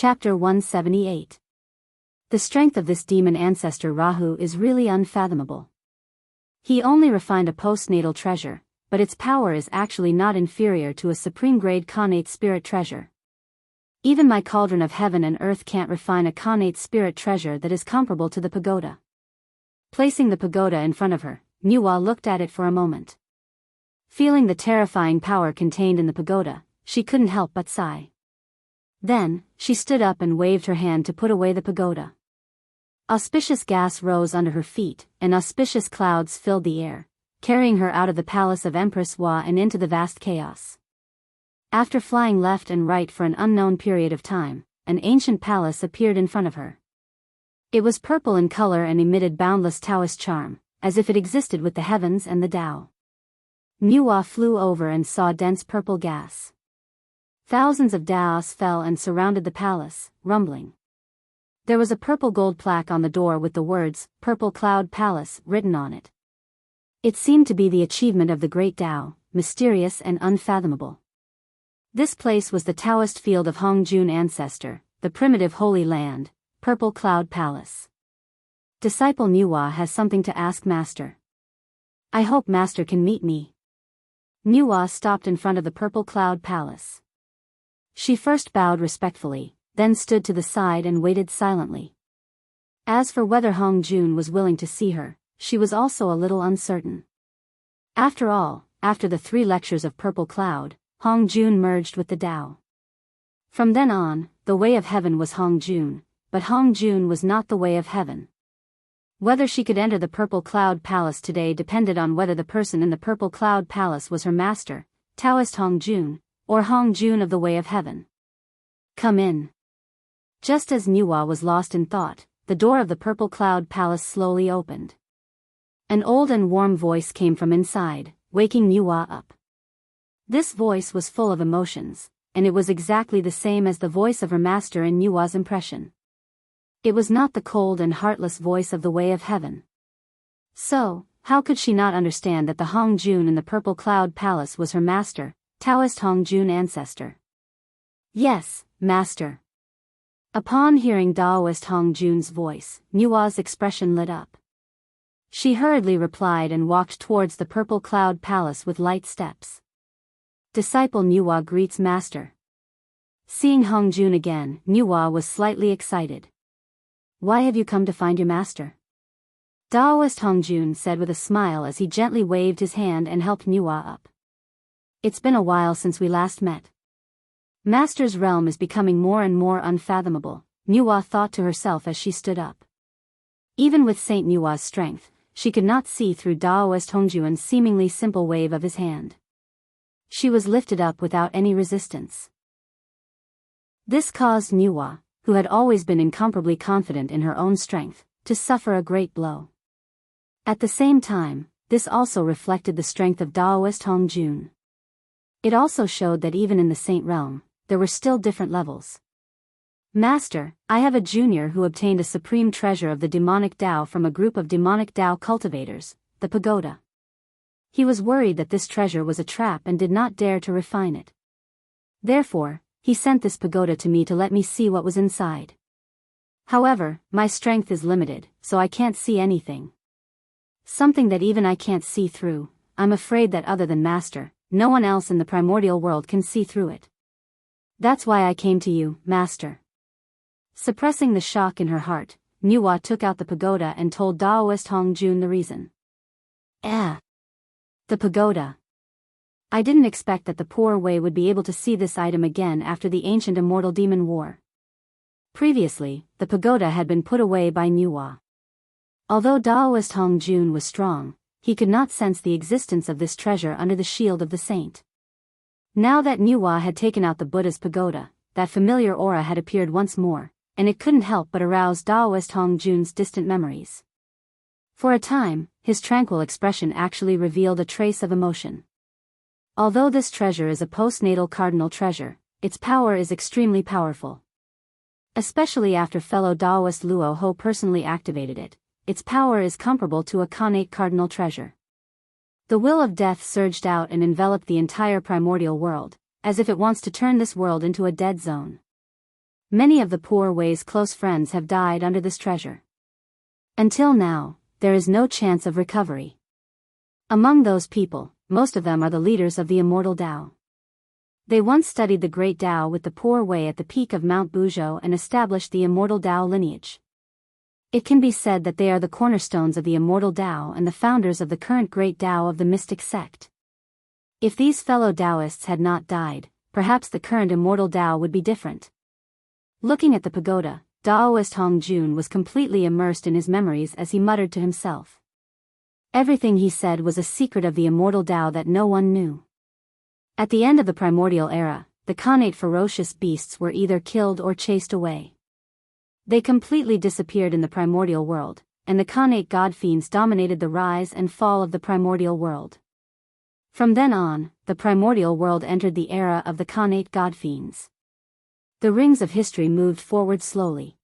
Chapter 178. The strength of this demon ancestor Rahu is really unfathomable. He only refined a postnatal treasure, but its power is actually not inferior to a supreme-grade connate spirit treasure. Even my cauldron of heaven and earth can't refine a connate spirit treasure that is comparable to the pagoda. Placing the pagoda in front of her, Nuwa looked at it for a moment. Feeling the terrifying power contained in the pagoda, she couldn't help but sigh. Then, she stood up and waved her hand to put away the pagoda. Auspicious gas rose under her feet, and auspicious clouds filled the air, carrying her out of the palace of Empress Wa and into the vast chaos. After flying left and right for an unknown period of time, an ancient palace appeared in front of her. It was purple in color and emitted boundless Taoist charm, as if it existed with the heavens and the Tao. Nuwa flew over and saw dense purple gas. Thousands of Daoists fell and surrounded the palace, rumbling. There was a purple gold plaque on the door with the words, Purple Cloud Palace, written on it. It seemed to be the achievement of the great Tao, mysterious and unfathomable. This place was the Taoist field of Hongjun ancestor, the primitive holy land, Purple Cloud Palace. Disciple Nuwa has something to ask Master. I hope Master can meet me. Nuwa stopped in front of the Purple Cloud Palace. She first bowed respectfully, then stood to the side and waited silently. As for whether Hongjun was willing to see her, she was also a little uncertain. After all, after the 3 lectures of Purple Cloud, Hongjun merged with the Tao. From then on, the way of heaven was Hongjun, but Hongjun was not the way of heaven. Whether she could enter the Purple Cloud Palace today depended on whether the person in the Purple Cloud Palace was her master, Taoist Hongjun, or Hongjun of the way of heaven. Come in. Just as Nuwa was lost in thought, the door of the Purple Cloud Palace slowly opened. An old and warm voice came from inside, waking Nuwa up. This voice was full of emotions, and it was exactly the same as the voice of her master in Nuwa's impression. It was not the cold and heartless voice of the way of heaven. So, how could she not understand that the Hongjun in the Purple Cloud Palace was her master, Taoist Hongjun ancestor? Yes, Master. Upon hearing Daoist Hongjun's voice, Nuwa's expression lit up. She hurriedly replied and walked towards the Purple Cloud Palace with light steps. Disciple Nuwa greets Master. Seeing Hongjun again, Nuwa was slightly excited. Why have you come to find your master? Daoist Hongjun said with a smile as he gently waved his hand and helped Nuwa up. It's been a while since we last met. Master's realm is becoming more and more unfathomable, Nuwa thought to herself as she stood up. Even with Saint Nuwa's strength, she could not see through Daoist Hongjun's seemingly simple wave of his hand. She was lifted up without any resistance. This caused Nuwa, who had always been incomparably confident in her own strength, to suffer a great blow. At the same time, this also reflected the strength of Daoist Hongjun. It also showed that even in the saint realm, there were still different levels. Master, I have a junior who obtained a supreme treasure of the demonic Tao from a group of demonic Tao cultivators, the pagoda. He was worried that this treasure was a trap and did not dare to refine it. Therefore, he sent this pagoda to me to let me see what was inside. However, my strength is limited, so I can't see anything. Something that even I can't see through. I'm afraid that other than Master, no one else in the primordial world can see through it. That's why I came to you, Master. Suppressing the shock in her heart, Nuwa took out the pagoda and told Daoist Hongjun the reason. The pagoda. I didn't expect that the poor Wei would be able to see this item again after the ancient immortal demon war. Previously, the pagoda had been put away by Nuwa. Although Daoist Hongjun was strong, he could not sense the existence of this treasure under the shield of the saint. Now that Nuwa had taken out the Buddha's pagoda, that familiar aura had appeared once more, and it couldn't help but arouse Daoist Hongjun's distant memories. For a time, his tranquil expression actually revealed a trace of emotion. Although this treasure is a postnatal cardinal treasure, its power is extremely powerful. Especially after fellow Daoist Luo Ho personally activated it, its power is comparable to a connate cardinal treasure. The will of death surged out and enveloped the entire primordial world, as if it wants to turn this world into a dead zone. Many of the poor Wei's close friends have died under this treasure. Until now, there is no chance of recovery. Among those people, most of them are the leaders of the immortal Tao. They once studied the great Tao with the poor Wei at the peak of Mount Buzhou and established the immortal Tao lineage. It can be said that they are the cornerstones of the immortal Tao and the founders of the current great Tao of the mystic sect. If these fellow Daoists had not died, perhaps the current immortal Tao would be different. Looking at the pagoda, Daoist Hongjun was completely immersed in his memories as he muttered to himself. Everything he said was a secret of the immortal Tao that no one knew. At the end of the primordial era, the Khanate ferocious beasts were either killed or chased away. They completely disappeared in the primordial world, and the Khanate god-fiends dominated the rise and fall of the primordial world. From then on, the primordial world entered the era of the Khanate god-fiends. The rings of history moved forward slowly.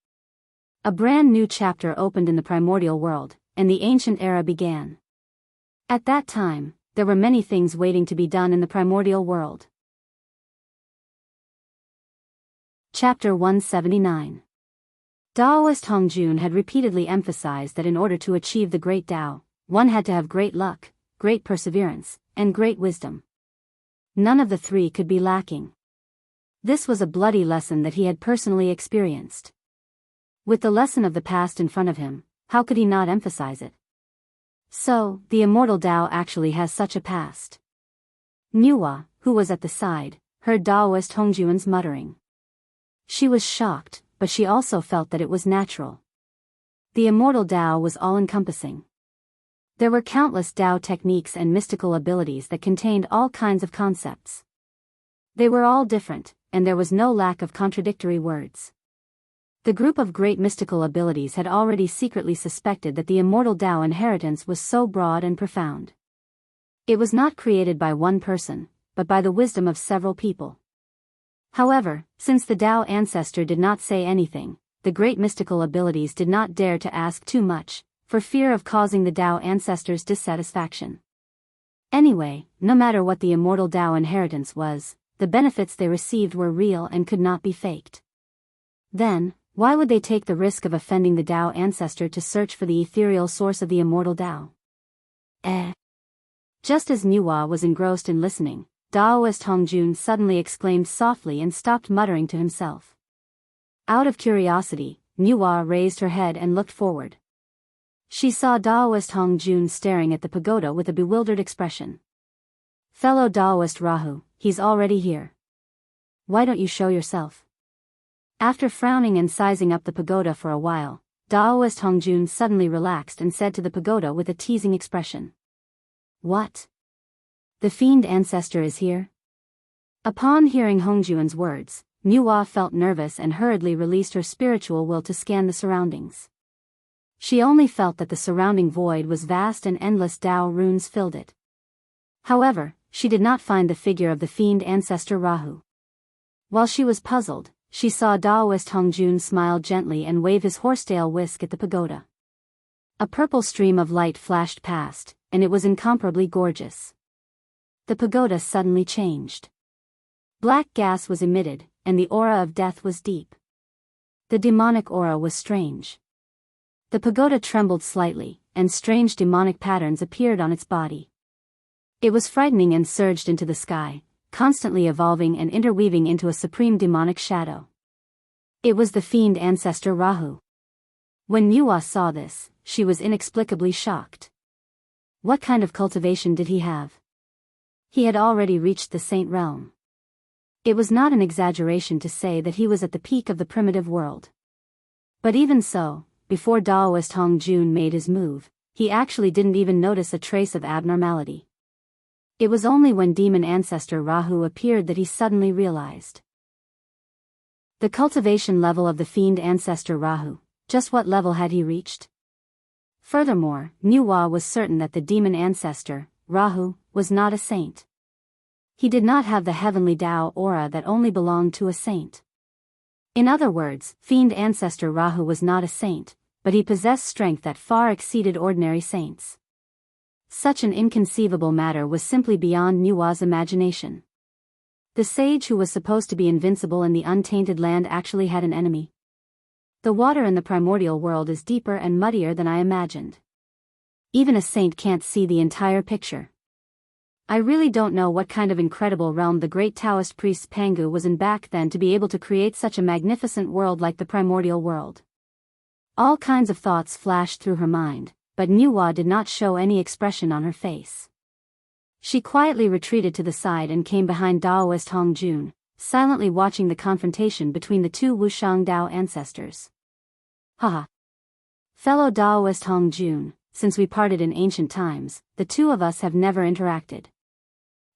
A brand new chapter opened in the primordial world, and the ancient era began. At that time, there were many things waiting to be done in the primordial world. Chapter 179. Daoist Hongjun had repeatedly emphasized that in order to achieve the great Tao, one had to have great luck, great perseverance, and great wisdom. None of the three could be lacking. This was a bloody lesson that he had personally experienced. With the lesson of the past in front of him, how could he not emphasize it? So, the immortal Tao actually has such a past. Nuwa, who was at the side, heard Daoist Hongjun's muttering. She was shocked, but she also felt that it was natural. The immortal Tao was all-encompassing. There were countless Tao techniques and mystical abilities that contained all kinds of concepts. They were all different, and there was no lack of contradictory words. The group of great mystical abilities had already secretly suspected that the immortal Tao inheritance was so broad and profound. It was not created by one person, but by the wisdom of several people. However, since the Tao ancestor did not say anything, the great mystical abilities did not dare to ask too much, for fear of causing the Tao ancestor's dissatisfaction. Anyway, no matter what the immortal Tao inheritance was, the benefits they received were real and could not be faked. Then, why would they take the risk of offending the Tao ancestor to search for the ethereal source of the immortal Tao? Just as Nuwa was engrossed in listening, Daoist Hongjun suddenly exclaimed softly and stopped muttering to himself. Out of curiosity, Nuwa raised her head and looked forward. She saw Daoist Hongjun staring at the pagoda with a bewildered expression. "Fellow Daoist Rahu, he's already here. Why don't you show yourself?" After frowning and sizing up the pagoda for a while, Daoist Hongjun suddenly relaxed and said to the pagoda with a teasing expression. "What? The fiend ancestor is here?" Upon hearing Hongjun's words, Nuwa felt nervous and hurriedly released her spiritual will to scan the surroundings. She only felt that the surrounding void was vast and endless Tao runes filled it. However, she did not find the figure of the fiend ancestor Rahu. While she was puzzled, she saw Daoist Hongjun smile gently and wave his horsetail whisk at the pagoda. A purple stream of light flashed past, and it was incomparably gorgeous. The pagoda suddenly changed. Black gas was emitted, and the aura of death was deep. The demonic aura was strange. The pagoda trembled slightly, and strange demonic patterns appeared on its body. It was frightening and surged into the sky, constantly evolving and interweaving into a supreme demonic shadow. It was the fiend ancestor Rahu. When Nuwa saw this, she was inexplicably shocked. What kind of cultivation did he have? He had already reached the saint realm. It was not an exaggeration to say that he was at the peak of the primitive world. But even so, before Daoist Hongjun made his move, he actually didn't even notice a trace of abnormality. It was only when demon ancestor Rahu appeared that he suddenly realized. The cultivation level of the fiend ancestor Rahu, just what level had he reached? Furthermore, Nuwa was certain that the demon ancestor, Rahu, was not a saint. He did not have the heavenly Tao aura that only belonged to a saint. In other words, fiend ancestor Rahu was not a saint, but he possessed strength that far exceeded ordinary saints. Such an inconceivable matter was simply beyond Nuwa's imagination. The sage who was supposed to be invincible in the untainted land actually had an enemy. The water in the primordial world is deeper and muddier than I imagined. Even a saint can't see the entire picture. I really don't know what kind of incredible realm the great Taoist priest Pangu was in back then to be able to create such a magnificent world like the primordial world. All kinds of thoughts flashed through her mind, but Nuwa did not show any expression on her face. She quietly retreated to the side and came behind Daoist Hongjun, silently watching the confrontation between the two Wuxiang Dao ancestors. Haha. Fellow Daoist Hongjun, since we parted in ancient times, the two of us have never interacted.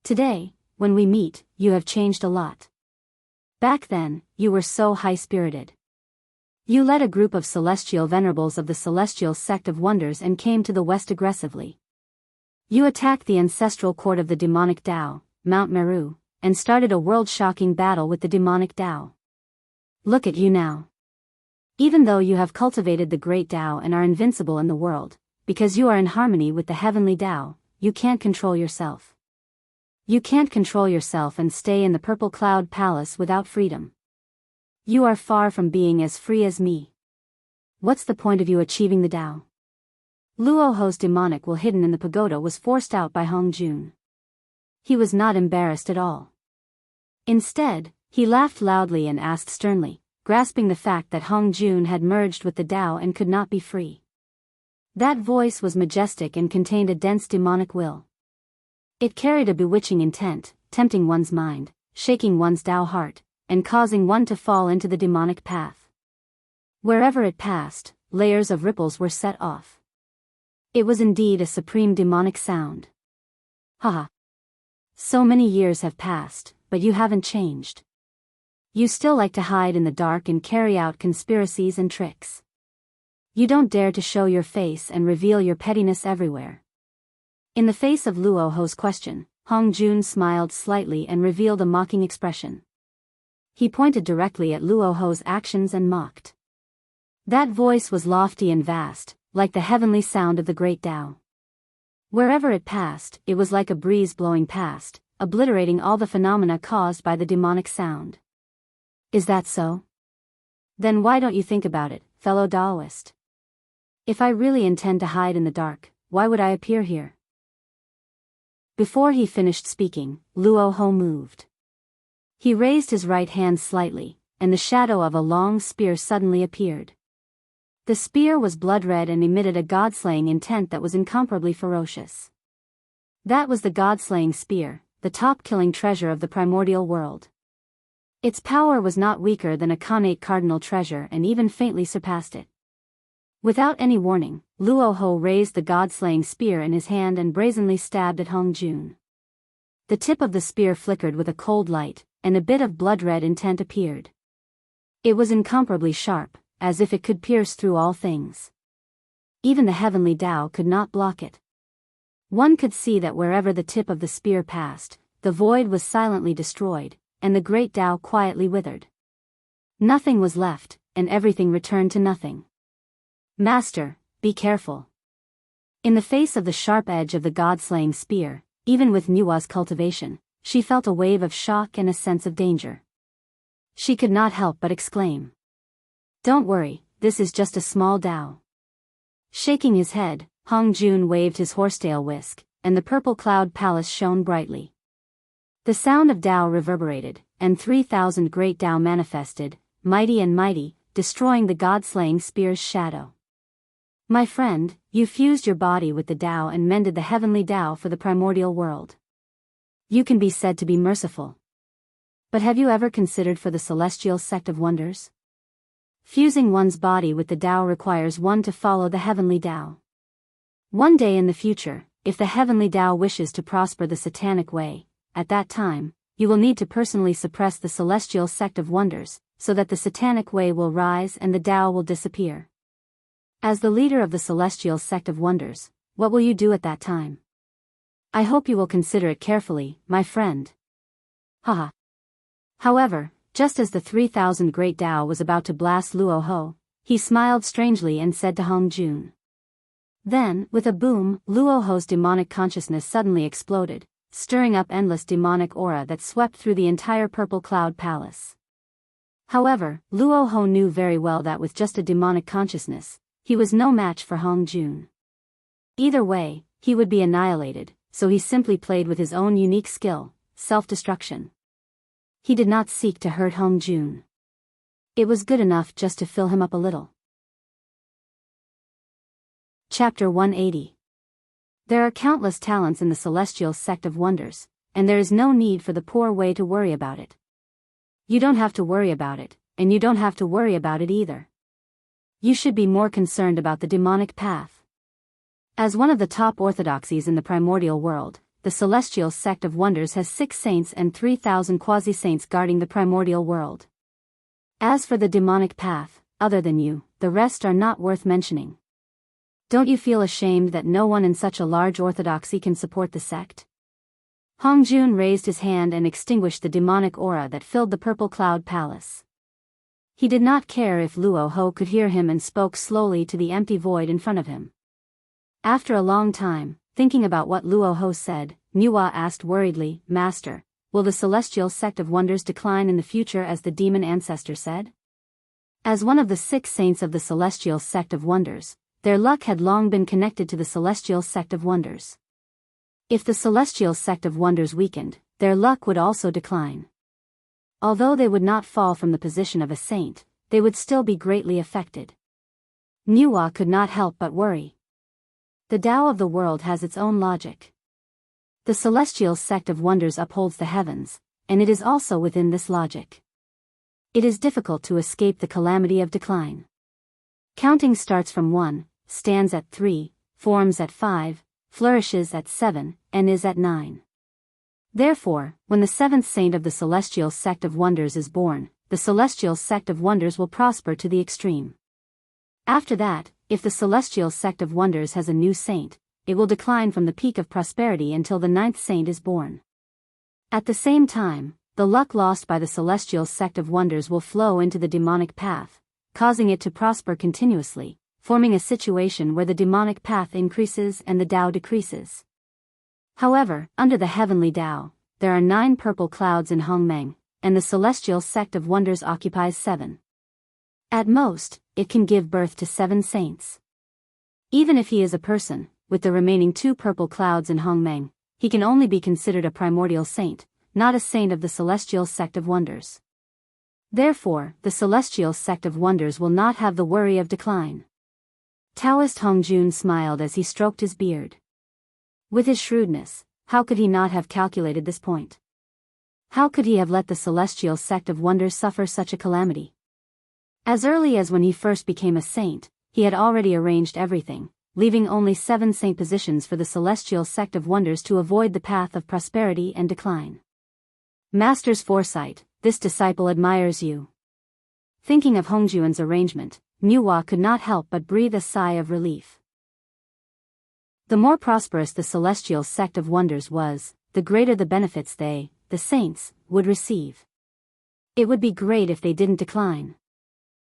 Today, when we meet, you have changed a lot. Back then, you were so high-spirited. You led a group of celestial venerables of the celestial sect of wonders and came to the west aggressively. You attacked the ancestral court of the demonic Dao, Mount Meru, and started a world-shocking battle with the demonic Dao. Look at you now. Even though you have cultivated the great Dao and are invincible in the world, because you are in harmony with the heavenly Dao, you can't control yourself. You can't control yourself and stay in the purple cloud palace without freedom. You are far from being as free as me. What's the point of you achieving the Dao? Luoho's demonic will hidden in the pagoda was forced out by Hongjun. He was not embarrassed at all. Instead, he laughed loudly and asked sternly, grasping the fact that Hongjun had merged with the Dao and could not be free. That voice was majestic and contained a dense demonic will. It carried a bewitching intent, tempting one's mind, shaking one's Dao heart, and causing one to fall into the demonic path. Wherever it passed, layers of ripples were set off. It was indeed a supreme demonic sound. Haha. So many years have passed, but you haven't changed. You still like to hide in the dark and carry out conspiracies and tricks. You don't dare to show your face and reveal your pettiness everywhere. In the face of Luoho's question, Hongjun smiled slightly and revealed a mocking expression. He pointed directly at Luoho's actions and mocked. That voice was lofty and vast, like the heavenly sound of the great Dao. Wherever it passed, it was like a breeze blowing past, obliterating all the phenomena caused by the demonic sound. Is that so? Then why don't you think about it, fellow Daoist? If I really intend to hide in the dark, why would I appear here? Before he finished speaking, Luoho moved. He raised his right hand slightly, and the shadow of a long spear suddenly appeared. The spear was blood-red and emitted a god-slaying intent that was incomparably ferocious. That was the god-slaying spear, the top-killing treasure of the primordial world. Its power was not weaker than a connate cardinal treasure and even faintly surpassed it. Without any warning, Luoho raised the god-slaying spear in his hand and brazenly stabbed at Hongjun. The tip of the spear flickered with a cold light, and a bit of blood-red intent appeared. It was incomparably sharp, as if it could pierce through all things. Even the heavenly Dao could not block it. One could see that wherever the tip of the spear passed, the void was silently destroyed, and the great Dao quietly withered. Nothing was left, and everything returned to nothing. Master, be careful. In the face of the sharp edge of the god-slaying spear, even with Nuwa's cultivation, she felt a wave of shock and a sense of danger. She could not help but exclaim. Don't worry, this is just a small Dao. Shaking his head, Hongjun waved his horsetail whisk, and the purple cloud palace shone brightly. The sound of Dao reverberated, and 3,000 great Dao manifested, mighty, destroying the god-slaying spear's shadow. My friend, you fused your body with the Dao and mended the heavenly Dao for the primordial world. You can be said to be merciful. But have you ever considered for the celestial sect of wonders? Fusing one's body with the Dao requires one to follow the heavenly Dao. One day in the future, if the heavenly Dao wishes to prosper the satanic way, at that time, you will need to personally suppress the celestial sect of wonders, so that the satanic way will rise and the Dao will disappear. As the leader of the celestial sect of wonders, what will you do at that time? I hope you will consider it carefully, my friend. Haha. However, just as the 3,000 great Dao was about to blast Luoho, he smiled strangely and said to Hongjun. Then, with a boom, Luoho's demonic consciousness suddenly exploded, stirring up endless demonic aura that swept through the entire Purple Cloud Palace. However, Luo Ho knew very well that with just a demonic consciousness, he was no match for Hong Jun. Either way, he would be annihilated, so he simply played with his own unique skill, self-destruction. He did not seek to hurt Hong Jun. It was good enough just to fill him up a little. Chapter 180. There are countless talents in the celestial sect of wonders, and there is no need for the poor way to worry about it. You don't have to worry about it, and you don't have to worry about it either. You should be more concerned about the demonic path. As one of the top orthodoxies in the primordial world, the celestial sect of wonders has 6 saints and 3,000 quasi-saints guarding the primordial world. As for the demonic path, other than you, the rest are not worth mentioning. Don't you feel ashamed that no one in such a large orthodoxy can support the sect? Hong Jun raised his hand and extinguished the demonic aura that filled the Purple Cloud Palace. He did not care if Luo Ho could hear him and spoke slowly to the empty void in front of him. After a long time, thinking about what Luo Ho said, Nuwa asked worriedly, "Master, will the celestial sect of wonders decline in the future as the demon ancestor said?" As one of the 6 saints of the celestial sect of wonders, their luck had long been connected to the celestial sect of wonders. If the celestial sect of wonders weakened, their luck would also decline. Although they would not fall from the position of a saint, they would still be greatly affected. Nuwa could not help but worry. The Tao of the world has its own logic. The celestial sect of wonders upholds the heavens, and it is also within this logic. It is difficult to escape the calamity of decline. Counting starts from 1, stands at 3, forms at 5, flourishes at 7, and is at 9. Therefore, when the 7th saint of the celestial sect of wonders is born, the celestial sect of wonders will prosper to the extreme. After that, if the celestial sect of wonders has a new saint, it will decline from the peak of prosperity until the 9th saint is born. At the same time, the luck lost by the celestial sect of wonders will flow into the demonic path, causing it to prosper continuously, forming a situation where the demonic path increases and the Tao decreases. However, under the heavenly Tao, there are 9 purple clouds in Hongmeng, and the celestial sect of wonders occupies 7. At most, it can give birth to 7 saints. Even if he is a person, with the remaining 2 purple clouds in Hongmeng, he can only be considered a primordial saint, not a saint of the celestial sect of wonders. Therefore, the celestial sect of wonders will not have the worry of decline. Taoist Hong Jun smiled as he stroked his beard. With his shrewdness, how could he not have calculated this point? How could he have let the celestial sect of wonders suffer such a calamity? As early as when he first became a saint, he had already arranged everything, leaving only 7 saint positions for the celestial sect of wonders to avoid the path of prosperity and decline. Master's foresight, this disciple admires you. Thinking of Hongjuan's arrangement, Nuwa could not help but breathe a sigh of relief. The more prosperous the celestial sect of wonders was, the greater the benefits they, the saints, would receive. It would be great if they didn't decline.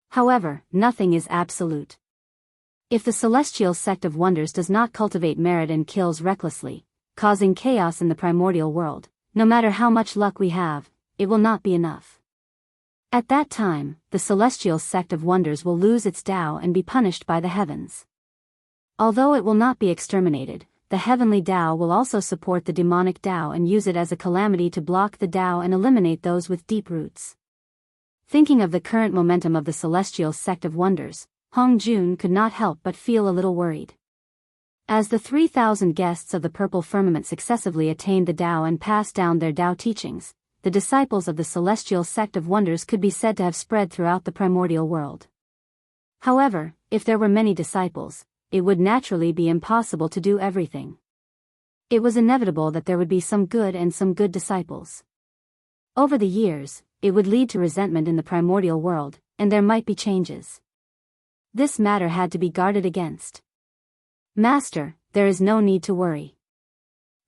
However, nothing is absolute. If the celestial sect of wonders does not cultivate merit and kills recklessly, causing chaos in the primordial world, no matter how much luck we have, it will not be enough. At that time, the celestial sect of wonders will lose its Tao and be punished by the heavens. Although it will not be exterminated, the heavenly Tao will also support the demonic Tao and use it as a calamity to block the Tao and eliminate those with deep roots. Thinking of the current momentum of the celestial sect of wonders, Hong Jun could not help but feel a little worried. As the 3,000 guests of the purple firmament successively attained the Tao and passed down their Tao teachings, the disciples of the celestial sect of wonders could be said to have spread throughout the primordial world. However, if there were many disciples, it would naturally be impossible to do everything. It was inevitable that there would be some good and some good disciples. Over the years, it would lead to resentment in the primordial world, and there might be changes. This matter had to be guarded against. Master, there is no need to worry.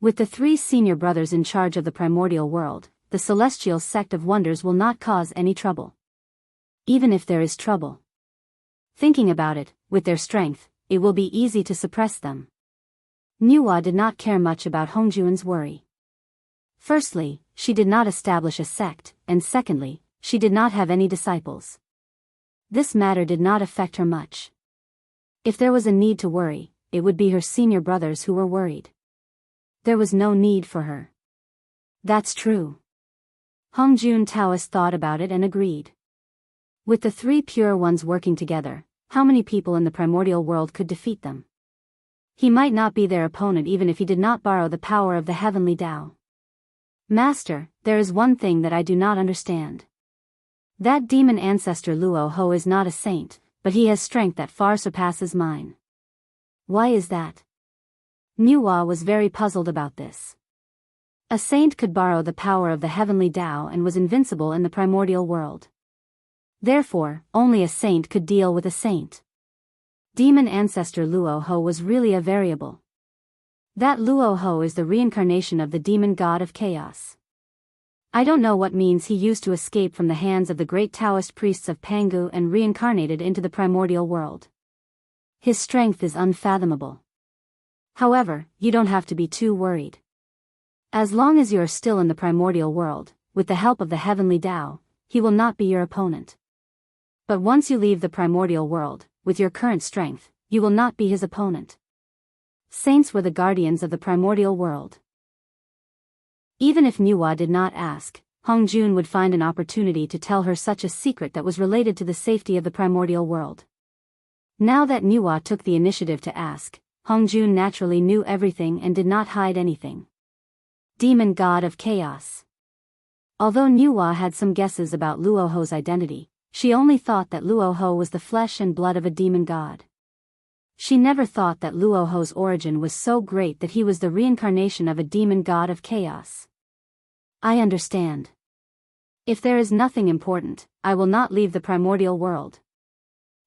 With the 3 senior brothers in charge of the primordial world, the celestial sect of wonders will not cause any trouble. Even if there is trouble. Thinking about it, with their strength, it will be easy to suppress them. Nuwa did not care much about Hongjuan's worry. Firstly, she did not establish a sect, and secondly, she did not have any disciples. This matter did not affect her much. If there was a need to worry, it would be her senior brothers who were worried. There was no need for her. That's true. Hongjun Taoist thought about it and agreed. With the three pure ones working together, how many people in the primordial world could defeat them? He might not be their opponent even if he did not borrow the power of the heavenly Tao. Master, there is one thing that I do not understand. That demon ancestor Luo Ho is not a saint, but he has strength that far surpasses mine. Why is that? Nuwa was very puzzled about this. A saint could borrow the power of the heavenly Tao and was invincible in the primordial world. Therefore, only a saint could deal with a saint. Demon ancestor Luo Ho was really a variable. That Luo Ho is the reincarnation of the demon god of chaos. I don't know what means he used to escape from the hands of the great Taoist priests of Pangu and reincarnated into the primordial world. His strength is unfathomable. However, you don't have to be too worried. As long as you are still in the primordial world, with the help of the heavenly Tao, he will not be your opponent. But once you leave the primordial world, with your current strength, you will not be his opponent. Saints were the guardians of the primordial world. Even if Nuwa did not ask, Hongjun would find an opportunity to tell her such a secret that was related to the safety of the primordial world. Now that Nuwa took the initiative to ask, Hongjun naturally knew everything and did not hide anything. Demon god of chaos. Although Nuwa had some guesses about Luo Ho's identity, she only thought that Luo Ho was the flesh and blood of a demon god. She never thought that Luo Ho's origin was so great that he was the reincarnation of a demon god of chaos. I understand. If there is nothing important, I will not leave the primordial world.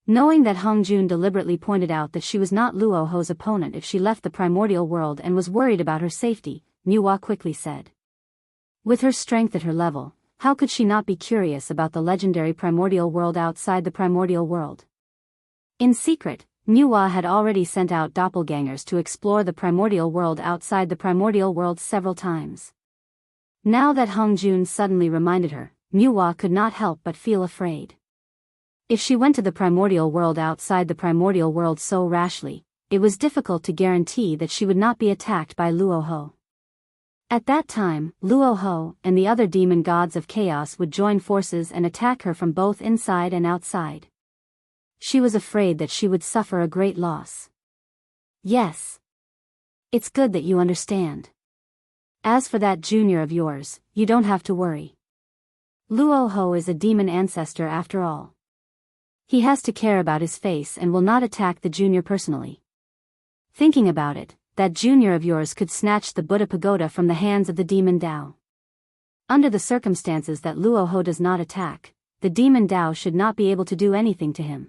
Knowing that Hongjun deliberately pointed out that she was not Luo Ho's opponent if she left the primordial world and was worried about her safety, Nuwa quickly said. With her strength at her level, how could she not be curious about the legendary primordial world outside the primordial world? In secret, Nuwa had already sent out doppelgangers to explore the primordial world outside the primordial world several times. Now that Hongjun suddenly reminded her, Nuwa could not help but feel afraid. If she went to the primordial world outside the primordial world so rashly, it was difficult to guarantee that she would not be attacked by Luo Ho. At that time, Luo Ho and the other demon gods of chaos would join forces and attack her from both inside and outside. She was afraid that she would suffer a great loss. Yes. It's good that you understand. As for that junior of yours, you don't have to worry. Luo Ho is a demon ancestor after all. He has to care about his face and will not attack the junior personally. Thinking about it, that junior of yours could snatch the Buddha pagoda from the hands of the demon Tao. Under the circumstances that Luo Ho does not attack, the demon Tao should not be able to do anything to him.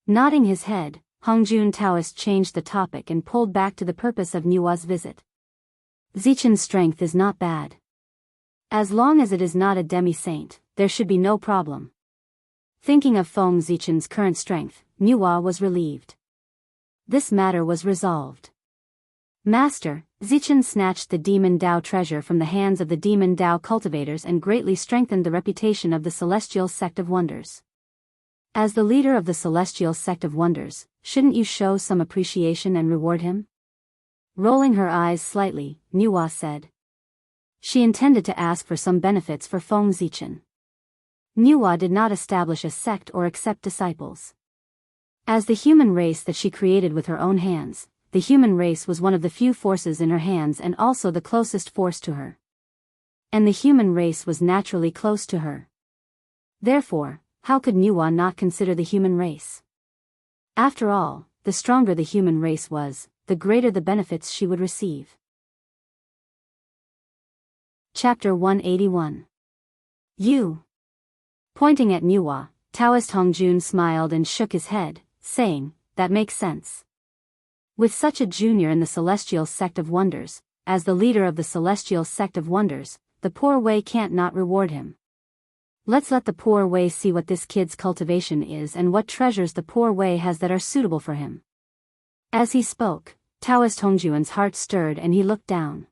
Nodding his head, Hongjun Taoist changed the topic and pulled back to the purpose of Nuwa's visit. Zichen's strength is not bad. As long as it is not a demi-saint, there should be no problem. Thinking of Feng Zichen's current strength, Nuwa was relieved. This matter was resolved. Master, Zichen snatched the demon Tao treasure from the hands of the demon Tao cultivators and greatly strengthened the reputation of the Celestial Sect of Wonders. As the leader of the Celestial Sect of Wonders, shouldn't you show some appreciation and reward him? Rolling her eyes slightly, Nuwa said. She intended to ask for some benefits for Feng Zichen. Nuwa did not establish a sect or accept disciples. As the human race that she created with her own hands, the human race was one of the few forces in her hands and also the closest force to her. And the human race was naturally close to her. Therefore, how could Nuwa not consider the human race? After all, the stronger the human race was, the greater the benefits she would receive. Chapter 181. You. Pointing at Nuwa, Taoist Hongjun smiled and shook his head, saying, that makes sense. With such a junior in the Celestial Sect of Wonders, as the leader of the Celestial Sect of Wonders, the poor Wei can't not reward him. Let's let the poor Wei see what this kid's cultivation is and what treasures the poor Wei has that are suitable for him. As he spoke, Taoist Hongjun's heart stirred and he looked down.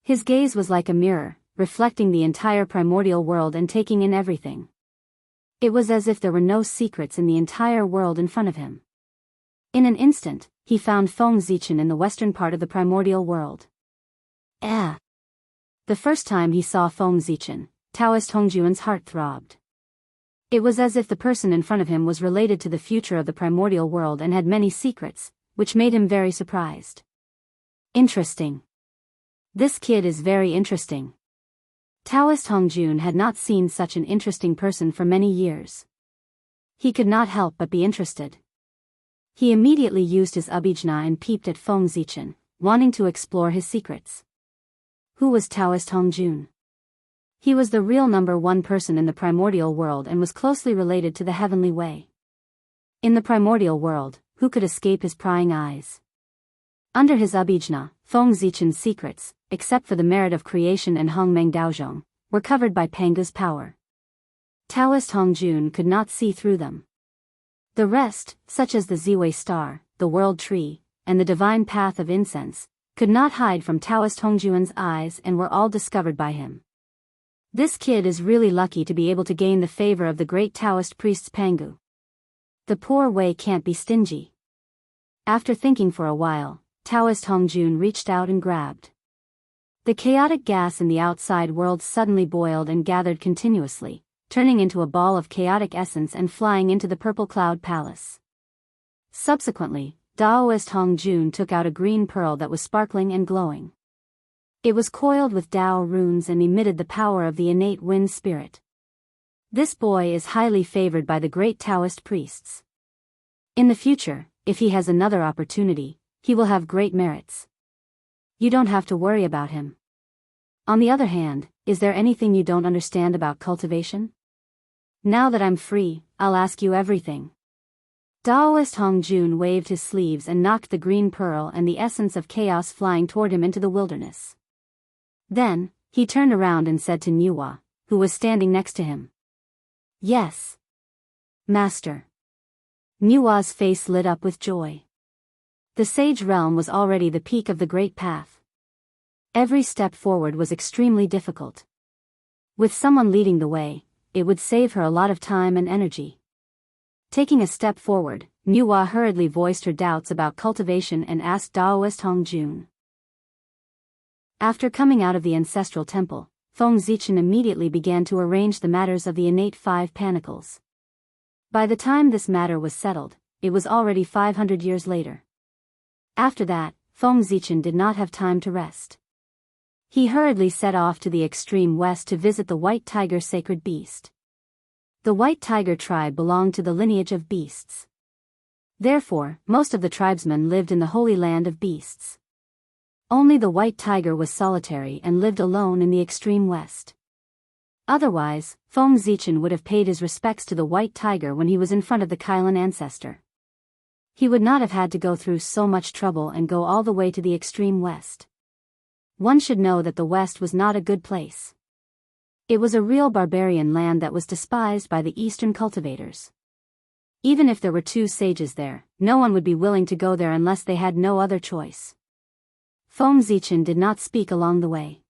His gaze was like a mirror, reflecting the entire primordial world and taking in everything. It was as if there were no secrets in the entire world in front of him. In an instant, he found Feng Zichen in the western part of the primordial world. The first time he saw Feng Zichen, Daoist Hongjuan's heart throbbed. It was as if the person in front of him was related to the future of the primordial world and had many secrets, which made him very surprised. Interesting. This kid is very interesting. Daoist Hongjun had not seen such an interesting person for many years. He could not help but be interested. He immediately used his abijna and peeped at Feng Zichen, wanting to explore his secrets. Who was Daoist Hongjun? He was the real number one person in the primordial world and was closely related to the heavenly way. In the primordial world, who could escape his prying eyes? Under his abijna, Feng Zichen's secrets, except for the merit of creation and Hongmeng Daozhong, were covered by Panga's power. Daoist Hongjun could not see through them. The rest, such as the Ziwei star, the world tree, and the divine path of incense, could not hide from Daoist Hongjuan's eyes and were all discovered by him. This kid is really lucky to be able to gain the favor of the great Taoist priests Pangu. The poor Wei can't be stingy. After thinking for a while, Daoist Hongjun reached out and grabbed. The chaotic gas in the outside world suddenly boiled and gathered continuously, turning into a ball of chaotic essence and flying into the purple cloud palace. Subsequently, Daoist Hongjun took out a green pearl that was sparkling and glowing. It was coiled with Dao runes and emitted the power of the innate wind spirit. This boy is highly favored by the great Taoist priests. In the future, if he has another opportunity, he will have great merits. You don't have to worry about him. On the other hand, is there anything you don't understand about cultivation? Now that I'm free, I'll ask you everything. Daoist Hongjun waved his sleeves and knocked the green pearl and the essence of chaos flying toward him into the wilderness. Then, he turned around and said to Nuwa, who was standing next to him. Yes. Master. Nuwa's face lit up with joy. The Sage Realm was already the peak of the Great Path. Every step forward was extremely difficult. With someone leading the way, it would save her a lot of time and energy. Taking a step forward, Nuwa hurriedly voiced her doubts about cultivation and asked Daoist Hongjun. After coming out of the ancestral temple, Feng Zichen immediately began to arrange the matters of the innate 5 panicles. By the time this matter was settled, it was already 500 years later. After that, Feng Zichen did not have time to rest. He hurriedly set off to the extreme west to visit the White Tiger sacred beast. The White Tiger tribe belonged to the lineage of beasts. Therefore, most of the tribesmen lived in the holy land of beasts. Only the White Tiger was solitary and lived alone in the extreme west. Otherwise, Feng Zichen would have paid his respects to the White Tiger when he was in front of the Kailan ancestor. He would not have had to go through so much trouble and go all the way to the extreme west. One should know that the west was not a good place. It was a real barbarian land that was despised by the eastern cultivators. Even if there were 2 sages there, no one would be willing to go there unless they had no other choice. Feng Zichen did not speak along the way.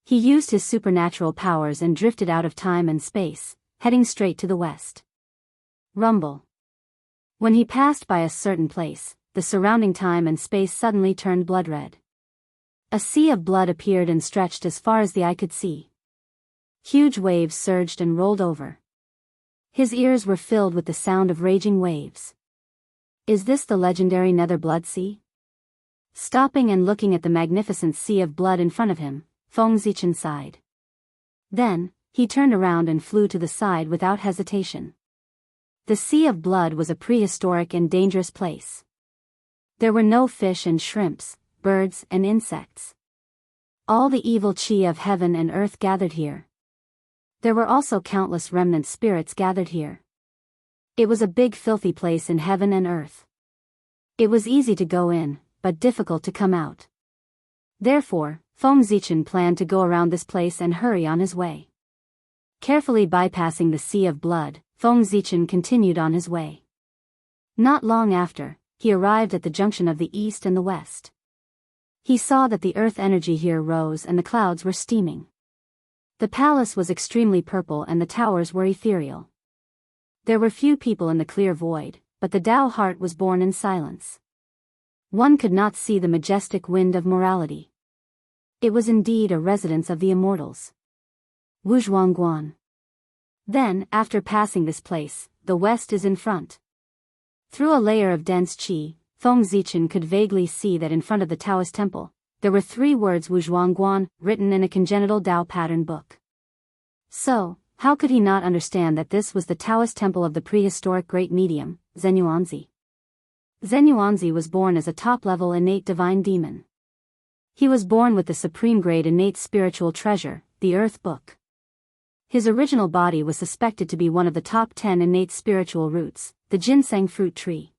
He used his supernatural powers and drifted out of time and space, heading straight to the west. Rumble. When he passed by a certain place, the surrounding time and space suddenly turned blood red. A sea of blood appeared and stretched as far as the eye could see. Huge waves surged and rolled over. His ears were filled with the sound of raging waves. Is this the legendary Nether Blood Sea? Stopping and looking at the magnificent sea of blood in front of him, Feng Zichen sighed. Then, he turned around and flew to the side without hesitation. The Sea of Blood was a prehistoric and dangerous place. There were no fish and shrimps, birds and insects. All the evil chi of heaven and earth gathered here. There were also countless remnant spirits gathered here. It was a big filthy place in heaven and earth. It was easy to go in, but difficult to come out. Therefore, Feng Zichen planned to go around this place and hurry on his way. Carefully bypassing the Sea of Blood, Feng Zichen continued on his way. Not long after, he arrived at the junction of the east and the west. He saw that the earth energy here rose and the clouds were steaming. The palace was extremely purple and the towers were ethereal. There were few people in the clear void, but the Tao heart was born in silence. One could not see the majestic wind of morality. It was indeed a residence of the immortals. Wuzhuangguan. Then, after passing this place, the west is in front. Through a layer of dense qi, Feng Zichen could vaguely see that in front of the Taoist temple, there were 3 words Wuzhuangguan, written in a congenital Tao pattern book. So, how could he not understand that this was the Taoist temple of the prehistoric great medium, Zenyuanzi? Zenyuanzi was born as a top-level innate divine demon. He was born with the supreme-grade innate spiritual treasure, the Earth Book. His original body was suspected to be one of the top 10 innate spiritual roots, the ginseng fruit tree.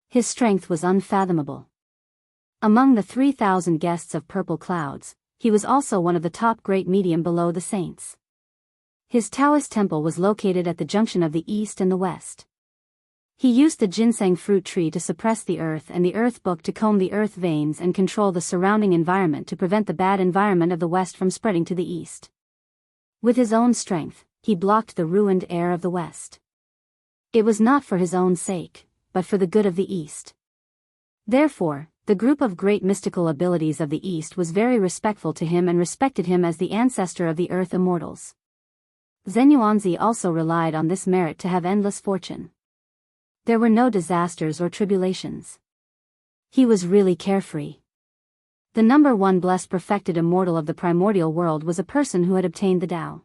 His strength was unfathomable. Among the 3,000 guests of purple clouds, he was also one of the top great medium below the saints. His Taoist temple was located at the junction of the east and the west. He used the ginseng fruit tree to suppress the earth and the earth book to comb the earth veins and control the surrounding environment to prevent the bad environment of the west from spreading to the east. With his own strength, he blocked the ruined air of the west. It was not for his own sake, but for the good of the east. Therefore, the group of great mystical abilities of the east was very respectful to him and respected him as the ancestor of the earth immortals. Zenyuanzi also relied on this merit to have endless fortune. There were no disasters or tribulations. He was really carefree. The number 1 blessed perfected immortal of the primordial world was a person who had obtained the Tao.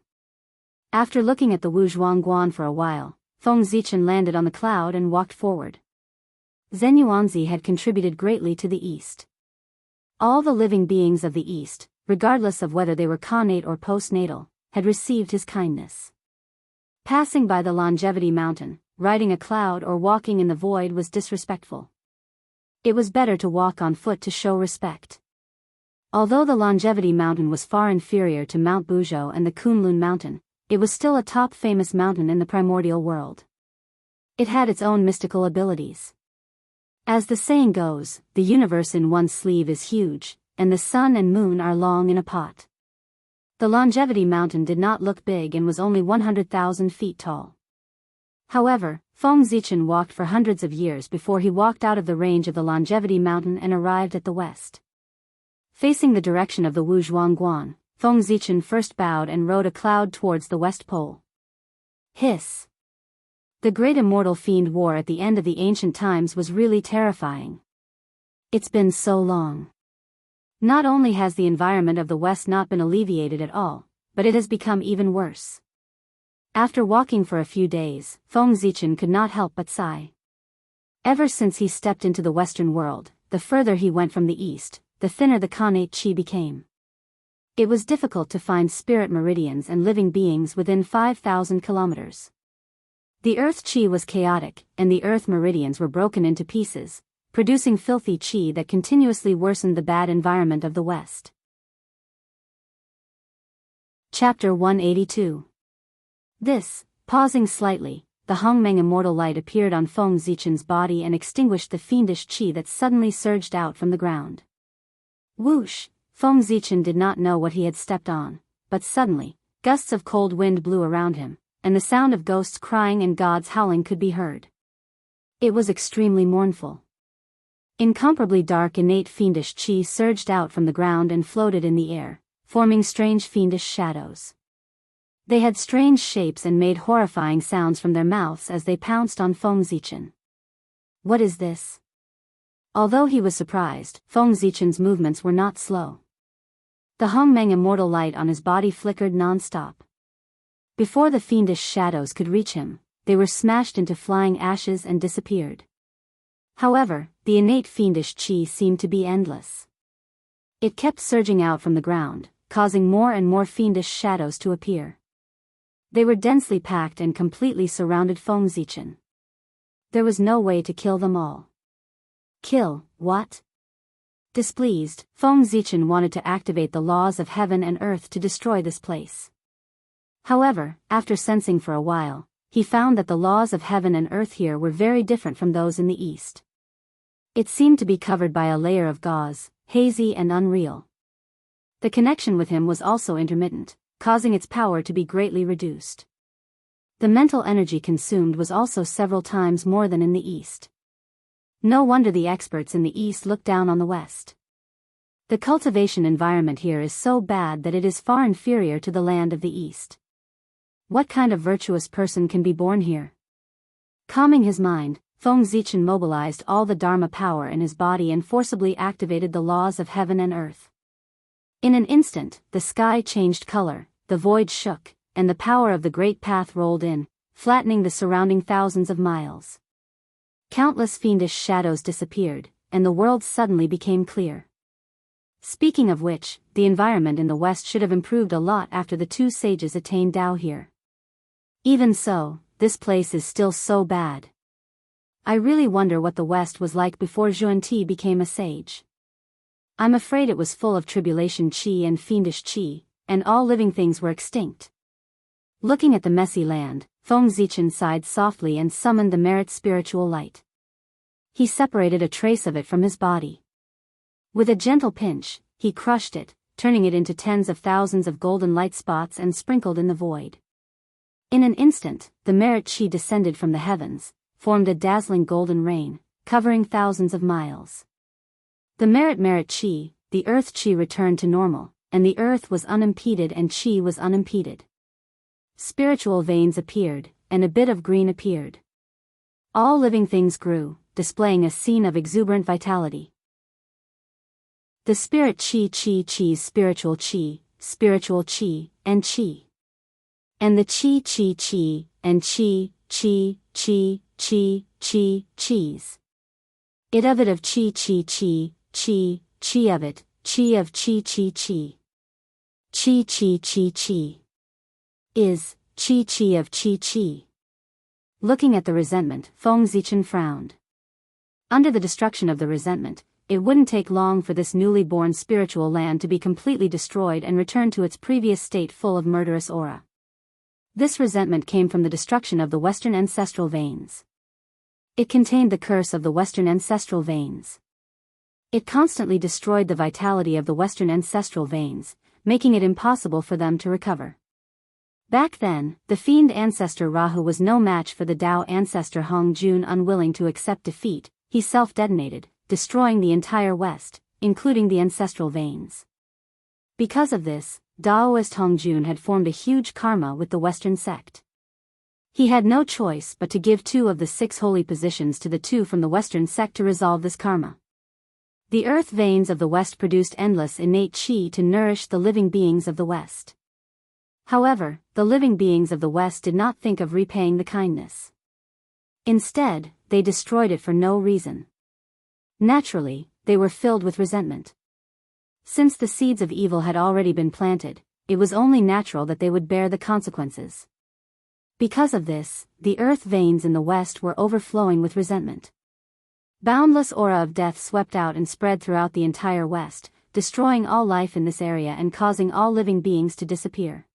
After looking at the Wuzhuangguan for a while, Feng Zichen landed on the cloud and walked forward. Zenyuanzi had contributed greatly to the East. All the living beings of the East, regardless of whether they were connate or postnatal, had received his kindness. Passing by the Longevity Mountain, riding a cloud or walking in the void was disrespectful. It was better to walk on foot to show respect. Although the Longevity Mountain was far inferior to Mount Buzhou and the Kunlun Mountain, it was still a top famous mountain in the primordial world. It had its own mystical abilities. As the saying goes, the universe in one's sleeve is huge, and the sun and moon are long in a pot. The Longevity Mountain did not look big and was only 100,000 feet tall. However, Feng Zichen walked for hundreds of years before he walked out of the range of the Longevity Mountain and arrived at the west. Facing the direction of the Wuzhuangguan, Feng Zichen first bowed and rode a cloud towards the west pole. Hiss! The great immortal fiend war at the end of the ancient times was really terrifying. It's been so long. Not only has the environment of the west not been alleviated at all, but it has become even worse. After walking for a few days, Feng Zichen could not help but sigh. Ever since he stepped into the western world, the further he went from the east, the thinner the connate qi became. It was difficult to find spirit meridians and living beings within 5,000 kilometers. The earth qi was chaotic, and the earth meridians were broken into pieces, producing filthy qi that continuously worsened the bad environment of the west. Chapter 182. Pausing slightly, the Hongmeng immortal light appeared on Feng Zichen's body and extinguished the fiendish qi that suddenly surged out from the ground. Whoosh! Feng Zichen did not know what he had stepped on, but suddenly, gusts of cold wind blew around him, and the sound of ghosts crying and gods howling could be heard. It was extremely mournful. Incomparably dark innate fiendish qi surged out from the ground and floated in the air, forming strange fiendish shadows. They had strange shapes and made horrifying sounds from their mouths as they pounced on Feng Zichen. What is this? Although he was surprised, Feng Zichen's movements were not slow. The Hongmeng immortal light on his body flickered non-stop. Before the fiendish shadows could reach him, they were smashed into flying ashes and disappeared. However, the innate fiendish qi seemed to be endless. It kept surging out from the ground, causing more and more fiendish shadows to appear. They were densely packed and completely surrounded Feng Zichen. There was no way to kill them all. Kill, what? Displeased, Feng Zichen wanted to activate the laws of heaven and earth to destroy this place. However, after sensing for a while, he found that the laws of heaven and earth here were very different from those in the east. It seemed to be covered by a layer of gauze, hazy and unreal. The connection with him was also intermittent, causing its power to be greatly reduced. The mental energy consumed was also several times more than in the East. No wonder the experts in the East look down on the West. The cultivation environment here is so bad that it is far inferior to the land of the East. What kind of virtuous person can be born here? Calming his mind, Feng Zichen mobilized all the Dharma power in his body and forcibly activated the laws of heaven and earth. In an instant, the sky changed color, the void shook, and the power of the great path rolled in, flattening the surrounding thousands of miles. Countless fiendish shadows disappeared, and the world suddenly became clear. Speaking of which, the environment in the West should have improved a lot after the two sages attained Tao here. Even so, this place is still so bad. I really wonder what the West was like before Xuanti became a sage. I'm afraid it was full of tribulation qi and fiendish qi, and all living things were extinct. Looking at the messy land, Feng Zichen sighed softly and summoned the merit spiritual light. He separated a trace of it from his body. With a gentle pinch, he crushed it, turning it into tens of thousands of golden light spots and sprinkled in the void. In an instant, the merit qi descended from the heavens, formed a dazzling golden rain, covering thousands of miles. The merit qi, the earth qi returned to normal, and the earth was unimpeded and qi was unimpeded. Spiritual veins appeared, and a bit of green appeared. All living things grew, displaying a scene of exuberant vitality. The spirit qi, spiritual qi, and qi. And the qi, and qi, qis. It of it of qi, qi of it, qi of qi. Qi. Is, qi of qi. Looking at the resentment, Feng Zichen frowned. Under the destruction of the resentment, it wouldn't take long for this newly born spiritual land to be completely destroyed and return to its previous state full of murderous aura. This resentment came from the destruction of the Western ancestral veins. It contained the curse of the Western ancestral veins. It constantly destroyed the vitality of the Western ancestral veins, making it impossible for them to recover. Back then, the fiend ancestor Rahu was no match for the Tao ancestor Hong Jun. Unwilling to accept defeat, he self-detonated, destroying the entire West, including the ancestral veins. Because of this, Daoist Hong Jun had formed a huge karma with the Western sect. He had no choice but to give 2 of the 6 holy positions to the 2 from the Western sect to resolve this karma. The earth veins of the West produced endless innate qi to nourish the living beings of the West. However, the living beings of the West did not think of repaying the kindness. Instead, they destroyed it for no reason. Naturally, they were filled with resentment. Since the seeds of evil had already been planted, it was only natural that they would bear the consequences. Because of this, the earth veins in the West were overflowing with resentment. Boundless aura of death swept out and spread throughout the entire West, destroying all life in this area and causing all living beings to disappear.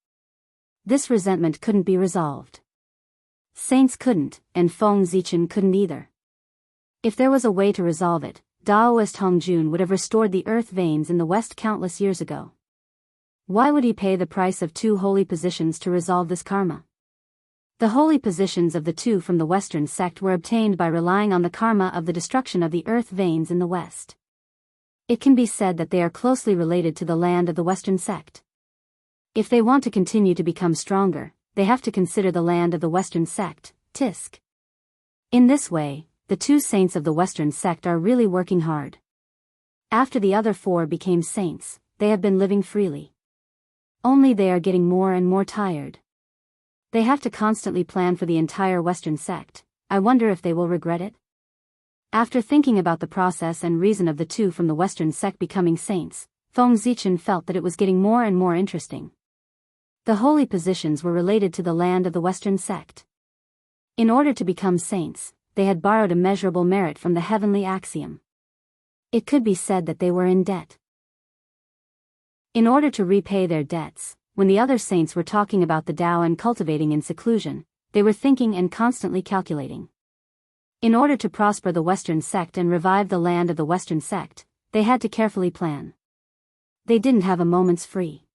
This resentment couldn't be resolved. Saints couldn't, and Feng Zichen couldn't either. If there was a way to resolve it, Daoist Hong Jun would have restored the earth veins in the West countless years ago. Why would he pay the price of 2 holy positions to resolve this karma? The holy positions of the 2 from the Western sect were obtained by relying on the karma of the destruction of the earth veins in the West. It can be said that they are closely related to the land of the Western sect. If they want to continue to become stronger, they have to consider the land of the Western sect, Tisk. In this way, the 2 saints of the Western sect are really working hard. After the other 4 became saints, they have been living freely. Only they are getting more and more tired. They have to constantly plan for the entire Western sect. I wonder if they will regret it? After thinking about the process and reason of the 2 from the Western sect becoming saints, Feng Zichen felt that it was getting more and more interesting. The holy positions were related to the land of the Western sect. In order to become saints, they had borrowed immeasurable merit from the heavenly axiom. It could be said that they were in debt. In order to repay their debts, when the other saints were talking about the Tao and cultivating in seclusion, they were thinking and constantly calculating. In order to prosper the Western sect and revive the land of the Western sect, they had to carefully plan. They didn't have a moment's free.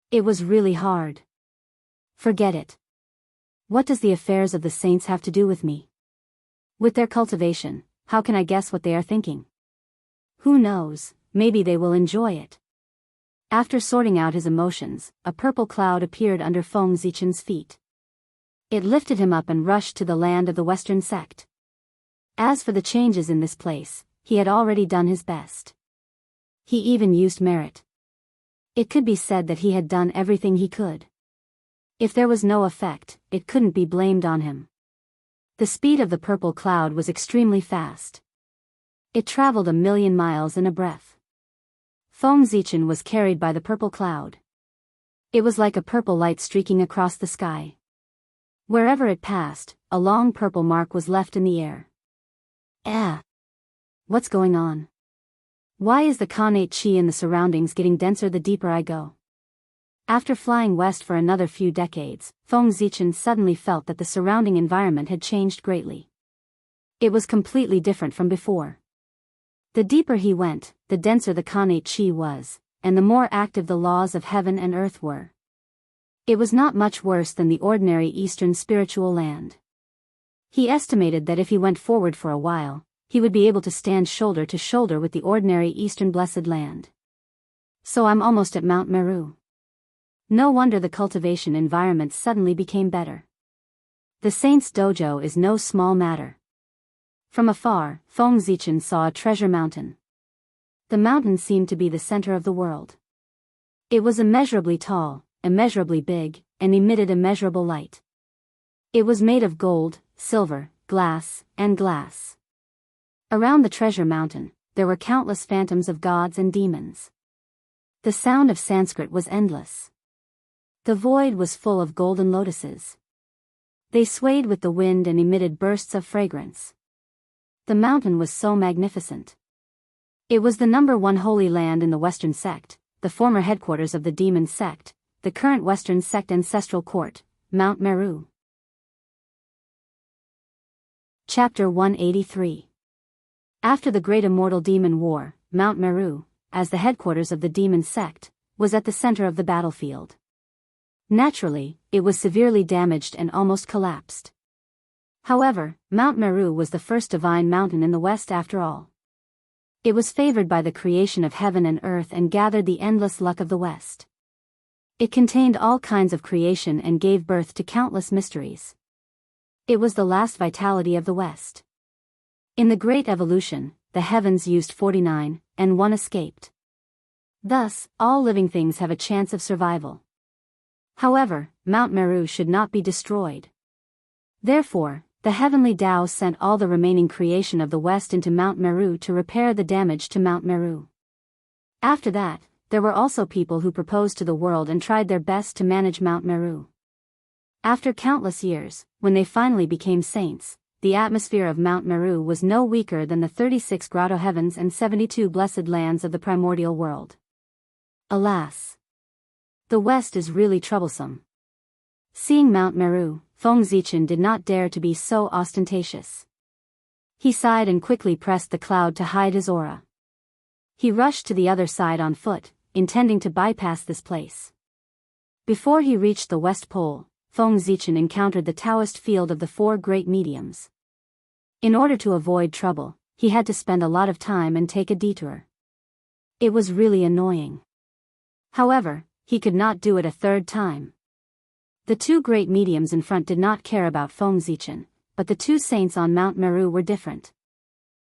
It was really hard. Forget it. What does the affairs of the saints have to do with me? With their cultivation, how can I guess what they are thinking? Who knows, maybe they will enjoy it. After sorting out his emotions, a purple cloud appeared under Feng Zichen's feet. It lifted him up and rushed to the land of the Western sect. As for the changes in this place, he had already done his best. He even used merit. It could be said that he had done everything he could. If there was no effect, it couldn't be blamed on him. The speed of the purple cloud was extremely fast. It traveled 1,000,000 miles in a breath. Feng Zichen was carried by the purple cloud. It was like a purple light streaking across the sky. Wherever it passed, a long purple mark was left in the air. What's going on? Why is the Khanate Qi in the surroundings getting denser the deeper I go? After flying west for another few decades, Feng Zichen suddenly felt that the surrounding environment had changed greatly. It was completely different from before. The deeper he went, the denser the Khanate Qi was, and the more active the laws of heaven and earth were. It was not much worse than the ordinary Eastern spiritual land. He estimated that if he went forward for a while, he would be able to stand shoulder to shoulder with the ordinary Eastern blessed land. So I'm almost at Mount Meru. No wonder the cultivation environment suddenly became better. The Saint's dojo is no small matter. From afar, Feng Zichen saw a treasure mountain. The mountain seemed to be the center of the world. It was immeasurably tall, immeasurably big, and emitted immeasurable light. It was made of gold, silver, glass, and glass. Around the treasure mountain, there were countless phantoms of gods and demons. The sound of Sanskrit was endless. The void was full of golden lotuses. They swayed with the wind and emitted bursts of fragrance. The mountain was so magnificent. It was the #1 holy land in the Western sect, the former headquarters of the demon sect, the current Western sect ancestral court, Mount Meru. Chapter 183. After the Great Immortal Demon War, Mount Meru, as the headquarters of the demon sect, was at the center of the battlefield. Naturally, it was severely damaged and almost collapsed. However, Mount Meru was the first divine mountain in the West after all. It was favored by the creation of heaven and earth and gathered the endless luck of the West. It contained all kinds of creation and gave birth to countless mysteries. It was the last vitality of the West. In the Great Evolution, the heavens used 49, and 1 escaped. Thus, all living things have a chance of survival. However, Mount Meru should not be destroyed. Therefore, the heavenly Tao sent all the remaining creation of the West into Mount Meru to repair the damage to Mount Meru. After that, there were also people who proposed to the world and tried their best to manage Mount Meru. After countless years, when they finally became saints, the atmosphere of Mount Meru was no weaker than the 36 grotto heavens and 72 blessed lands of the primordial world. Alas! The West is really troublesome. Seeing Mount Meru, Feng Zichen did not dare to be so ostentatious. He sighed and quickly pressed the cloud to hide his aura. He rushed to the other side on foot, intending to bypass this place. Before he reached the West Pole, Feng Zichen encountered the Daoist field of the 4 great mediums. In order to avoid trouble, he had to spend a lot of time and take a detour. It was really annoying. However, he could not do it a third time. The 2 great mediums in front did not care about Feng Zichen, but the 2 saints on Mount Meru were different.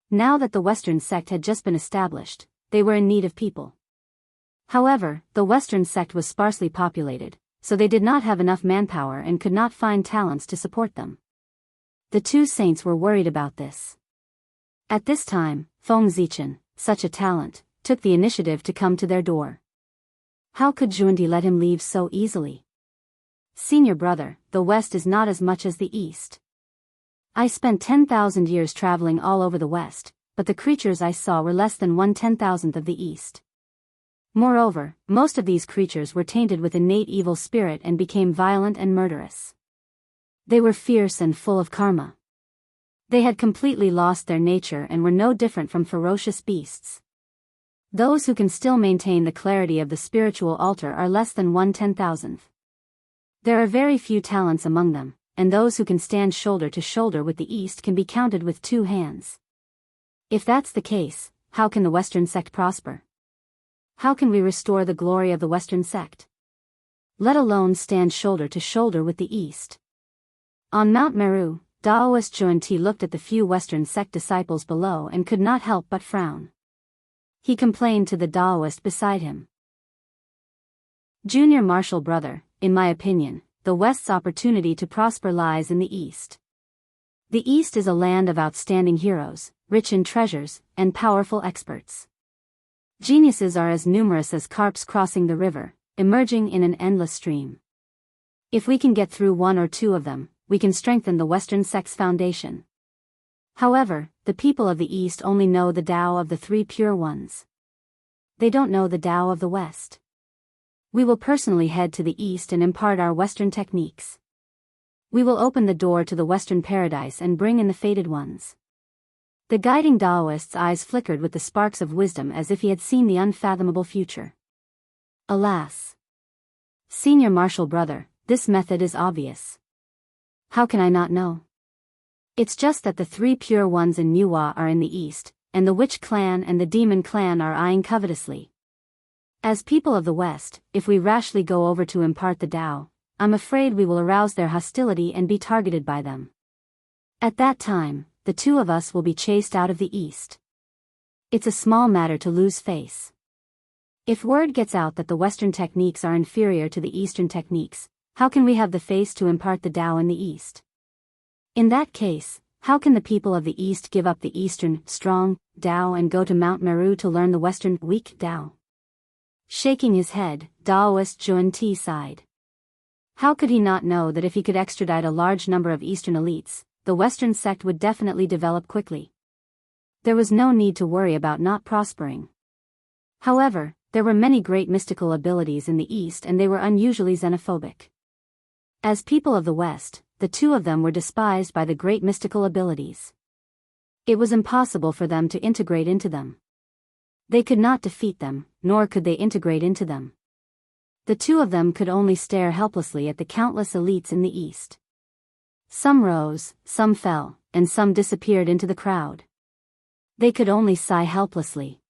Now that the Western sect had just been established, they were in need of people. However, the Western sect was sparsely populated, so they did not have enough manpower and could not find talents to support them. The 2 saints were worried about this. At this time, Feng Zichen, such a talent, took the initiative to come to their door. How could Zhundi let him leave so easily? Senior brother, the West is not as much as the East. I spent 10,000 years traveling all over the West, but the creatures I saw were less than 1/10,000th of the East. Moreover, most of these creatures were tainted with innate evil spirit and became violent and murderous. They were fierce and full of karma. They had completely lost their nature and were no different from ferocious beasts. Those who can still maintain the clarity of the spiritual altar are less than 1/10,000th. There are very few talents among them, and those who can stand shoulder to shoulder with the East can be counted with 2 hands. If that's the case, how can the Western sect prosper? How can we restore the glory of the Western sect? Let alone stand shoulder to shoulder with the East. On Mount Meru, Daoist Xianxia looked at the few Western sect disciples below and could not help but frown. He complained to the Daoist beside him. Junior Marshal brother, in my opinion, the West's opportunity to prosper lies in the East. The East is a land of outstanding heroes, rich in treasures, and powerful experts. Geniuses are as numerous as carps crossing the river, emerging in an endless stream. If we can get through 1 or 2 of them, we can strengthen the Western sect's foundation. However, the people of the East only know the Tao of the 3 pure ones. They don't know the Tao of the West. We will personally head to the East and impart our Western techniques. We will open the door to the Western paradise and bring in the fated ones. The guiding Daoist's eyes flickered with the sparks of wisdom as if he had seen the unfathomable future. Alas! Senior Marshal brother, this method is obvious. How can I not know? It's just that the 3 pure ones in Nuwa are in the East, and the Witch clan and the Demon clan are eyeing covetously. As people of the West, if we rashly go over to impart the Tao, I'm afraid we will arouse their hostility and be targeted by them. At that time, the 2 of us will be chased out of the East. It's a small matter to lose face. If word gets out that the Western techniques are inferior to the Eastern techniques, how can we have the face to impart the Tao in the East? In that case, how can the people of the East give up the Eastern, strong, Tao and go to Mount Meru to learn the Western, weak, Tao? Shaking his head, Daoist Xianxia sighed. How could he not know that if he could extradite a large number of Eastern elites, the Western sect would definitely develop quickly? There was no need to worry about not prospering. However, there were many great mystical abilities in the East and they were unusually xenophobic. As people of the West, the 2 of them were despised by the great mystical abilities. It was impossible for them to integrate into them. They could not defeat them, nor could they integrate into them. The 2 of them could only stare helplessly at the countless elites in the East. Some rose, some fell, and some disappeared into the crowd. They could only sigh helplessly.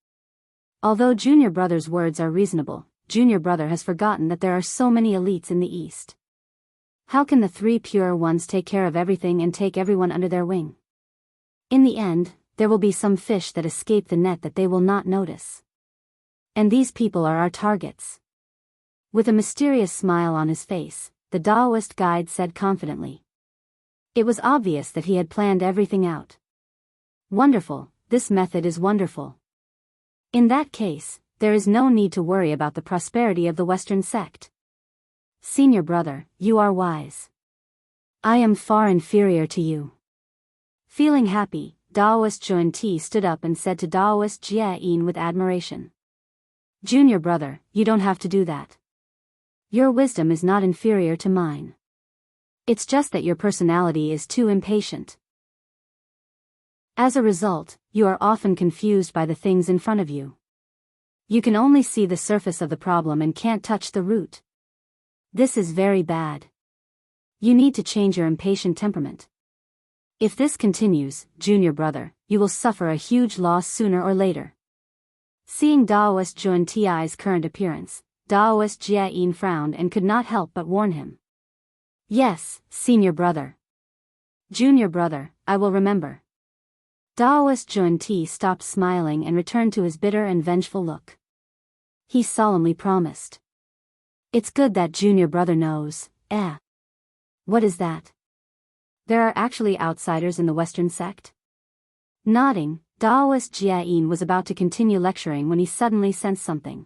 Although Junior Brother's words are reasonable, Junior Brother has forgotten that there are so many elites in the East. How can the 3 pure ones take care of everything and take everyone under their wing? In the end, there will be some fish that escape the net that they will not notice. And these people are our targets. With a mysterious smile on his face, the Daoist guide said confidently. It was obvious that he had planned everything out. Wonderful, this method is wonderful. In that case, there is no need to worry about the prosperity of the Western sect. Senior brother, you are wise. I am far inferior to you. Feeling happy, Daoist Xianxia stood up and said to Daoist Jianghu with admiration. Junior brother, you don't have to do that. Your wisdom is not inferior to mine. It's just that your personality is too impatient. As a result, you are often confused by the things in front of you. You can only see the surface of the problem and can't touch the root. This is very bad. You need to change your impatient temperament. If this continues, Junior brother, you will suffer a huge loss sooner or later. Seeing Daoist Xianxia's current appearance, Daoist Jianghu frowned and could not help but warn him. Yes, senior brother. Junior brother, I will remember. Daoist Xianxia stopped smiling and returned to his bitter and vengeful look. He solemnly promised. It's good that junior brother knows. What is that? There are actually outsiders in the Western sect? Nodding, Daoist Jianghu was about to continue lecturing when he suddenly sensed something.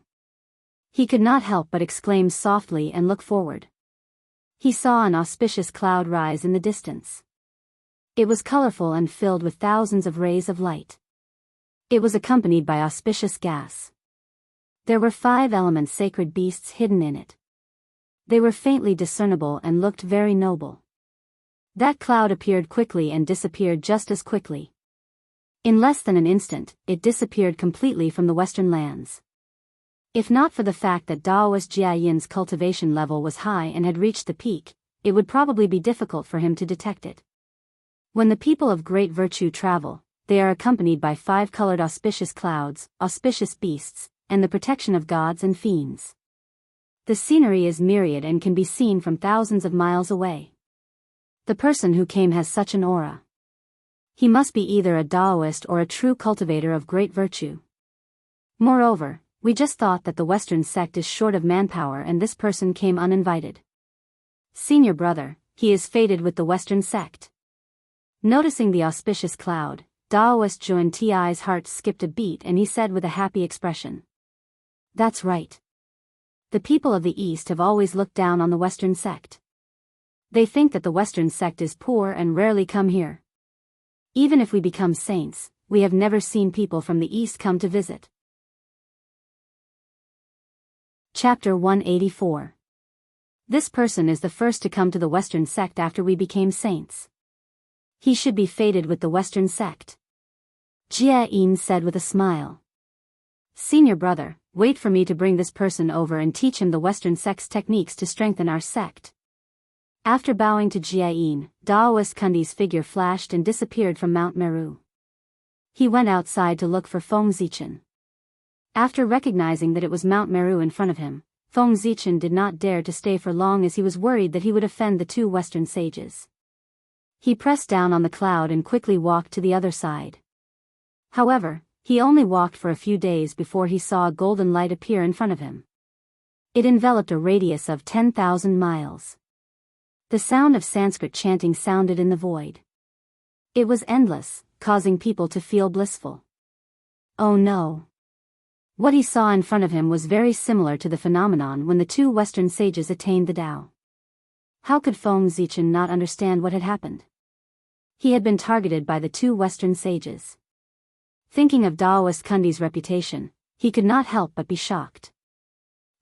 He could not help but exclaim softly and look forward. He saw an auspicious cloud rise in the distance. It was colorful and filled with thousands of rays of light. It was accompanied by auspicious gas. There were 5 element sacred beasts hidden in it. They were faintly discernible and looked very noble. That cloud appeared quickly and disappeared just as quickly. In less than an instant, it disappeared completely from the western lands. If not for the fact that Daoist Jia Yin's cultivation level was high and had reached the peak, it would probably be difficult for him to detect it. When the people of great virtue travel, they are accompanied by 5-colored auspicious clouds, auspicious beasts, and the protection of gods and fiends. The scenery is myriad and can be seen from thousands of miles away. The person who came has such an aura. He must be either a Daoist or a true cultivator of great virtue. Moreover, we just thought that the Western sect is short of manpower and this person came uninvited. Senior brother, he is fated with the Western sect. Noticing the auspicious cloud, Daoist Xianxia's heart skipped a beat and he said with a happy expression. That's right. The people of the East have always looked down on the Western sect. They think that the Western sect is poor and rarely come here. Even if we become saints, we have never seen people from the East come to visit. Chapter 184. This person is the first to come to the Western sect after we became saints. He should be fated with the Western sect. Jia Yin said with a smile. Senior brother, wait for me to bring this person over and teach him the Western sect's techniques to strengthen our sect. After bowing to Jia Yin, Daoist Kundi's figure flashed and disappeared from Mount Meru. He went outside to look for Feng Zichen. After recognizing that it was Mount Meru in front of him, Feng Zichen did not dare to stay for long as he was worried that he would offend the 2 Western sages. He pressed down on the cloud and quickly walked to the other side. However, he only walked for a few days before he saw a golden light appear in front of him. It enveloped a radius of 10,000 miles. The sound of Sanskrit chanting sounded in the void. It was endless, causing people to feel blissful. Oh no! What he saw in front of him was very similar to the phenomenon when the 2 Western sages attained the Tao. How could Feng Zichen not understand what had happened? He had been targeted by the 2 Western sages. Thinking of Daoist Kundi's reputation, he could not help but be shocked.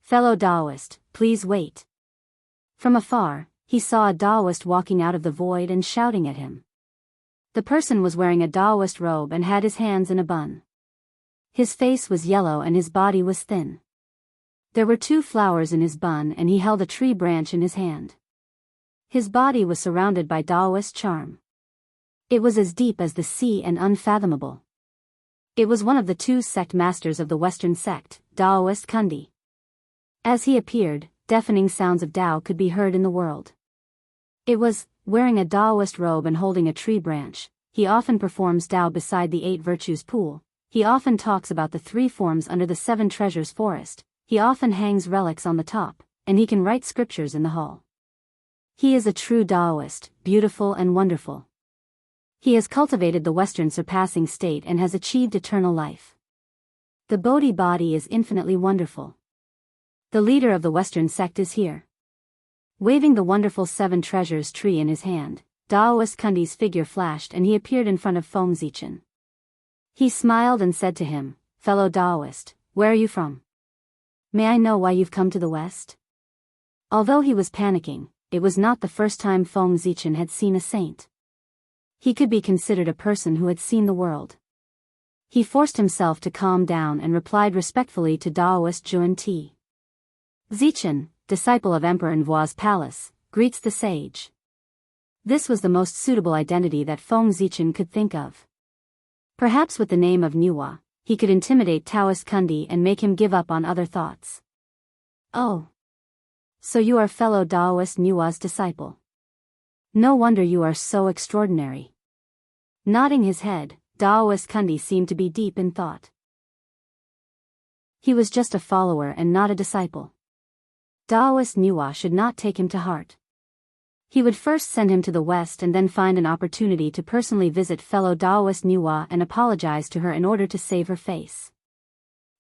Fellow Daoist, please wait. From afar, he saw a Daoist walking out of the void and shouting at him. The person was wearing a Daoist robe and had his hands in a bun. His face was yellow and his body was thin. There were 2 flowers in his bun and he held a tree branch in his hand. His body was surrounded by Daoist charm. It was as deep as the sea and unfathomable. It was one of the 2 sect masters of the Western sect, Daoist Kundi. As he appeared, deafening sounds of Tao could be heard in the world. It was, wearing a Daoist robe and holding a tree branch, he often performs Tao beside the 8 virtues pool. He often talks about the 3 forms under the 7 treasures forest, he often hangs relics on the top, and he can write scriptures in the hall. He is a true Daoist, beautiful and wonderful. He has cultivated the Western surpassing state and has achieved eternal life. The Bodhi body is infinitely wonderful. The leader of the Western sect is here. Waving the wonderful 7 treasures tree in his hand, Daoist Kundi's figure flashed and he appeared in front of Feng Zichen. He smiled and said to him, Fellow Daoist, where are you from? May I know why you've come to the West? Although he was panicking, it was not the first time Feng Zichen had seen a saint. He could be considered a person who had seen the world. He forced himself to calm down and replied respectfully to Daoist Xianxia. Zichen, disciple of Emperor Envoi's palace, greets the sage. This was the most suitable identity that Feng Zichen could think of. Perhaps with the name of Niwa, he could intimidate Taoist Kundi and make him give up on other thoughts. Oh. So you are fellow Daoist Niwa's disciple. No wonder you are so extraordinary. Nodding his head, Daoist Kundi seemed to be deep in thought. He was just a follower and not a disciple. Daoist Niwa should not take him to heart. He would first send him to the West and then find an opportunity to personally visit fellow Daoist Niwa and apologize to her in order to save her face.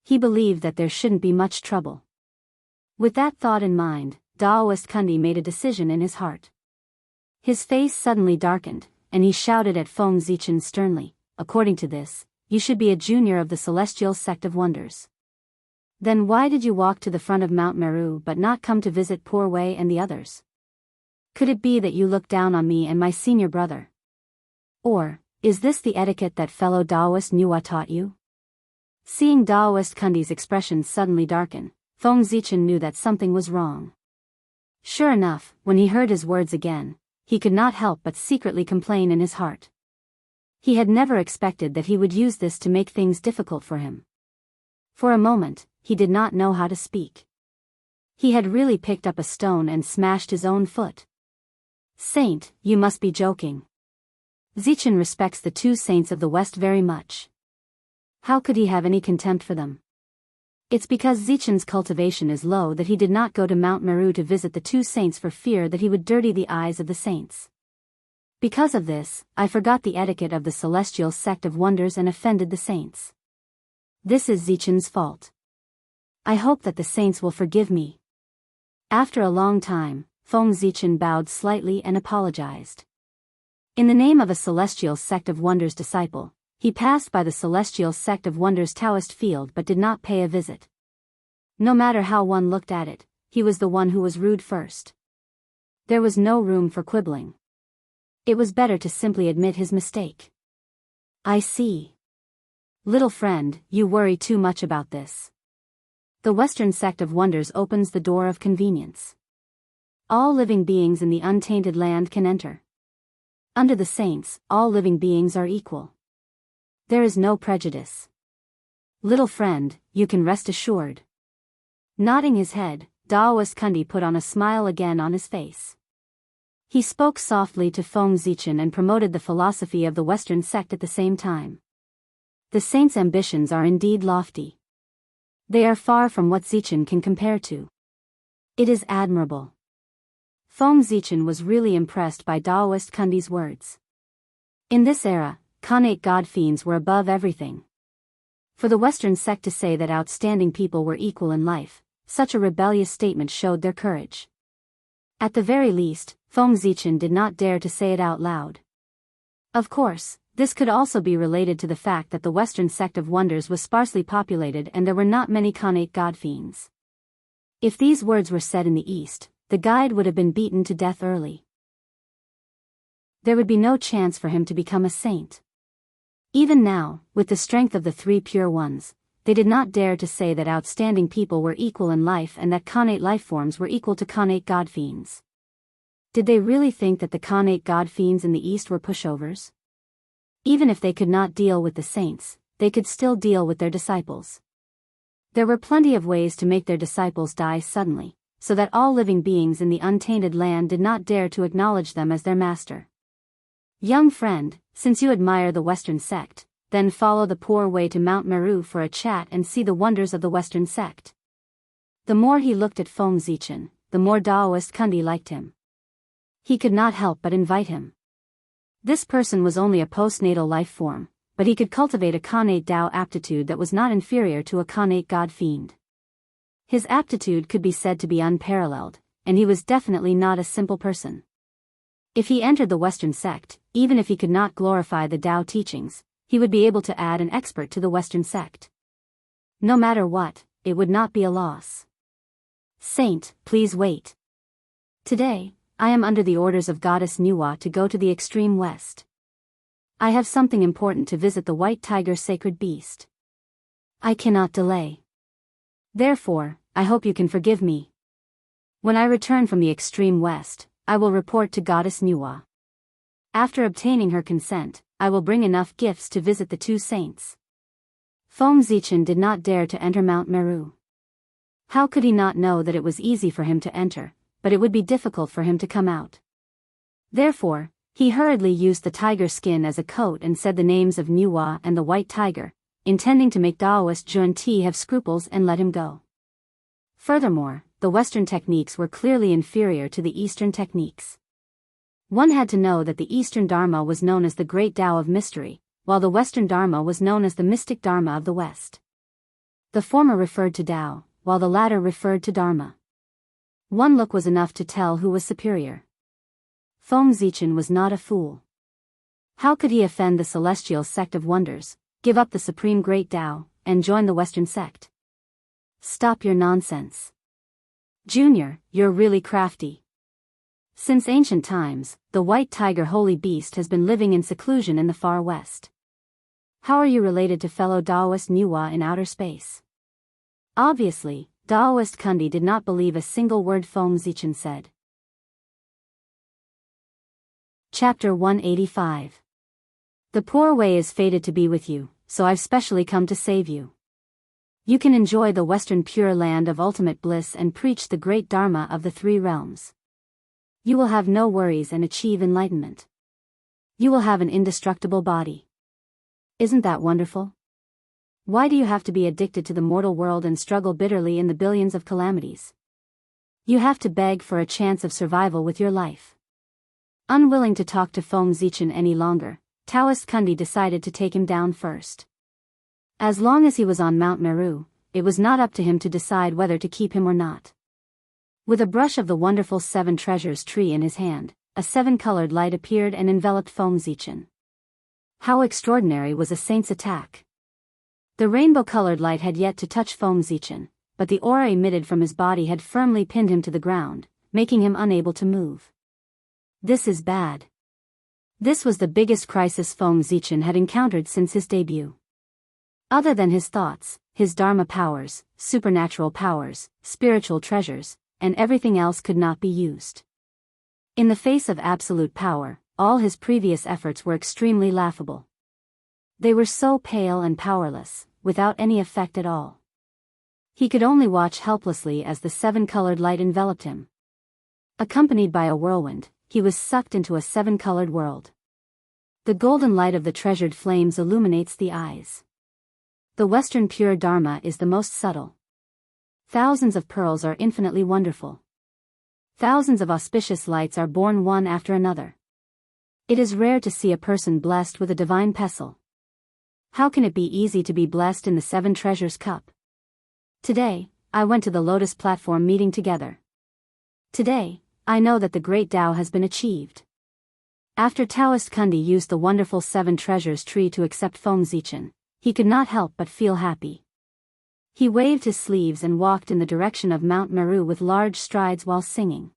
He believed that there shouldn't be much trouble. With that thought in mind, Daoist Kundi made a decision in his heart. His face suddenly darkened, and he shouted at Feng Zichen sternly, according to this, you should be a junior of the celestial sect of wonders. Then why did you walk to the front of Mount Meru but not come to visit Poor Wei and the others? Could it be that you look down on me and my senior brother? Or, is this the etiquette that fellow Daoist Nuwa taught you? Seeing Daoist Kundi's expression suddenly darken, Feng Zichen knew that something was wrong. Sure enough, when he heard his words again, he could not help but secretly complain in his heart. He had never expected that he would use this to make things difficult for him. For a moment, he did not know how to speak. He had really picked up a stone and smashed his own foot. Saint, you must be joking. Zichen respects the two saints of the West very much. How could he have any contempt for them? It's because Zichen's cultivation is low that he did not go to Mount Meru to visit the two saints for fear that he would dirty the eyes of the saints. Because of this, I forgot the etiquette of the celestial sect of wonders and offended the saints. This is Zichen's fault. I hope that the saints will forgive me. After a long time, Feng Zichen bowed slightly and apologized. In the name of a celestial sect of wonders disciple, he passed by the celestial sect of wonders Taoist field but did not pay a visit. No matter how one looked at it, he was the one who was rude first. There was no room for quibbling. It was better to simply admit his mistake. I see. Little friend, you worry too much about this. The Western sect of wonders opens the door of convenience. All living beings in the untainted land can enter. Under the saints, all living beings are equal. There is no prejudice. Little friend, you can rest assured. Nodding his head, Daoist Kundi put on a smile again on his face. He spoke softly to Feng Zichen and promoted the philosophy of the Western sect at the same time. The saints' ambitions are indeed lofty. They are far from what Zichen can compare to. It is admirable. Feng Zichen was really impressed by Daoist Kundi's words. In this era, Khanate god fiends were above everything. For the Western sect to say that outstanding people were equal in life, such a rebellious statement showed their courage. At the very least, Feng Zichen did not dare to say it out loud. Of course, this could also be related to the fact that the Western sect of wonders was sparsely populated and there were not many Khanate god fiends. If these words were said in the East, the guide would have been beaten to death early. There would be no chance for him to become a saint. Even now, with the strength of the three pure ones, they did not dare to say that outstanding people were equal in life and that Khanate lifeforms were equal to Khanate god fiends. Did they really think that the Khanate god fiends in the East were pushovers? Even if they could not deal with the saints, they could still deal with their disciples. There were plenty of ways to make their disciples die suddenly, so that all living beings in the untainted land did not dare to acknowledge them as their master. Young friend, since you admire the Western sect, then follow the poor way to Mount Meru for a chat and see the wonders of the Western sect. The more he looked at Feng Zichen, the more Daoist Kundi liked him. He could not help but invite him. This person was only a postnatal life form, but he could cultivate a Khanate Dao aptitude that was not inferior to a Khanate god fiend. His aptitude could be said to be unparalleled, and he was definitely not a simple person. If he entered the Western sect, even if he could not glorify the Dao teachings, he would be able to add an expert to the Western sect. No matter what, it would not be a loss. Saint, please wait. Today, I am under the orders of Goddess Nuwa to go to the extreme west. I have something important to visit the White Tiger sacred beast. I cannot delay. Therefore, I hope you can forgive me. When I return from the extreme west, I will report to Goddess Nuwa. After obtaining her consent, I will bring enough gifts to visit the two saints. Feng Zichen did not dare to enter Mount Meru. How could he not know that it was easy for him to enter, but it would be difficult for him to come out? Therefore, he hurriedly used the tiger skin as a coat and said the names of Nuwa and the White Tiger, intending to make Daoist Junti have scruples and let him go. Furthermore, the Western techniques were clearly inferior to the Eastern techniques. One had to know that the Eastern Dharma was known as the Great Tao of Mystery, while the Western Dharma was known as the Mystic Dharma of the West. The former referred to Tao, while the latter referred to Dharma. One look was enough to tell who was superior. Feng Zichen was not a fool. How could he offend the celestial sect of wonders, give up the supreme great Tao, and join the Western sect? Stop your nonsense. Junior, you're really crafty. Since ancient times, the white tiger holy beast has been living in seclusion in the far west. How are you related to fellow Daoist Nuwa in outer space? Obviously, Daoist Kundi did not believe a single word Feng Zichen said. Chapter 185. The poor way is fated to be with you, so I've specially come to save you. You can enjoy the Western Pure Land of ultimate bliss and preach the great Dharma of the three realms. You will have no worries and achieve enlightenment. You will have an indestructible body. Isn't that wonderful? Why do you have to be addicted to the mortal world and struggle bitterly in the billions of calamities? You have to beg for a chance of survival with your life. Unwilling to talk to Feng Zichen any longer, Taoist Kundi decided to take him down first. As long as he was on Mount Meru, it was not up to him to decide whether to keep him or not. With a brush of the wonderful seven treasures tree in his hand, a seven-colored light appeared and enveloped Feng Zichen. How extraordinary was a saint's attack! The rainbow-colored light had yet to touch Feng Zichen, but the aura emitted from his body had firmly pinned him to the ground, making him unable to move. This is bad. This was the biggest crisis Feng Zichen had encountered since his debut. Other than his thoughts, his Dharma powers, supernatural powers, spiritual treasures, and everything else could not be used. In the face of absolute power, all his previous efforts were extremely laughable. They were so pale and powerless, without any effect at all. He could only watch helplessly as the seven-colored light enveloped him. Accompanied by a whirlwind, he was sucked into a seven-colored world. The golden light of the treasured flames illuminates the eyes. The Western pure Dharma is the most subtle. Thousands of pearls are infinitely wonderful. Thousands of auspicious lights are born one after another. It is rare to see a person blessed with a divine pestle. How can it be easy to be blessed in the Seven Treasures Cup? Today, I went to the Lotus Platform meeting together. Today, I know that the great Tao has been achieved. After Taoist Kundi used the wonderful Seven Treasures tree to accept Feng Zichen, he could not help but feel happy. He waved his sleeves and walked in the direction of Mount Meru with large strides while singing.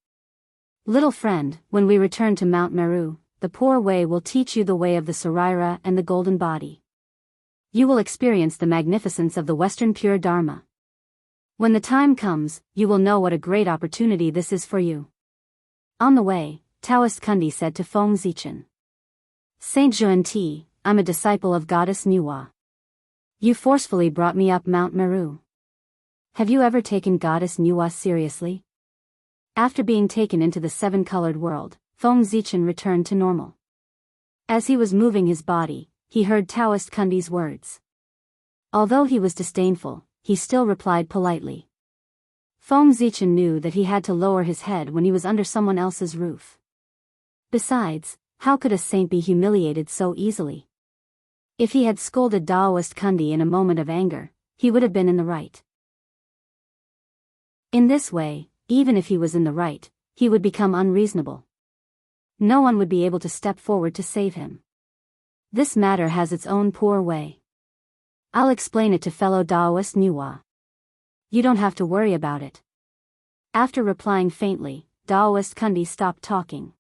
Little friend, when we return to Mount Meru, the poor way will teach you the way of the Saraira and the golden body. You will experience the magnificence of the Western pure Dharma. When the time comes, you will know what a great opportunity this is for you. On the way, Taoist Kundi said to Feng Zichen, Saint Zhuan-Ti, I'm a disciple of Goddess Nuwa. You forcefully brought me up Mount Meru. Have you ever taken Goddess Nuwa seriously? After being taken into the seven-colored world, Feng Zichen returned to normal. As he was moving his body, he heard Taoist Kundi's words. Although he was disdainful, he still replied politely. Feng Zichen knew that he had to lower his head when he was under someone else's roof. Besides, how could a saint be humiliated so easily? If he had scolded Daoist Kundi in a moment of anger, he would have been in the right. In this way, even if he was in the right, he would become unreasonable. No one would be able to step forward to save him. This matter has its own poor way. I'll explain it to fellow Daoist Nuwa. You don't have to worry about it. After replying faintly, Daoist Kundi stopped talking.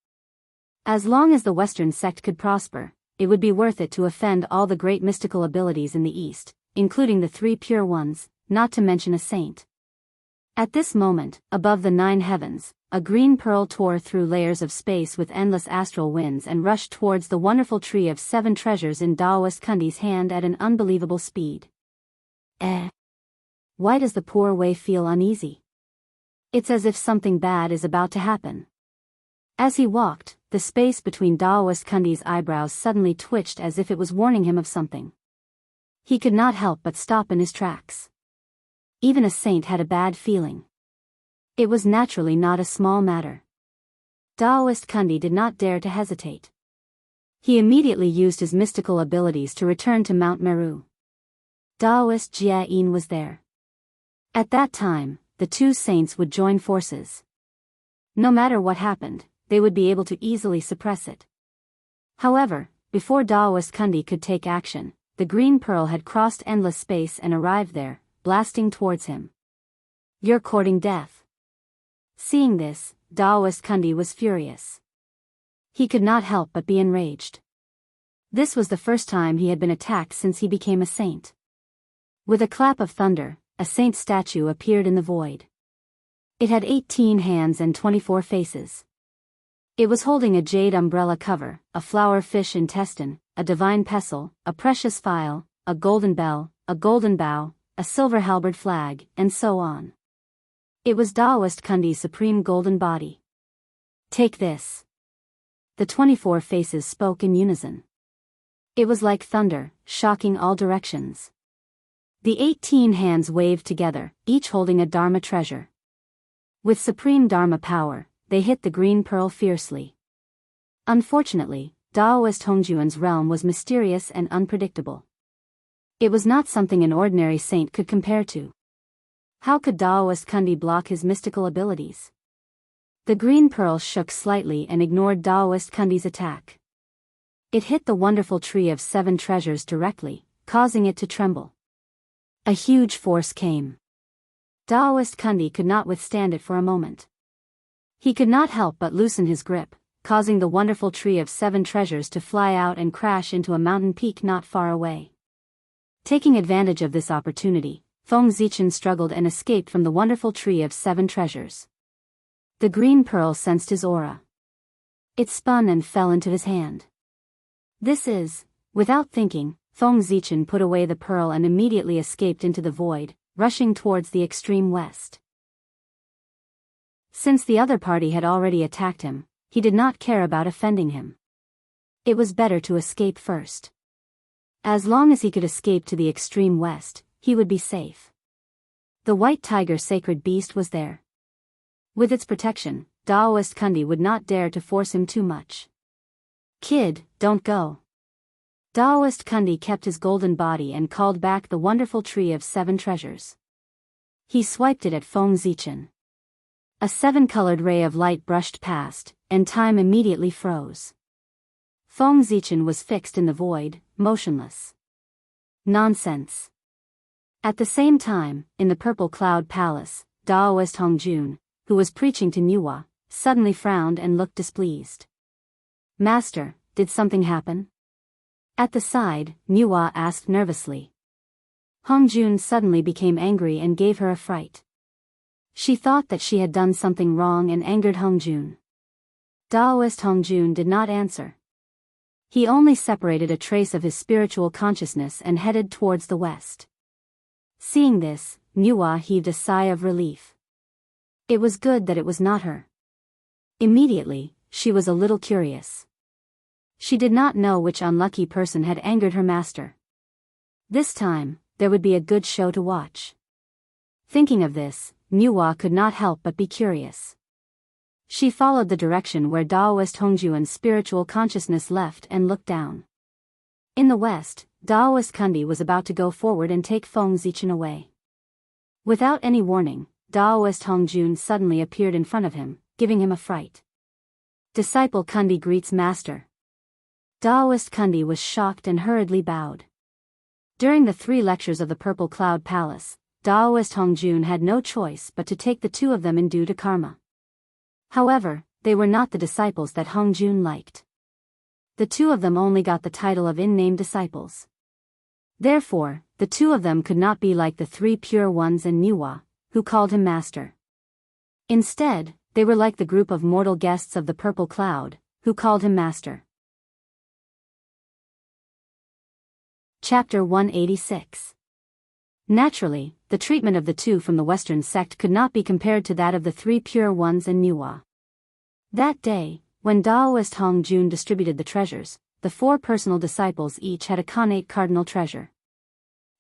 As long as the Western sect could prosper, it would be worth it to offend all the great mystical abilities in the East, including the three pure ones, not to mention a saint. At this moment, above the 9 heavens, a green pearl tore through layers of space with endless astral winds and rushed towards the wonderful tree of 7 treasures in Daoist Kundi's hand at an unbelievable speed. Why does the poor way feel uneasy? It's as if something bad is about to happen. As he walked, the space between Daoist Kundi's eyebrows suddenly twitched as if it was warning him of something. He could not help but stop in his tracks. Even a saint had a bad feeling. It was naturally not a small matter. Daoist Kundi did not dare to hesitate. He immediately used his mystical abilities to return to Mount Meru. Daoist Jianghu was there. At that time, the 2 saints would join forces. No matter what happened, they would be able to easily suppress it. However, before Daoist Kundi could take action, the green pearl had crossed endless space and arrived there, blasting towards him. You're courting death. Seeing this, Daoist Kundi was furious. He could not help but be enraged. This was the first time he had been attacked since he became a saint. With a clap of thunder, a saint statue appeared in the void. It had 18 hands and 24 faces. It was holding a jade umbrella cover, a flower fish intestine, a divine pestle, a precious phial, a golden bell, a golden bow, a silver halberd flag, and so on. It was Daoist Kundi's supreme golden body. Take this. The 24 faces spoke in unison. It was like thunder, shocking all directions. The 18 hands waved together, each holding a Dharma treasure. With supreme Dharma power, they hit the green pearl fiercely. Unfortunately, Daoist Hongjuan's realm was mysterious and unpredictable. It was not something an ordinary saint could compare to. How could Daoist Kundi block his mystical abilities? The green pearl shook slightly and ignored Daoist Kundi's attack. It hit the wonderful tree of 7 treasures directly, causing it to tremble. A huge force came. Daoist Kundi could not withstand it for a moment. He could not help but loosen his grip, causing the wonderful tree of 7 treasures to fly out and crash into a mountain peak not far away. Taking advantage of this opportunity, Feng Zichen struggled and escaped from the wonderful tree of 7 treasures. The green pearl sensed his aura. It spun and fell into his hand. Without thinking, Feng Zichen put away the pearl and immediately escaped into the void, rushing towards the extreme west. Since the other party had already attacked him, he did not care about offending him. It was better to escape first. As long as he could escape to the extreme west, he would be safe. The white tiger sacred beast was there. With its protection, Daoist Kundi would not dare to force him too much. Kid, don't go. Daoist Kundi kept his golden body and called back the wonderful tree of 7 treasures. He swiped it at Feng Zichen. A 7-colored ray of light brushed past, and time immediately froze. Feng Zichen was fixed in the void, motionless. Nonsense. At the same time, in the Purple Cloud Palace, Daoist Hongjun, who was preaching to Nuwa, suddenly frowned and looked displeased. Master, did something happen? At the side, Nuwa asked nervously. Hongjun suddenly became angry and gave her a fright. She thought that she had done something wrong and angered Hongjun. Daoist Hongjun did not answer. He only separated a trace of his spiritual consciousness and headed towards the west. Seeing this, Nuwa heaved a sigh of relief. It was good that it was not her. Immediately, she was a little curious. She did not know which unlucky person had angered her master. This time, there would be a good show to watch. Thinking of this, Nuwa could not help but be curious. She followed the direction where Daoist Hongjuan's spiritual consciousness left and looked down. In the west, Daoist Kundi was about to go forward and take Feng Zichen away. Without any warning, Daoist Hongjun suddenly appeared in front of him, giving him a fright. Disciple Kundi greets master. Daoist Kundi was shocked and hurriedly bowed. During the 3 lectures of the Purple Cloud Palace, Daoist Hongjun had no choice but to take the 2 of them in due to karma. However, they were not the disciples that Hongjun liked. The 2 of them only got the title of in-name disciples. Therefore, the 2 of them could not be like the 3 pure ones and Nuwa, who called him master. Instead, they were like the group of mortal guests of the Purple Cloud, who called him master. Chapter 186. Naturally, the treatment of the 2 from the Western sect could not be compared to that of the 3 pure ones and Nuwa. That day, when Daoist Hongjun distributed the treasures, the 4 personal disciples each had a connate cardinal treasure.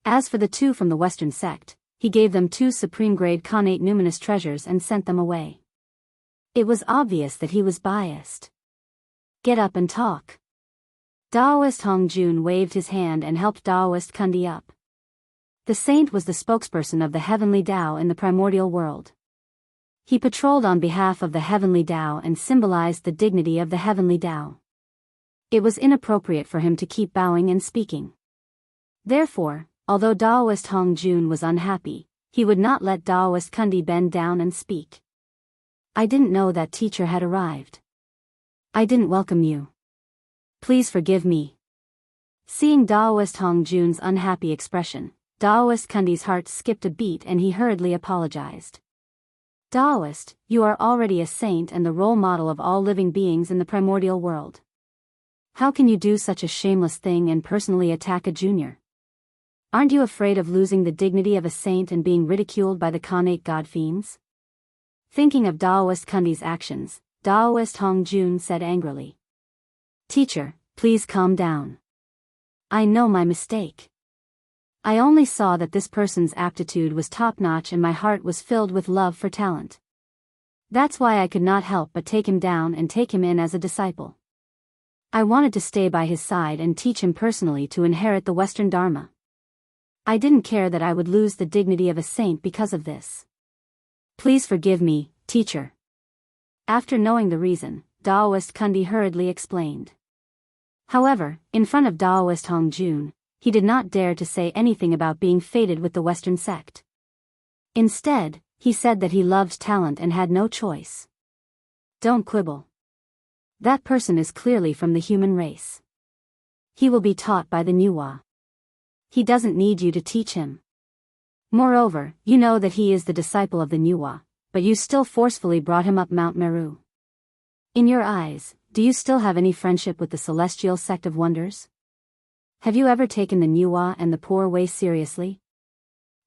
As for the 2 from the Western sect, he gave them 2 supreme-grade connate numinous treasures and sent them away. It was obvious that he was biased. Get up and talk. Daoist Hongjun waved his hand and helped Daoist Kundi up. The saint was the spokesperson of the heavenly Tao in the primordial world. He patrolled on behalf of the heavenly Tao and symbolized the dignity of the heavenly Tao. It was inappropriate for him to keep bowing and speaking. Therefore, although Daoist Hongjun was unhappy, he would not let Daoist Kundi bend down and speak. I didn't know that teacher had arrived. I didn't welcome you. Please forgive me. Seeing Daoist Hongjun's unhappy expression, Daoist Kundi's heart skipped a beat and he hurriedly apologized. Daoist, you are already a saint and the role model of all living beings in the primordial world. How can you do such a shameless thing and personally attack a junior? Aren't you afraid of losing the dignity of a saint and being ridiculed by the Khanate god fiends? Thinking of Daoist Kundi's actions, Daoist Hongjun said angrily. Teacher, please calm down. I know my mistake. I only saw that this person's aptitude was top-notch and my heart was filled with love for talent. That's why I could not help but take him down and take him in as a disciple. I wanted to stay by his side and teach him personally to inherit the Western Dharma. I didn't care that I would lose the dignity of a saint because of this. Please forgive me, teacher. After knowing the reason, Daoist Kundi hurriedly explained. However, in front of Daoist Hongjun, he did not dare to say anything about being fated with the Western sect. Instead, he said that he loved talent and had no choice. Don't quibble. That person is clearly from the human race. He will be taught by the Nuwa. He doesn't need you to teach him. Moreover, you know that he is the disciple of the Nuwa, but you still forcefully brought him up Mount Meru. In your eyes, do you still have any friendship with the celestial sect of wonders? Have you ever taken the Nuwa and the poor way seriously?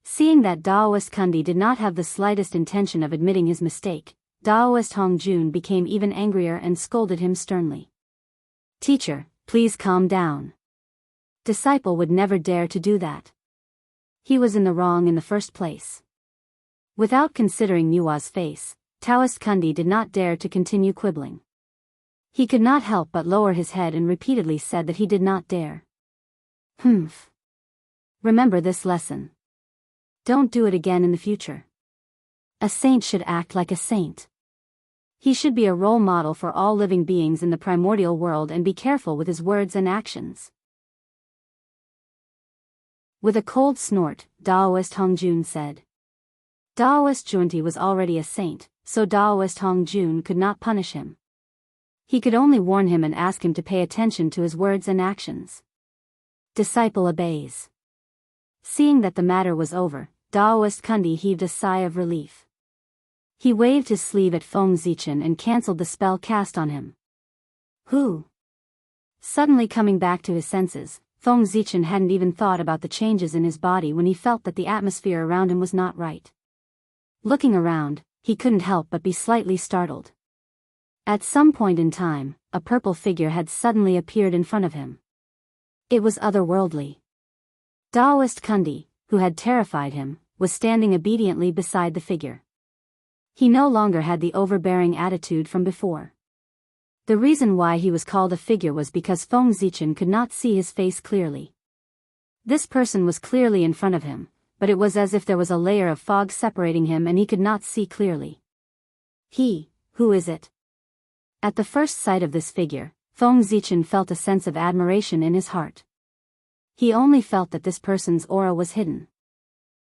Seeing that Daoist Kundi did not have the slightest intention of admitting his mistake, Daoist Hongjun became even angrier and scolded him sternly. Teacher, please calm down. Disciple would never dare to do that. He was in the wrong in the first place. Without considering Nuwa's face, Daoist Kundi did not dare to continue quibbling. He could not help but lower his head and repeatedly said that he did not dare. Humph. Remember this lesson. Don't do it again in the future. A saint should act like a saint. He should be a role model for all living beings in the primordial world and be careful with his words and actions. With a cold snort, Daoist Hongjun said. Daoist Junti was already a saint, so Daoist Hongjun could not punish him. He could only warn him and ask him to pay attention to his words and actions. Disciple obeys. Seeing that the matter was over, Daoist Kundi heaved a sigh of relief. He waved his sleeve at Feng Zichen and cancelled the spell cast on him. Who? Suddenly coming back to his senses, Feng Zichen hadn't even thought about the changes in his body when he felt that the atmosphere around him was not right. Looking around, he couldn't help but be slightly startled. At some point in time, a purple figure had suddenly appeared in front of him. It was otherworldly. Daoist Kundi, who had terrified him, was standing obediently beside the figure. He no longer had the overbearing attitude from before. The reason why he was called a figure was because Feng Zichen could not see his face clearly. This person was clearly in front of him, but it was as if there was a layer of fog separating him and he could not see clearly. Who is it? At the first sight of this figure, Feng Zichen felt a sense of admiration in his heart. He only felt that this person's aura was hidden.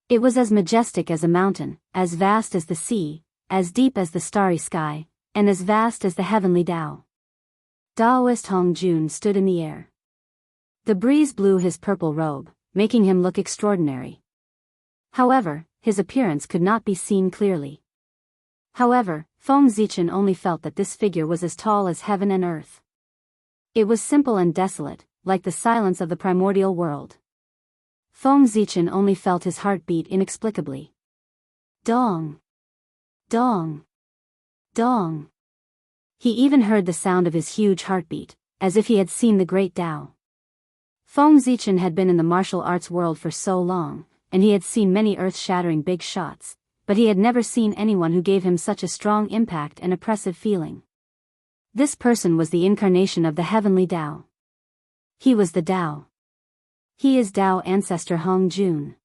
It was as majestic as a mountain, as vast as the sea, as deep as the starry sky, and as vast as the heavenly Tao. Daoist Hongjun stood in the air. The breeze blew his purple robe, making him look extraordinary. However, his appearance could not be seen clearly. However, Feng Zichen only felt that this figure was as tall as heaven and earth. It was simple and desolate, like the silence of the primordial world. Feng Zichen only felt his heart beat inexplicably. Dong! Dong! Dong! He even heard the sound of his huge heartbeat, as if he had seen the great Tao. Feng Zichen had been in the martial arts world for so long, and he had seen many earth-shattering big shots, but he had never seen anyone who gave him such a strong impact and oppressive feeling. This person was the incarnation of the heavenly Tao. He was the Tao. He is Tao ancestor Hongjun.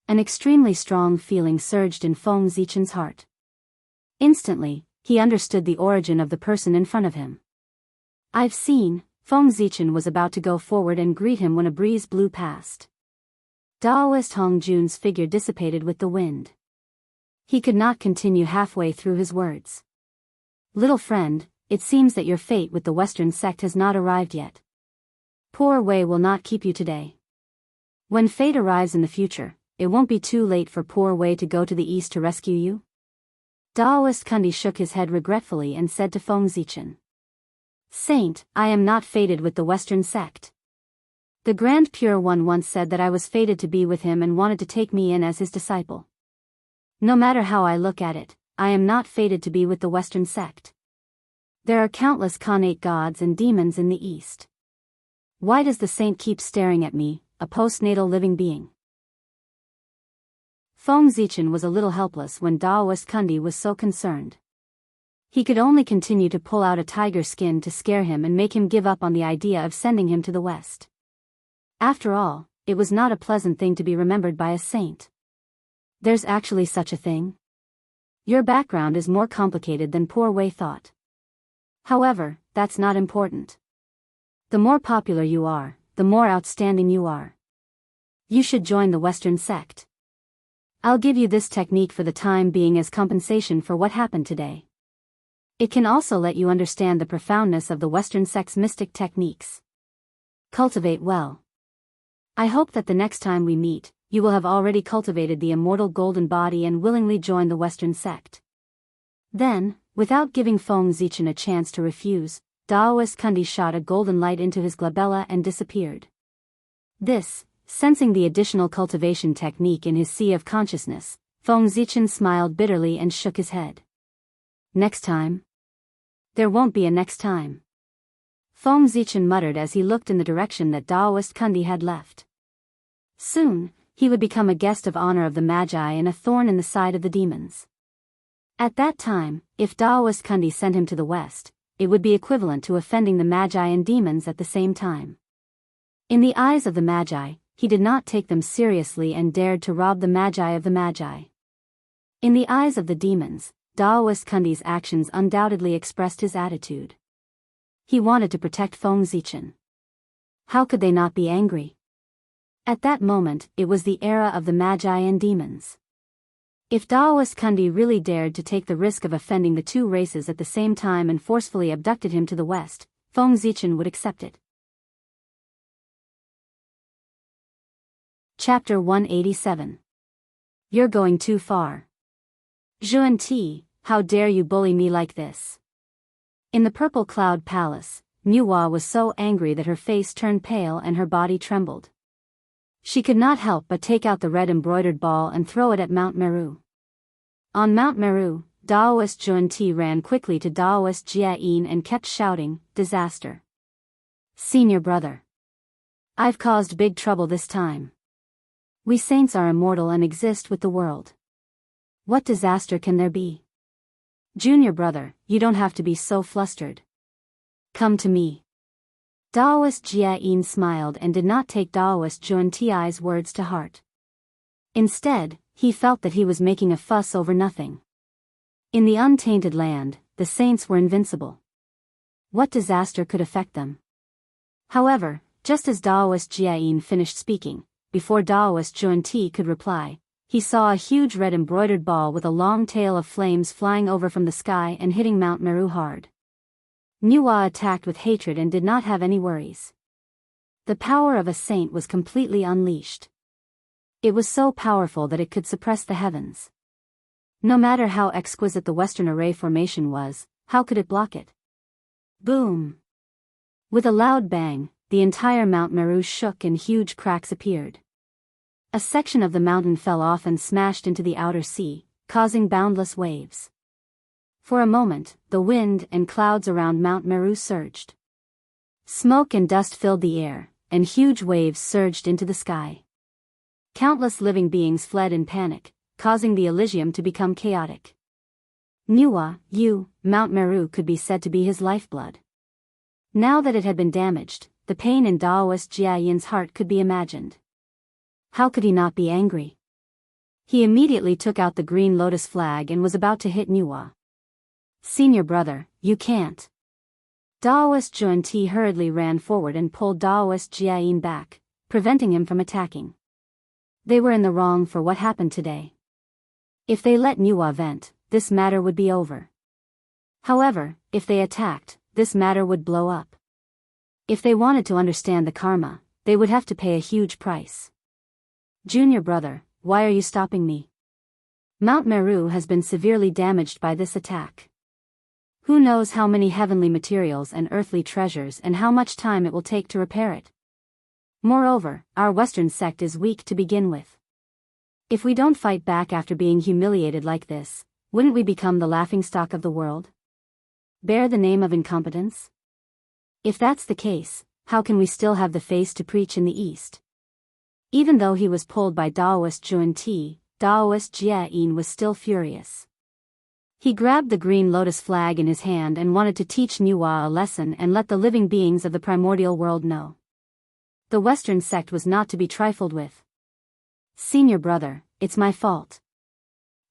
An extremely strong feeling surged in Feng Zichen's heart. Instantly, he understood the origin of the person in front of him. I've seen. Feng Zichen was about to go forward and greet him when a breeze blew past. Daoist Hongjun's figure dissipated with the wind. He could not continue halfway through his words. Little friend, it seems that your fate with the Western sect has not arrived yet. Poor Wei will not keep you today. When fate arrives in the future, it won't be too late for poor Wei to go to the east to rescue you. Daoist Kundi shook his head regretfully and said to Feng Zichen. Saint, I am not fated with the Western sect. The Grand Pure One once said that I was fated to be with him and wanted to take me in as his disciple. No matter how I look at it, I am not fated to be with the Western sect. There are countless Khanate gods and demons in the east. Why does the saint keep staring at me, a postnatal living being? Feng Zichen was a little helpless when Daoist Kundi was so concerned. He could only continue to pull out a tiger skin to scare him and make him give up on the idea of sending him to the west. After all, it was not a pleasant thing to be remembered by a saint. There's actually such a thing? Your background is more complicated than poor Wei thought. However, that's not important. The more popular you are, the more outstanding you are. You should join the Western sect. I'll give you this technique for the time being as compensation for what happened today. It can also let you understand the profoundness of the Western sect's mystic techniques. Cultivate well. I hope that the next time we meet, you will have already cultivated the immortal golden body and willingly join the Western sect. Then, without giving Feng Zichen a chance to refuse, Daoist Kundi shot a golden light into his glabella and disappeared. This, sensing the additional cultivation technique in his sea of consciousness, Feng Zichen smiled bitterly and shook his head. Next time? There won't be a next time. Feng Zichen muttered as he looked in the direction that Daoist Kundi had left. Soon, he would become a guest of honor of the Magi and a thorn in the side of the demons. At that time, if Daoist Kundi sent him to the west, it would be equivalent to offending the Magi and demons at the same time. In the eyes of the Magi, he did not take them seriously and dared to rob the Magi of the Magi. In the eyes of the demons, Daoist Kundi's actions undoubtedly expressed his attitude. He wanted to protect Feng Zichen. How could they not be angry? At that moment, it was the era of the Magi and demons. If Daoist Kundi really dared to take the risk of offending the two races at the same time and forcefully abducted him to the west, Feng Zichen would accept it. Chapter 187. You're going too far. Zhuan Ti, how dare you bully me like this? In the Purple Cloud Palace, Nuwa was so angry that her face turned pale and her body trembled. She could not help but take out the red embroidered ball and throw it at Mount Meru. On Mount Meru, Daoist Zhuan Ti ran quickly to Daoist Jia and kept shouting, "Disaster! Senior brother! I've caused big trouble this time. We saints are immortal and exist with the world. What disaster can there be? Junior brother, you don't have to be so flustered. Come to me." Daoist Jia smiled and did not take Daoist Zhuan Ti's words to heart. Instead, he felt that he was making a fuss over nothing. In the untainted land, the saints were invincible. What disaster could affect them? However, just as Daoist Jia finished speaking, before Daoist Zhuan Ti could reply, he saw a huge red embroidered ball with a long tail of flames flying over from the sky and hitting Mount Meru hard. Nuwa attacked with hatred and did not have any worries. The power of a saint was completely unleashed. It was so powerful that it could suppress the heavens. No matter how exquisite the Western Array formation was, how could it block it? Boom! With a loud bang, the entire Mount Meru shook and huge cracks appeared. A section of the mountain fell off and smashed into the outer sea, causing boundless waves. For a moment, the wind and clouds around Mount Meru surged. Smoke and dust filled the air, and huge waves surged into the sky. Countless living beings fled in panic, causing the Elysium to become chaotic. Nuwa, Mount Meru could be said to be his lifeblood. Now that it had been damaged, the pain in Daoist Jiayan's heart could be imagined. How could he not be angry? He immediately took out the green lotus flag and was about to hit Nuwa. "Senior brother, you can't." Daoist Zhuan Ti hurriedly ran forward and pulled Daoist Jia back, preventing him from attacking. They were in the wrong for what happened today. If they let Nuwa vent, this matter would be over. However, if they attacked, this matter would blow up. If they wanted to understand the karma, they would have to pay a huge price. Junior brother, why are you stopping me? Mount Meru has been severely damaged by this attack. Who knows how many heavenly materials and earthly treasures and how much time it will take to repair it. Moreover, our Western sect is weak to begin with. If we don't fight back after being humiliated like this, wouldn't we become the laughingstock of the world? Bear the name of incompetence? If that's the case, how can we still have the face to preach in the East? Even though he was pulled by Daoist Zhuan-Ti, Daoist Jie-in was still furious. He grabbed the green lotus flag in his hand and wanted to teach Nuwa a lesson and let the living beings of the primordial world know. The Western sect was not to be trifled with. Senior brother, it's my fault.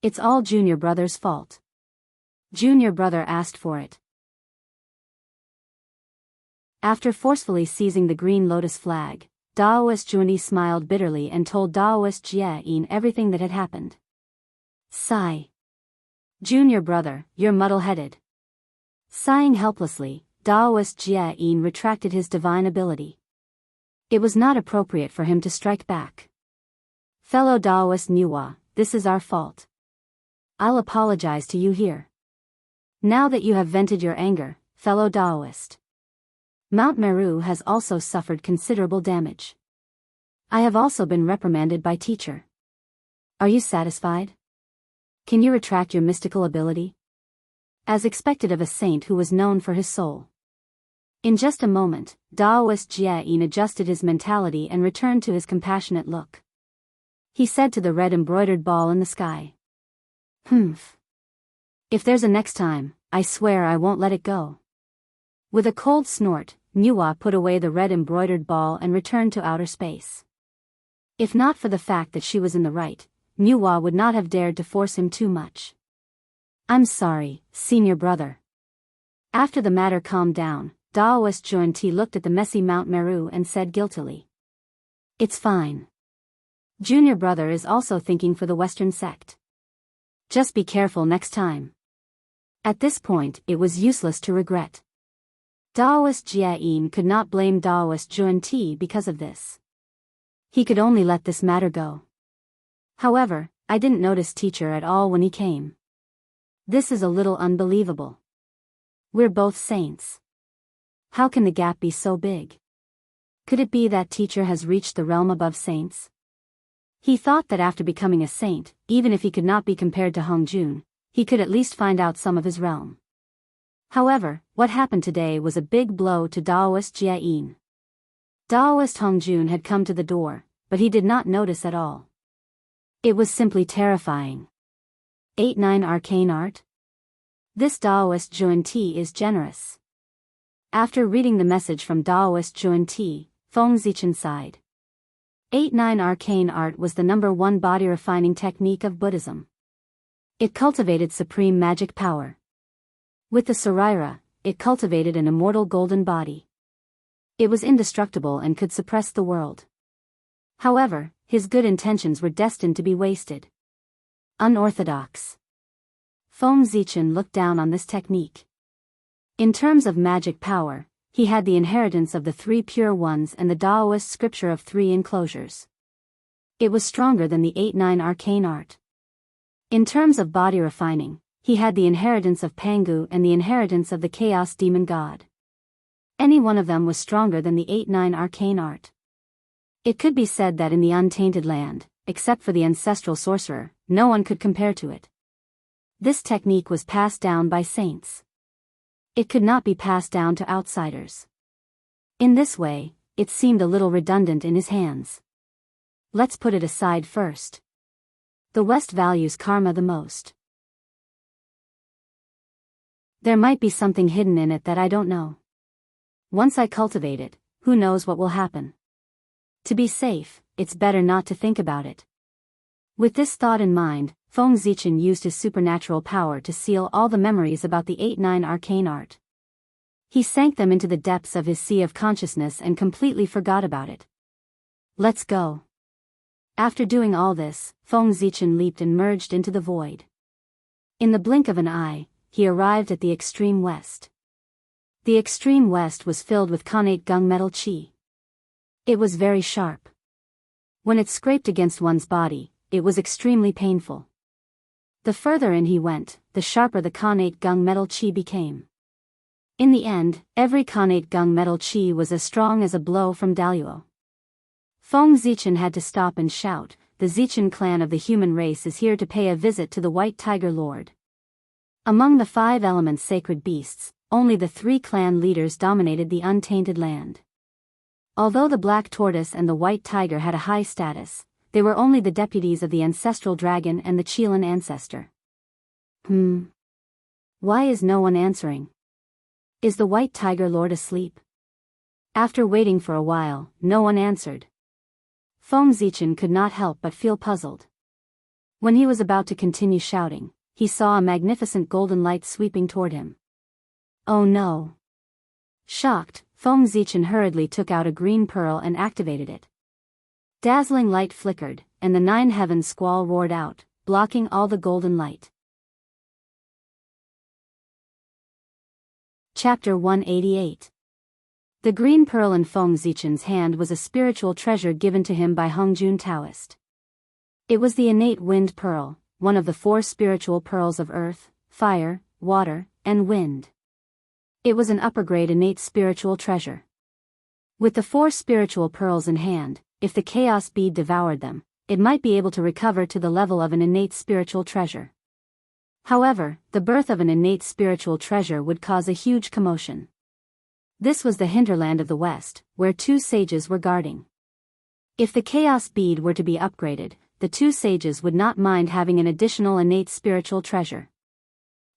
It's all junior brother's fault. Junior brother asked for it. After forcefully seizing the green lotus flag, Daoist Zhuan-Ti smiled bitterly and told Daoist Jie-in everything that had happened. Sigh. Junior brother, you're muddle-headed. Sighing helplessly, Daoist Jie-in retracted his divine ability. It was not appropriate for him to strike back. Fellow Daoist Nuwa, this is our fault. I'll apologize to you here. Now that you have vented your anger, fellow Daoist. Mount Meru has also suffered considerable damage. I have also been reprimanded by teacher. Are you satisfied? Can you retract your mystical ability? As expected of a saint who was known for his soul. In just a moment, Daoist Jie-in adjusted his mentality and returned to his compassionate look. He said to the red embroidered ball in the sky. Humph. If there's a next time, I swear I won't let it go. With a cold snort, Nuwa put away the red embroidered ball and returned to outer space. If not for the fact that she was in the right, Nuwa would not have dared to force him too much. I'm sorry, senior brother. After the matter calmed down, Daoist Zhuan-Ti looked at the messy Mount Meru and said guiltily. It's fine. Junior brother is also thinking for the Western sect. Just be careful next time. At this point, it was useless to regret. Daoist Jie-in could not blame Daoist Zhuan-Ti because of this. He could only let this matter go. However, I didn't notice teacher at all when he came. This is a little unbelievable. We're both saints. How can the gap be so big? Could it be that teacher has reached the realm above saints? He thought that after becoming a saint, even if he could not be compared to Hongjun, he could at least find out some of his realm. However, what happened today was a big blow to Daoist Jie-in. Daoist Hongjun had come to the door, but he did not notice at all. It was simply terrifying. 8-9 Arcane Art? This Daoist Zhuan-Ti is generous. After reading the message from Daoist Zhuan-Ti, Feng Zichen sighed. 8-9 Arcane Art was the #1 body-refining technique of Buddhism. It cultivated supreme magic power. With the Saraira, it cultivated an immortal golden body. It was indestructible and could suppress the world. However, his good intentions were destined to be wasted. Unorthodox. Feng Zichen looked down on this technique. In terms of magic power, he had the inheritance of the 3 pure ones and the Daoist scripture of 3 enclosures. It was stronger than the 8-9 arcane art. In terms of body refining, he had the inheritance of Pangu and the inheritance of the chaos demon god. Any one of them was stronger than the 8-9 arcane art. It could be said that in the untainted land, except for the ancestral sorcerer, no one could compare to it. This technique was passed down by saints. It could not be passed down to outsiders. In this way, it seemed a little redundant in his hands. Let's put it aside first. The West values karma the most. There might be something hidden in it that I don't know. Once I cultivate it, who knows what will happen. To be safe, it's better not to think about it. With this thought in mind, Feng Zichen used his supernatural power to seal all the memories about the 8-9 arcane art. He sank them into the depths of his sea of consciousness and completely forgot about it. Let's go. After doing all this, Feng Zichen leaped and merged into the void. In the blink of an eye, he arrived at the extreme west. The extreme west was filled with connate gunmetal chi. It was very sharp. When it scraped against one's body, it was extremely painful. The further in he went, the sharper the connate gunmetal chi became. In the end, every connate gunmetal chi was as strong as a blow from Daoist. Feng Zichen had to stop and shout, "The Zichen clan of the human race is here to pay a visit to the White Tiger Lord." Among the 5 elements sacred beasts, only the 3 clan leaders dominated the untainted land. Although the black tortoise and the white tiger had a high status, they were only the deputies of the ancestral dragon and the Qilin ancestor. Why is no one answering? Is the White Tiger Lord asleep? After waiting for a while, no one answered. Feng Zichen could not help but feel puzzled. When he was about to continue shouting, he saw a magnificent golden light sweeping toward him. Oh no! Shocked, Feng Zichen hurriedly took out a green pearl and activated it. Dazzling light flickered, and the 9 heaven squall roared out, blocking all the golden light. Chapter 188. The green pearl in Feng Zichen's hand was a spiritual treasure given to him by Hongjun Daoist. It was the innate wind pearl, one of the 4 spiritual pearls of earth, fire, water, and wind. It was an upper-grade innate spiritual treasure. With the 4 spiritual pearls in hand, if the chaos bead devoured them, it might be able to recover to the level of an innate spiritual treasure. However, the birth of an innate spiritual treasure would cause a huge commotion. This was the hinterland of the West, where 2 sages were guarding. If the chaos bead were to be upgraded, the 2 sages would not mind having an additional innate spiritual treasure.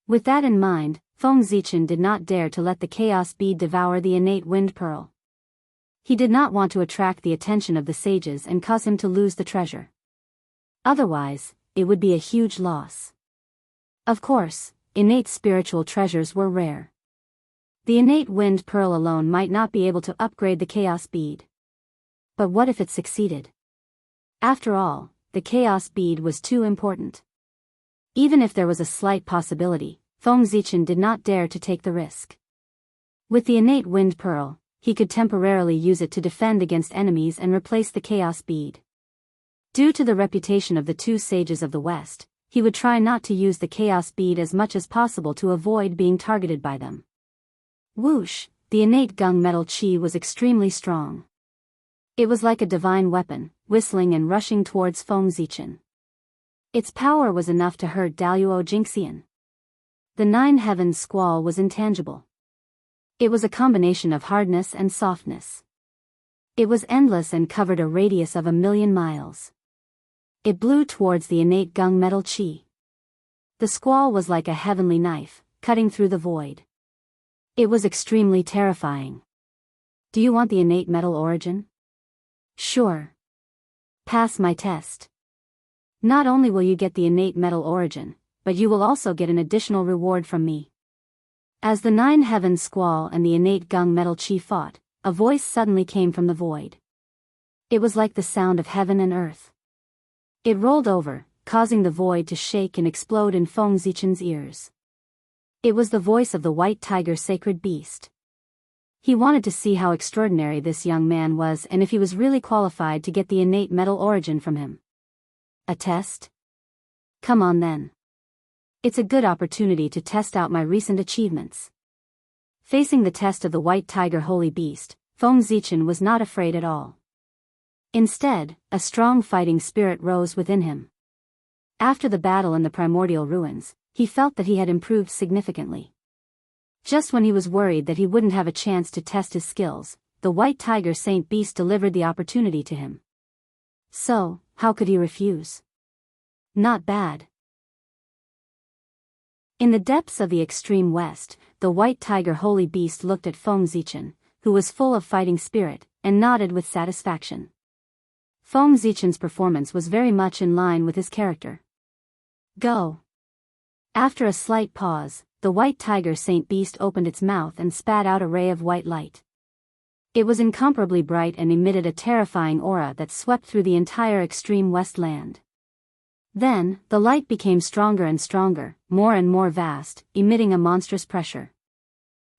With that in mind, Feng Zichen did not dare to let the chaos bead devour the innate wind pearl. He did not want to attract the attention of the sages and cause him to lose the treasure. Otherwise, it would be a huge loss. Of course, innate spiritual treasures were rare. The innate wind pearl alone might not be able to upgrade the chaos bead. But what if it succeeded? After all, the chaos bead was too important. Even if there was a slight possibility, Feng Zichen did not dare to take the risk. With the innate wind pearl, he could temporarily use it to defend against enemies and replace the chaos bead. Due to the reputation of the 2 sages of the West, he would try not to use the chaos bead as much as possible to avoid being targeted by them. Whoosh, the innate gunmetal chi was extremely strong. It was like a divine weapon, whistling and rushing towards Feng Zichen. Its power was enough to hurt Daoist Jingxian. The 9 heaven squall was intangible. It was a combination of hardness and softness. It was endless and covered a radius of 1,000,000 miles. It blew towards the innate gunmetal chi. The squall was like a heavenly knife, cutting through the void. It was extremely terrifying. Do you want the innate metal origin? Sure. Pass my test. Not only will you get the innate metal origin, but you will also get an additional reward from me. As the 9 heaven squall and the innate gunmetal chi fought, a voice suddenly came from the void. It was like the sound of heaven and earth. It rolled over, causing the void to shake and explode in Feng Zichen's ears. It was the voice of the White Tiger sacred beast. He wanted to see how extraordinary this young man was and if he was really qualified to get the innate metal origin from him. A test? Come on then. It's a good opportunity to test out my recent achievements. Facing the test of the White Tiger holy beast, Feng Zichen was not afraid at all. Instead, a strong fighting spirit rose within him. After the battle in the primordial ruins, he felt that he had improved significantly. Just when he was worried that he wouldn't have a chance to test his skills, the White Tiger Saint Beast delivered the opportunity to him. So, how could he refuse? Not bad. In the depths of the extreme west, the White Tiger Holy Beast looked at Feng Zichen, who was full of fighting spirit, and nodded with satisfaction. Feng Zichen's performance was very much in line with his character. Go. After a slight pause, the White Tiger Saint Beast opened its mouth and spat out a ray of white light. It was incomparably bright and emitted a terrifying aura that swept through the entire extreme west land. Then, the light became stronger and stronger, more and more vast, emitting a monstrous pressure.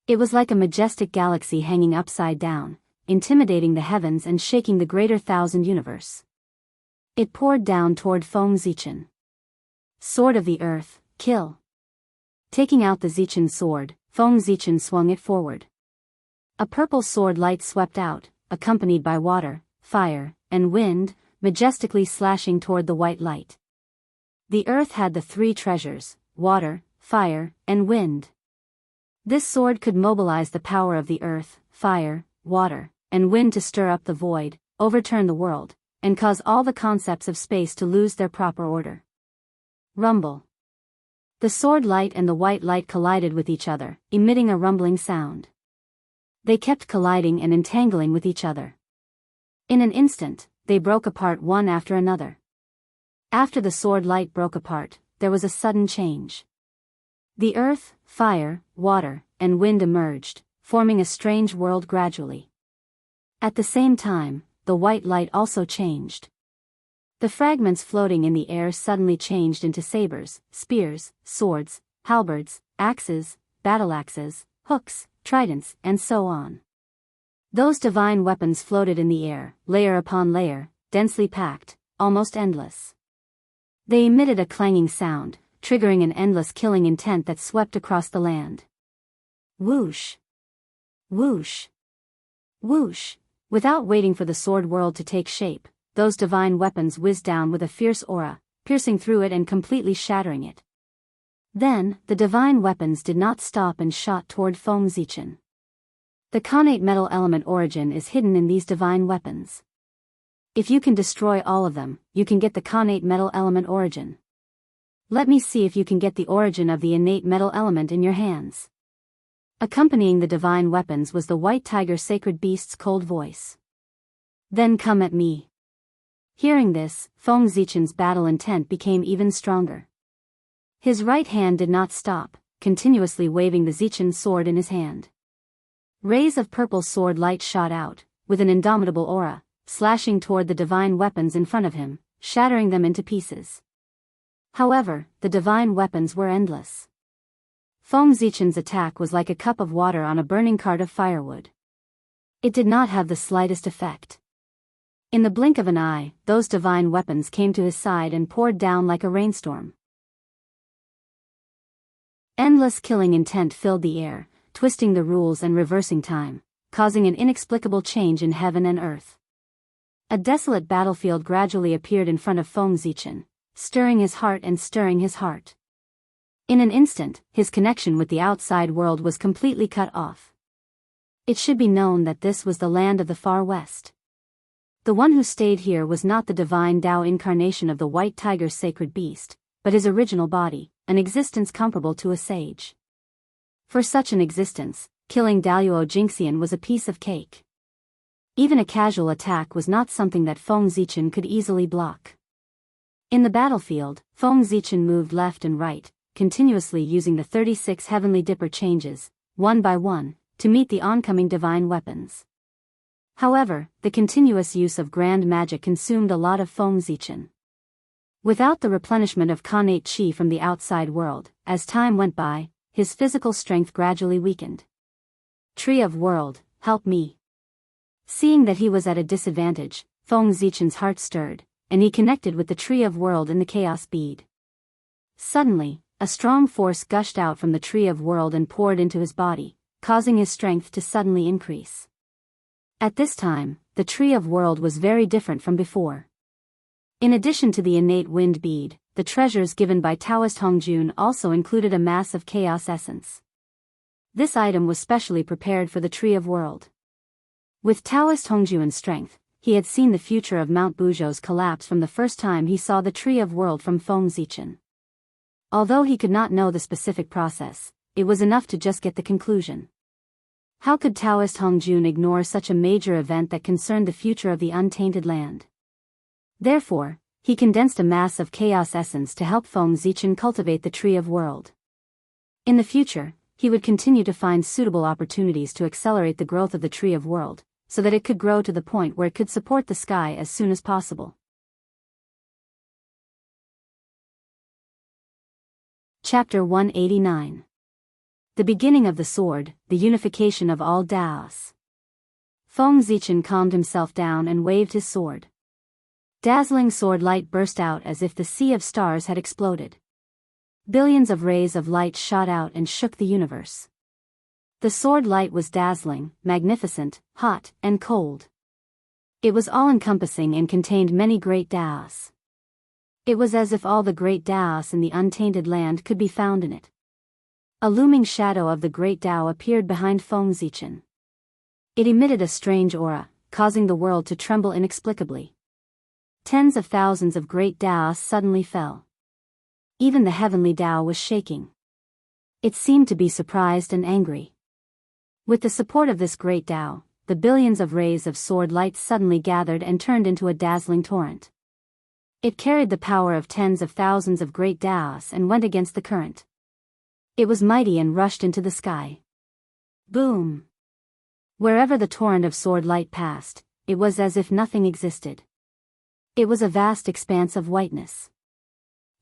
It was like a majestic galaxy hanging upside down, intimidating the heavens and shaking the greater thousand universe. It poured down toward Feng Zichen. Sword of the Earth, kill. Taking out the Zichen sword, Feng Zichen swung it forward. A purple sword light swept out, accompanied by water, fire, and wind, majestically slashing toward the white light. The earth had the three treasures: water, fire, and wind. This sword could mobilize the power of the earth, fire, water, and wind to stir up the void, overturn the world, and cause all the concepts of space to lose their proper order. Rumble. The sword light and the white light collided with each other, emitting a rumbling sound. They kept colliding and entangling with each other. In an instant, they broke apart one after another. After the sword light broke apart, there was a sudden change. The earth, fire, water, and wind emerged, forming a strange world gradually. At the same time, the white light also changed. The fragments floating in the air suddenly changed into sabers, spears, swords, halberds, axes, battle-axes, hooks, tridents, and so on. Those divine weapons floated in the air, layer upon layer, densely packed, almost endless. They emitted a clanging sound, triggering an endless killing intent that swept across the land. Whoosh! Whoosh! Whoosh! Without waiting for the sword world to take shape, those divine weapons whizzed down with a fierce aura, piercing through it and completely shattering it. Then, the divine weapons did not stop and shot toward Feng Zichen. The connate metal element origin is hidden in these divine weapons. If you can destroy all of them, you can get the connate metal element origin. Let me see if you can get the origin of the innate metal element in your hands. Accompanying the divine weapons was the white tiger sacred beast's cold voice. Then come at me. Hearing this, Feng Zichen's battle intent became even stronger. His right hand did not stop, continuously waving the Zichen sword in his hand. Rays of purple sword light shot out, with an indomitable aura, slashing toward the divine weapons in front of him, shattering them into pieces. However, the divine weapons were endless. Feng Zichen's attack was like a cup of water on a burning cart of firewood. It did not have the slightest effect. In the blink of an eye, those divine weapons came to his side and poured down like a rainstorm. Endless killing intent filled the air, twisting the rules and reversing time, causing an inexplicable change in heaven and earth. A desolate battlefield gradually appeared in front of Feng Zichen, stirring his heart and stirring his heart. In an instant, his connection with the outside world was completely cut off. It should be known that this was the land of the far west. The one who stayed here was not the divine Dao incarnation of the white tiger's sacred beast, but his original body, an existence comparable to a sage. For such an existence, killing Daoist Jingxian was a piece of cake. Even a casual attack was not something that Feng Zichen could easily block. In the battlefield, Feng Zichen moved left and right, continuously using the 36 heavenly dipper changes, one by one, to meet the oncoming divine weapons. However, the continuous use of grand magic consumed a lot of Feng Zichen. Without the replenishment of connate qi from the outside world, as time went by, his physical strength gradually weakened. Tree of World, help me. Seeing that he was at a disadvantage, Feng Zichen's heart stirred, and he connected with the Tree of World in the chaos bead. Suddenly, a strong force gushed out from the Tree of World and poured into his body, causing his strength to suddenly increase. At this time, the Tree of World was very different from before. In addition to the innate wind bead, the treasures given by Daoist Hongjun also included a mass of chaos essence. This item was specially prepared for the Tree of World. With Daoist Hongjun's strength, he had seen the future of Mount Buzhou's collapse from the first time he saw the Tree of World from Feng Zichen. Although he could not know the specific process, it was enough to just get the conclusion. How could Daoist Hongjun ignore such a major event that concerned the future of the untainted land? Therefore, he condensed a mass of chaos essence to help Feng Zichen cultivate the Tree of World. In the future, he would continue to find suitable opportunities to accelerate the growth of the Tree of World, so that it could grow to the point where it could support the sky as soon as possible. Chapter 189. The beginning of the sword, the unification of all Daos. Feng Zichen calmed himself down and waved his sword. Dazzling sword light burst out as if the sea of stars had exploded. Billions of rays of light shot out and shook the universe. The sword light was dazzling, magnificent, hot, and cold. It was all-encompassing and contained many great Daos. It was as if all the great Daos in the untainted land could be found in it. A looming shadow of the great Dao appeared behind Feng Zichen. It emitted a strange aura, causing the world to tremble inexplicably. Tens of thousands of great Daos suddenly fell. Even the heavenly Dao was shaking. It seemed to be surprised and angry. With the support of this great Dao, the billions of rays of sword light suddenly gathered and turned into a dazzling torrent. It carried the power of tens of thousands of great Daos and went against the current. It was mighty and rushed into the sky. Boom! Wherever the torrent of sword light passed, it was as if nothing existed. It was a vast expanse of whiteness.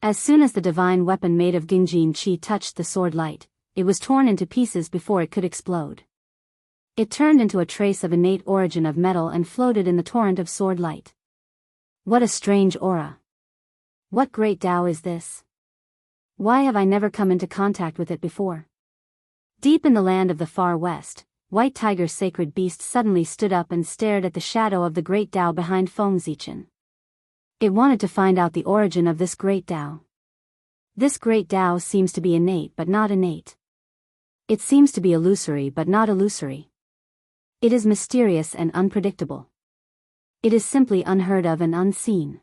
As soon as the divine weapon made of Gingjin Qi touched the sword light, it was torn into pieces before it could explode. It turned into a trace of innate origin of metal and floated in the torrent of sword light. What a strange aura! What great Dao is this? Why have I never come into contact with it before? Deep in the land of the far west, White Tiger's sacred beast suddenly stood up and stared at the shadow of the great Dao behind Feng Zichen. It wanted to find out the origin of this great Dao. This great Dao seems to be innate but not innate. It seems to be illusory but not illusory. It is mysterious and unpredictable. It is simply unheard of and unseen.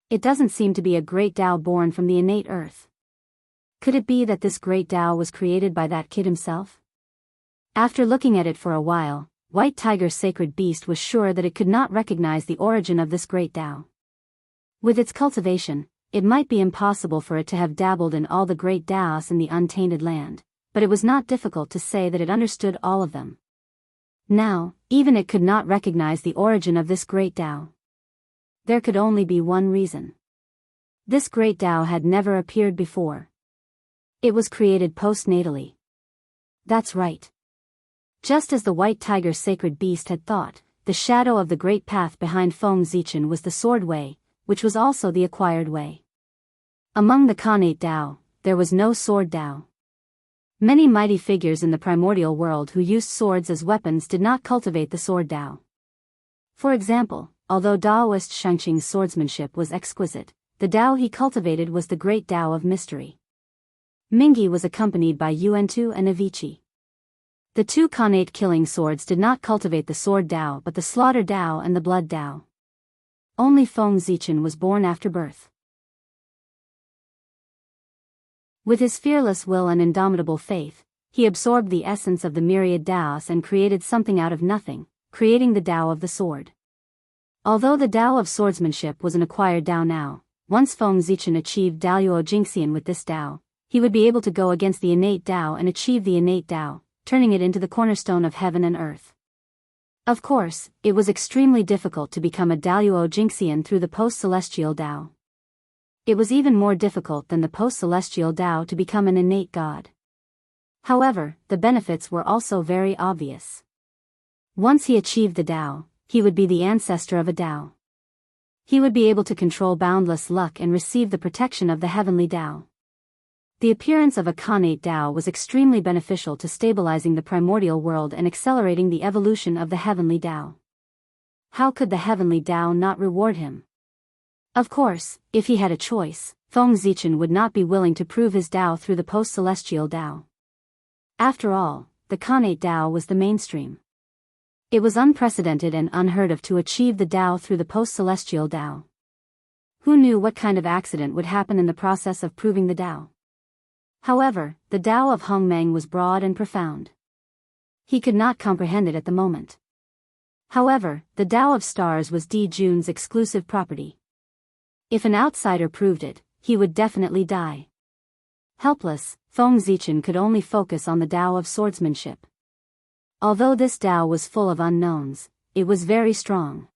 It doesn't seem to be a great Dao born from the innate earth. Could it be that this great Dao was created by that kid himself? After looking at it for a while, White Tiger's sacred beast was sure that it could not recognize the origin of this great Dao. With its cultivation, it might be impossible for it to have dabbled in all the great Daos in the untainted land, but it was not difficult to say that it understood all of them. Now, even it could not recognize the origin of this great Dao. There could only be one reason. This great Dao had never appeared before. It was created postnatally. That's right. Just as the White Tiger's sacred beast had thought, the shadow of the great path behind Feng Zichen was the sword way, which was also the acquired way. Among the Khanate Dao, there was no sword Dao. Many mighty figures in the primordial world who used swords as weapons did not cultivate the sword Dao. For example, although Daoist Xianxia's swordsmanship was exquisite, the Dao he cultivated was the great Dao of mystery. Mingyi was accompanied by Yuantu and Avici. The two Khanate killing swords did not cultivate the sword Dao but the slaughter Dao and the blood Dao. Only Feng Zichen was born after birth. With his fearless will and indomitable faith, he absorbed the essence of the myriad Daos and created something out of nothing, creating the Dao of the sword. Although the Dao of swordsmanship was an acquired Dao now, once Feng Zichen achieved Daoist Xianxia with this Dao, he would be able to go against the innate Dao and achieve the innate Dao, turning it into the cornerstone of heaven and earth. Of course, it was extremely difficult to become a Daoist Xianxia through the post-celestial Dao. It was even more difficult than the post-celestial Dao to become an innate god. However, the benefits were also very obvious. Once he achieved the Dao, he would be the ancestor of a Dao. He would be able to control boundless luck and receive the protection of the heavenly Dao. The appearance of a Khanate Dao was extremely beneficial to stabilizing the primordial world and accelerating the evolution of the heavenly Dao. How could the heavenly Dao not reward him? Of course, if he had a choice, Feng Zichen would not be willing to prove his Dao through the post-celestial Dao. After all, the Khanate Dao was the mainstream. It was unprecedented and unheard of to achieve the Dao through the post-celestial Dao. Who knew what kind of accident would happen in the process of proving the Dao? However, the Dao of Hongmeng was broad and profound. He could not comprehend it at the moment. However, the Dao of stars was Di Jun's exclusive property. If an outsider proved it, he would definitely die. Helpless, Feng Zichen could only focus on the Dao of swordsmanship. Although this Dao was full of unknowns, it was very strong.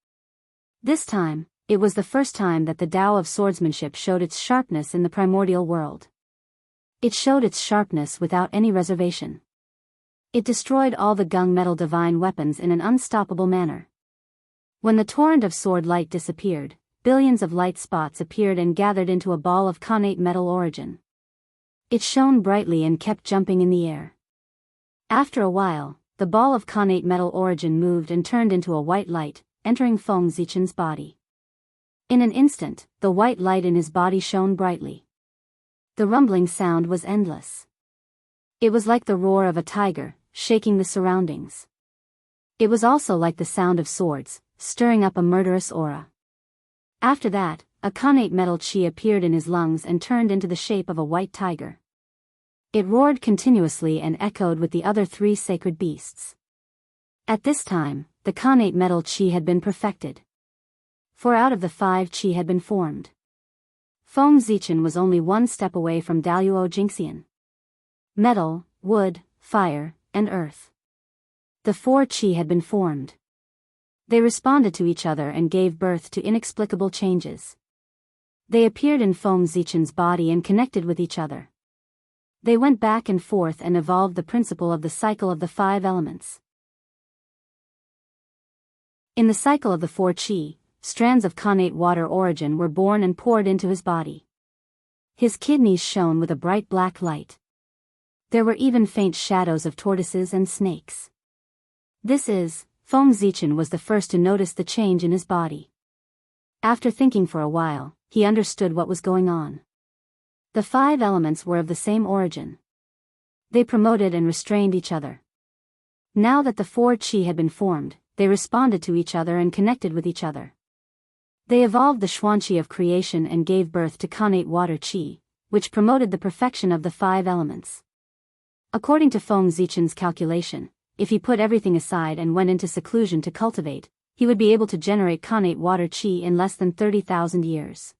This time, it was the first time that the Dao of swordsmanship showed its sharpness in the primordial world. It showed its sharpness without any reservation. It destroyed all the gunmetal divine weapons in an unstoppable manner. When the torrent of sword light disappeared, billions of light spots appeared and gathered into a ball of connate metal origin. It shone brightly and kept jumping in the air. After a while, the ball of connate metal origin moved and turned into a white light, entering Feng Zichen's body. In an instant, the white light in his body shone brightly. The rumbling sound was endless. It was like the roar of a tiger, shaking the surroundings. It was also like the sound of swords, stirring up a murderous aura. After that, a connate metal chi appeared in his lungs and turned into the shape of a white tiger. It roared continuously and echoed with the other 3 sacred beasts. At this time, the connate metal chi had been perfected. 4 out of the 5 chi had been formed. Feng Zichen was only 1 step away from Daoist Jingxian. Metal, wood, fire, and earth. The 4 chi had been formed. They responded to each other and gave birth to inexplicable changes. They appeared in Feng Zichen's body and connected with each other. They went back and forth and evolved the principle of the cycle of the 5 elements. In the cycle of the 4 chi, strands of connate water origin were born and poured into his body. His kidneys shone with a bright black light. There were even faint shadows of tortoises and snakes. Feng Zichen was the first to notice the change in his body. After thinking for a while, he understood what was going on. The 5 elements were of the same origin. They promoted and restrained each other. Now that the 4 chi had been formed, they responded to each other and connected with each other. They evolved the Xuanqi of creation and gave birth to connate water chi, which promoted the perfection of the 5 elements. According to Feng Zichen's calculation, if he put everything aside and went into seclusion to cultivate, he would be able to generate connate water chi in less than 30,000 years.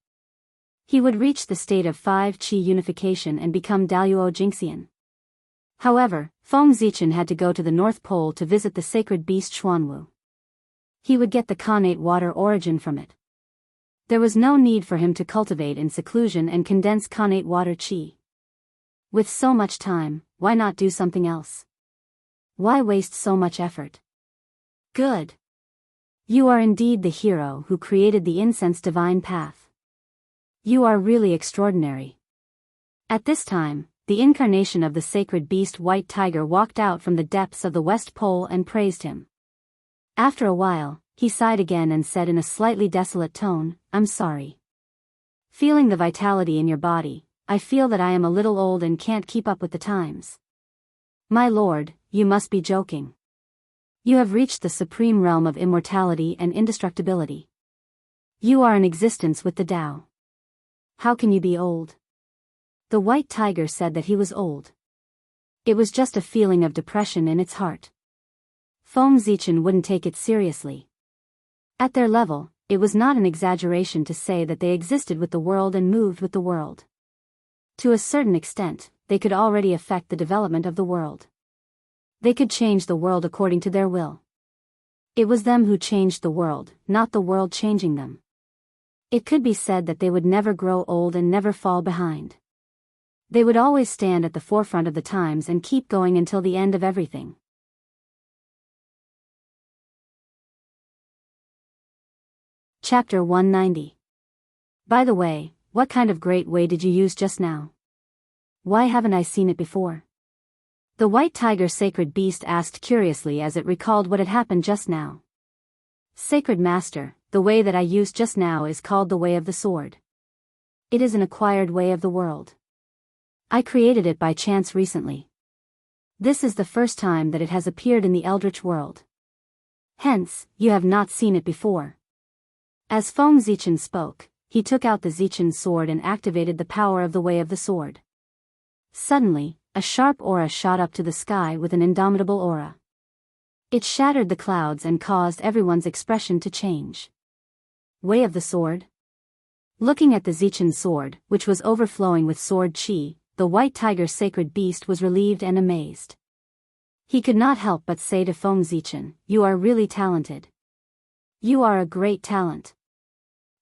He would reach the state of 5 chi unification and become Daoist Jingxian. However, Feng Zichen had to go to the North Pole to visit the sacred beast Xuanwu. He would get the connate water origin from it. There was no need for him to cultivate in seclusion and condense connate water chi. With so much time, why not do something else? Why waste so much effort? Good. You are indeed the hero who created the incense divine path. You are really extraordinary. At this time, the incarnation of the sacred beast White Tiger walked out from the depths of the West Pole and praised him. After a while, he sighed again and said in a slightly desolate tone, "I'm sorry. Feeling the vitality in your body, I feel that I am a little old and can't keep up with the times." "My lord, you must be joking. You have reached the supreme realm of immortality and indestructibility. You are in existence with the Tao. How can you be old?" The White Tiger said that he was old. It was just a feeling of depression in its heart. Feng Zichen wouldn't take it seriously. At their level, it was not an exaggeration to say that they existed with the world and moved with the world. To a certain extent, they could already affect the development of the world. They could change the world according to their will. It was them who changed the world, not the world changing them. It could be said that they would never grow old and never fall behind. They would always stand at the forefront of the times and keep going until the end of everything. Chapter 190. By the way, what kind of great way did you use just now? Why haven't I seen it before? The White Tiger sacred beast asked curiously as it recalled what had happened just now. Sacred Master, the way that I used just now is called the way of the sword. It is an acquired way of the world. I created it by chance recently. This is the first time that it has appeared in the Eldritch world. Hence, you have not seen it before. As Feng Zichen spoke, he took out the Zichen sword and activated the power of the way of the sword. Suddenly, a sharp aura shot up to the sky with an indomitable aura. It shattered the clouds and caused everyone's expression to change. Way of the sword? Looking at the Zichen sword, which was overflowing with sword chi, the White Tiger sacred beast was relieved and amazed. He could not help but say to Feng Zichen, "You are really talented. You are a great talent.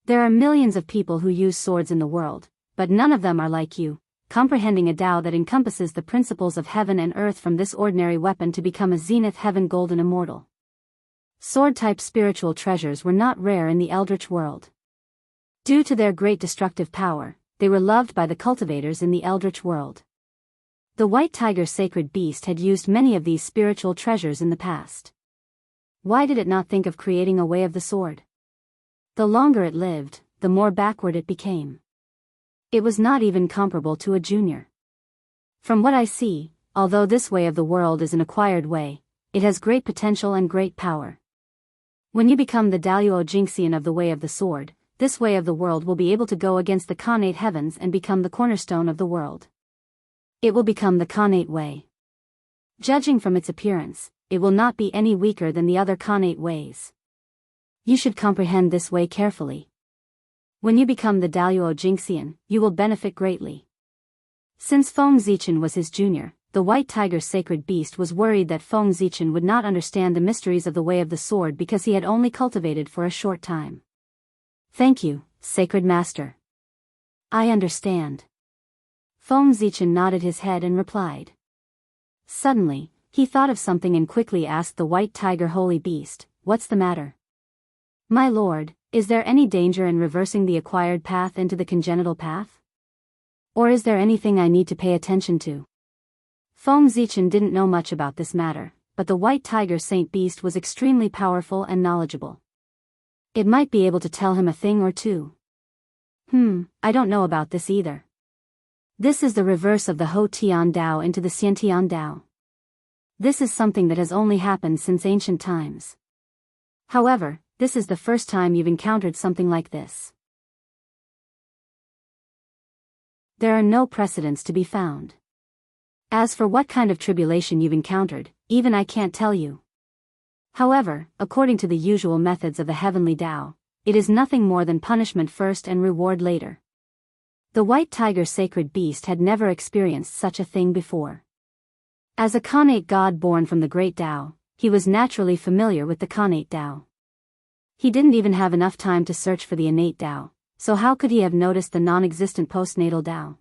There are millions of people who use swords in the world, but none of them are like you, comprehending a Tao that encompasses the principles of heaven and earth from this ordinary weapon to become a zenith heaven golden immortal. Sword-type spiritual treasures were not rare in the eldritch world. Due to their great destructive power, they were loved by the cultivators in the eldritch world. The white tiger sacred beast had used many of these spiritual treasures in the past. Why did it not think of creating a way of the sword? The longer it lived, the more backward it became. It was not even comparable to a junior. From what I see, although this way of the world is an acquired way, it has great potential and great power. When you become the Daoist Jingxian of the way of the sword, this way of the world will be able to go against the Khanate heavens and become the cornerstone of the world. It will become the Khanate way. Judging from its appearance, it will not be any weaker than the other Khanate ways. You should comprehend this way carefully. When you become the Daoist Jingxian, you will benefit greatly. Since Feng Zichen was his junior, the white tiger's sacred beast was worried that Feng Zichen would not understand the mysteries of the way of the sword because he had only cultivated for a short time. Thank you, sacred master. I understand. Feng Zichen nodded his head and replied. Suddenly, he thought of something and quickly asked the white tiger holy beast, "What's the matter?" "My lord, is there any danger in reversing the acquired path into the congenital path? Or is there anything I need to pay attention to?" Feng Zichen didn't know much about this matter, but the white tiger saint beast was extremely powerful and knowledgeable. It might be able to tell him a thing or two. I don't know about this either. This is the reverse of the Ho Tian Dao into the Xiantian Dao. This is something that has only happened since ancient times. However, this is the first time you've encountered something like this. There are no precedents to be found. As for what kind of tribulation you've encountered, even I can't tell you. However, according to the usual methods of the heavenly Tao, it is nothing more than punishment first and reward later. The white tiger sacred beast had never experienced such a thing before. As a Khanate god born from the great Tao, he was naturally familiar with the Khanate Tao. He didn't even have enough time to search for the innate Tao, so how could he have noticed the non-existent postnatal Tao?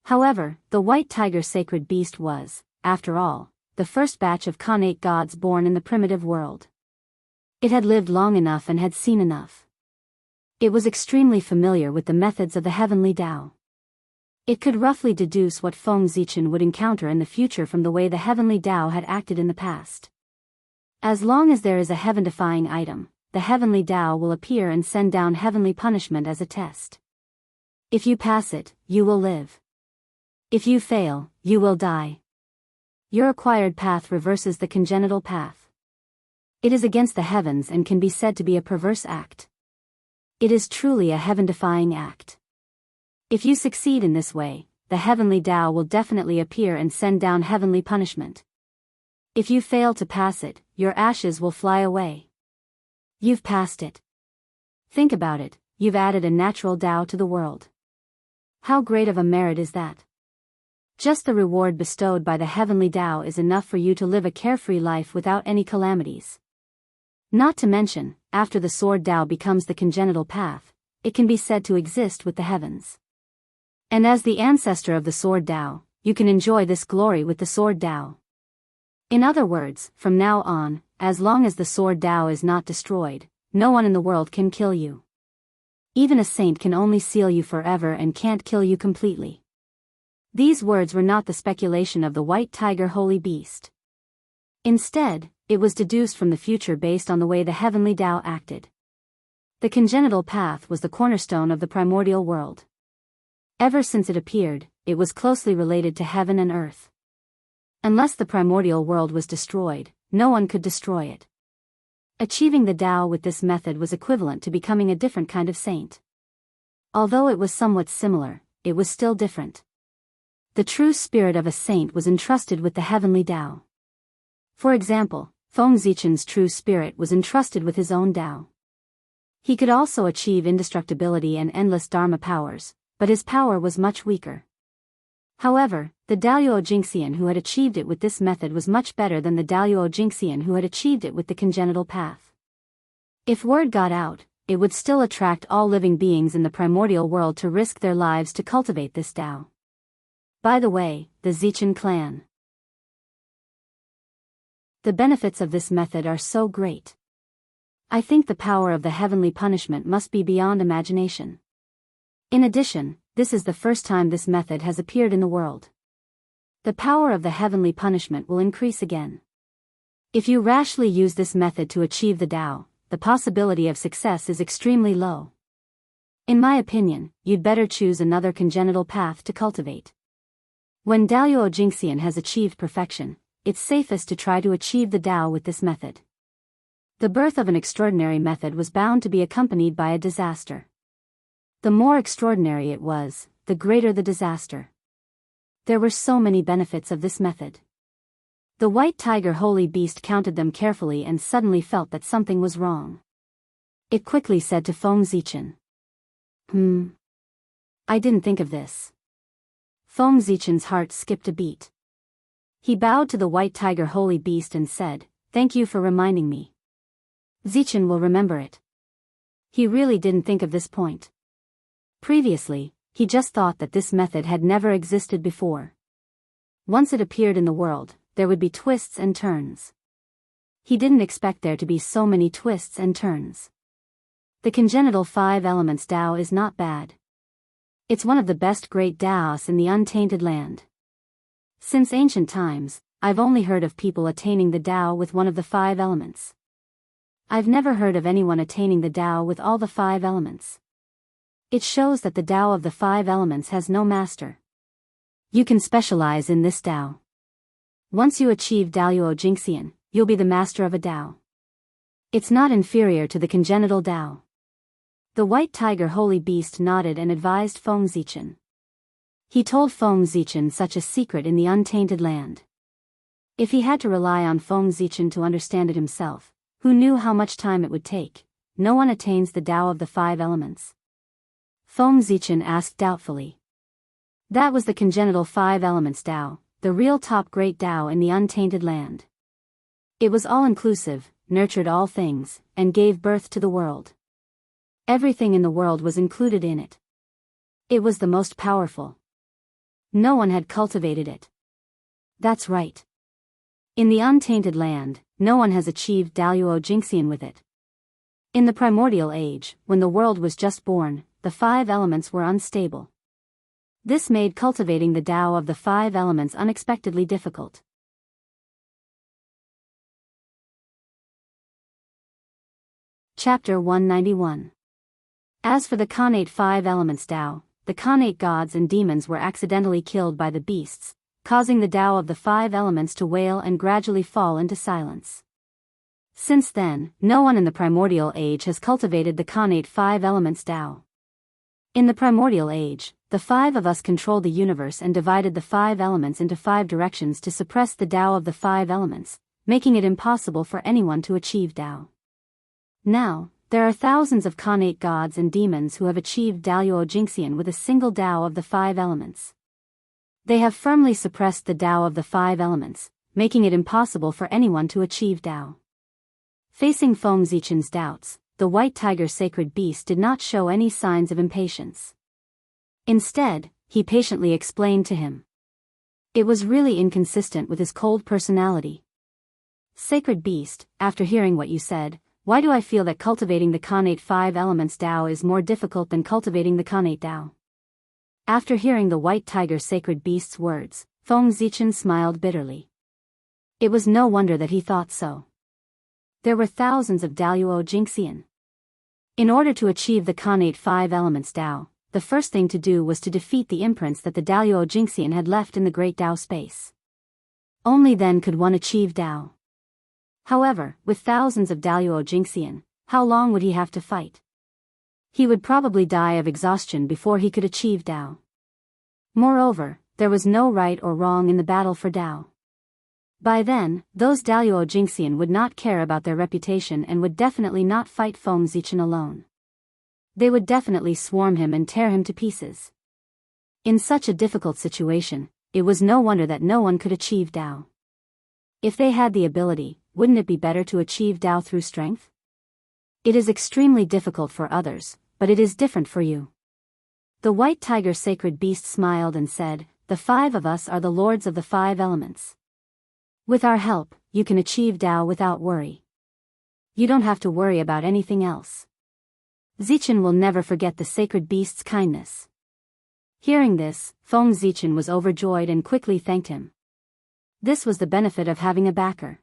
However, the white tiger sacred beast was, after all, the first batch of Khanate gods born in the primitive world. It had lived long enough and had seen enough. It was extremely familiar with the methods of the heavenly Tao. It could roughly deduce what Feng Zichen would encounter in the future from the way the heavenly Tao had acted in the past. As long as there is a heaven-defying item, the heavenly Tao will appear and send down heavenly punishment as a test. If you pass it, you will live. If you fail, you will die. Your acquired path reverses the congenital path. It is against the heavens and can be said to be a perverse act. It is truly a heaven-defying act. If you succeed in this way, the heavenly Tao will definitely appear and send down heavenly punishment. If you fail to pass it, your ashes will fly away. You've passed it. Think about it, you've added a natural Tao to the world. How great of a merit is that? Just the reward bestowed by the heavenly Tao is enough for you to live a carefree life without any calamities. Not to mention, after the sword Tao becomes the congenital path, it can be said to exist with the heavens. And as the ancestor of the sword Tao, you can enjoy this glory with the sword Tao. In other words, from now on, as long as the sword Tao is not destroyed, no one in the world can kill you. Even a saint can only seal you forever and can't kill you completely. These words were not the speculation of the white tiger holy beast. Instead, it was deduced from the future based on the way the heavenly Tao acted. The congenital path was the cornerstone of the primordial world. Ever since it appeared, it was closely related to heaven and earth. Unless the primordial world was destroyed, no one could destroy it. Achieving the Tao with this method was equivalent to becoming a different kind of saint. Although it was somewhat similar, it was still different. The true spirit of a saint was entrusted with the heavenly Tao. For example, Feng Zichen's true spirit was entrusted with his own Tao. He could also achieve indestructibility and endless Dharma powers, but his power was much weaker. However, the Daoist Jingxian who had achieved it with this method was much better than the Daoist Jingxian who had achieved it with the congenital path. If word got out, it would still attract all living beings in the primordial world to risk their lives to cultivate this Tao. By the way, the Zichen clan. The benefits of this method are so great. I think the power of the heavenly punishment must be beyond imagination. In addition, this is the first time this method has appeared in the world. The power of the heavenly punishment will increase again. If you rashly use this method to achieve the Tao, the possibility of success is extremely low. In my opinion, you'd better choose another congenital path to cultivate. When Daoist Jingxian has achieved perfection, it's safest to try to achieve the Tao with this method. The birth of an extraordinary method was bound to be accompanied by a disaster. The more extraordinary it was, the greater the disaster. There were so many benefits of this method. The white tiger holy beast counted them carefully and suddenly felt that something was wrong. It quickly said to Feng Zichen. I didn't think of this. Feng Zichen's heart skipped a beat. He bowed to the white tiger holy beast and said, "Thank you for reminding me." Zichen will remember it. He really didn't think of this point. Previously, he just thought that this method had never existed before. Once it appeared in the world, there would be twists and turns. He didn't expect there to be so many twists and turns. The congenital 5 elements Tao is not bad. It's one of the best great Daoists in the untainted land. Since ancient times, I've only heard of people attaining the Tao with one of the 5 elements. I've never heard of anyone attaining the Tao with all the 5 elements. It shows that the Tao of the 5 elements has no master. You can specialize in this Tao. Once you achieve Daoist Jingxian, you'll be the master of a Tao. It's not inferior to the congenital Tao. The white tiger holy beast nodded and advised Feng Zichen. He told Feng Zichen such a secret in the untainted land. If he had to rely on Feng Zichen to understand it himself, who knew how much time it would take? No one attains the Tao of the 5 elements. Feng Zichen asked doubtfully. That was the congenital 5 elements Tao, the real top great Tao in the untainted land. It was all-inclusive, nurtured all things, and gave birth to the world. Everything in the world was included in it. It was the most powerful. No one had cultivated it. That's right. In the untainted land, no one has achieved Daoist Jingxian with it. In the primordial age, when the world was just born, the 5 elements were unstable. This made cultivating the Tao of the 5 elements unexpectedly difficult. Chapter 191. As for the Khanate 5 elements Tao, the Khanate gods and demons were accidentally killed by the beasts, causing the Tao of the 5 elements to wail and gradually fall into silence. Since then, no one in the primordial age has cultivated the Khanate 5 elements Tao. In the primordial age, the 5 of us controlled the universe and divided the 5 elements into 5 directions to suppress the Tao of the 5 elements, making it impossible for anyone to achieve Tao. Now, there are thousands of Khanate gods and demons who have achieved Daoist Jingxian with a single Tao of the 5 elements. They have firmly suppressed the Tao of the 5 elements, making it impossible for anyone to achieve Tao. Facing Feng Zichen's doubts, the white tiger sacred beast did not show any signs of impatience. Instead, he patiently explained to him. It was really inconsistent with his cold personality. Sacred beast, after hearing what you said, why do I feel that cultivating the Khanate 5 elements Tao is more difficult than cultivating the Khanate Tao? After hearing the white tiger sacred beast's words, Feng Zichen smiled bitterly. It was no wonder that he thought so. There were thousands of Daoist Jingxian. In order to achieve the Khanate 5 elements Tao, the first thing to do was to defeat the imprints that the Daoist Jingxian had left in the great Tao space. Only then could one achieve Tao. However, with thousands of Daoist Jingxian, how long would he have to fight? He would probably die of exhaustion before he could achieve Tao. Moreover, there was no right or wrong in the battle for Tao. By then, those Daoist Jingxian would not care about their reputation and would definitely not fight Feng Zichen alone. They would definitely swarm him and tear him to pieces. In such a difficult situation, it was no wonder that no one could achieve Tao. If they had the ability, wouldn't it be better to achieve Tao through strength? It is extremely difficult for others, but it is different for you. The white tiger sacred beast smiled and said, the 5 of us are the lords of the 5 elements. With our help, you can achieve Tao without worry. You don't have to worry about anything else. Zichen will never forget the sacred beast's kindness. Hearing this, Feng Zichen was overjoyed and quickly thanked him. This was the benefit of having a backer.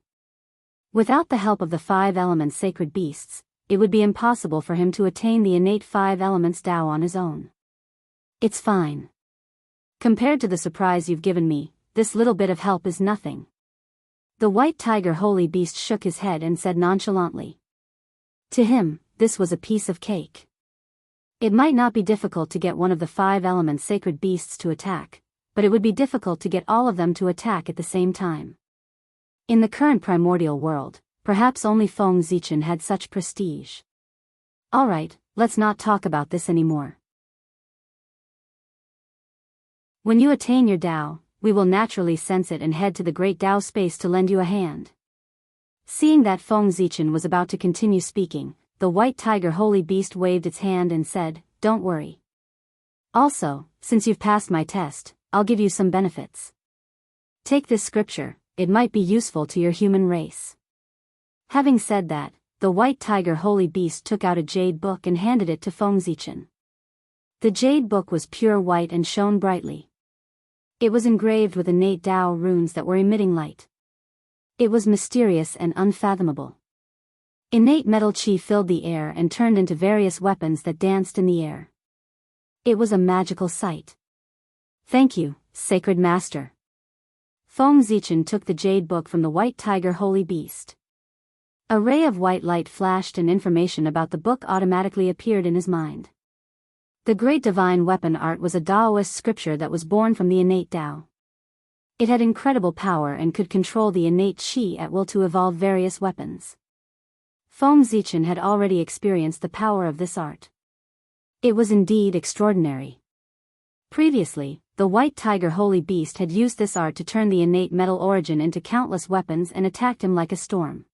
Without the help of the 5 elements sacred beasts, it would be impossible for him to attain the innate 5 elements Tao on his own. It's fine. Compared to the surprise you've given me, this little bit of help is nothing. The white tiger holy beast shook his head and said nonchalantly. To him, this was a piece of cake. It might not be difficult to get one of the 5 elements sacred beasts to attack, but it would be difficult to get all of them to attack at the same time. In the current primordial world, perhaps only Feng Zichen had such prestige. Alright, let's not talk about this anymore. When you attain your Tao, we will naturally sense it and head to the great Tao space to lend you a hand. Seeing that Feng Zichen was about to continue speaking, the white tiger holy beast waved its hand and said, Don't worry. Also, since you've passed my test, I'll give you some benefits. Take this scripture, it might be useful to your human race. Having said that, the white tiger holy beast took out a jade book and handed it to Feng Zichen. The jade book was pure white and shone brightly. It was engraved with innate Tao runes that were emitting light. It was mysterious and unfathomable. Innate metal chi filled the air and turned into various weapons that danced in the air. It was a magical sight. Thank you, sacred master. Feng Zichen took the jade book from the white tiger holy beast. A ray of white light flashed and information about the book automatically appeared in his mind. The great divine weapon art was a Daoist scripture that was born from the innate Tao. It had incredible power and could control the innate chi at will to evolve various weapons. Feng Zichen had already experienced the power of this art. It was indeed extraordinary. Previously, the white tiger holy beast had used this art to turn the innate metal origin into countless weapons and attacked him like a storm.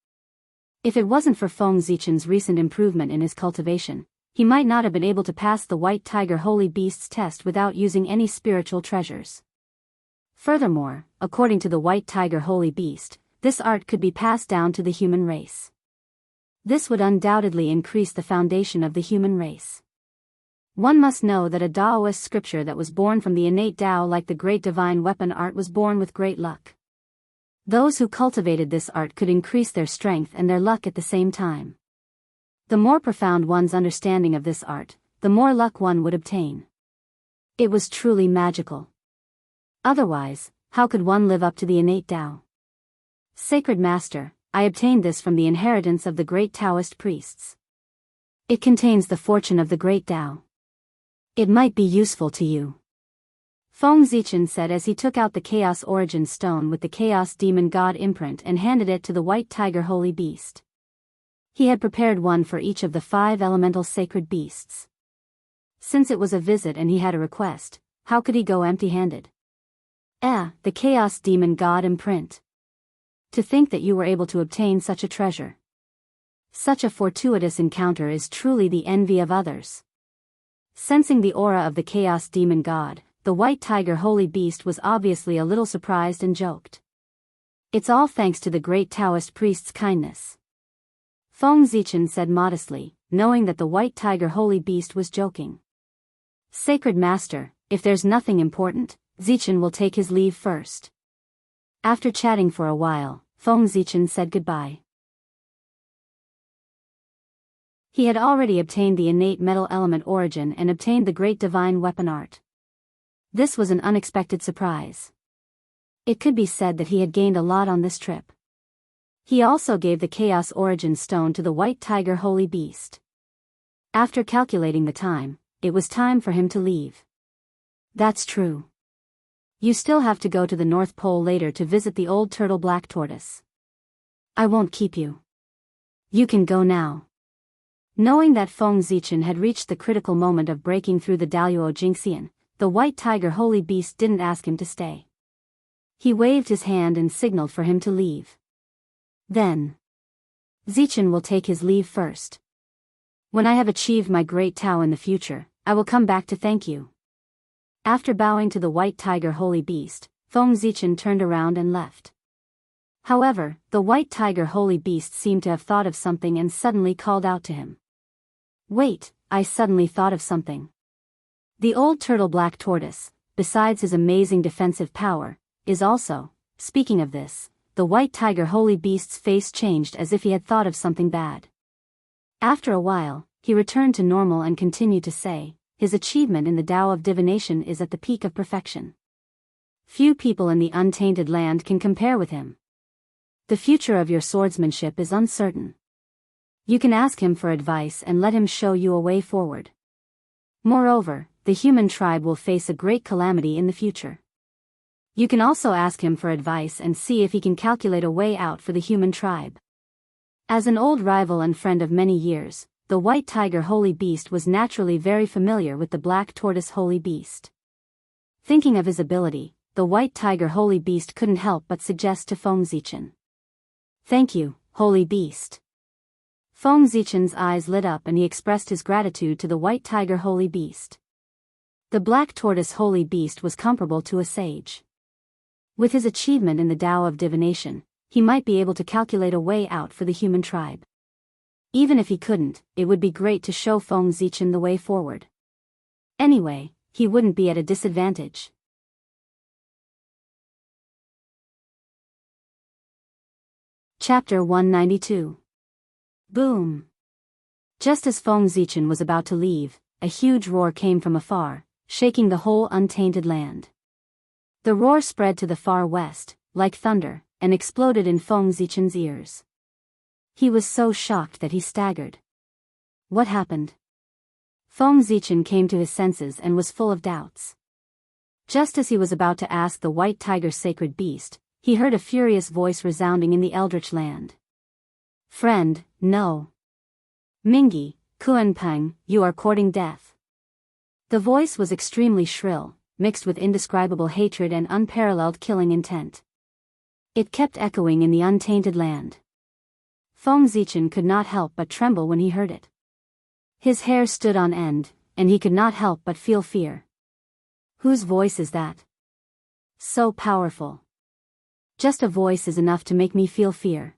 If it wasn't for Feng Zichen's recent improvement in his cultivation, he might not have been able to pass the white tiger holy beast's test without using any spiritual treasures. Furthermore, according to the white tiger holy beast, this art could be passed down to the human race. This would undoubtedly increase the foundation of the human race. One must know that a Daoist scripture that was born from the innate Tao like the great divine weapon art was born with great luck. Those who cultivated this art could increase their strength and their luck at the same time. The more profound one's understanding of this art, the more luck one would obtain. It was truly magical. Otherwise, how could one live up to the innate Tao? Sacred Master, I obtained this from the inheritance of the great Taoist priests. It contains the fortune of the great Tao. It might be useful to you. Feng Zichen said as he took out the Chaos Origin Stone with the Chaos Demon God imprint and handed it to the white tiger holy beast. He had prepared one for each of the 5 elemental sacred beasts. Since it was a visit and he had a request, how could he go empty-handed? The Chaos Demon God imprint. To think that you were able to obtain such a treasure. Such a fortuitous encounter is truly the envy of others. Sensing the aura of the Chaos Demon God, the white tiger holy beast was obviously a little surprised and joked. It's all thanks to the great Taoist priest's kindness. Feng Zichen said modestly, knowing that the white tiger holy beast was joking. Sacred Master, if there's nothing important, Zichen will take his leave first. After chatting for a while, Feng Zichen said goodbye. He had already obtained the innate metal element origin and obtained the great divine weapon art. This was an unexpected surprise. It could be said that he had gained a lot on this trip. He also gave the Chaos Origin Stone to the white tiger holy beast. After calculating the time, it was time for him to leave. That's true. You still have to go to the North Pole later to visit the old turtle black tortoise. I won't keep you. You can go now. Knowing that Feng Zichen had reached the critical moment of breaking through the Daoist Jingxian, the white tiger holy beast didn't ask him to stay. He waved his hand and signaled for him to leave. Then, Zichen will take his leave first. When I have achieved my great Tao in the future, I will come back to thank you. After bowing to the white tiger holy beast, Feng Zichen turned around and left. However, the white tiger holy beast seemed to have thought of something and suddenly called out to him. Wait, I suddenly thought of something. The old turtle black tortoise, besides his amazing defensive power, is also, speaking of this, the white tiger holy beast's face changed as if he had thought of something bad. After a while, he returned to normal and continued to say, his achievement in the Tao of divination is at the peak of perfection. Few people in the untainted land can compare with him. The future of your swordsmanship is uncertain. You can ask him for advice and let him show you a way forward. Moreover, the human tribe will face a great calamity in the future. You can also ask him for advice and see if he can calculate a way out for the human tribe. As an old rival and friend of many years, the white tiger holy beast was naturally very familiar with the black tortoise holy beast. Thinking of his ability, the white tiger holy beast couldn't help but suggest to Feng Zichen. Thank you, holy beast. Feng Zichen's eyes lit up and he expressed his gratitude to the white tiger holy beast. The black tortoise holy beast was comparable to a sage. With his achievement in the Tao of divination, he might be able to calculate a way out for the human tribe. Even if he couldn't, it would be great to show Feng Zichen the way forward. Anyway, he wouldn't be at a disadvantage. Chapter 192. Boom! Just as Feng Zichen was about to leave, a huge roar came from afar, shaking the whole untainted land. The roar spread to the far west, like thunder, and exploded in Feng Zichen's ears. He was so shocked that he staggered. What happened? Feng Zichen came to his senses and was full of doubts. Just as he was about to ask the white tiger's sacred beast, he heard a furious voice resounding in the eldritch land. Friend, no. Mingyi, Kuanpeng, you are courting death. The voice was extremely shrill, mixed with indescribable hatred and unparalleled killing intent. It kept echoing in the untainted land. Feng Zichen could not help but tremble when he heard it. His hair stood on end, and he could not help but feel fear. Whose voice is that? So powerful. Just a voice is enough to make me feel fear.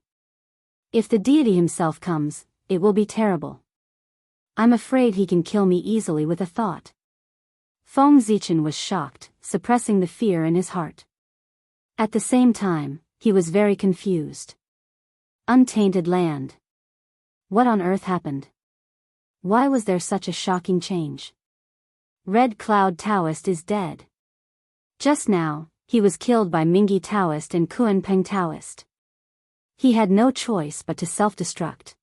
If the deity himself comes, it will be terrible. I'm afraid he can kill me easily with a thought. Feng Zichen was shocked, suppressing the fear in his heart. At the same time, he was very confused. Untainted land. What on earth happened? Why was there such a shocking change? Red Cloud Daoist is dead. Just now, he was killed by Mingyi Daoist and Kuanpeng Daoist. He had no choice but to self-destruct.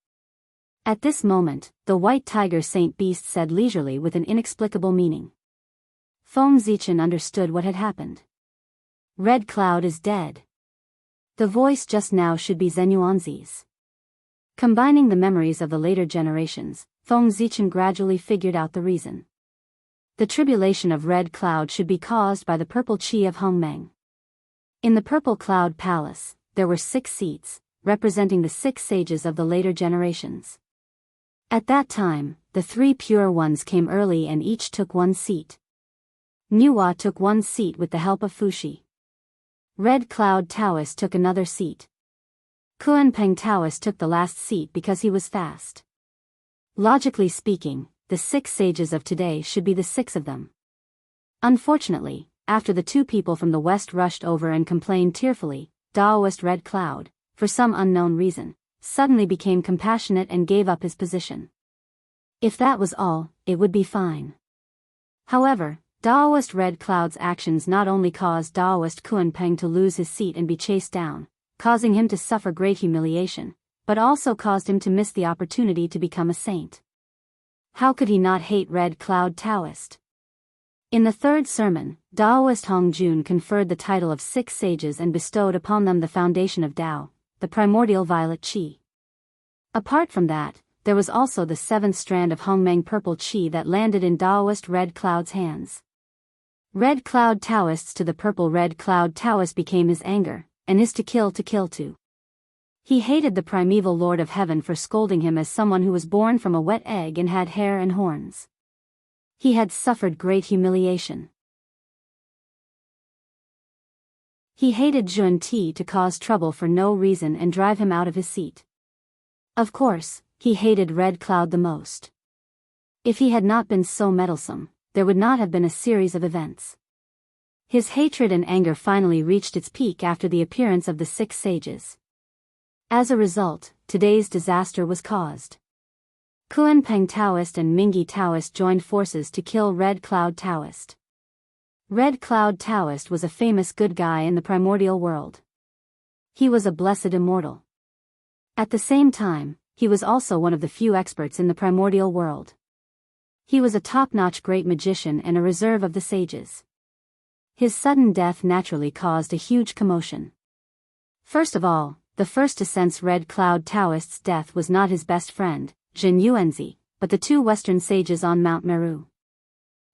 At this moment, the white tiger saint beast said leisurely with an inexplicable meaning. Feng Zichen understood what had happened. Red Cloud is dead. The voice just now should be Zenyuanzi's. Combining the memories of the later generations, Feng Zichen gradually figured out the reason. The tribulation of Red Cloud should be caused by the purple qi of Hongmeng. In the Purple Cloud Palace, there were 6 seats, representing the 6 sages of the later generations. At that time, the 3 pure ones came early and each took 1 seat. Nuwa took 1 seat with the help of Fushi. Red Cloud Daoist took another seat. Kuanpeng Daoist took the last seat because he was fast. Logically speaking, the 6 sages of today should be the 6 of them. Unfortunately, after the 2 people from the west rushed over and complained tearfully, Daoist Red Cloud, for some unknown reason, suddenly became compassionate and gave up his position. If that was all, it would be fine. However, Daoist Red Cloud's actions not only caused Daoist Kuanpeng to lose his seat and be chased down, causing him to suffer great humiliation, but also caused him to miss the opportunity to become a saint. How could he not hate Red Cloud Daoist? In the 3rd sermon, Daoist Hongjun conferred the title of 6 sages and bestowed upon them the foundation of Tao, the primordial violet qi. Apart from that, there was also the 7th strand of Hongmeng purple qi that landed in Daoist Red Cloud's hands. Red Cloud Daoists to the purple Red Cloud Daoist became his anger, and his to kill too. He hated the primeval Lord of Heaven for scolding him as someone who was born from a wet egg and had hair and horns. He had suffered great humiliation. He hated Zhun Ti to cause trouble for no reason and drive him out of his seat. Of course, he hated Red Cloud the most. If he had not been so meddlesome, there would not have been a series of events. His hatred and anger finally reached its peak after the appearance of the 6 sages. As a result, today's disaster was caused. Kunpeng Daoist and Mingi Daoist joined forces to kill Red Cloud Daoist. Red Cloud Daoist was a famous good guy in the primordial world. He was a blessed immortal. At the same time, he was also one of the few experts in the primordial world. He was a top-notch great magician and a reserve of the sages. His sudden death naturally caused a huge commotion. First of all, the first to sense Red Cloud Daoist's death was not his best friend, Jin Yuanzi, but the 2 western sages on Mount Meru.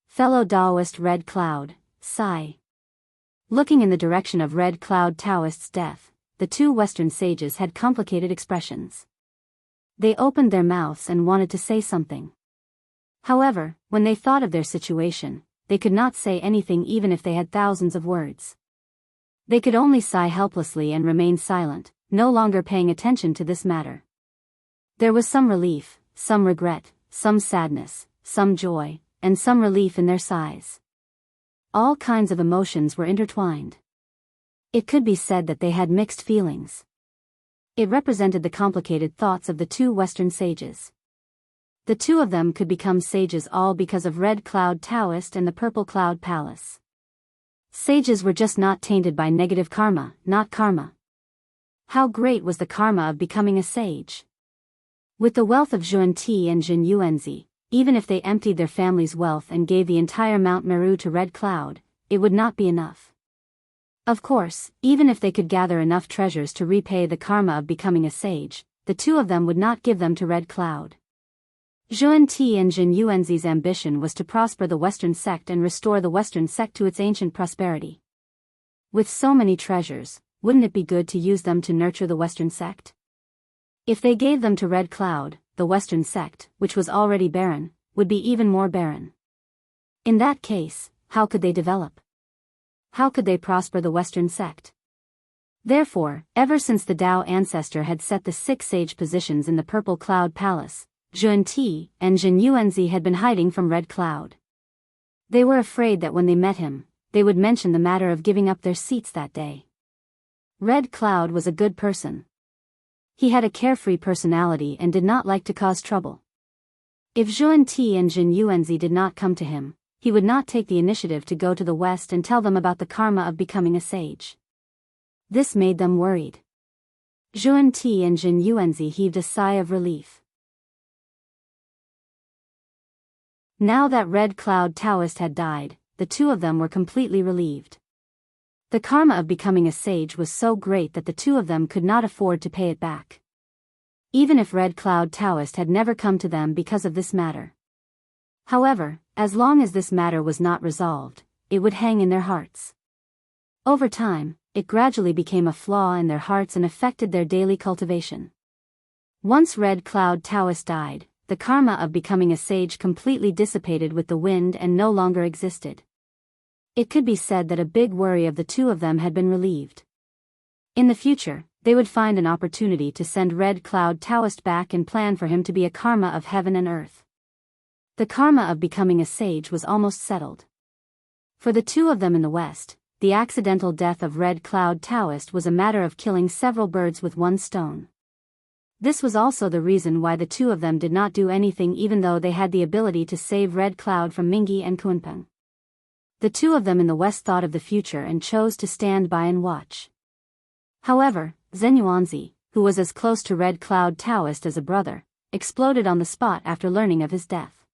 Fellow Daoist Red Cloud, sigh. Looking in the direction of Red Cloud Daoist's death, the 2 western sages had complicated expressions. They opened their mouths and wanted to say something. However, when they thought of their situation, they could not say anything even if they had thousands of words. They could only sigh helplessly and remain silent, no longer paying attention to this matter. There was some relief, some regret, some sadness, some joy, and some relief in their sighs. All kinds of emotions were intertwined. It could be said that they had mixed feelings. It represented the complicated thoughts of the 2 Western sages. The 2 of them could become sages all because of Red Cloud Daoist and the Purple Cloud Palace. Sages were just not tainted by negative karma, not karma. How great was the karma of becoming a sage? With the wealth of Zhun Ti and Jin Yuanzi, even if they emptied their family's wealth and gave the entire Mount Meru to Red Cloud, it would not be enough. Of course, even if they could gather enough treasures to repay the karma of becoming a sage, the 2 of them would not give them to Red Cloud. Zhun Ti and Jin Yuanzi's ambition was to prosper the Western sect and restore the Western sect to its ancient prosperity. With so many treasures, wouldn't it be good to use them to nurture the Western sect? If they gave them to Red Cloud, the Western sect, which was already barren, would be even more barren. In that case, how could they develop? How could they prosper the Western sect? Therefore, ever since the Dao ancestor had set the 6 sage positions in the Purple Cloud Palace, Zhun Ti and Jin Yuanzi had been hiding from Red Cloud. They were afraid that when they met him, they would mention the matter of giving up their seats that day. Red Cloud was a good person. He had a carefree personality and did not like to cause trouble. If Zhun Ti and Jin Yuanzi did not come to him, he would not take the initiative to go to the west and tell them about the karma of becoming a sage. This made them worried. Zhun Ti and Jin Yuanzi heaved a sigh of relief. Now that Red Cloud Daoist had died, the 2 of them were completely relieved. The karma of becoming a sage was so great that the 2 of them could not afford to pay it back. Even if Red Cloud Daoist had never come to them because of this matter. However, as long as this matter was not resolved, it would hang in their hearts. Over time, it gradually became a flaw in their hearts and affected their daily cultivation. Once Red Cloud Daoist died, the karma of becoming a sage completely dissipated with the wind and no longer existed. It could be said that a big worry of the 2 of them had been relieved. In the future, they would find an opportunity to send Red Cloud Daoist back and plan for him to be a karma of heaven and earth. The karma of becoming a sage was almost settled. For the 2 of them in the west, the accidental death of Red Cloud Daoist was a matter of killing several birds with one stone. This was also the reason why the 2 of them did not do anything even though they had the ability to save Red Cloud from Mingi and Kunpeng. The 2 of them in the west thought of the future and chose to stand by and watch. However, Zenyuanzi, who was as close to Red Cloud Daoist as a brother, exploded on the spot after learning of his death.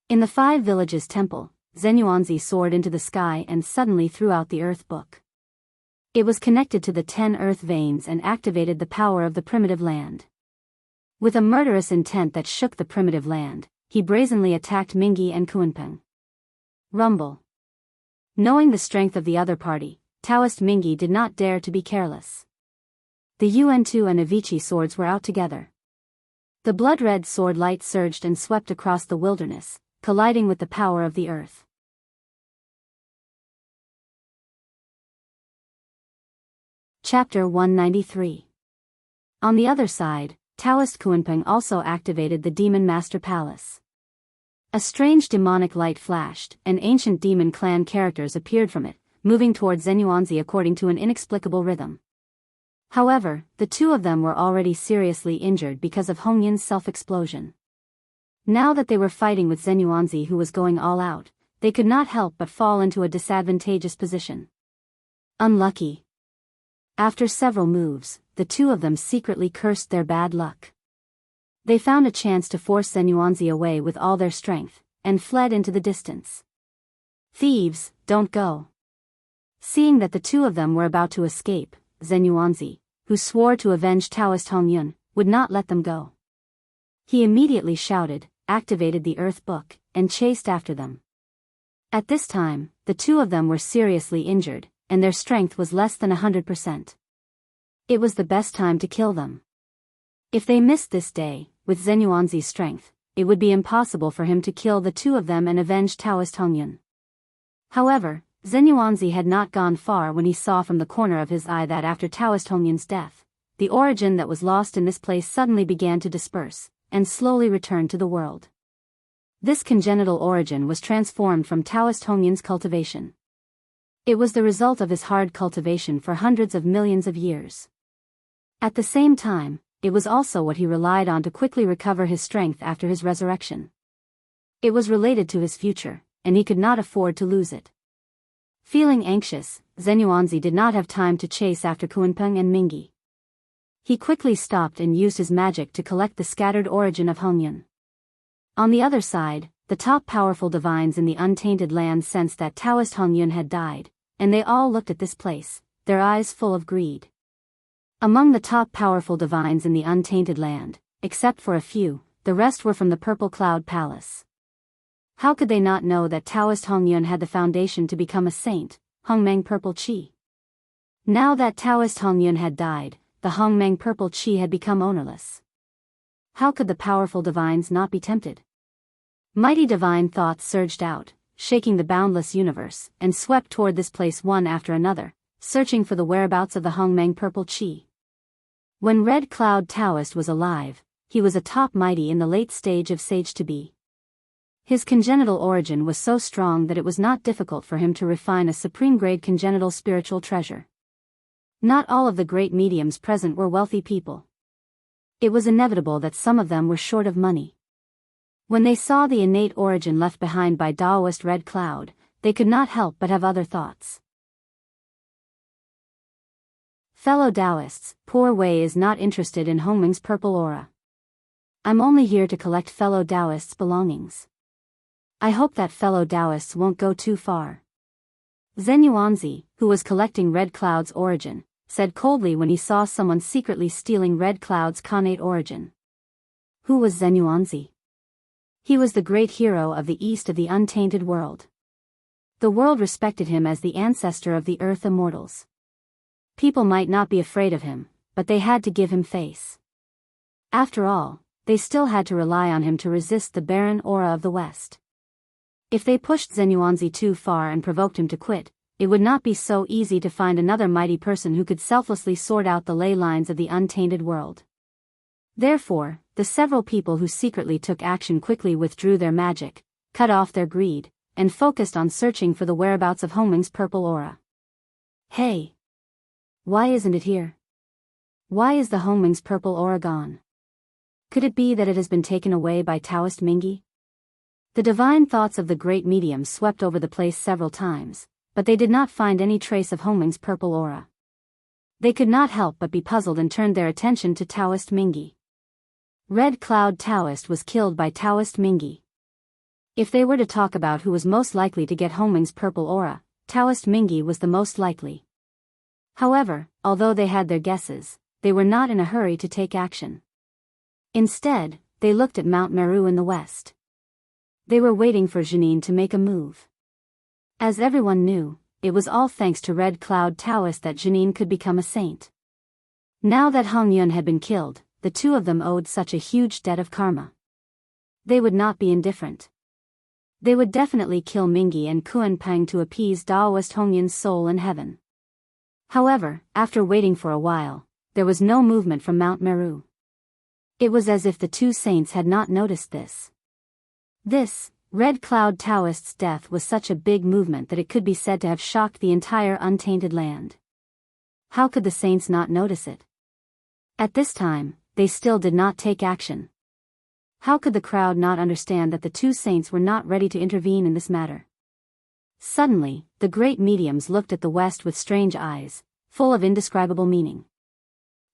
In the 5 villages temple, Zenyuanzi soared into the sky and suddenly threw out the earth book. It was connected to the 10 earth veins and activated the power of the primitive land. With a murderous intent that shook the primitive land, he brazenly attacked Mingi and Kunpeng. Rumble. Knowing the strength of the other party, Taoist Mingi did not dare to be careless. The Yuan-Tu and Avici swords were out together. The blood-red sword light surged and swept across the wilderness, colliding with the power of the earth. Chapter 193. On the other side, Taoist Kunpeng also activated the Demon Master Palace. A strange demonic light flashed, and ancient demon clan characters appeared from it, moving towards Zenyuanzi according to an inexplicable rhythm. However, the two of them were already seriously injured because of Hongyun's self-explosion. Now that they were fighting with Zenyuanzi, who was going all out, they could not help but fall into a disadvantageous position. Unlucky. After several moves, the two of them secretly cursed their bad luck. They found a chance to force Zenyuanzi away with all their strength, and fled into the distance. Thieves, don't go. Seeing that the two of them were about to escape, Zenyuanzi, who swore to avenge Taoist Hongyun, would not let them go. He immediately shouted, activated the Earth Book, and chased after them. At this time, the two of them were seriously injured, and their strength was less than 100%. It was the best time to kill them. If they missed this day, with Zenyuanzi's strength, it would be impossible for him to kill the two of them and avenge Taoist Hongyun. However, Zenyuanzi had not gone far when he saw from the corner of his eye that after Taoist Hongyun's death, the origin that was lost in this place suddenly began to disperse, and slowly returned to the world. This congenital origin was transformed from Taoist Hongyun's cultivation. It was the result of his hard cultivation for hundreds of millions of years. At the same time, it was also what he relied on to quickly recover his strength after his resurrection. It was related to his future, and he could not afford to lose it. Feeling anxious, Zenyuanzi did not have time to chase after Kunpeng and Mingi. He quickly stopped and used his magic to collect the scattered origin of Hongyun. On the other side, the top powerful divines in the untainted land sensed that Taoist Hongyun had died, and they all looked at this place, their eyes full of greed. Among the top powerful divines in the untainted land, except for a few, the rest were from the Purple Cloud Palace. How could they not know that Taoist Hongyun had the foundation to become a saint, Hongmeng Purple Chi? Now that Taoist Hongyun had died, the Hongmeng Purple Chi had become ownerless. How could the powerful divines not be tempted? Mighty divine thoughts surged out, shaking the boundless universe, and swept toward this place one after another, searching for the whereabouts of the Hongmeng Purple Chi. When Red Cloud Taoist was alive, he was a top mighty in the late stage of sage to be. His congenital origin was so strong that it was not difficult for him to refine a supreme-grade congenital spiritual treasure. Not all of the great mediums present were wealthy people. It was inevitable that some of them were short of money. When they saw the innate origin left behind by Daoist Red Cloud, they could not help but have other thoughts. Fellow Daoists, poor Wei is not interested in Hongmeng's purple aura. I'm only here to collect fellow Daoists' belongings. I hope that fellow Daoists won't go too far. Zenyuanzi, who was collecting Red Cloud's origin, said coldly when he saw someone secretly stealing Red Cloud's connate origin. Who was Zenyuanzi? He was the great hero of the east of the untainted world. The world respected him as the ancestor of the earth immortals. People might not be afraid of him, but they had to give him face. After all, they still had to rely on him to resist the barren aura of the west. If they pushed Zenyuanzi too far and provoked him to quit, it would not be so easy to find another mighty person who could selflessly sort out the ley lines of the untainted world. Therefore, the several people who secretly took action quickly withdrew their magic, cut off their greed, and focused on searching for the whereabouts of Hongmeng's purple aura. Hey! Why isn't it here? Why is the Hongmeng's purple aura gone? Could it be that it has been taken away by Taoist Mingi? The divine thoughts of the great medium swept over the place several times, but they did not find any trace of Hongmeng's purple aura. They could not help but be puzzled and turned their attention to Taoist Mingi. Red Cloud Taoist was killed by Taoist Mingi. If they were to talk about who was most likely to get Hongmeng's purple aura, Taoist Mingi was the most likely. However, although they had their guesses, they were not in a hurry to take action. Instead, they looked at Mount Meru in the west. They were waiting for Janine to make a move. As everyone knew, it was all thanks to Red Cloud Taoist that Janine could become a saint. Now that Hongyun had been killed, the two of them owed such a huge debt of karma. They would not be indifferent. They would definitely kill Mingi and Kunpeng to appease Daoist Hongyun's soul in heaven. However, after waiting for a while, there was no movement from Mount Meru. It was as if the two saints had not noticed this. This, Red Cloud Daoist's death was such a big movement that it could be said to have shocked the entire untainted land. How could the saints not notice it? At this time, they still did not take action. How could the crowd not understand that the two saints were not ready to intervene in this matter? Suddenly, the great mediums looked at the west with strange eyes, full of indescribable meaning.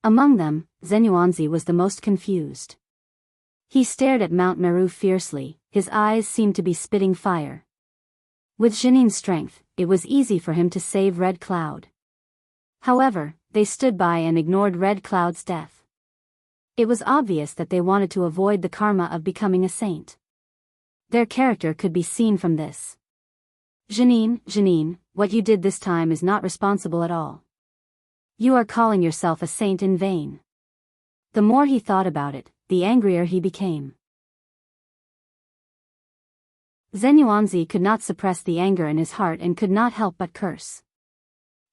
Among them, Zenyuanzi was the most confused. He stared at Mount Meru fiercely, his eyes seemed to be spitting fire. With Jinin's strength, it was easy for him to save Red Cloud. However, they stood by and ignored Red Cloud's death. It was obvious that they wanted to avoid the karma of becoming a saint. Their character could be seen from this. Jinin, what you did this time is not responsible at all. You are calling yourself a saint in vain. The more he thought about it, the angrier he became. Zenyuanzi could not suppress the anger in his heart and could not help but curse.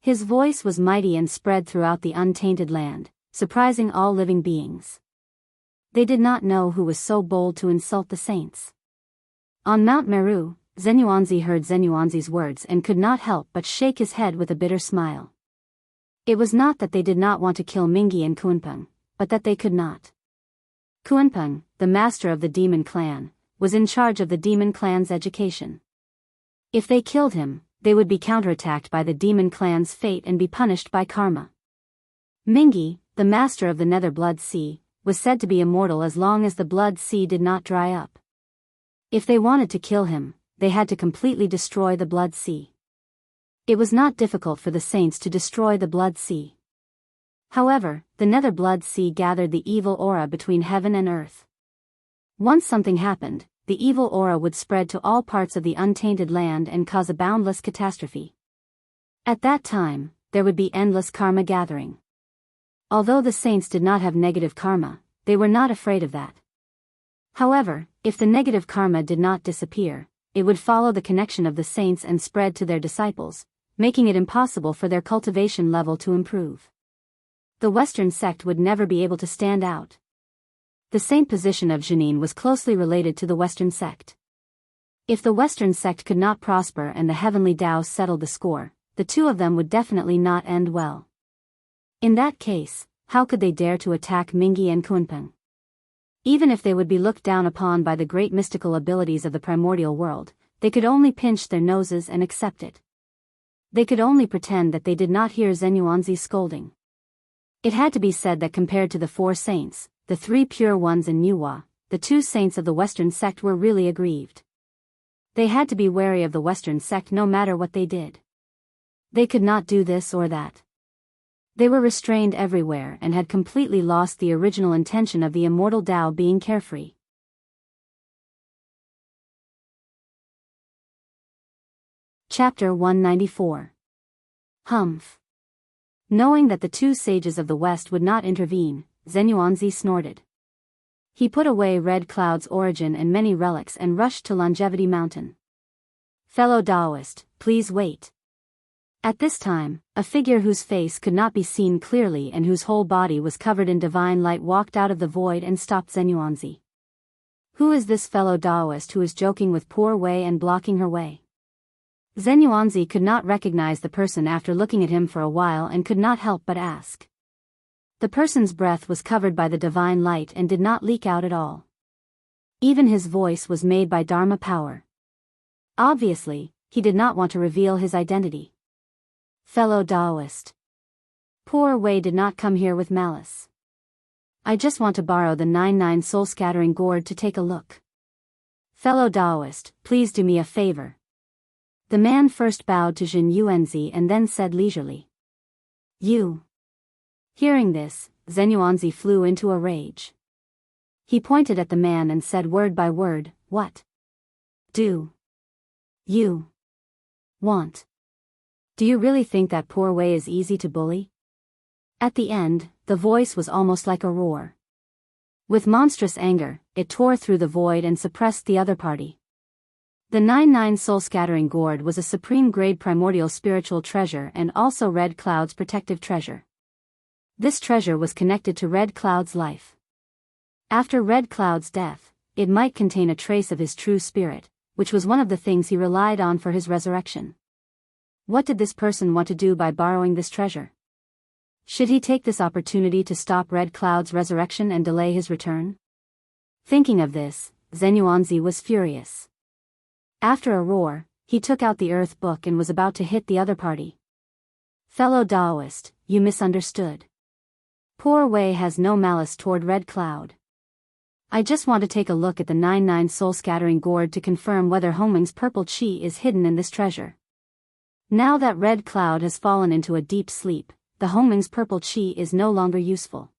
His voice was mighty and spread throughout the untainted land, surprising all living beings. They did not know who was so bold to insult the saints. On Mount Meru, Zenyuanzi heard Zenyuanzi's words and could not help but shake his head with a bitter smile. It was not that they did not want to kill Mingi and Kunpeng, but that they could not. Kunpeng, the master of the demon clan, was in charge of the demon clan's education. If they killed him, they would be counterattacked by the demon clan's fate and be punished by karma. Mingi, the master of the Nether Blood Sea, was said to be immortal as long as the Blood Sea did not dry up. If they wanted to kill him, they had to completely destroy the Blood Sea. It was not difficult for the saints to destroy the Blood Sea. However, the Nether Blood Sea gathered the evil aura between heaven and earth. Once something happened, the evil aura would spread to all parts of the untainted land and cause a boundless catastrophe. At that time, there would be endless karma gathering. Although the saints did not have negative karma, they were not afraid of that. However, if the negative karma did not disappear, it would follow the connection of the saints and spread to their disciples, making it impossible for their cultivation level to improve. The Western sect would never be able to stand out. The saint position of Jinin was closely related to the Western sect. If the Western sect could not prosper and the heavenly Daoist settled the score, the two of them would definitely not end well. In that case, how could they dare to attack Mingi and Kunpeng? Even if they would be looked down upon by the great mystical abilities of the primordial world, they could only pinch their noses and accept it. They could only pretend that they did not hear Zenyuanzi's scolding. It had to be said that compared to the four saints, the three pure ones in Niwa, the two saints of the Western sect were really aggrieved. They had to be wary of the Western sect no matter what they did. They could not do this or that. They were restrained everywhere and had completely lost the original intention of the immortal Tao being carefree. Chapter 194. Humph. Knowing that the two sages of the West would not intervene, Zenyuanzi snorted. He put away Red Cloud's origin and many relics and rushed to Longevity Mountain. Fellow Daoist, please wait. At this time, a figure whose face could not be seen clearly and whose whole body was covered in divine light walked out of the void and stopped Zenyuanzi. Who is this fellow Daoist who is joking with poor Wei and blocking her way? Zenyuanzi could not recognize the person after looking at him for a while and could not help but ask. The person's breath was covered by the divine light and did not leak out at all. Even his voice was made by Dharma power. Obviously, he did not want to reveal his identity. Fellow Daoist. Poor Wei did not come here with malice. I just want to borrow the 99 soul-scattering gourd to take a look. Fellow Daoist, please do me a favor. The man first bowed to Jin Yuanzi and then said leisurely. You. Hearing this, Zenyuanzi flew into a rage. He pointed at the man and said word by word, what? Do you want? Do you really think that poor Wei is easy to bully? At the end, the voice was almost like a roar. With monstrous anger, it tore through the void and suppressed the other party. The 99 soul-scattering gourd was a supreme-grade primordial spiritual treasure and also Red Cloud's protective treasure. This treasure was connected to Red Cloud's life. After Red Cloud's death, it might contain a trace of his true spirit, which was one of the things he relied on for his resurrection. What did this person want to do by borrowing this treasure? Should he take this opportunity to stop Red Cloud's resurrection and delay his return? Thinking of this, Zenyuanzi was furious. After a roar, he took out the earth book and was about to hit the other party. Fellow Daoist, you misunderstood. Poor Wei has no malice toward Red Cloud. I just want to take a look at the 99 soul-scattering gourd to confirm whether Hongming's purple chi is hidden in this treasure. Now that Red Cloud has fallen into a deep sleep, the Hongming's purple chi is no longer useful.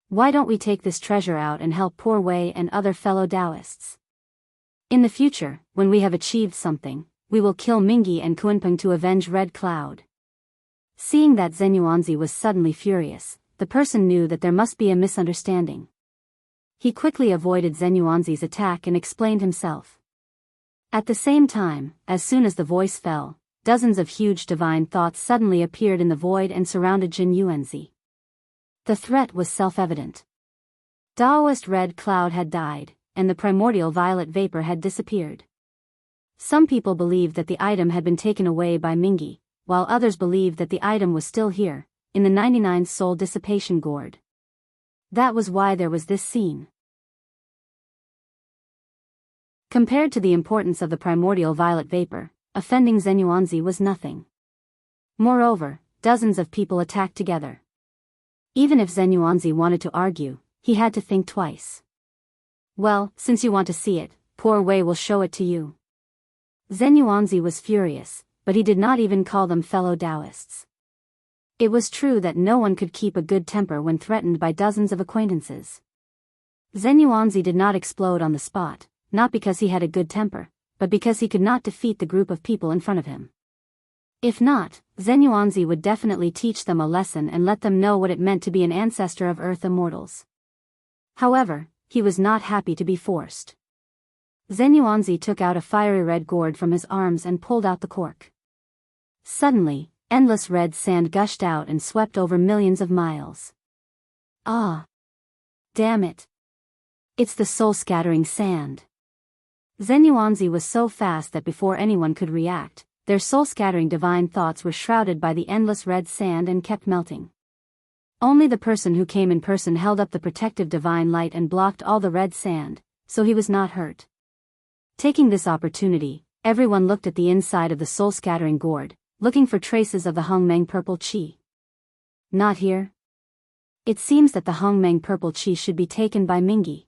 Why don't we take this treasure out and help poor Wei and other fellow Daoists? In the future, when we have achieved something, we will kill Mingyi and Kunpeng to avenge Red Cloud. Seeing that Zenyuanzi was suddenly furious, the person knew that there must be a misunderstanding. He quickly avoided Zenyuanzi's attack and explained himself. At the same time, as soon as the voice fell, dozens of huge divine thoughts suddenly appeared in the void and surrounded Jin Yuanzi. The threat was self-evident. Daoist Red Cloud had died, and the primordial violet vapor had disappeared. Some people believed that the item had been taken away by Mingyi, while others believed that the item was still here, in the 99 soul dissipation gourd. That was why there was this scene. Compared to the importance of the primordial violet vapor, offending Zenyuanzi was nothing. Moreover, dozens of people attacked together. Even if Zenyuanzi wanted to argue, he had to think twice. Well, since you want to see it, poor Wei will show it to you. Zenyuanzi was furious, but he did not even call them fellow Daoists. It was true that no one could keep a good temper when threatened by dozens of acquaintances. Zenyuanzi did not explode on the spot, not because he had a good temper, but because he could not defeat the group of people in front of him. If not, Zenyuanzi would definitely teach them a lesson and let them know what it meant to be an ancestor of Earth immortals. However, he was not happy to be forced. Zenyuanzi took out a fiery red gourd from his arms and pulled out the cork. Suddenly, endless red sand gushed out and swept over millions of miles. Ah! Damn it! It's the soul-scattering sand. Zenyuanzi was so fast that before anyone could react, their soul-scattering divine thoughts were shrouded by the endless red sand and kept melting. Only the person who came in person held up the protective divine light and blocked all the red sand, so he was not hurt. Taking this opportunity, everyone looked at the inside of the soul-scattering gourd, looking for traces of the Hongmeng purple chi. Not here. It seems that the Hongmeng purple chi should be taken by Mingyi.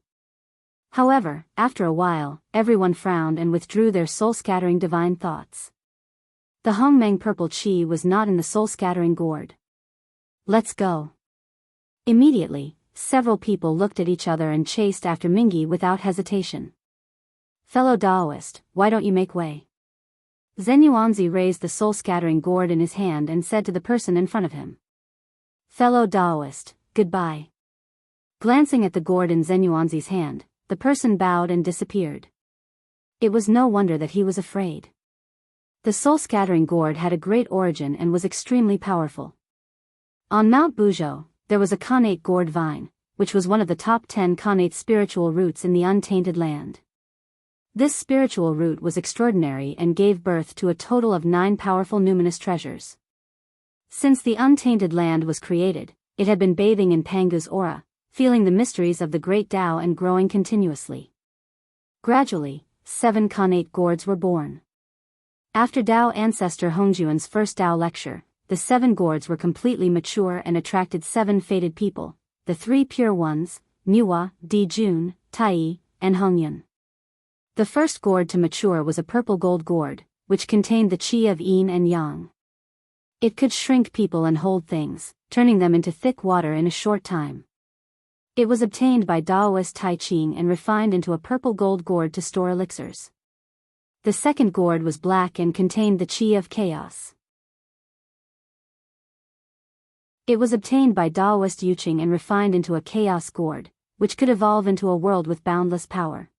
However, after a while, everyone frowned and withdrew their soul-scattering divine thoughts. The Hongmeng purple chi was not in the soul-scattering gourd. Let's go. Immediately, several people looked at each other and chased after Mingyi without hesitation. Fellow Daoist, why don't you make way? Zenyuanzi raised the soul-scattering gourd in his hand and said to the person in front of him. Fellow Daoist, goodbye. Glancing at the gourd in Zenyuanzi's hand, the person bowed and disappeared. It was no wonder that he was afraid. The soul-scattering gourd had a great origin and was extremely powerful. On Mount Buzhou, there was a connate gourd vine, which was one of the top 10 connate spiritual roots in the untainted land. This spiritual root was extraordinary and gave birth to a total of 9 powerful numinous treasures. Since the untainted land was created, it had been bathing in Pangu's aura, feeling the mysteries of the great Tao and growing continuously. Gradually, 7 connate gourds were born. After Tao ancestor Hongjuan's first Tao lecture, the 7 gourds were completely mature and attracted 7 fated people, the 3 pure ones, Niwa, Dijun, Tai, and Hongyun. The first gourd to mature was a purple gold gourd, which contained the chi of yin and yang. It could shrink people and hold things, turning them into thick water in a short time. It was obtained by Daoist Tai Ching and refined into a purple gold gourd to store elixirs. The second gourd was black and contained the chi of chaos. It was obtained by Daoist Yuqing and refined into a chaos gourd, which could evolve into a world with boundless power.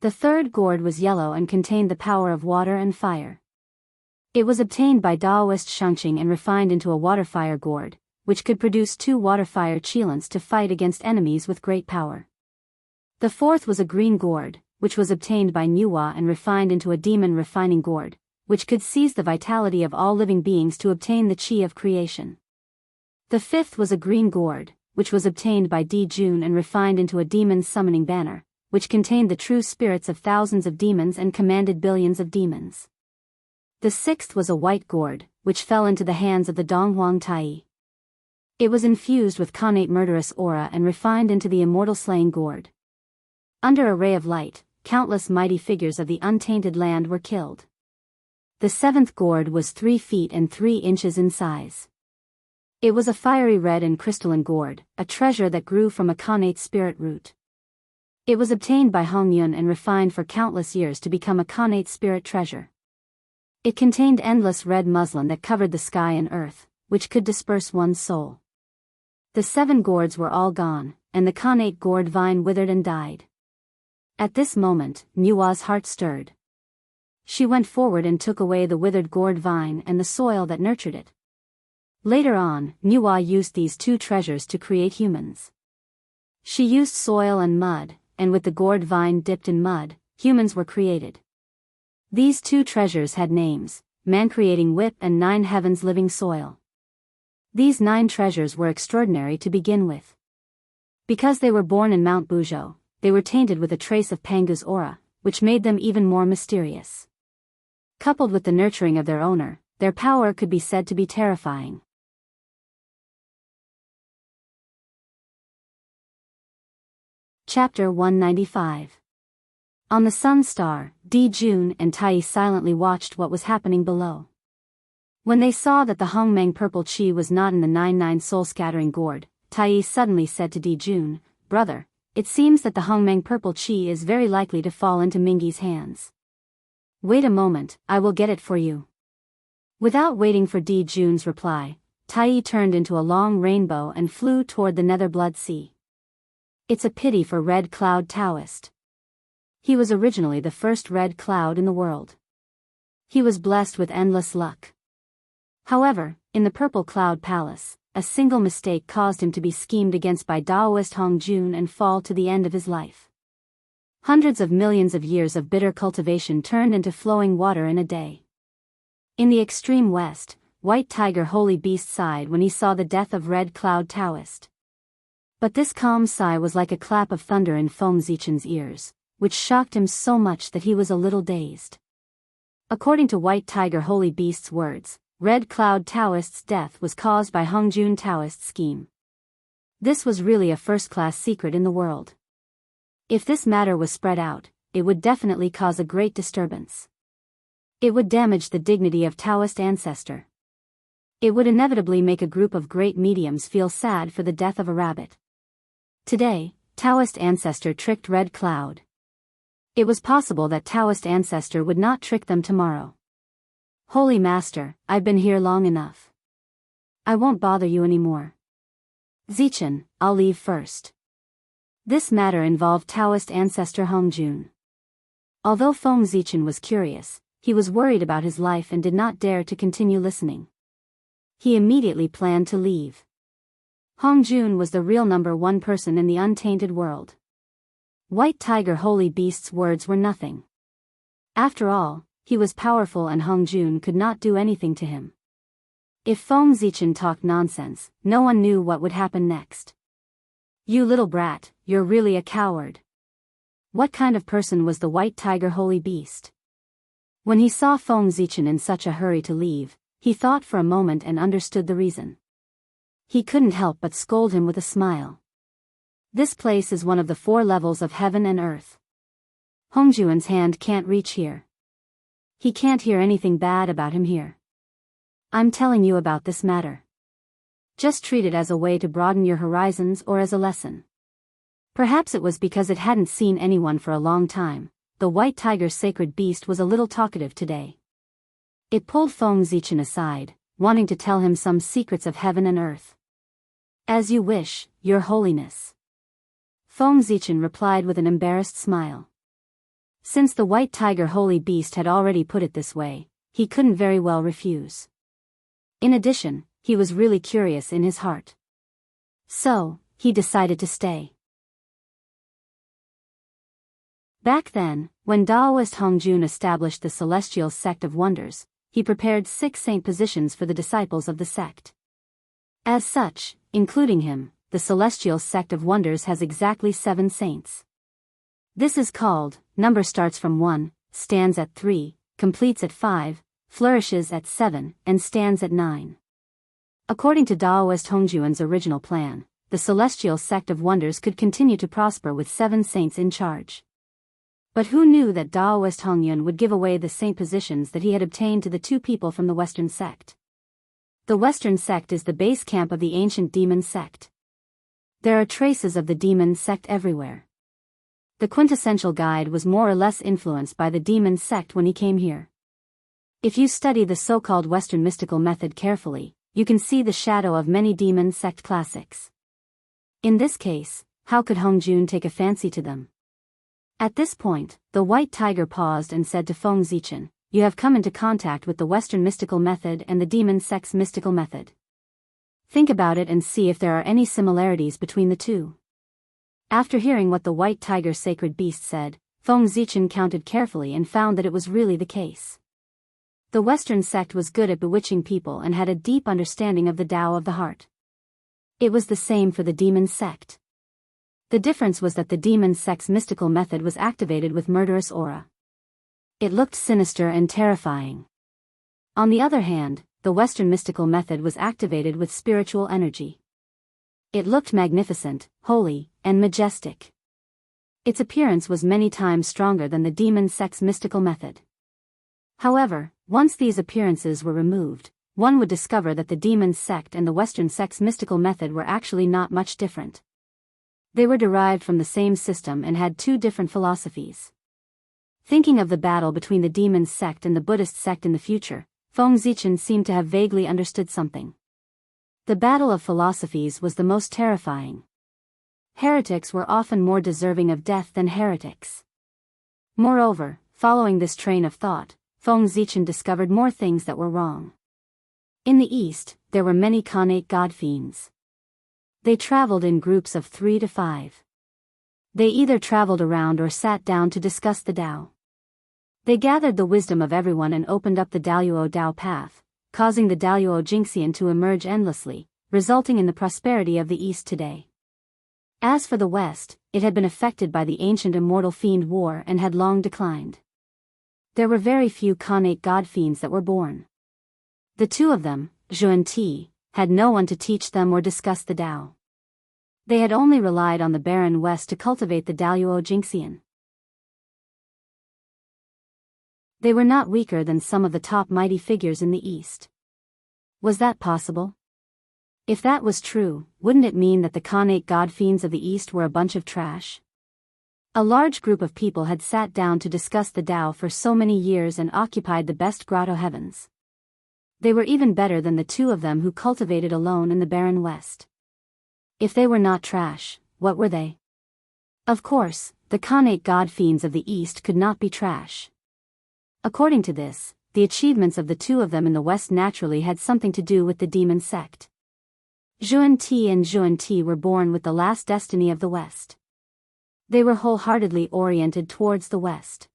The third gourd was yellow and contained the power of water and fire. It was obtained by Daoist Xianxia and refined into a water-fire gourd, which could produce 2 water-fire qilans to fight against enemies with great power. The fourth was a green gourd, which was obtained by Nuwa and refined into a demon refining gourd, which could seize the vitality of all living beings to obtain the qi of creation. The fifth was a green gourd, which was obtained by Dijun and refined into a demon summoning banner, which contained the true spirits of thousands of demons and commanded billions of demons. The sixth was a white gourd, which fell into the hands of the Donghuang Tai. It was infused with connate murderous aura and refined into the immortal slaying gourd. Under a ray of light, countless mighty figures of the untainted land were killed. The seventh gourd was 3 feet and 3 inches in size. It was a fiery red and crystalline gourd, a treasure that grew from a connate spirit root. It was obtained by Hongyun and refined for countless years to become a connate spirit treasure. It contained endless red muslin that covered the sky and earth, which could disperse one's soul. The 7 gourds were all gone, and the connate gourd vine withered and died. At this moment, Nuwa's heart stirred. She went forward and took away the withered gourd vine and the soil that nurtured it. Later on, Nuwa used these 2 treasures to create humans. She used soil and mud, and with the gourd vine dipped in mud, humans were created. These 2 treasures had names, man creating whip and 9 heavens living soil. These 9 treasures were extraordinary to begin with. Because they were born in Mount Buzhou, they were tainted with a trace of Pangu's aura, which made them even more mysterious. Coupled with the nurturing of their owner, their power could be said to be terrifying. Chapter 195. On the Sun Star, Dijun and Tai silently watched what was happening below. When they saw that the Hongmeng purple qi was not in the 99 soul-scattering gourd, Tai suddenly said to Dijun, "Brother, it seems that the Hongmeng purple qi is very likely to fall into Mingi's hands. Wait a moment, I will get it for you." Without waiting for Dijun's reply, Tai turned into a long rainbow and flew toward the Nether Blood Sea. It's a pity for Red Cloud Daoist. He was originally the first red cloud in the world. He was blessed with endless luck. However, in the Purple Cloud Palace, a single mistake caused him to be schemed against by Daoist Hongjun and fall to the end of his life. Hundreds of millions of years of bitter cultivation turned into flowing water in a day. In the extreme west, White Tiger Holy Beast sighed when he saw the death of Red Cloud Daoist. But this calm sigh was like a clap of thunder in Feng Zichen's ears, which shocked him so much that he was a little dazed. According to White Tiger Holy Beast's words, Red Cloud Daoist's death was caused by Hongjun Daoist's scheme. This was really a first-class secret in the world. If this matter was spread out, it would definitely cause a great disturbance. It would damage the dignity of Daoist ancestor. It would inevitably make a group of great mediums feel sad for the death of a rabbit. Today, Daoist ancestor tricked Red Cloud. It was possible that Daoist ancestor would not trick them tomorrow. "Holy Master, I've been here long enough. I won't bother you anymore. Zichen, I'll leave first." This matter involved Daoist ancestor Hongjun. Although Feng Zichen was curious, he was worried about his life and did not dare to continue listening. He immediately planned to leave. Hongjun was the real #1 person in the untainted world. White Tiger Holy Beast's words were nothing. After all, he was powerful and Hongjun could not do anything to him. If Feng Zichen talked nonsense, no one knew what would happen next. "You little brat, you're really a coward." What kind of person was the White Tiger Holy Beast? When he saw Feng Zichen in such a hurry to leave, he thought for a moment and understood the reason. He couldn't help but scold him with a smile. "This place is one of the 4 levels of heaven and earth. Hongjuan's hand can't reach here. He can't hear anything bad about him here. I'm telling you about this matter. Just treat it as a way to broaden your horizons or as a lesson." Perhaps it was because it hadn't seen anyone for a long time, the White Tiger's sacred beast was a little talkative today. It pulled Feng Zichen aside, wanting to tell him some secrets of heaven and earth. "As you wish, Your Holiness." Feng Zichen replied with an embarrassed smile. Since the white tiger holy beast had already put it this way, he couldn't very well refuse. In addition, he was really curious in his heart. So, he decided to stay. Back then, when Daoist Hongjun established the Celestial Sect of Wonders, he prepared 6 saint positions for the disciples of the sect. As such, including him, the Celestial Sect of Wonders has exactly 7 saints. This is called, number starts from 1, stands at 3, completes at 5, flourishes at 7, and stands at 9. According to Daoist Hongjun's original plan, the Celestial Sect of Wonders could continue to prosper with 7 saints in charge. But who knew that Daoist Hongjun would give away the saint positions that he had obtained to the 2 people from the Western sect? The Western sect is the base camp of the ancient demon sect. There are traces of the demon sect everywhere. The quintessential guide was more or less influenced by the demon sect when he came here. If you study the so-called Western mystical method carefully, you can see the shadow of many demon sect classics. In this case, how could Hongjun take a fancy to them? At this point, the white tiger paused and said to Feng Zichen, "You have come into contact with the Western mystical method and the demon sect's mystical method. Think about it and see if there are any similarities between the two." After hearing what the white tiger sacred beast said, Feng Zichen counted carefully and found that it was really the case. The Western sect was good at bewitching people and had a deep understanding of the Tao of the heart. It was the same for the demon sect. The difference was that the demon sect's mystical method was activated with murderous aura. It looked sinister and terrifying. On the other hand, the Western mystical method was activated with spiritual energy. It looked magnificent, holy, and majestic. Its appearance was many times stronger than the demon sect's mystical method. However, once these appearances were removed, one would discover that the demon sect and the Western sect's mystical method were actually not much different. They were derived from the same system and had 2 different philosophies. Thinking of the battle between the demon sect and the Buddhist sect in the future, Feng Zichen seemed to have vaguely understood something. The battle of philosophies was the most terrifying. Heretics were often more deserving of death than heretics. Moreover, following this train of thought, Feng Zichen discovered more things that were wrong. In the East, there were many Khanate god fiends. They traveled in groups of 3 to 5. They either traveled around or sat down to discuss the Tao. They gathered the wisdom of everyone and opened up the Daoyuo Tao path, causing the Daoyuo Xianxia to emerge endlessly, resulting in the prosperity of the East today. As for the West, it had been affected by the ancient immortal fiend war and had long declined. There were very few Khanate god fiends that were born. The 2 of them, Zhu and Ti, had no one to teach them or discuss the Tao. They had only relied on the barren West to cultivate the Daoyuo Xianxia. They were not weaker than some of the top mighty figures in the East. Was that possible? If that was true, wouldn't it mean that the Khanate god fiends of the East were a bunch of trash? A large group of people had sat down to discuss the Tao for so many years and occupied the best grotto heavens. They were even better than the 2 of them who cultivated alone in the barren West. If they were not trash, what were they? Of course, the Khanate god fiends of the East could not be trash. According to this, the achievements of the 2 of them in the West naturally had something to do with the demon sect. Zhu and Ti were born with the last destiny of the West. They were wholeheartedly oriented towards the West.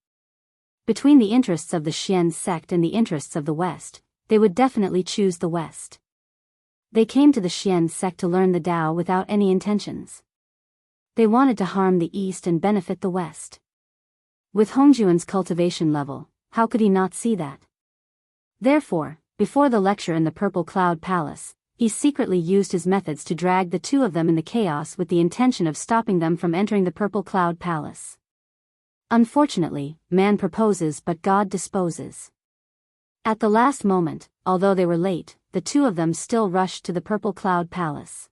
Between the interests of the Xian sect and the interests of the West, they would definitely choose the West. They came to the Xian sect to learn the Tao without any intentions. They wanted to harm the East and benefit the West. With Hongjun's cultivation level, how could he not see that? Therefore, before the lecture in the Purple Cloud Palace, he secretly used his methods to drag the 2 of them in the chaos with the intention of stopping them from entering the Purple Cloud Palace. Unfortunately, man proposes but God disposes. At the last moment, although they were late, the 2 of them still rushed to the Purple Cloud Palace.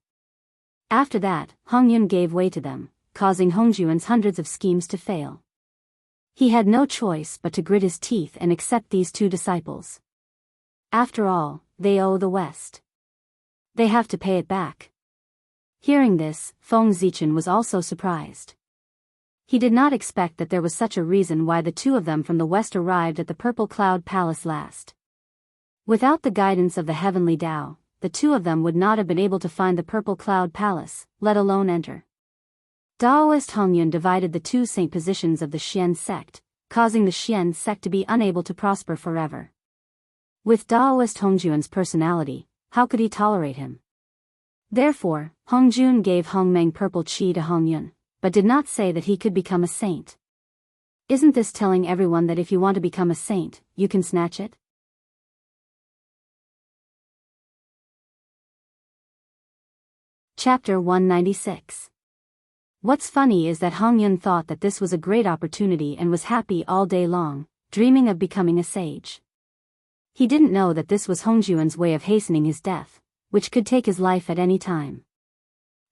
After that, Hongyun gave way to them, causing Hongjun's hundreds of schemes to fail. He had no choice but to grit his teeth and accept these 2 disciples. After all, they owe the West. They have to pay it back. Hearing this, Feng Zichen was also surprised. He did not expect that there was such a reason why the two of them from the west arrived at the Purple Cloud Palace last. Without the guidance of the heavenly Tao, the two of them would not have been able to find the Purple Cloud Palace, let alone enter. Daoist Hongyun divided the two saint positions of the Xian sect, causing the Xian sect to be unable to prosper forever. With Daoist Hongyun's personality, how could he tolerate him? Therefore, Hongjun gave Hongmeng purple qi to Hongyun, but did not say that he could become a saint. Isn't this telling everyone that if you want to become a saint, you can snatch it? Chapter 196. What's funny is that Hongyun thought that this was a great opportunity and was happy all day long, dreaming of becoming a sage. He didn't know that this was Hongjun's way of hastening his death, which could take his life at any time.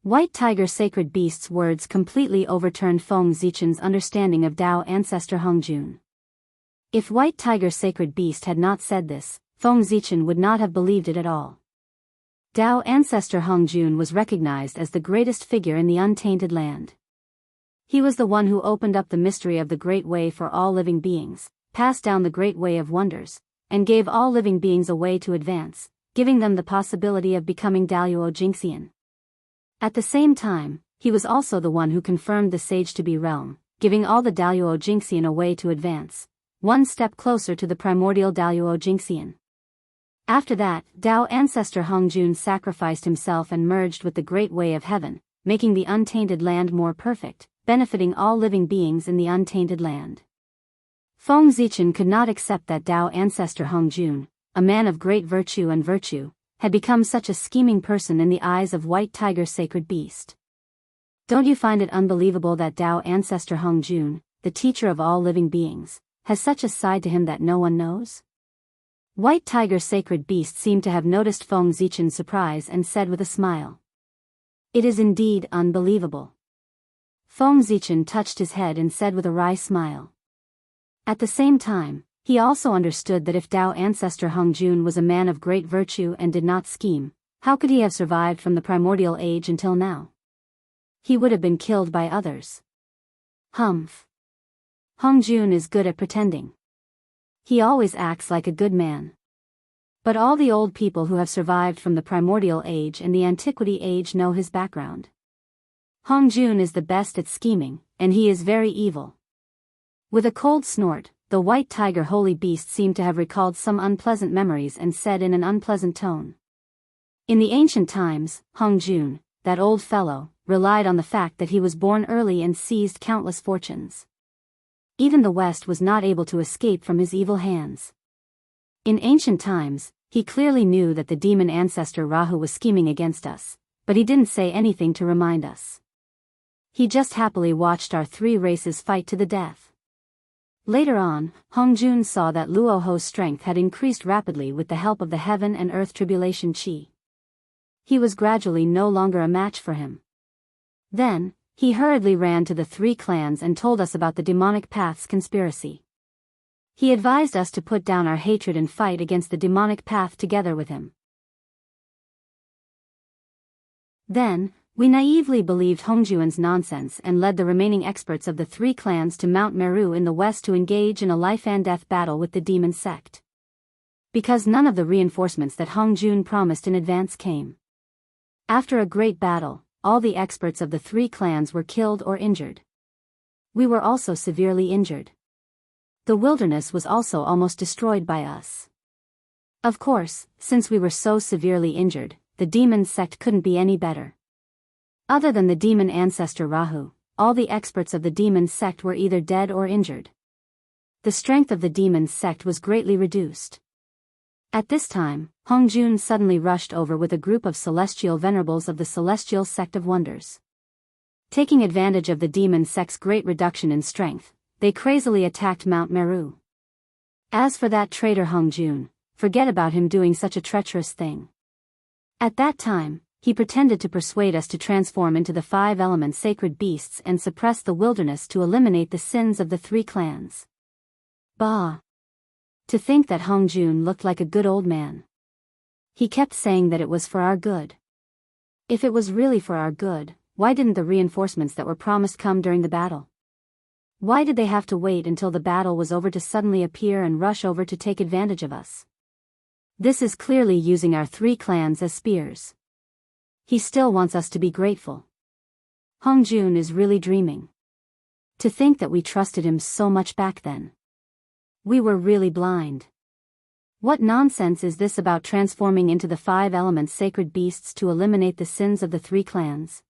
White Tiger Sacred Beast's words completely overturned Feng Zichen's understanding of Dao ancestor Hongjun. If White Tiger Sacred Beast had not said this, Feng Zichen would not have believed it at all. Dao ancestor Hongjun was recognized as the greatest figure in the untainted land. He was the one who opened up the mystery of the Great Way for all living beings, passed down the Great Way of Wonders, and gave all living beings a way to advance, giving them the possibility of becoming Daoist Jingxian. At the same time, he was also the one who confirmed the sage to be realm, giving all the Daoist Jingxian a way to advance, one step closer to the primordial Daoist Jingxian. After that, Dao ancestor Hongjun sacrificed himself and merged with the Great Way of Heaven, making the untainted land more perfect, benefiting all living beings in the untainted land. Feng Zichen could not accept that Dao ancestor Hongjun, a man of great virtue and virtue, had become such a scheming person in the eyes of White Tiger Sacred Beast. Don't you find it unbelievable that Dao ancestor Hongjun, the teacher of all living beings, has such a side to him that no one knows? White Tiger Sacred Beast seemed to have noticed Feng Zichen's surprise and said with a smile, "It is indeed unbelievable." Feng Zichen touched his head and said with a wry smile. At the same time, he also understood that if Dao ancestor Hongjun was a man of great virtue and did not scheme, how could he have survived from the primordial age until now? He would have been killed by others. Humph. Hongjun is good at pretending. He always acts like a good man. But all the old people who have survived from the primordial age and the antiquity age know his background. Hongjun is the best at scheming, and he is very evil. With a cold snort, the White Tiger Holy Beast seemed to have recalled some unpleasant memories and said in an unpleasant tone. In the ancient times, Hongjun, that old fellow, relied on the fact that he was born early and seized countless fortunes. Even the West was not able to escape from his evil hands. In ancient times, he clearly knew that the demon ancestor Rahu was scheming against us, but he didn't say anything to remind us. He just happily watched our three races fight to the death. Later on, Hongjun saw that Luoho's strength had increased rapidly with the help of the heaven and earth tribulation chi. He was gradually no longer a match for him. Then, he hurriedly ran to the three clans and told us about the demonic path's conspiracy. He advised us to put down our hatred and fight against the demonic path together with him. Then, we naively believed Hongjun's nonsense and led the remaining experts of the three clans to Mount Meru in the west to engage in a life-and-death battle with the demon sect. Because none of the reinforcements that Hongjun promised in advance came. After a great battle, all the experts of the three clans were killed or injured. We were also severely injured. The wilderness was also almost destroyed by us. Of course, since we were so severely injured, the demon sect couldn't be any better. Other than the demon ancestor Rahu, all the experts of the demon sect were either dead or injured. The strength of the demon sect was greatly reduced. At this time, Hongjun suddenly rushed over with a group of celestial venerables of the celestial sect of wonders. Taking advantage of the demon sect's great reduction in strength, they crazily attacked Mount Meru. As for that traitor Hongjun, forget about him doing such a treacherous thing. At that time, he pretended to persuade us to transform into the five-element sacred beasts and suppress the wilderness to eliminate the sins of the three clans. Bah! To think that Hongjun looked like a good old man. He kept saying that it was for our good. If it was really for our good, why didn't the reinforcements that were promised come during the battle? Why did they have to wait until the battle was over to suddenly appear and rush over to take advantage of us? This is clearly using our 3 clans as spears. He still wants us to be grateful. Hong Jun is really dreaming. To think that we trusted him so much back then. We were really blind. What nonsense is this about transforming into the 5 elements sacred beasts to eliminate the sins of the 3 clans?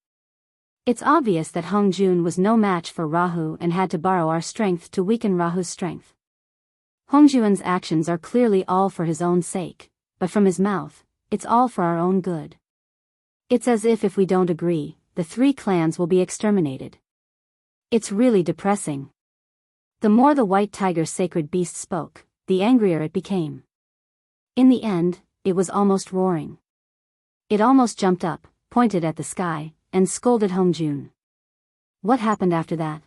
It's obvious that Hong Jun was no match for Rahu and had to borrow our strength to weaken Rahu's strength. Hong Jun's actions are clearly all for his own sake, but from his mouth, it's all for our own good. It's as if we don't agree, the 3 clans will be exterminated. It's really depressing. The more the white tiger sacred beast spoke, the angrier it became. In the end, it was almost roaring. It almost jumped up, pointed at the sky, and scolded Hong Jun. What happened after that?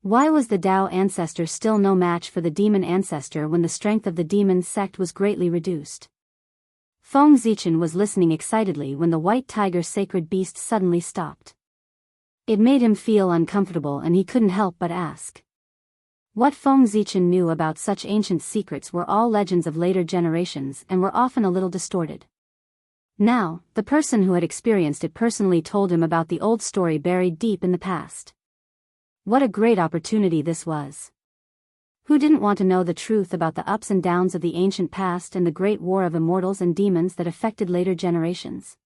Why was the Dao ancestor still no match for the demon ancestor when the strength of the demon sect was greatly reduced? Feng Zichen was listening excitedly when the white tiger sacred beast suddenly stopped. It made him feel uncomfortable and he couldn't help but ask. What Feng Zichen knew about such ancient secrets were all legends of later generations and were often a little distorted. Now, the person who had experienced it personally told him about the old story buried deep in the past. What a great opportunity this was. Who didn't want to know the truth about the ups and downs of the ancient past and the great war of immortals and demons that affected later generations?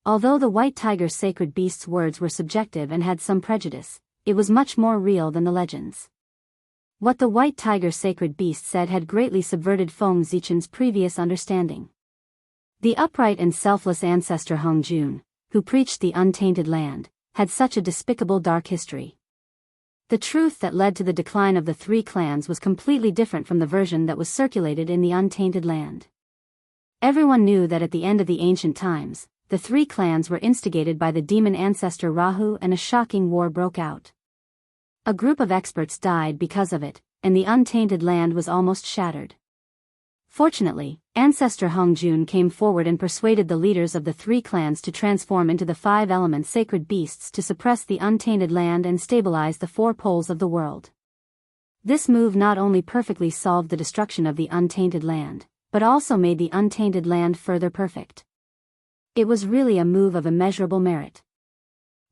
Although the white tiger sacred beast's words were subjective and had some prejudice, it was much more real than the legends. What the white tiger sacred beast said had greatly subverted Feng Zichen's previous understanding. The upright and selfless ancestor Hong Jun, who preached the untainted land, had such a despicable dark history. The truth that led to the decline of the 3 clans was completely different from the version that was circulated in the untainted land. Everyone knew that at the end of the ancient times, the 3 clans were instigated by the demon ancestor Rahu and a shocking war broke out. A group of experts died because of it, and the untainted land was almost shattered. Fortunately, ancestor Hong Jun came forward and persuaded the leaders of the 3 clans to transform into the 5 elements sacred beasts to suppress the untainted land and stabilize the 4 poles of the world. This move not only perfectly solved the destruction of the untainted land, but also made the untainted land further perfect. It was really a move of immeasurable merit.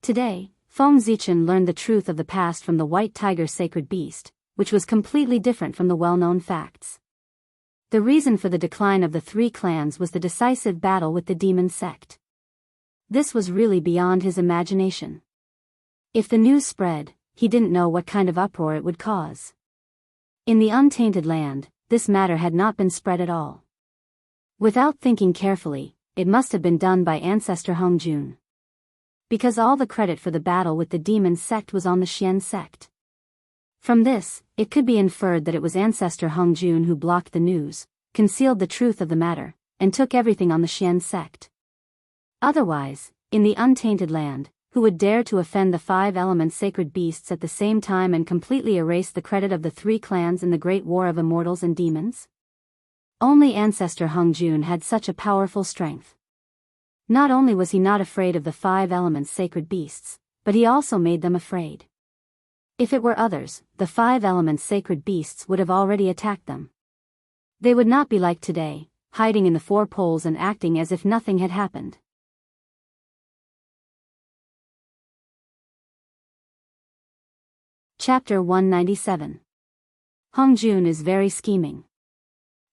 Today, Feng Zichen learned the truth of the past from the white tiger sacred beast, which was completely different from the well-known facts. The reason for the decline of the 3 clans was the decisive battle with the demon sect. This was really beyond his imagination. If the news spread, he didn't know what kind of uproar it would cause. In the untainted land, this matter had not been spread at all. Without thinking carefully, it must have been done by ancestor Hong Jun. Because all the credit for the battle with the demon sect was on the Xian sect. From this, it could be inferred that it was ancestor Hong Jun who blocked the news, concealed the truth of the matter, and took everything on the Xian sect. Otherwise, in the untainted land, who would dare to offend the 5 elements sacred beasts at the same time and completely erase the credit of the 3 clans in the great war of immortals and demons? Only ancestor Hong Jun had such a powerful strength. Not only was he not afraid of the 5 elements sacred beasts, but he also made them afraid. If it were others, the 5 elements sacred beasts would have already attacked them. They would not be like today, hiding in the 4 poles and acting as if nothing had happened. Chapter 197. Hong Jun is very scheming.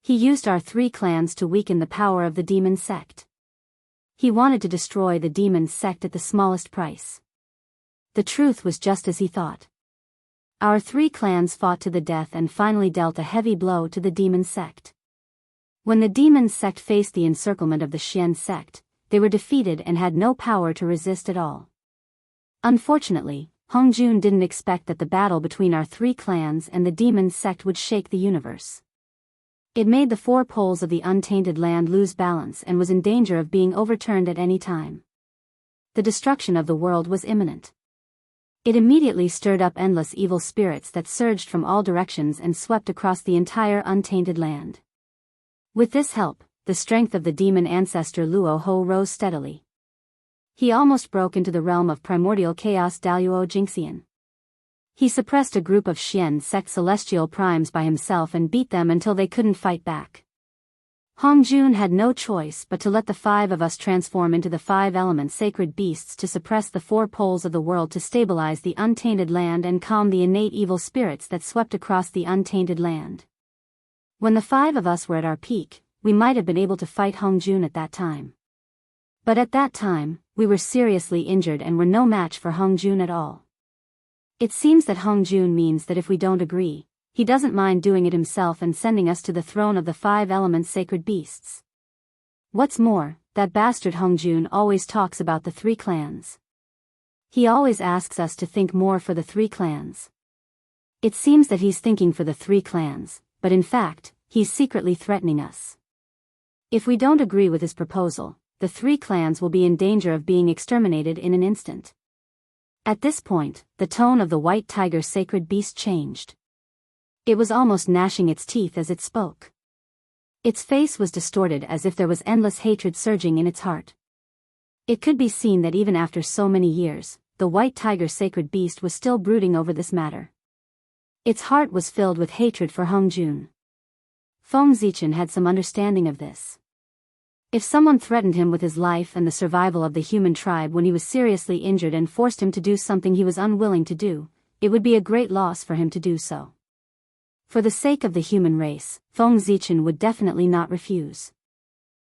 He used our 3 clans to weaken the power of the demon sect. He wanted to destroy the demon sect at the smallest price. The truth was just as he thought. Our 3 clans fought to the death and finally dealt a heavy blow to the demon sect. When the demon sect faced the encirclement of the Xian sect, they were defeated and had no power to resist at all. Unfortunately, Hong Jun didn't expect that the battle between our 3 clans and the demon sect would shake the universe. It made the 4 poles of the untainted land lose balance and was in danger of being overturned at any time. The destruction of the world was imminent. It immediately stirred up endless evil spirits that surged from all directions and swept across the entire untainted land. With this help, the strength of the demon ancestor Luo Ho rose steadily. He almost broke into the realm of primordial chaos Daoist Jingxian. He suppressed a group of Xian sect celestial primes by himself and beat them until they couldn't fight back. Hongjun had no choice but to let the 5 of us transform into the 5 element sacred beasts to suppress the 4 poles of the world to stabilize the untainted land and calm the innate evil spirits that swept across the untainted land. When the 5 of us were at our peak, we might have been able to fight Hongjun at that time. But at that time, we were seriously injured and were no match for Hongjun at all. It seems that Hongjun means that if we don't agree, he doesn't mind doing it himself and sending us to the throne of the 5 elements sacred beasts. What's more, that bastard Hongjun always talks about the 3 clans. He always asks us to think more for the 3 clans. It seems that he's thinking for the 3 clans, but in fact, he's secretly threatening us. If we don't agree with his proposal, the 3 clans will be in danger of being exterminated in an instant. At this point, the tone of the white tiger sacred beast changed. It was almost gnashing its teeth as it spoke. Its face was distorted as if there was endless hatred surging in its heart. It could be seen that even after so many years, the white tiger sacred beast was still brooding over this matter. Its heart was filled with hatred for Hongjun. Feng Zichen had some understanding of this. If someone threatened him with his life and the survival of the human tribe when he was seriously injured and forced him to do something he was unwilling to do, it would be a great loss for him to do so. For the sake of the human race, Feng Zichen would definitely not refuse.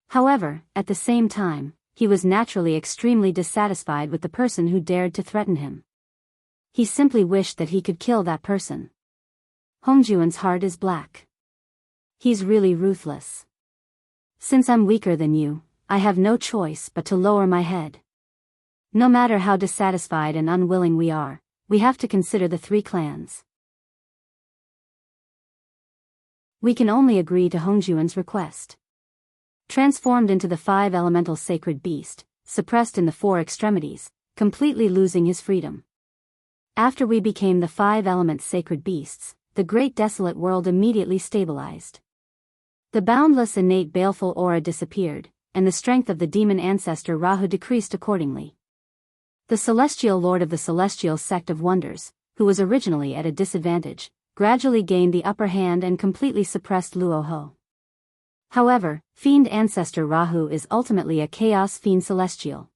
However, at the same time, he was naturally extremely dissatisfied with the person who dared to threaten him. He simply wished that he could kill that person. Hongjuan's heart is black. He's really ruthless. Since I'm weaker than you, I have no choice but to lower my head. No matter how dissatisfied and unwilling we are, we have to consider the 3 clans. We can only agree to Hongjuan's request. Transformed into the 5 elemental sacred beast, suppressed in the 4 extremities, completely losing his freedom. After we became the 5 element sacred beasts, the great desolate world immediately stabilized. The boundless innate baleful aura disappeared, and the strength of the demon ancestor Rahu decreased accordingly. The celestial lord of the celestial sect of wonders, who was originally at a disadvantage, gradually gained the upper hand and completely suppressed Luoho. However, fiend ancestor Rahu is ultimately a chaos fiend celestial.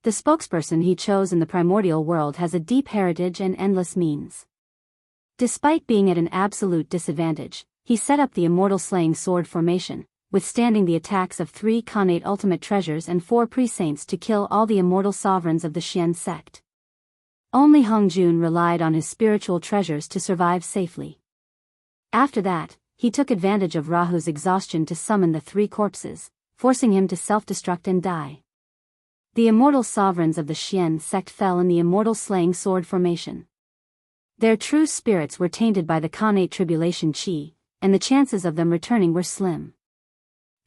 The spokesperson he chose in the primordial world has a deep heritage and endless means. Despite being at an absolute disadvantage, he set up the immortal slaying sword formation, withstanding the attacks of 3 Khanate ultimate treasures and 4 pre-saints to kill all the immortal sovereigns of the Xian sect. Only Hongjun relied on his spiritual treasures to survive safely. After that, he took advantage of Rahu's exhaustion to summon the 3 corpses, forcing him to self-destruct and die. The immortal sovereigns of the Xian sect fell in the immortal slaying sword formation. Their true spirits were tainted by the Khanate tribulation chi, and the chances of them returning were slim.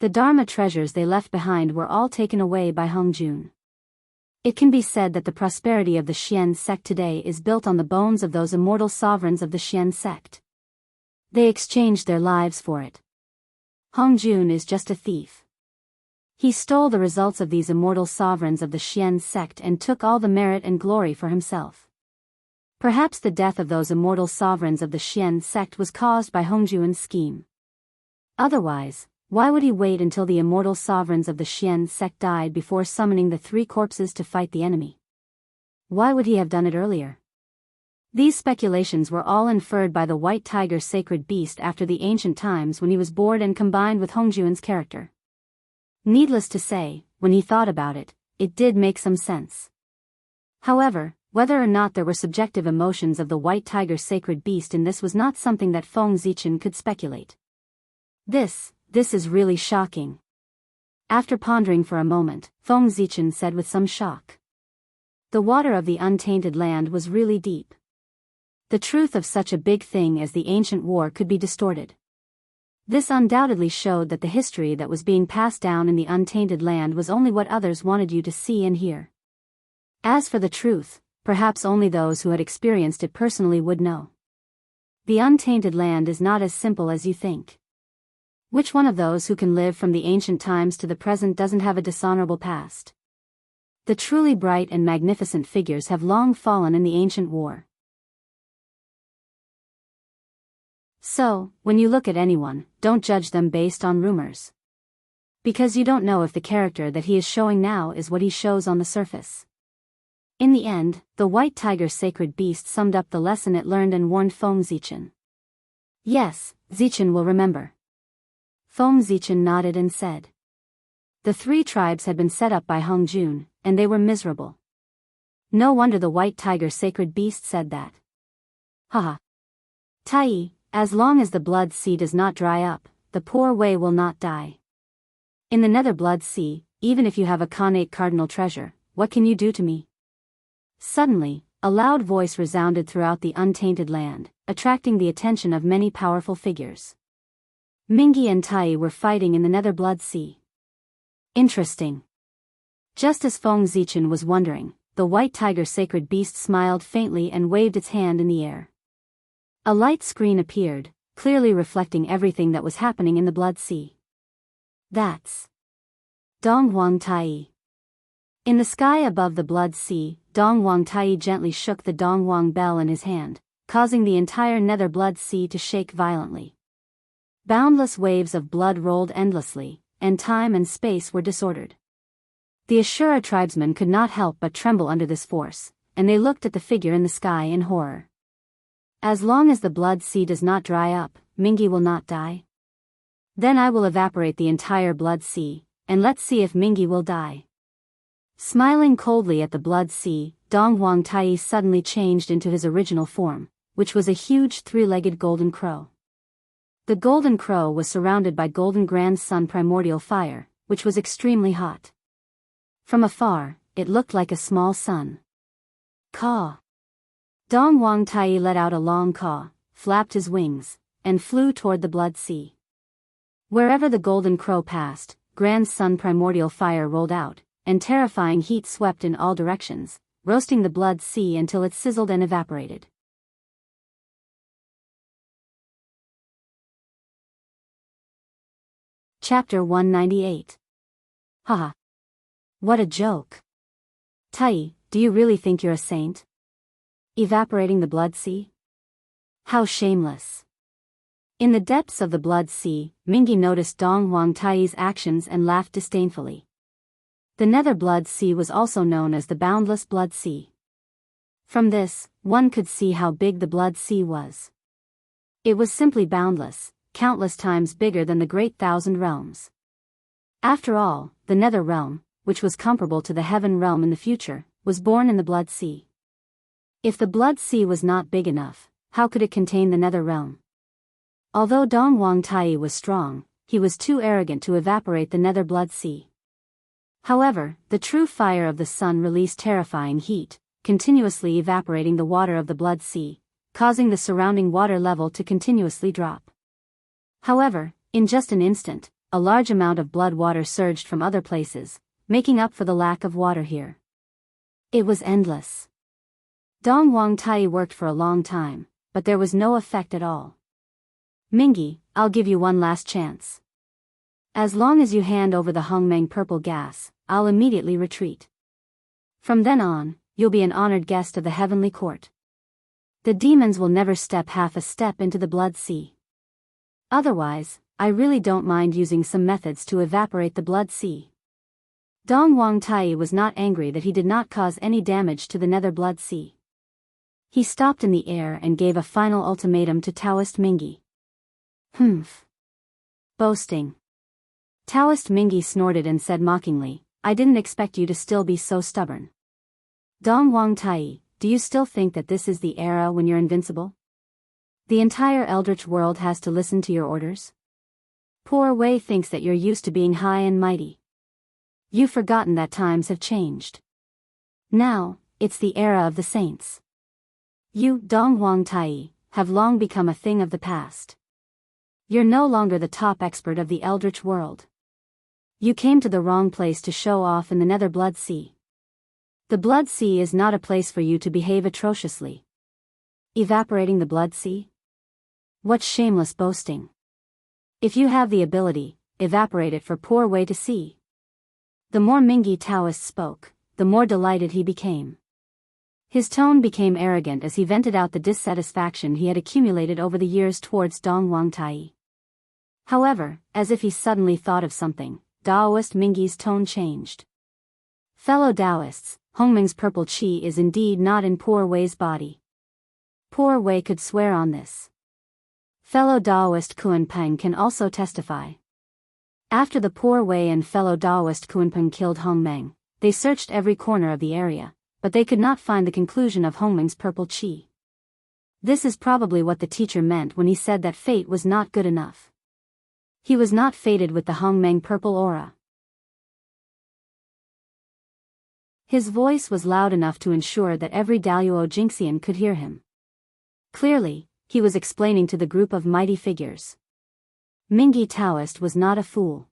The Dharma treasures they left behind were all taken away by Hongjun. It can be said that the prosperity of the Xian sect today is built on the bones of those immortal sovereigns of the Xian sect. They exchanged their lives for it. Hongjun is just a thief. He stole the results of these immortal sovereigns of the Xian sect and took all the merit and glory for himself. Perhaps the death of those immortal sovereigns of the Xian sect was caused by Hongjun's scheme. Otherwise, why would he wait until the immortal sovereigns of the Xian sect died before summoning the 3 corpses to fight the enemy? Why would he have done it earlier? These speculations were all inferred by the white tiger sacred beast after the ancient times when he was bored and combined with Hongjun's character. Needless to say, when he thought about it, it did make some sense. However, whether or not there were subjective emotions of the white tiger sacred beast in this was not something that Feng Zichen could speculate. This is really shocking. After pondering for a moment, Feng Zichen said with some shock. The water of the untainted land was really deep. The truth of such a big thing as the ancient war could be distorted. This undoubtedly showed that the history that was being passed down in the untainted land was only what others wanted you to see and hear. As for the truth, perhaps only those who had experienced it personally would know. The untainted land is not as simple as you think. Which one of those who can live from the ancient times to the present doesn't have a dishonorable past? The truly bright and magnificent figures have long fallen in the ancient war. So, when you look at anyone, don't judge them based on rumors. Because you don't know if the character that he is showing now is what he shows on the surface. In the end, the white tiger sacred beast summed up the lesson it learned and warned Feng Zichen. Yes, Zichen will remember. Feng Zichen nodded and said. The 3 tribes had been set up by Hong Jun, and they were miserable. No wonder the white tiger sacred beast said that. Haha. Tai, as long as the blood sea does not dry up, the poor Wei will not die. In the nether blood sea, even if you have a connate cardinal treasure, what can you do to me? Suddenly, a loud voice resounded throughout the untainted land, attracting the attention of many powerful figures. Mingi and Tai were fighting in the nether blood sea. Interesting. Just as Feng Zichen was wondering, the white tiger sacred beast smiled faintly and waved its hand in the air. A light screen appeared, clearly reflecting everything that was happening in the blood sea. That's Donghuang Tai. In the sky above the blood sea, Donghuang Tai gently shook the Donghuang bell in his hand, causing the entire nether blood sea to shake violently. Boundless waves of blood rolled endlessly, and time and space were disordered. The Ashura tribesmen could not help but tremble under this force, and they looked at the figure in the sky in horror. As long as the blood sea does not dry up, Mingi will not die. Then I will evaporate the entire blood sea, and let's see if Mingi will die. Smiling coldly at the blood sea, Donghuang Tai suddenly changed into his original form, which was a huge 3-legged golden crow. The golden crow was surrounded by golden grand sun primordial fire, which was extremely hot. From afar, it looked like a small sun. Caw. Donghuang Tai let out a long caw, flapped his wings, and flew toward the blood sea. Wherever the golden crow passed, grand sun primordial fire rolled out, and terrifying heat swept in all directions, roasting the blood sea until it sizzled and evaporated. Chapter 198. Haha. What a joke. Tai, do you really think you're a saint? Evaporating the blood sea? How shameless. In the depths of the blood sea, Mingi noticed Donghuang Tai's actions and laughed disdainfully. The nether blood sea was also known as the boundless blood sea. From this, one could see how big the blood sea was. It was simply boundless, countless times bigger than the great 1,000 realms. After all, the nether realm, which was comparable to the heaven realm in the future, was born in the blood sea. If the blood sea was not big enough, how could it contain the nether realm? Although Donghuang Tai was strong, he was too arrogant to evaporate the nether blood sea. However, the true fire of the sun released terrifying heat, continuously evaporating the water of the blood sea, causing the surrounding water level to continuously drop. However, in just an instant, a large amount of blood water surged from other places, making up for the lack of water here. It was endless. Donghuang Tai worked for a long time, but there was no effect at all. Mingi, I'll give you one last chance. As long as you hand over the Hongmeng purple gas, I'll immediately retreat. From then on, you'll be an honored guest of the heavenly court. The demons will never step half a step into the blood sea. Otherwise, I really don't mind using some methods to evaporate the blood sea. Donghuang Tai was not angry that he did not cause any damage to the nether blood sea. He stopped in the air and gave a final ultimatum to Daoist Mingi. Humph. Boasting. Daoist Mingi snorted and said mockingly, I didn't expect you to still be so stubborn. Donghuang Tai, do you still think that this is the era when you're invincible? The entire Eldritch world has to listen to your orders? Poor Wei thinks that you're used to being high and mighty. You've forgotten that times have changed. Now, it's the era of the saints. You, Donghuang Tai, have long become a thing of the past. You're no longer the top expert of the Eldritch world. You came to the wrong place to show off in the nether blood sea. The blood sea is not a place for you to behave atrociously. Evaporating the blood sea? What shameless boasting. If you have the ability, evaporate it for poor Wei to see. The more Mingi Taoist spoke, the more delighted he became. His tone became arrogant as he vented out the dissatisfaction he had accumulated over the years towards Dong Wangtai. However, as if he suddenly thought of something, Daoist Mingyi's tone changed. Fellow Daoists, Hongming's purple qi is indeed not in Poor Wei's body. Poor Wei could swear on this. Fellow Daoist Kuanpeng can also testify. After the Poor Wei and fellow Daoist Kuanpeng killed Hongmeng, they searched every corner of the area, but they could not find the conclusion of Hongming's purple qi. This is probably what the teacher meant when he said that fate was not good enough. He was not fated with the Hongmeng purple aura. His voice was loud enough to ensure that every Daoist Jingxian could hear him. Clearly, he was explaining to the group of mighty figures. Mingyi Taoist was not a fool.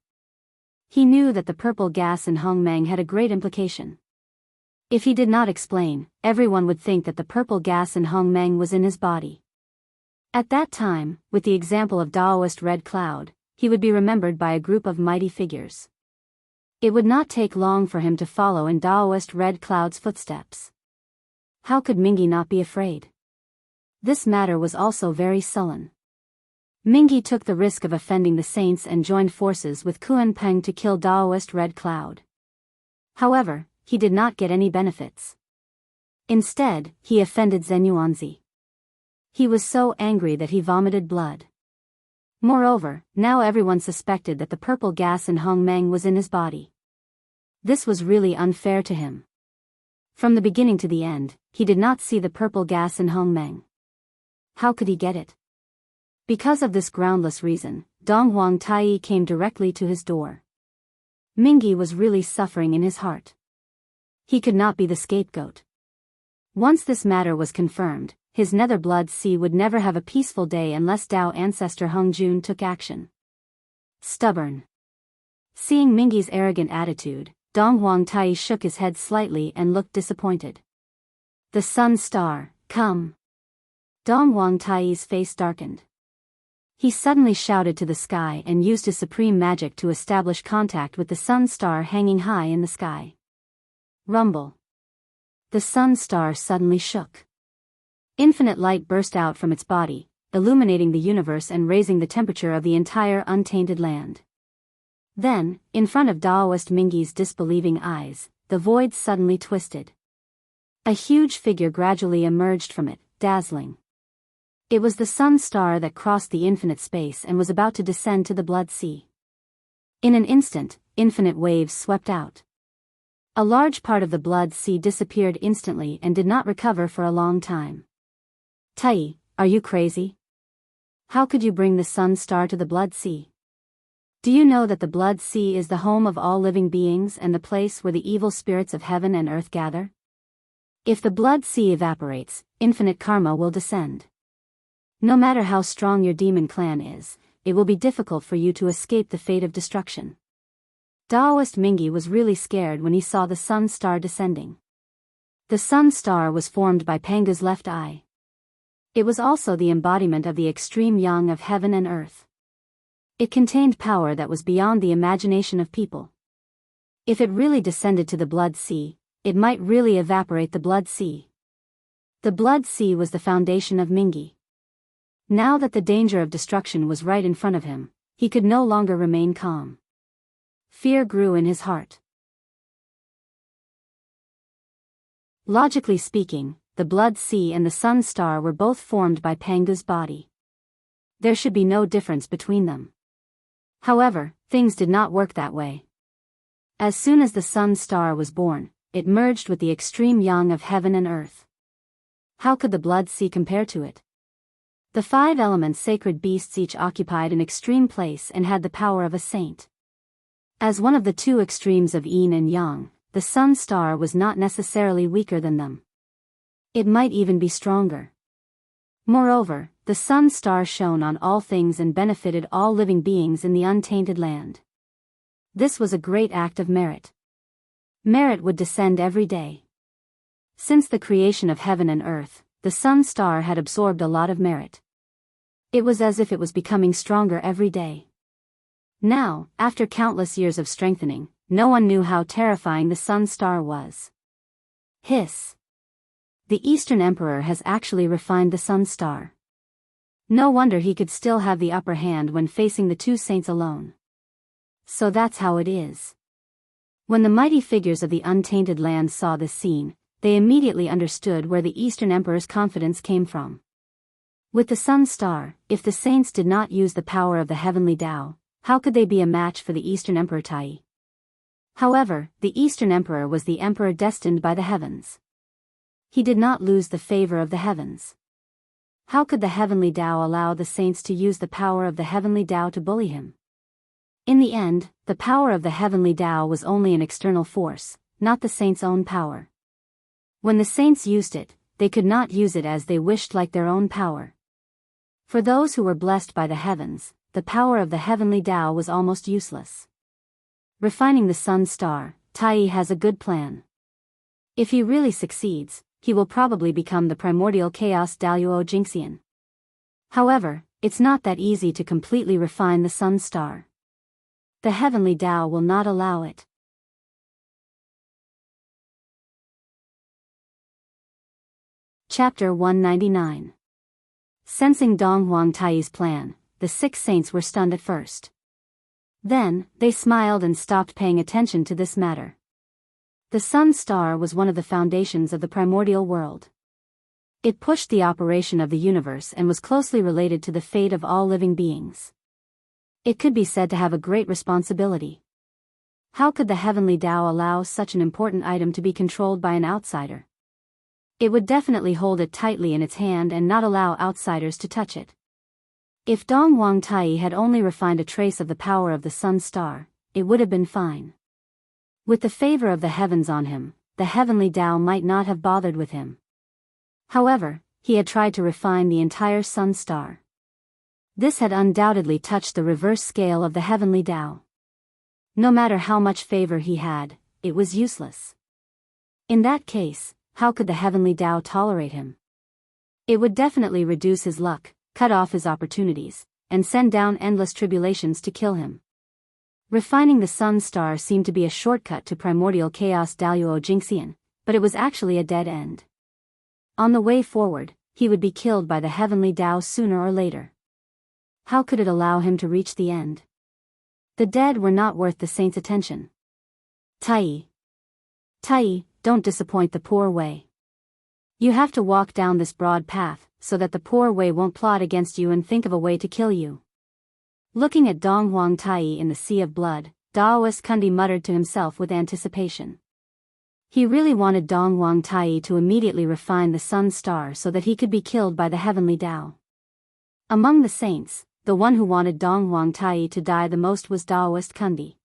He knew that the purple gas in Hongmeng had a great implication. If he did not explain, everyone would think that the purple gas in Hongmeng was in his body. At that time, with the example of Daoist Red Cloud, he would be remembered by a group of mighty figures. It would not take long for him to follow in Daoist Red Cloud's footsteps. How could Mingyi not be afraid? This matter was also very sullen. Mingyi took the risk of offending the saints and joined forces with Kuanpeng to kill Daoist Red Cloud. However, he did not get any benefits. Instead, he offended Zenyuanzi. He was so angry that he vomited blood. Moreover, now everyone suspected that the purple gas in Hongmeng was in his body. This was really unfair to him. From the beginning to the end, he did not see the purple gas in Hongmeng. How could he get it? Because of this groundless reason, Dong Wangtai came directly to his door. Mingyi was really suffering in his heart. He could not be the scapegoat. Once this matter was confirmed, his nether blood sea would never have a peaceful day unless Dao ancestor Hung Jun took action. Stubborn. Seeing Mingyi's arrogant attitude, Dong Wangtai shook his head slightly and looked disappointed. The sun star, come. Dong Wangtai's face darkened. He suddenly shouted to the sky and used his supreme magic to establish contact with the sun star hanging high in the sky. Rumble. The sun star suddenly shook. Infinite light burst out from its body, illuminating the universe and raising the temperature of the entire untainted land. Then, in front of Daoist Mingyi's disbelieving eyes, the void suddenly twisted. A huge figure gradually emerged from it, dazzling. It was the sun star that crossed the infinite space and was about to descend to the blood sea. In an instant, infinite waves swept out. A large part of the blood sea disappeared instantly and did not recover for a long time. Tai, are you crazy? How could you bring the sun star to the blood sea? Do you know that the blood sea is the home of all living beings and the place where the evil spirits of heaven and earth gather? If the blood sea evaporates, infinite karma will descend. No matter how strong your demon clan is, it will be difficult for you to escape the fate of destruction. Daoist Mingyi was really scared when he saw the sun star descending. The sun star was formed by Panga's left eye. It was also the embodiment of the extreme yang of heaven and earth. It contained power that was beyond the imagination of people. If it really descended to the blood sea, it might really evaporate the blood sea. The blood sea was the foundation of Mingyi. Now that the danger of destruction was right in front of him, he could no longer remain calm. Fear grew in his heart. Logically speaking, the blood sea and the sun star were both formed by Pangu's body. There should be no difference between them. However, things did not work that way. As soon as the sun star was born, it merged with the extreme yang of heaven and earth. How could the blood sea compare to it? The 5 elements sacred beasts each occupied an extreme place and had the power of a saint. As one of the 2 extremes of yin and yang, the sun star was not necessarily weaker than them. It might even be stronger. Moreover, the sun star shone on all things and benefited all living beings in the untainted land. This was a great act of merit. Merit would descend every day. Since the creation of heaven and earth, the sun star had absorbed a lot of merit. It was as if it was becoming stronger every day. Now, after countless years of strengthening, no one knew how terrifying the sun star was. Hiss. The Eastern Emperor has actually refined the sun star. No wonder he could still have the upper hand when facing the two saints alone. So that's how it is. When the mighty figures of the untainted land saw this scene, they immediately understood where the Eastern Emperor's confidence came from. With the sun star, if the saints did not use the power of the heavenly Tao, how could they be a match for the Eastern Emperor Tai? However, the Eastern Emperor was the emperor destined by the heavens. He did not lose the favor of the heavens. How could the heavenly Tao allow the saints to use the power of the heavenly Tao to bully him? In the end, the power of the heavenly Tao was only an external force, not the saints' own power. When the saints used it, they could not use it as they wished like their own power. For those who were blessed by the heavens, the power of the heavenly Tao was almost useless. Refining the sun star, Tai has a good plan. If he really succeeds, he will probably become the primordial chaos Daoist Jingxian. However, it's not that easy to completely refine the sun star. The heavenly Tao will not allow it. Chapter 199. Sensing Dong Huang Tai's plan, the 6 saints were stunned at first. Then, they smiled and stopped paying attention to this matter. The sun star was one of the foundations of the primordial world. It pushed the operation of the universe and was closely related to the fate of all living beings. It could be said to have a great responsibility. How could the heavenly Tao allow such an important item to be controlled by an outsider? It would definitely hold it tightly in its hand and not allow outsiders to touch it. If Dong Huang Tai had only refined a trace of the power of the sun star, it would have been fine. With the favor of the heavens on him, the heavenly Tao might not have bothered with him. However, he had tried to refine the entire sun star. This had undoubtedly touched the reverse scale of the heavenly Tao. No matter how much favor he had, it was useless. In that case, how could the heavenly Tao tolerate him? It would definitely reduce his luck, cut off his opportunities, and send down endless tribulations to kill him. Refining the sun star seemed to be a shortcut to primordial chaos Daoist Jingxian, but it was actually a dead end. On the way forward, he would be killed by the heavenly Tao sooner or later. How could it allow him to reach the end? The dead were not worth the saint's attention. Tai, don't disappoint the poor way. You have to walk down this broad path, so that the poor way won't plot against you and think of a way to kill you. Looking at Dong Huang Tai in the sea of blood, Daoist Kundi muttered to himself with anticipation. He really wanted Dong Huang Tai to immediately refine the sun star so that he could be killed by the heavenly Tao. Among the saints, the one who wanted Dong Huang Tai to die the most was Daoist Kundi.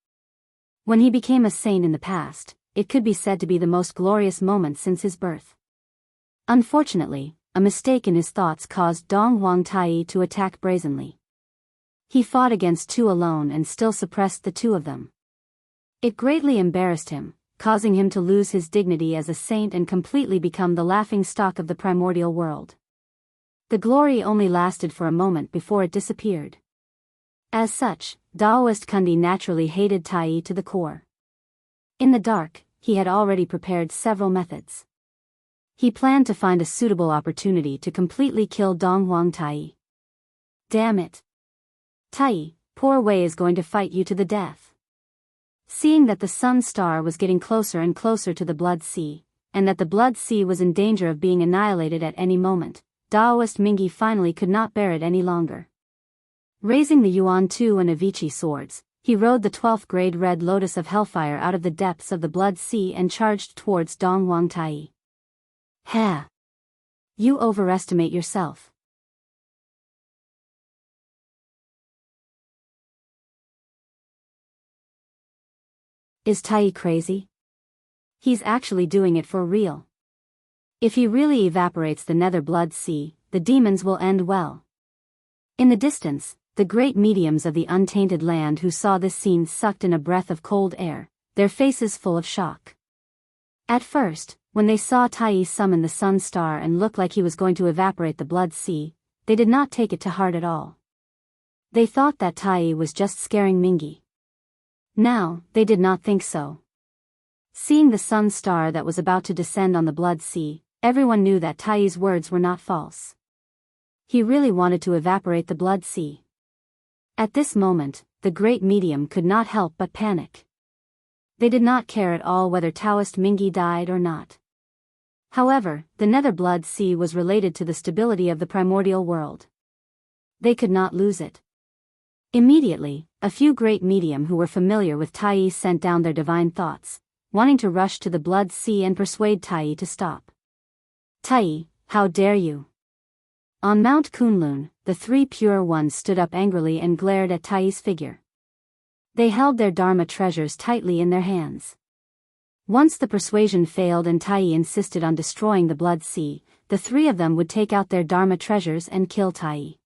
When he became a saint in the past, it could be said to be the most glorious moment since his birth. Unfortunately, a mistake in his thoughts caused Dong Huang Tai to attack brazenly. He fought against 2 alone and still suppressed the 2 of them. It greatly embarrassed him, causing him to lose his dignity as a saint and completely become the laughing stock of the primordial world. The glory only lasted for a moment before it disappeared. As such, Daoist Kundi naturally hated Tai to the core. In the dark, he had already prepared several methods. He planned to find a suitable opportunity to completely kill Dong Huang Tai. Damn it! Tai, poor Wei is going to fight you to the death. Seeing that the sun star was getting closer and closer to the Blood Sea, and that the Blood Sea was in danger of being annihilated at any moment, Daoist Mingi finally could not bear it any longer. Raising the Yuan Tu and Avici swords, he rode the 12th grade red lotus of hellfire out of the depths of the Blood Sea and charged towards Dong Huang Tai. Ha! You overestimate yourself. Is Tai crazy? He's actually doing it for real. If he really evaporates the Nether Blood Sea, the demons will end well. In the distance, the great mediums of the untainted land who saw this scene sucked in a breath of cold air, their faces full of shock. At first, when they saw Tai summon the sun star and look like he was going to evaporate the Blood Sea, they did not take it to heart at all. They thought that Tai was just scaring Mingi. Now, they did not think so. Seeing the sun star that was about to descend on the blood sea, everyone knew that Taiyi's words were not false. He really wanted to evaporate the blood sea. At this moment, the great medium could not help but panic. They did not care at all whether Daoist Mingi died or not. However, the nether blood sea was related to the stability of the primordial world. They could not lose it. Immediately, a few great medium who were familiar with Taiyi sent down their divine thoughts, wanting to rush to the blood sea and persuade Taiyi to stop. Taiyi, how dare you? On Mount Kunlun, the three pure ones stood up angrily and glared at Taiyi's figure. They held their Dharma treasures tightly in their hands. Once the persuasion failed and Taiyi insisted on destroying the blood sea, the three of them would take out their Dharma treasures and kill Taiyi.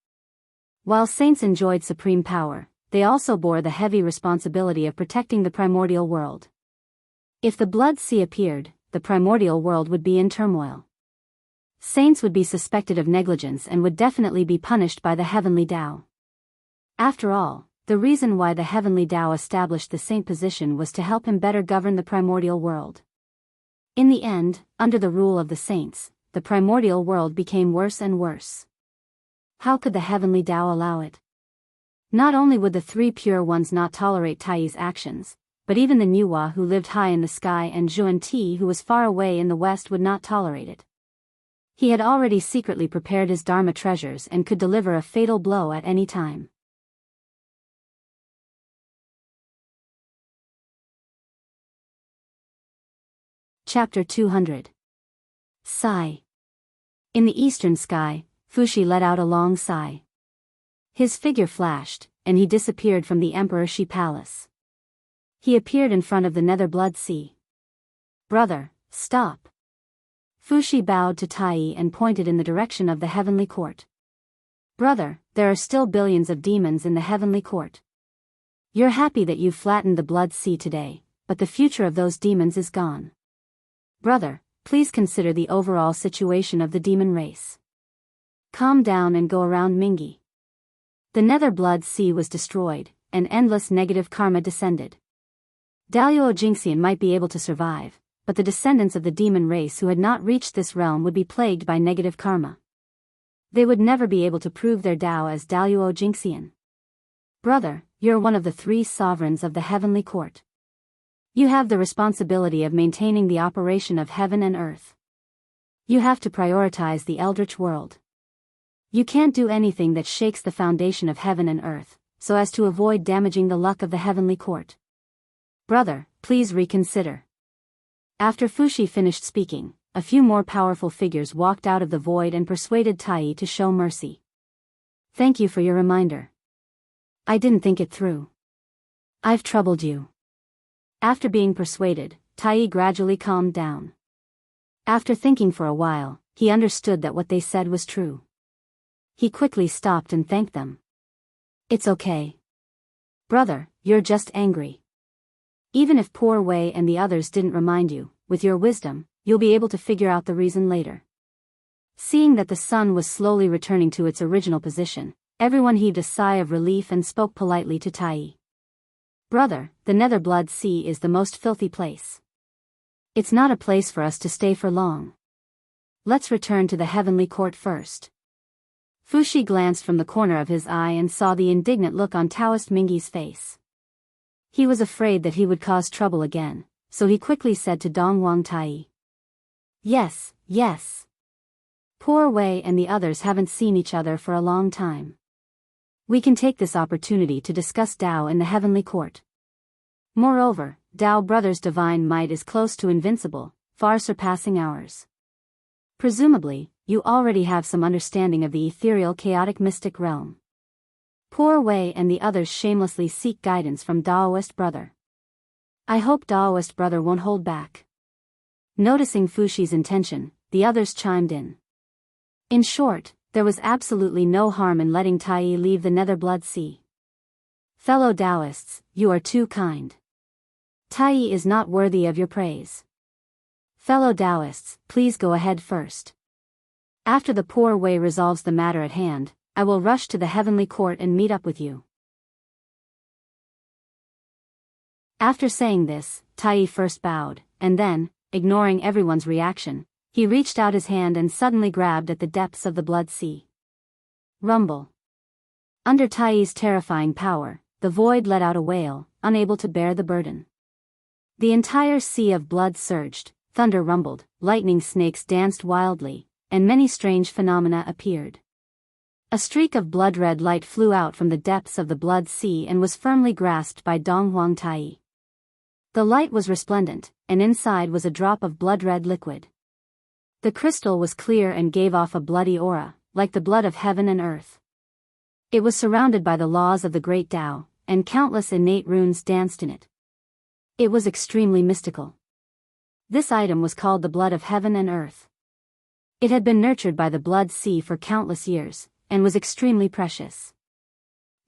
While saints enjoyed supreme power, they also bore the heavy responsibility of protecting the primordial world. If the blood sea appeared, the primordial world would be in turmoil. Saints would be suspected of negligence and would definitely be punished by the heavenly Tao. After all, the reason why the heavenly Tao established the saint position was to help him better govern the primordial world. In the end, under the rule of the saints, the primordial world became worse and worse. How could the heavenly Tao allow it? Not only would the three pure ones not tolerate Taiyi's actions, but even the Nuwa who lived high in the sky and Zhuan Ti who was far away in the west would not tolerate it. He had already secretly prepared his Dharma treasures and could deliver a fatal blow at any time. Chapter 200. Sigh. In the eastern sky, Fuxi let out a long sigh. His figure flashed, and he disappeared from the Emperor Shi Palace. He appeared in front of the nether blood sea. Brother, stop. Fuxi bowed to Taiyi and pointed in the direction of the heavenly court. Brother, there are still billions of demons in the heavenly court. You're happy that you've flattened the blood sea today, but the future of those demons is gone. Brother, please consider the overall situation of the demon race. Calm down and go around Mingi. The nether blood sea was destroyed, and endless negative karma descended. Daoist Xianxia might be able to survive, but the descendants of the demon race who had not reached this realm would be plagued by negative karma. They would never be able to prove their Dao as Daoist Xianxia. Brother, you're one of the three sovereigns of the heavenly court. You have the responsibility of maintaining the operation of heaven and earth. You have to prioritize the eldritch world. You can't do anything that shakes the foundation of heaven and earth, so as to avoid damaging the luck of the heavenly court. Brother, please reconsider. After Fuxi finished speaking, a few more powerful figures walked out of the void and persuaded Taiyi to show mercy. Thank you for your reminder. I didn't think it through. I've troubled you. After being persuaded, Taiyi gradually calmed down. After thinking for a while, he understood that what they said was true. He quickly stopped and thanked them. It's okay. Brother, you're just angry. Even if Poor Wei and the others didn't remind you, with your wisdom, you'll be able to figure out the reason later. Seeing that the sun was slowly returning to its original position, everyone heaved a sigh of relief and spoke politely to Taiyi. Brother, the nether blood sea is the most filthy place. It's not a place for us to stay for long. Let's return to the heavenly court first. Fuxi glanced from the corner of his eye and saw the indignant look on Daoist Mingi's face. He was afraid that he would cause trouble again, so he quickly said to Dongwang Taiyi. Yes, yes. Poor Wei and the others haven't seen each other for a long time. We can take this opportunity to discuss Dao in the heavenly court. Moreover, Dao Brothers' divine might is close to invincible, far surpassing ours. Presumably, you already have some understanding of the ethereal chaotic mystic realm. Poor Wei and the others shamelessly seek guidance from Daoist Brother. I hope Daoist Brother won't hold back. Noticing Fuxi's intention, the others chimed in. In short, there was absolutely no harm in letting Taiyi leave the nether blood sea. Fellow Daoists, you are too kind. Taiyi is not worthy of your praise. Fellow Daoists, please go ahead first. After the Poor Wei resolves the matter at hand, I will rush to the heavenly court and meet up with you. After saying this, Tai first bowed, and then, ignoring everyone's reaction, he reached out his hand and suddenly grabbed at the depths of the blood sea. Rumble. Under Tai's terrifying power, the void let out a wail, unable to bear the burden. The entire sea of blood surged, thunder rumbled, lightning snakes danced wildly, and many strange phenomena appeared. A streak of blood-red light flew out from the depths of the blood sea and was firmly grasped by Donghuang Tai. The light was resplendent, and inside was a drop of blood-red liquid. The crystal was clear and gave off a bloody aura, like the blood of heaven and earth. It was surrounded by the laws of the great Tao, and countless innate runes danced in it. It was extremely mystical. This item was called the blood of heaven and earth. It had been nurtured by the blood sea for countless years, and was extremely precious.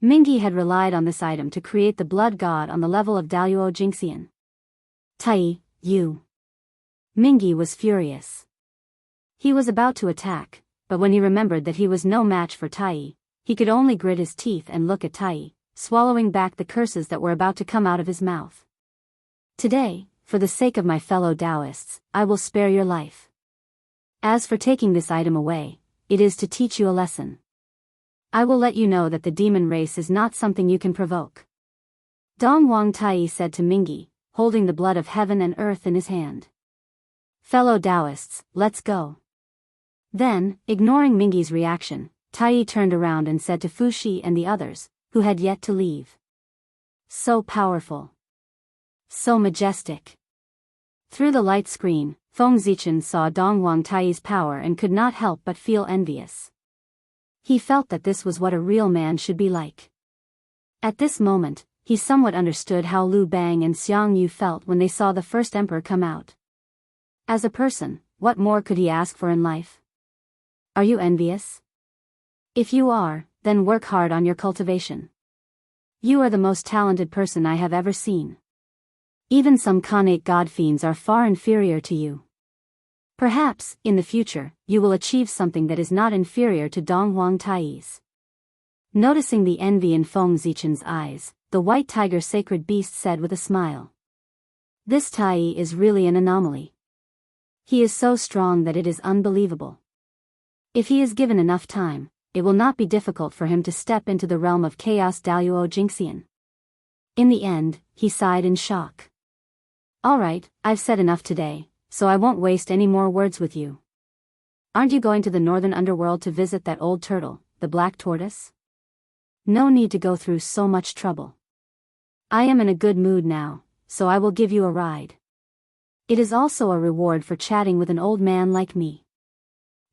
Mingyi had relied on this item to create the blood god on the level of Daoist Jingxian. Tai, you. Mingyi was furious. He was about to attack, but when he remembered that he was no match for Tai, he could only grit his teeth and look at Tai, swallowing back the curses that were about to come out of his mouth. Today, for the sake of my fellow Daoists, I will spare your life. As for taking this item away, it is to teach you a lesson. I will let you know that the demon race is not something you can provoke. Donghuang Tai said to Mingyi, holding the blood of heaven and earth in his hand. Fellow Daoists, let's go. Then, ignoring Mingyi's reaction, Tai turned around and said to Fuxi and the others, who had yet to leave. So powerful. So majestic. Through the light screen, Feng Zichen saw Donghuang Tai's power and could not help but feel envious. He felt that this was what a real man should be like. At this moment, he somewhat understood how Liu Bang and Xiang Yu felt when they saw the first emperor come out. As a person, what more could he ask for in life? Are you envious? If you are, then work hard on your cultivation. You are the most talented person I have ever seen. Even some Khanate god fiends are far inferior to you. Perhaps, in the future, you will achieve something that is not inferior to Donghuang Tai's. Noticing the envy in Feng Zichen's eyes, the white tiger sacred beast said with a smile. This Tai is really an anomaly. He is so strong that it is unbelievable. If he is given enough time, it will not be difficult for him to step into the realm of chaos Daoist Jingxian. In the end, he sighed in shock. Alright, I've said enough today, so I won't waste any more words with you. Aren't you going to the northern underworld to visit that old turtle, the black tortoise? No need to go through so much trouble. I am in a good mood now, so I will give you a ride. It is also a reward for chatting with an old man like me.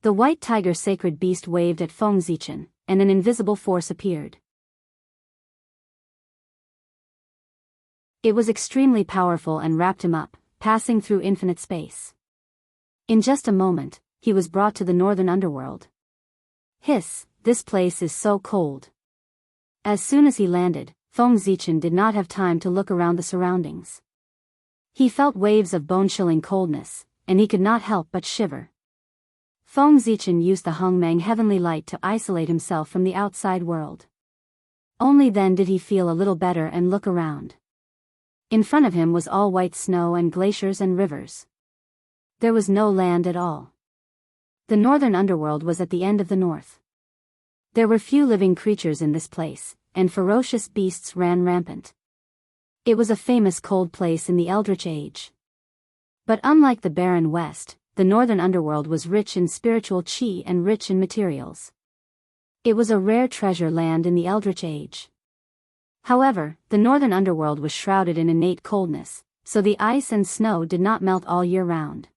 The white tiger sacred beast waved at Feng Zichen, and an invisible force appeared. It was extremely powerful and wrapped him up, passing through infinite space. In just a moment, he was brought to the northern underworld. Hiss, this place is so cold. As soon as he landed, Feng Zichen did not have time to look around the surroundings. He felt waves of bone-chilling coldness, and he could not help but shiver. Feng Zichen used the Hongmeng heavenly light to isolate himself from the outside world. Only then did he feel a little better and look around. In front of him was all white snow and glaciers and rivers. There was no land at all. The northern underworld was at the end of the north. There were few living creatures in this place, and ferocious beasts ran rampant. It was a famous cold place in the Eldritch Age. But unlike the barren west, the northern underworld was rich in spiritual qi and rich in materials. It was a rare treasure land in the Eldritch Age. However, the northern underworld was shrouded in innate coldness, so the ice and snow did not melt all year round.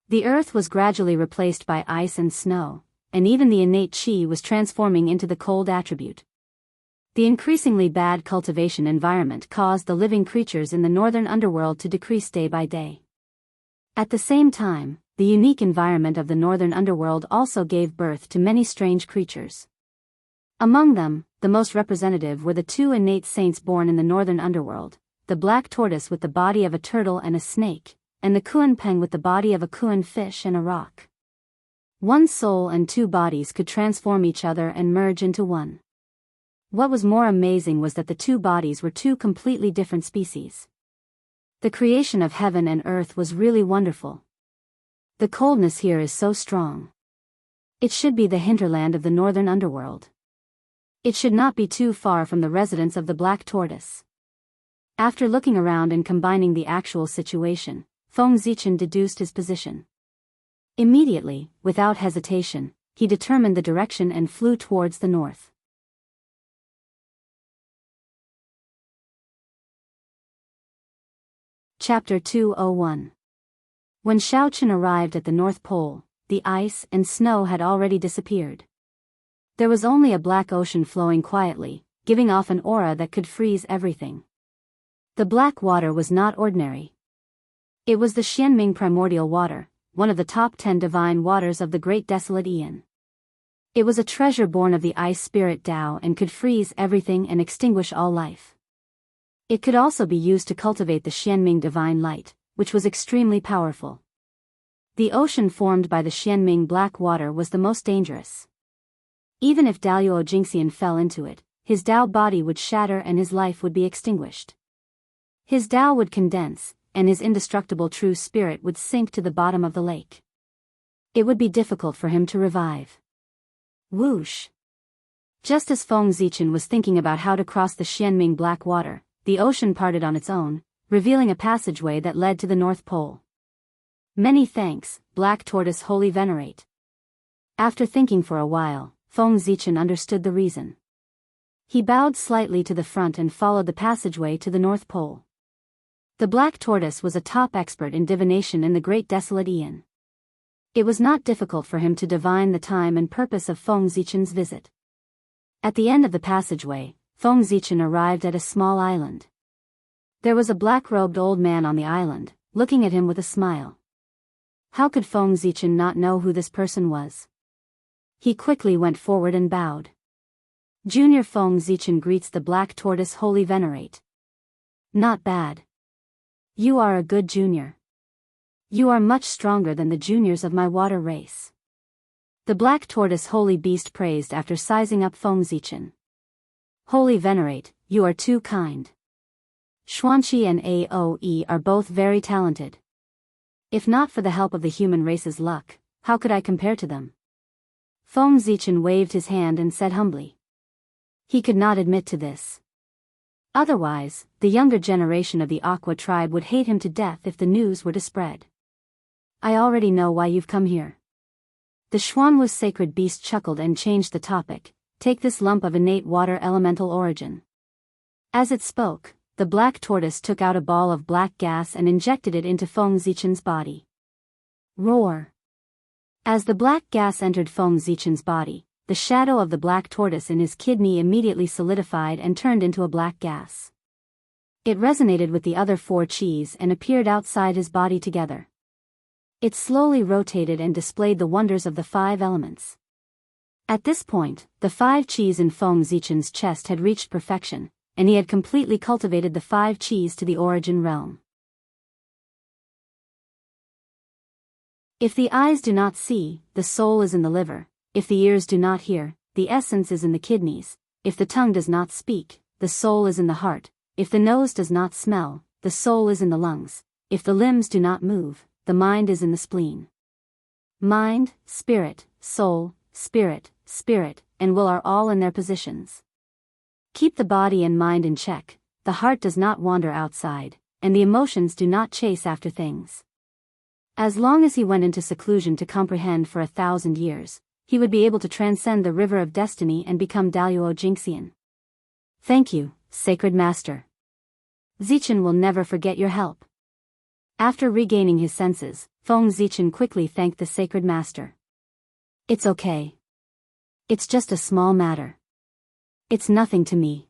The earth was gradually replaced by ice and snow, and even the innate qi was transforming into the cold attribute. The increasingly bad cultivation environment caused the living creatures in the northern underworld to decrease day by day. At the same time, the unique environment of the northern underworld also gave birth to many strange creatures. Among them, the most representative were the two innate saints born in the northern underworld, the black tortoise with the body of a turtle and a snake, and the Kuan Peng with the body of a Kuan fish and a rock. One soul and two bodies could transform each other and merge into one. What was more amazing was that the two bodies were two completely different species. The creation of heaven and earth was really wonderful. The coldness here is so strong. It should be the hinterland of the northern underworld. It should not be too far from the residence of the black tortoise. After looking around and combining the actual situation, Feng Zichen deduced his position. Immediately, without hesitation, he determined the direction and flew towards the north. Chapter 201. When Xiaochen arrived at the North Pole, the ice and snow had already disappeared. There was only a black ocean flowing quietly, giving off an aura that could freeze everything. The black water was not ordinary. It was the Xianming primordial water, one of the top 10 divine waters of the Great Desolate Aeon. It was a treasure born of the ice spirit Dao and could freeze everything and extinguish all life. It could also be used to cultivate the Xianming divine light, which was extremely powerful. The ocean formed by the Xianming black water was the most dangerous. Even if Daoist Jingxian fell into it, his Dao body would shatter and his life would be extinguished. His Dao would condense, and his indestructible true spirit would sink to the bottom of the lake. It would be difficult for him to revive. Whoosh! Just as Feng Zichen was thinking about how to cross the Xianming black water, the ocean parted on its own, revealing a passageway that led to the North Pole. Many thanks, Black Tortoise Holy Venerate. After thinking for a while, Feng Zichen understood the reason. He bowed slightly to the front and followed the passageway to the North Pole. The Black Tortoise was a top expert in divination in the Great Desolate Aeon. It was not difficult for him to divine the time and purpose of Feng Zichen's visit. At the end of the passageway, Feng Zichen arrived at a small island. There was a black-robed old man on the island, looking at him with a smile. How could Feng Zichen not know who this person was? He quickly went forward and bowed. Junior Feng Zichen greets the Black Tortoise Holy Venerate. Not bad. You are a good junior. You are much stronger than the juniors of my water race. The Black Tortoise Holy Beast praised after sizing up Feng Zichen. Holy Venerate, you are too kind. Xuanqi and Aoe are both very talented. If not for the help of the human race's luck, how could I compare to them? Feng Zichen waved his hand and said humbly. He could not admit to this. Otherwise, the younger generation of the Aqua tribe would hate him to death if the news were to spread. I already know why you've come here. The Xuanwu sacred beast chuckled and changed the topic. Take this lump of innate water elemental origin. As it spoke, the black tortoise took out a ball of black gas and injected it into Feng Zichen's body. Roar! As the black gas entered Feng Zichen's body, the shadow of the black tortoise in his kidney immediately solidified and turned into a black gas. It resonated with the other 4 qis and appeared outside his body together. It slowly rotated and displayed the wonders of the 5 elements. At this point, the 5 qis in Feng Zichen's chest had reached perfection, and he had completely cultivated the 5 qis to the origin realm. If the eyes do not see, the soul is in the liver. If the ears do not hear, the essence is in the kidneys. If the tongue does not speak, the soul is in the heart. If the nose does not smell, the soul is in the lungs. If the limbs do not move, the mind is in the spleen. Mind, spirit, soul, spirit, and will are all in their positions. Keep the body and mind in check. The heart does not wander outside, and the emotions do not chase after things. As long as he went into seclusion to comprehend for 1,000 years, he would be able to transcend the river of destiny and become Daoist Jingxian. Thank you, Sacred Master. Zichen will never forget your help. After regaining his senses, Feng Zichen quickly thanked the Sacred Master. It's okay. It's just a small matter. It's nothing to me.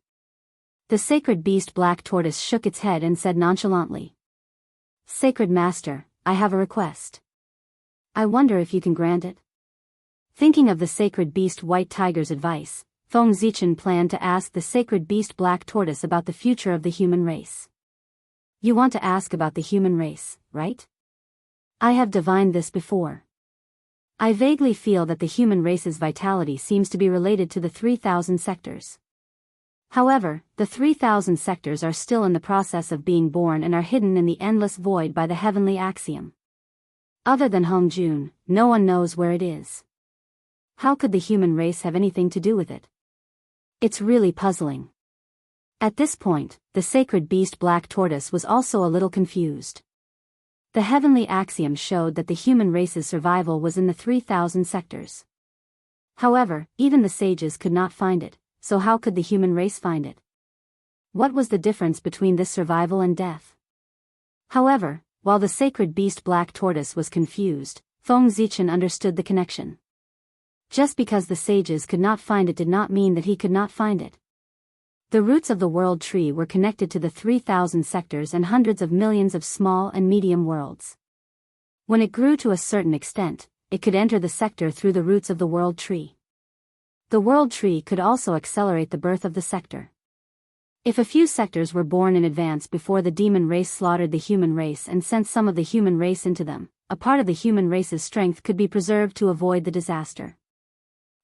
The sacred beast Black Tortoise shook its head and said nonchalantly. Sacred Master, I have a request. I wonder if you can grant it? Thinking of the sacred beast White Tiger's advice, Feng Zichen planned to ask the sacred beast Black Tortoise about the future of the human race. You want to ask about the human race, right? I have divined this before. I vaguely feel that the human race's vitality seems to be related to the 3,000 sectors. However, the 3,000 sectors are still in the process of being born and are hidden in the endless void by the heavenly axiom. Other than Hong Jun, no one knows where it is. How could the human race have anything to do with it? It's really puzzling. At this point, the sacred beast Black Tortoise was also a little confused. The heavenly axiom showed that the human race's survival was in the 3,000 sectors. However, even the sages could not find it, so how could the human race find it? What was the difference between this survival and death? However, while the sacred beast Black Tortoise was confused, Feng Zichen understood the connection. Just because the sages could not find it did not mean that he could not find it. The roots of the world tree were connected to the 3,000 sectors and hundreds of millions of small and medium worlds. When it grew to a certain extent, it could enter the sector through the roots of the world tree. The world tree could also accelerate the birth of the sector. If a few sectors were born in advance before the demon race slaughtered the human race and sent some of the human race into them, a part of the human race's strength could be preserved to avoid the disaster.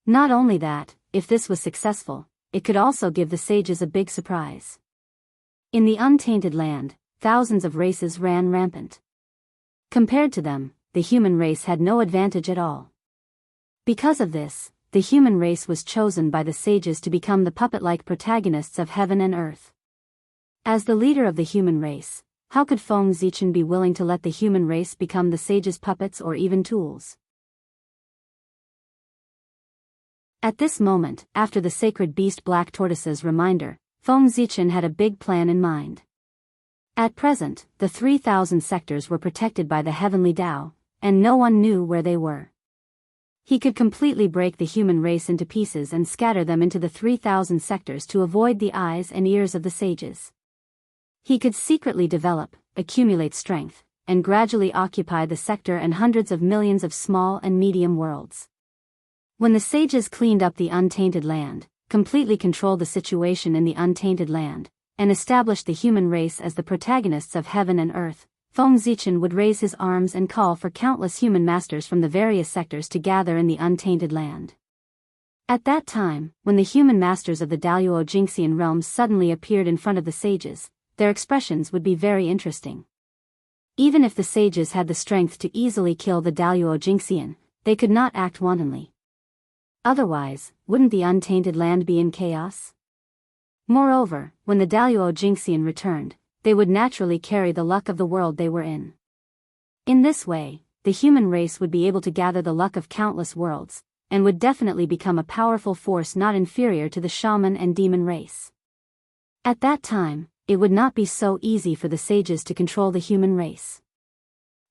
Not only that, if this was successful, it could also give the sages a big surprise. In the untainted land, thousands of races ran rampant. Compared to them, the human race had no advantage at all. Because of this, the human race was chosen by the sages to become the puppet-like protagonists of heaven and earth. As the leader of the human race, how could Feng Zichen be willing to let the human race become the sages' puppets or even tools? At this moment, after the sacred beast Black Tortoise's reminder, Feng Zichen had a big plan in mind. At present, the 3,000 sectors were protected by the heavenly Tao, and no one knew where they were. He could completely break the human race into pieces and scatter them into the 3,000 sectors to avoid the eyes and ears of the sages. He could secretly develop, accumulate strength, and gradually occupy the sector and hundreds of millions of small and medium worlds. When the sages cleaned up the untainted land, completely controlled the situation in the untainted land, and established the human race as the protagonists of heaven and earth, Feng Zichen would raise his arms and call for countless human masters from the various sectors to gather in the untainted land. At that time, when the human masters of the Daoist Jingxian realms suddenly appeared in front of the sages, their expressions would be very interesting. Even if the sages had the strength to easily kill the Daoist Jingxian, they could not act wantonly. Otherwise, wouldn't the untainted land be in chaos? Moreover, when the Daoist Jingxian returned, they would naturally carry the luck of the world they were in. In this way, the human race would be able to gather the luck of countless worlds, and would definitely become a powerful force not inferior to the shaman and demon race. At that time, it would not be so easy for the sages to control the human race.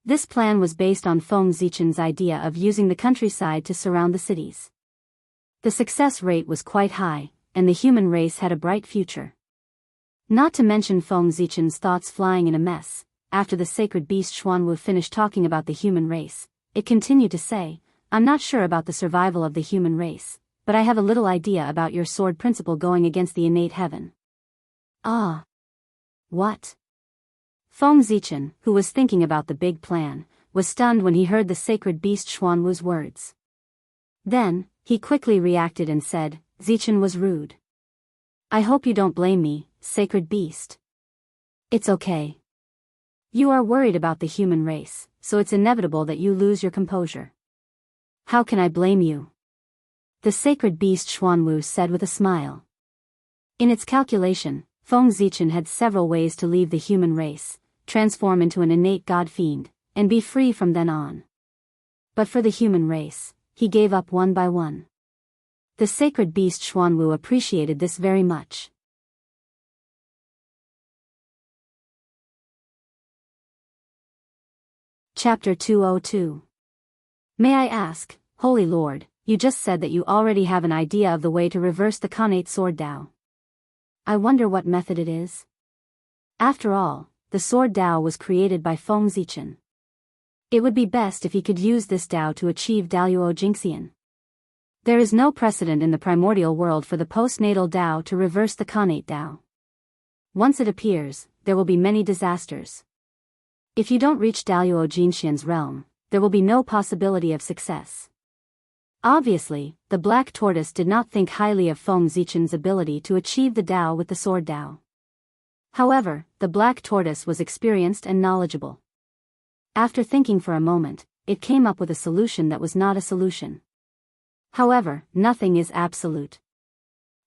This plan was based on Feng Zichen's idea of using the countryside to surround the cities. The success rate was quite high, and the human race had a bright future. Not to mention Feng Zichen's thoughts flying in a mess. After the sacred beast Xuanwu finished talking about the human race, it continued to say, "I'm not sure about the survival of the human race, but I have a little idea about your sword principle going against the innate heaven." Ah. What? Feng Zichen, who was thinking about the big plan, was stunned when he heard the sacred beast Xuanwu's words. Then, he quickly reacted and said, "Zichen was rude. I hope you don't blame me, sacred beast. It's okay. You are worried about the human race, so it's inevitable that you lose your composure. How can I blame you?" The sacred beast Xuanwu said with a smile. In its calculation, Feng Zichen had several ways to leave the human race, transform into an innate god fiend, and be free from then on. But for the human race, he gave up one by one. The sacred beast Xuanwu appreciated this very much. Chapter 202. May I ask, Holy Lord, you just said that you already have an idea of the way to reverse the Khanate sword Dao. I wonder what method it is? After all, the sword Dao was created by Feng Zichen. It would be best if he could use this Dao to achieve Daoist Jingxian. There is no precedent in the primordial world for the postnatal Dao to reverse the Khanate Dao. Once it appears, there will be many disasters. If you don't reach Daoist Jingxian's realm, there will be no possibility of success. Obviously, the black tortoise did not think highly of Feng Zichen's ability to achieve the Dao with the sword Dao. However, the black tortoise was experienced and knowledgeable. After thinking for a moment, it came up with a solution that was not a solution. However, nothing is absolute.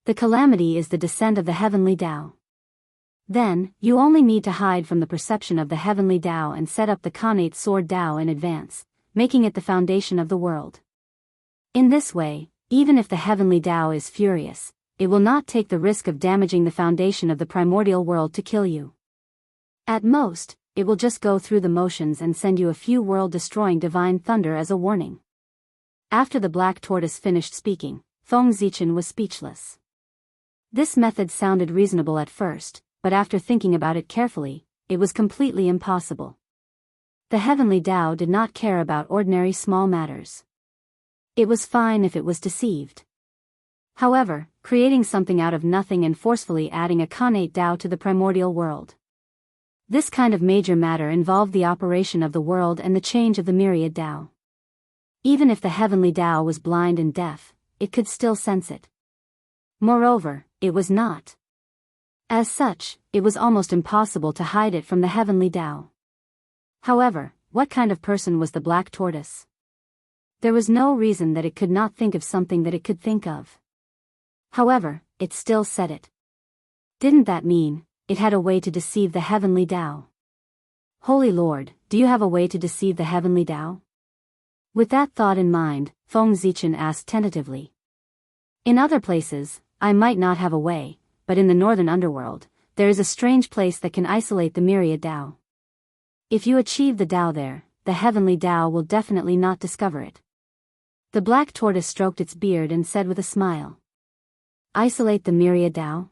The calamity is the descent of the heavenly Dao. Then, you only need to hide from the perception of the heavenly Dao and set up the Khanate sword Dao in advance, making it the foundation of the world. In this way, even if the heavenly Dao is furious, it will not take the risk of damaging the foundation of the primordial world to kill you. At most, it will just go through the motions and send you a few world-destroying divine thunder as a warning. After the black tortoise finished speaking, Feng Zichen was speechless. This method sounded reasonable at first, but after thinking about it carefully, it was completely impossible. The heavenly Dao did not care about ordinary small matters. It was fine if it was deceived. However, creating something out of nothing and forcefully adding a Khanate Dao to the primordial world. This kind of major matter involved the operation of the world and the change of the myriad Dao. Even if the heavenly Dao was blind and deaf, it could still sense it. Moreover, it was not. As such, it was almost impossible to hide it from the heavenly Dao. However, what kind of person was the black tortoise? There was no reason that it could not think of something that it could think of. However, it still said it. Didn't that mean it had a way to deceive the heavenly Dao? Holy Lord, do you have a way to deceive the heavenly Dao? With that thought in mind, Feng Zichen asked tentatively. In other places, I might not have a way, but in the northern underworld, there is a strange place that can isolate the myriad Dao. If you achieve the Dao there, the heavenly Dao will definitely not discover it. The black tortoise stroked its beard and said with a smile. Isolate the myriad Dao?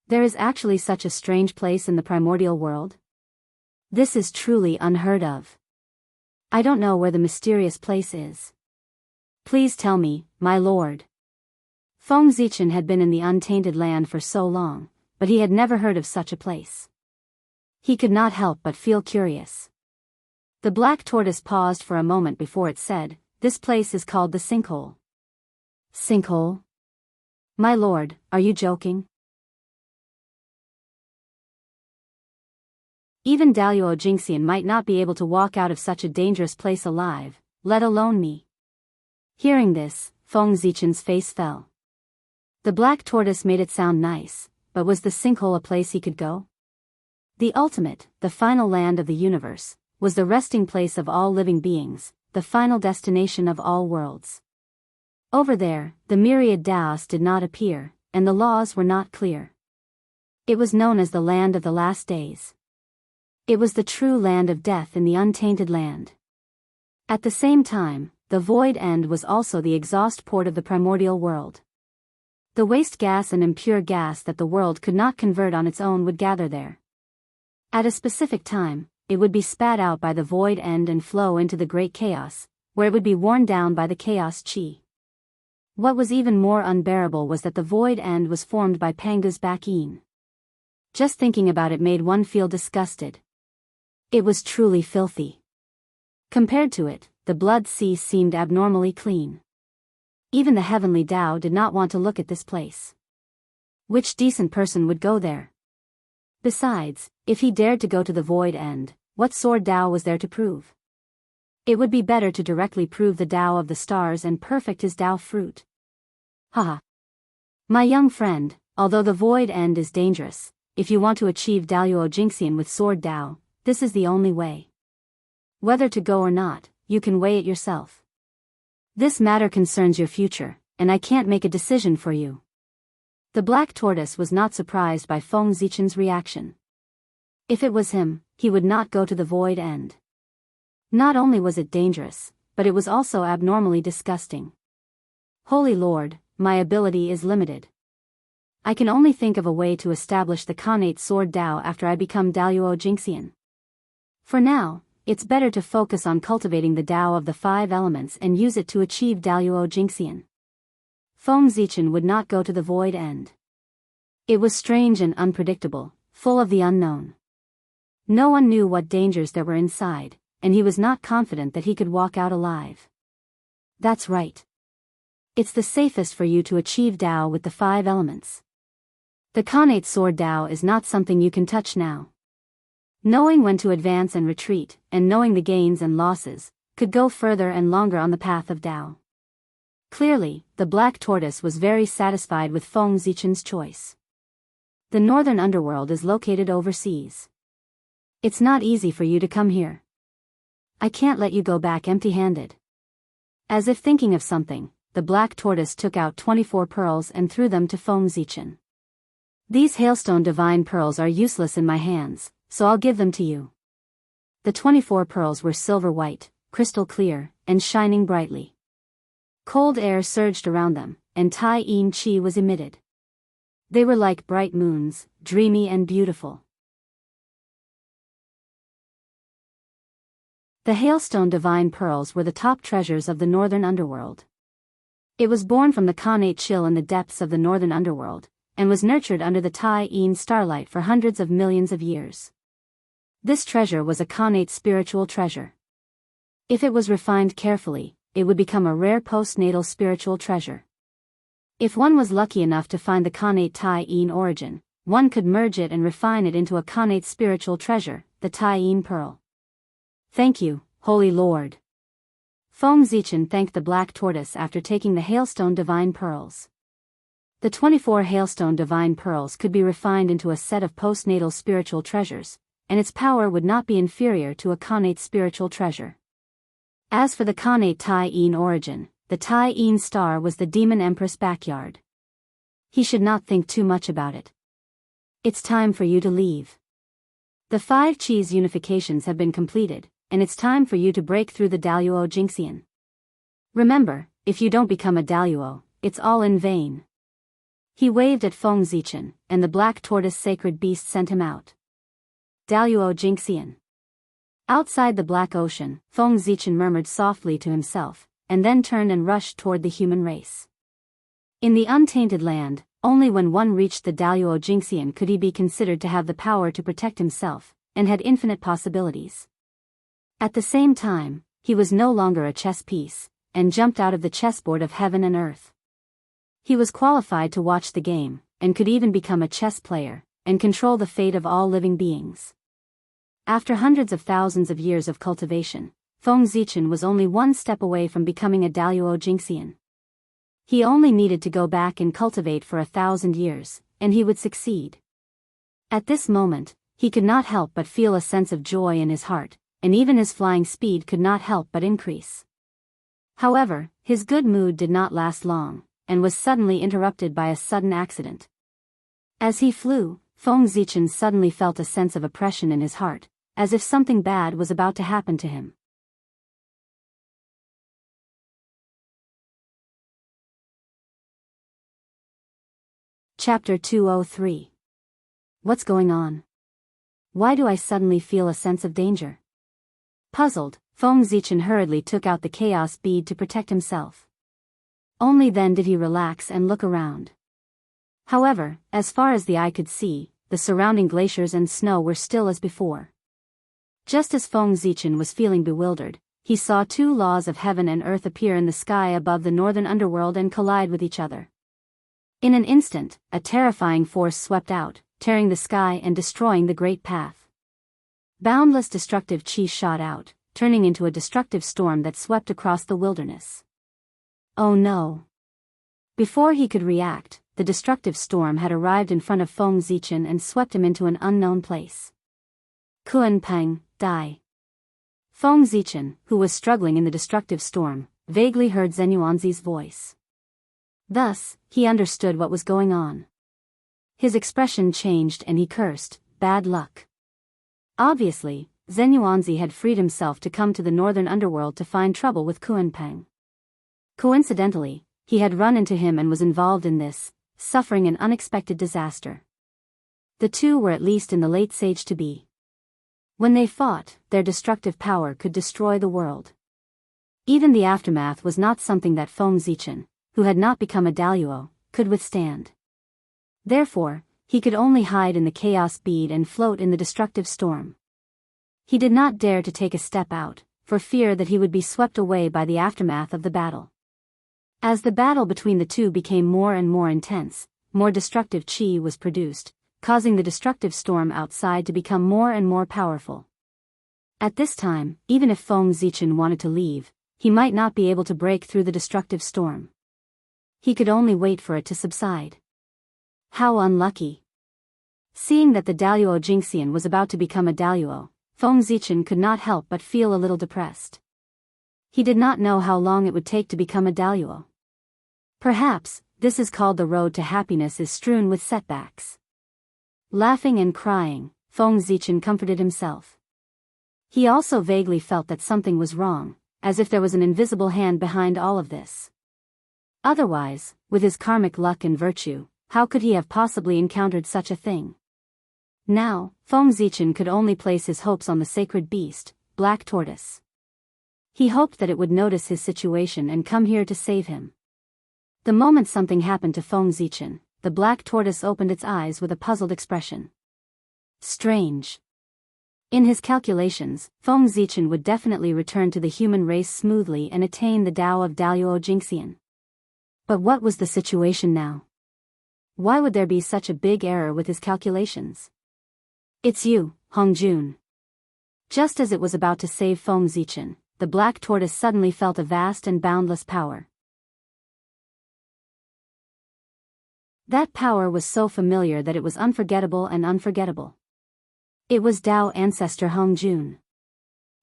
There is actually such a strange place in the primordial world? This is truly unheard of. I don't know where the mysterious place is. Please tell me, my lord. Feng Zichen had been in the untainted land for so long, but he had never heard of such a place. He could not help but feel curious. The black tortoise paused for a moment before it said, This place is called the Sinkhole. Sinkhole? My lord, are you joking? Even Daoist Jingxian might not be able to walk out of such a dangerous place alive, let alone me. Hearing this, Feng Zichen's face fell. The black tortoise made it sound nice, but was the sinkhole a place he could go? The ultimate, the final land of the universe, was the resting place of all living beings, the final destination of all worlds. Over there, the myriad Daoists did not appear, and the laws were not clear. It was known as the land of the last days. It was the true land of death in the untainted land. At the same time, the void end was also the exhaust port of the primordial world. The waste gas and impure gas that the world could not convert on its own would gather there. At a specific time, it would be spat out by the void end and flow into the great chaos, where it would be worn down by the chaos chi. What was even more unbearable was that the void end was formed by Pangu's Bakin. Just thinking about it made one feel disgusted. It was truly filthy. Compared to it, the blood sea seemed abnormally clean. Even the heavenly Dao did not want to look at this place. Which decent person would go there? Besides, if he dared to go to the void end, what sword Dao was there to prove? It would be better to directly prove the Dao of the stars and perfect his Dao fruit. Haha. My young friend, although the void end is dangerous, if you want to achieve Daoist Jingxian with sword Dao, this is the only way. Whether to go or not, you can weigh it yourself. This matter concerns your future, and I can't make a decision for you. The black tortoise was not surprised by Feng Zichen's reaction. If it was him, he would not go to the void end. Not only was it dangerous, but it was also abnormally disgusting. Holy Lord, my ability is limited. I can only think of a way to establish the Khanate sword Dao after I become Daoist Jingxian. For now, it's better to focus on cultivating the Dao of the 5 elements and use it to achieve Daoist Jingxian. Feng Zichen would not go to the void end. It was strange and unpredictable, full of the unknown. No one knew what dangers there were inside, and he was not confident that he could walk out alive. That's right. It's the safest for you to achieve Dao with the 5 elements. The Khanate sword Dao is not something you can touch now. Knowing when to advance and retreat, and knowing the gains and losses, could go further and longer on the path of Dao. Clearly, the Black Tortoise was very satisfied with Feng Zichen's choice. The northern underworld is located overseas. It's not easy for you to come here. I can't let you go back empty-handed. As if thinking of something, the Black Tortoise took out 24 pearls and threw them to Feng Zichen. These hailstone divine pearls are useless in my hands, so I'll give them to you. The 24 pearls were silver white, crystal clear, and shining brightly. Cold air surged around them, and Tai Yin Chi was emitted. They were like bright moons, dreamy and beautiful. The hailstone divine pearls were the top treasures of the northern underworld. It was born from the Khanate chill in the depths of the northern underworld, and was nurtured under the Tai Yin starlight for hundreds of millions of years. This treasure was a Khanate spiritual treasure. If it was refined carefully, it would become a rare postnatal spiritual treasure. If one was lucky enough to find the Khanate Tai Yin origin, one could merge it and refine it into a Khanate spiritual treasure, the Tai Yin pearl. Thank you, Holy Lord. Feng Zichen thanked the Black Tortoise after taking the hailstone divine pearls. The 24 hailstone divine pearls could be refined into a set of postnatal spiritual treasures, and its power would not be inferior to a Khanate spiritual treasure. As for the Khanate Tai Yin origin, the Tai Yin star was the demon empress backyard. He should not think too much about it. It's time for you to leave. The 5 Qis unifications have been completed, and it's time for you to break through the Daoist Jingxian. Remember, if you don't become a Daoist, it's all in vain. He waved at Feng Zichen, and the Black Tortoise sacred beast sent him out. Daoist Jingxian. Outside the Black Ocean, Feng Zichen murmured softly to himself, and then turned and rushed toward the human race. In the untainted land, only when one reached the Daoist Jingxian could he be considered to have the power to protect himself, and had infinite possibilities. At the same time, he was no longer a chess piece, and jumped out of the chessboard of heaven and earth. He was qualified to watch the game, and could even become a chess player, and control the fate of all living beings. After hundreds of thousands of years of cultivation, Feng Zichen was only one step away from becoming a Daoist Jingxian. He only needed to go back and cultivate for 1,000 years, and he would succeed. At this moment, he could not help but feel a sense of joy in his heart, and even his flying speed could not help but increase. However, his good mood did not last long, and was suddenly interrupted by a sudden accident. As he flew, Feng Zichen suddenly felt a sense of oppression in his heart, as if something bad was about to happen to him. Chapter 203. What's going on? Why do I suddenly feel a sense of danger? Puzzled, Feng Zichen hurriedly took out the chaos bead to protect himself. Only then did he relax and look around. However, as far as the eye could see, the surrounding glaciers and snow were still as before. Just as Feng Zichen was feeling bewildered, he saw 2 laws of heaven and earth appear in the sky above the northern underworld and collide with each other. In an instant, a terrifying force swept out, tearing the sky and destroying the great path. Boundless destructive chi shot out, turning into a destructive storm that swept across the wilderness. Oh no! Before he could react, the destructive storm had arrived in front of Feng Zichen and swept him into an unknown place. Kuan Peng, die. Feng Zichen, who was struggling in the destructive storm, vaguely heard Zenyuanzi's voice. Thus, he understood what was going on. His expression changed and he cursed, bad luck. Obviously, Zenyuanzi had freed himself to come to the northern underworld to find trouble with Kuanpeng. Coincidentally, he had run into him and was involved in this, suffering an unexpected disaster. The two were at least in the late stage to be. When they fought, their destructive power could destroy the world. Even the aftermath was not something that Feng Zichen, who had not become a Daoist, could withstand. Therefore, he could only hide in the chaos bead and float in the destructive storm. He did not dare to take a step out, for fear that he would be swept away by the aftermath of the battle. As the battle between the two became more and more intense, more destructive chi was produced, causing the destructive storm outside to become more and more powerful. At this time, even if Feng Zichen wanted to leave, he might not be able to break through the destructive storm. He could only wait for it to subside. How unlucky. Seeing that the Daoist Jingxian was about to become a Daoist, Feng Zichen could not help but feel a little depressed. He did not know how long it would take to become a Daoist. Perhaps, this is called the road to happiness is strewn with setbacks. Laughing and crying, Feng Zichen comforted himself. He also vaguely felt that something was wrong, as if there was an invisible hand behind all of this. Otherwise, with his karmic luck and virtue, how could he have possibly encountered such a thing? Now, Feng Zichen could only place his hopes on the sacred beast, Black Tortoise. He hoped that it would notice his situation and come here to save him. The moment something happened to Feng Zichen, the Black Tortoise opened its eyes with a puzzled expression. Strange. In his calculations, Feng Zichen would definitely return to the human race smoothly and attain the Tao of Daoist Jingxian. But what was the situation now? Why would there be such a big error with his calculations? It's you, Hongjun. Just as it was about to save Feng Zichen, the Black Tortoise suddenly felt a vast and boundless power. That power was so familiar that it was unforgettable and unforgettable. It was Tao ancestor Hongjun.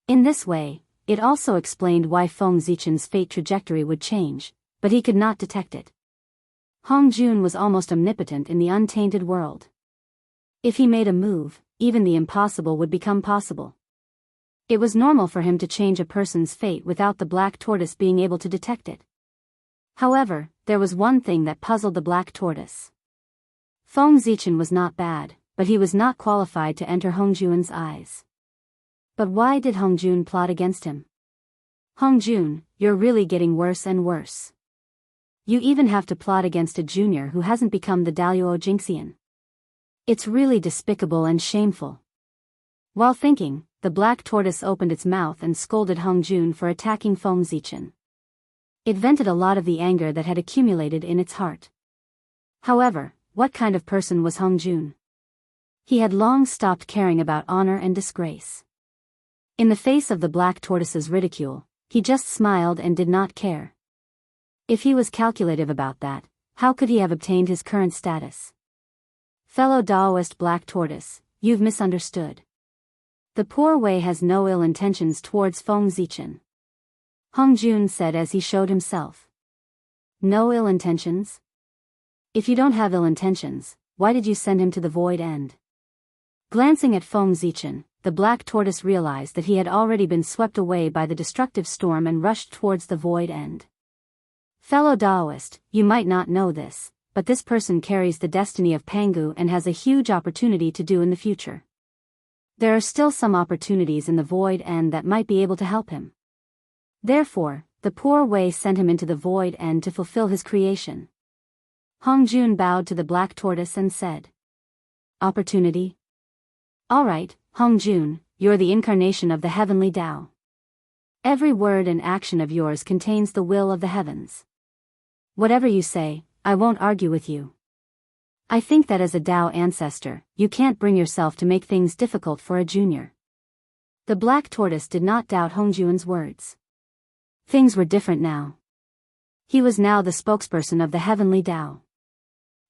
In this way, it also explained why Feng Zichen's fate trajectory would change, but he could not detect it. Hongjun was almost omnipotent in the untainted world. If he made a move, even the impossible would become possible. It was normal for him to change a person's fate without the Black Tortoise being able to detect it. However, there was one thing that puzzled the Black Tortoise. Feng Zichen was not bad, but he was not qualified to enter Hongjun's eyes. But why did Hongjun plot against him? Hongjun, you're really getting worse and worse. You even have to plot against a junior who hasn't become the Daoist Jingxian. It's really despicable and shameful. While thinking, the Black Tortoise opened its mouth and scolded Hongjun for attacking Feng Zichen. It vented a lot of the anger that had accumulated in its heart. However, what kind of person was Hongjun? He had long stopped caring about honor and disgrace. In the face of the Black Tortoise's ridicule, he just smiled and did not care. If he was calculative about that, how could he have obtained his current status? Fellow Daoist Black Tortoise, you've misunderstood. The poor Wei has no ill intentions towards Feng Zichen. Hongjun said as he showed himself. No ill intentions? If you don't have ill intentions, why did you send him to the void end? Glancing at Feng Zichen, the Black Tortoise realized that he had already been swept away by the destructive storm and rushed towards the void end. Fellow Daoist, you might not know this, but this person carries the destiny of Pangu and has a huge opportunity to do in the future. There are still some opportunities in the void end that might be able to help him. Therefore, the poor Wei sent him into the void end to fulfill his creation. Hongjun bowed to the Black Tortoise and said. Opportunity? Alright, Hongjun, you're the incarnation of the heavenly Tao. Every word and action of yours contains the will of the heavens. Whatever you say, I won't argue with you. I think that as a Tao ancestor, you can't bring yourself to make things difficult for a junior. The Black Tortoise did not doubt Hongjun's words. Things were different now. He was now the spokesperson of the heavenly Tao.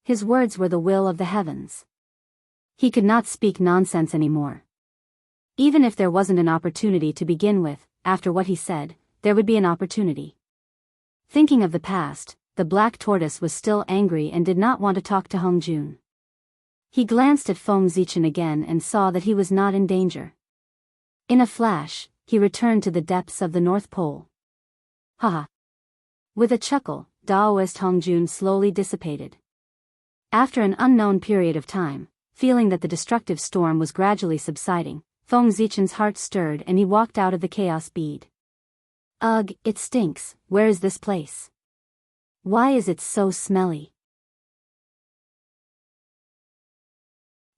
His words were the will of the heavens. He could not speak nonsense anymore. Even if there wasn't an opportunity to begin with, after what he said, there would be an opportunity. Thinking of the past, the Black Tortoise was still angry and did not want to talk to Hongjun. He glanced at Feng Zichen again and saw that he was not in danger. In a flash, he returned to the depths of the North Pole. Haha. With a chuckle, Daoist Hongjun slowly dissipated. After an unknown period of time, feeling that the destructive storm was gradually subsiding, Feng Zichen's heart stirred and he walked out of the chaos bead. Ugh, it stinks. Where is this place? Why is it so smelly?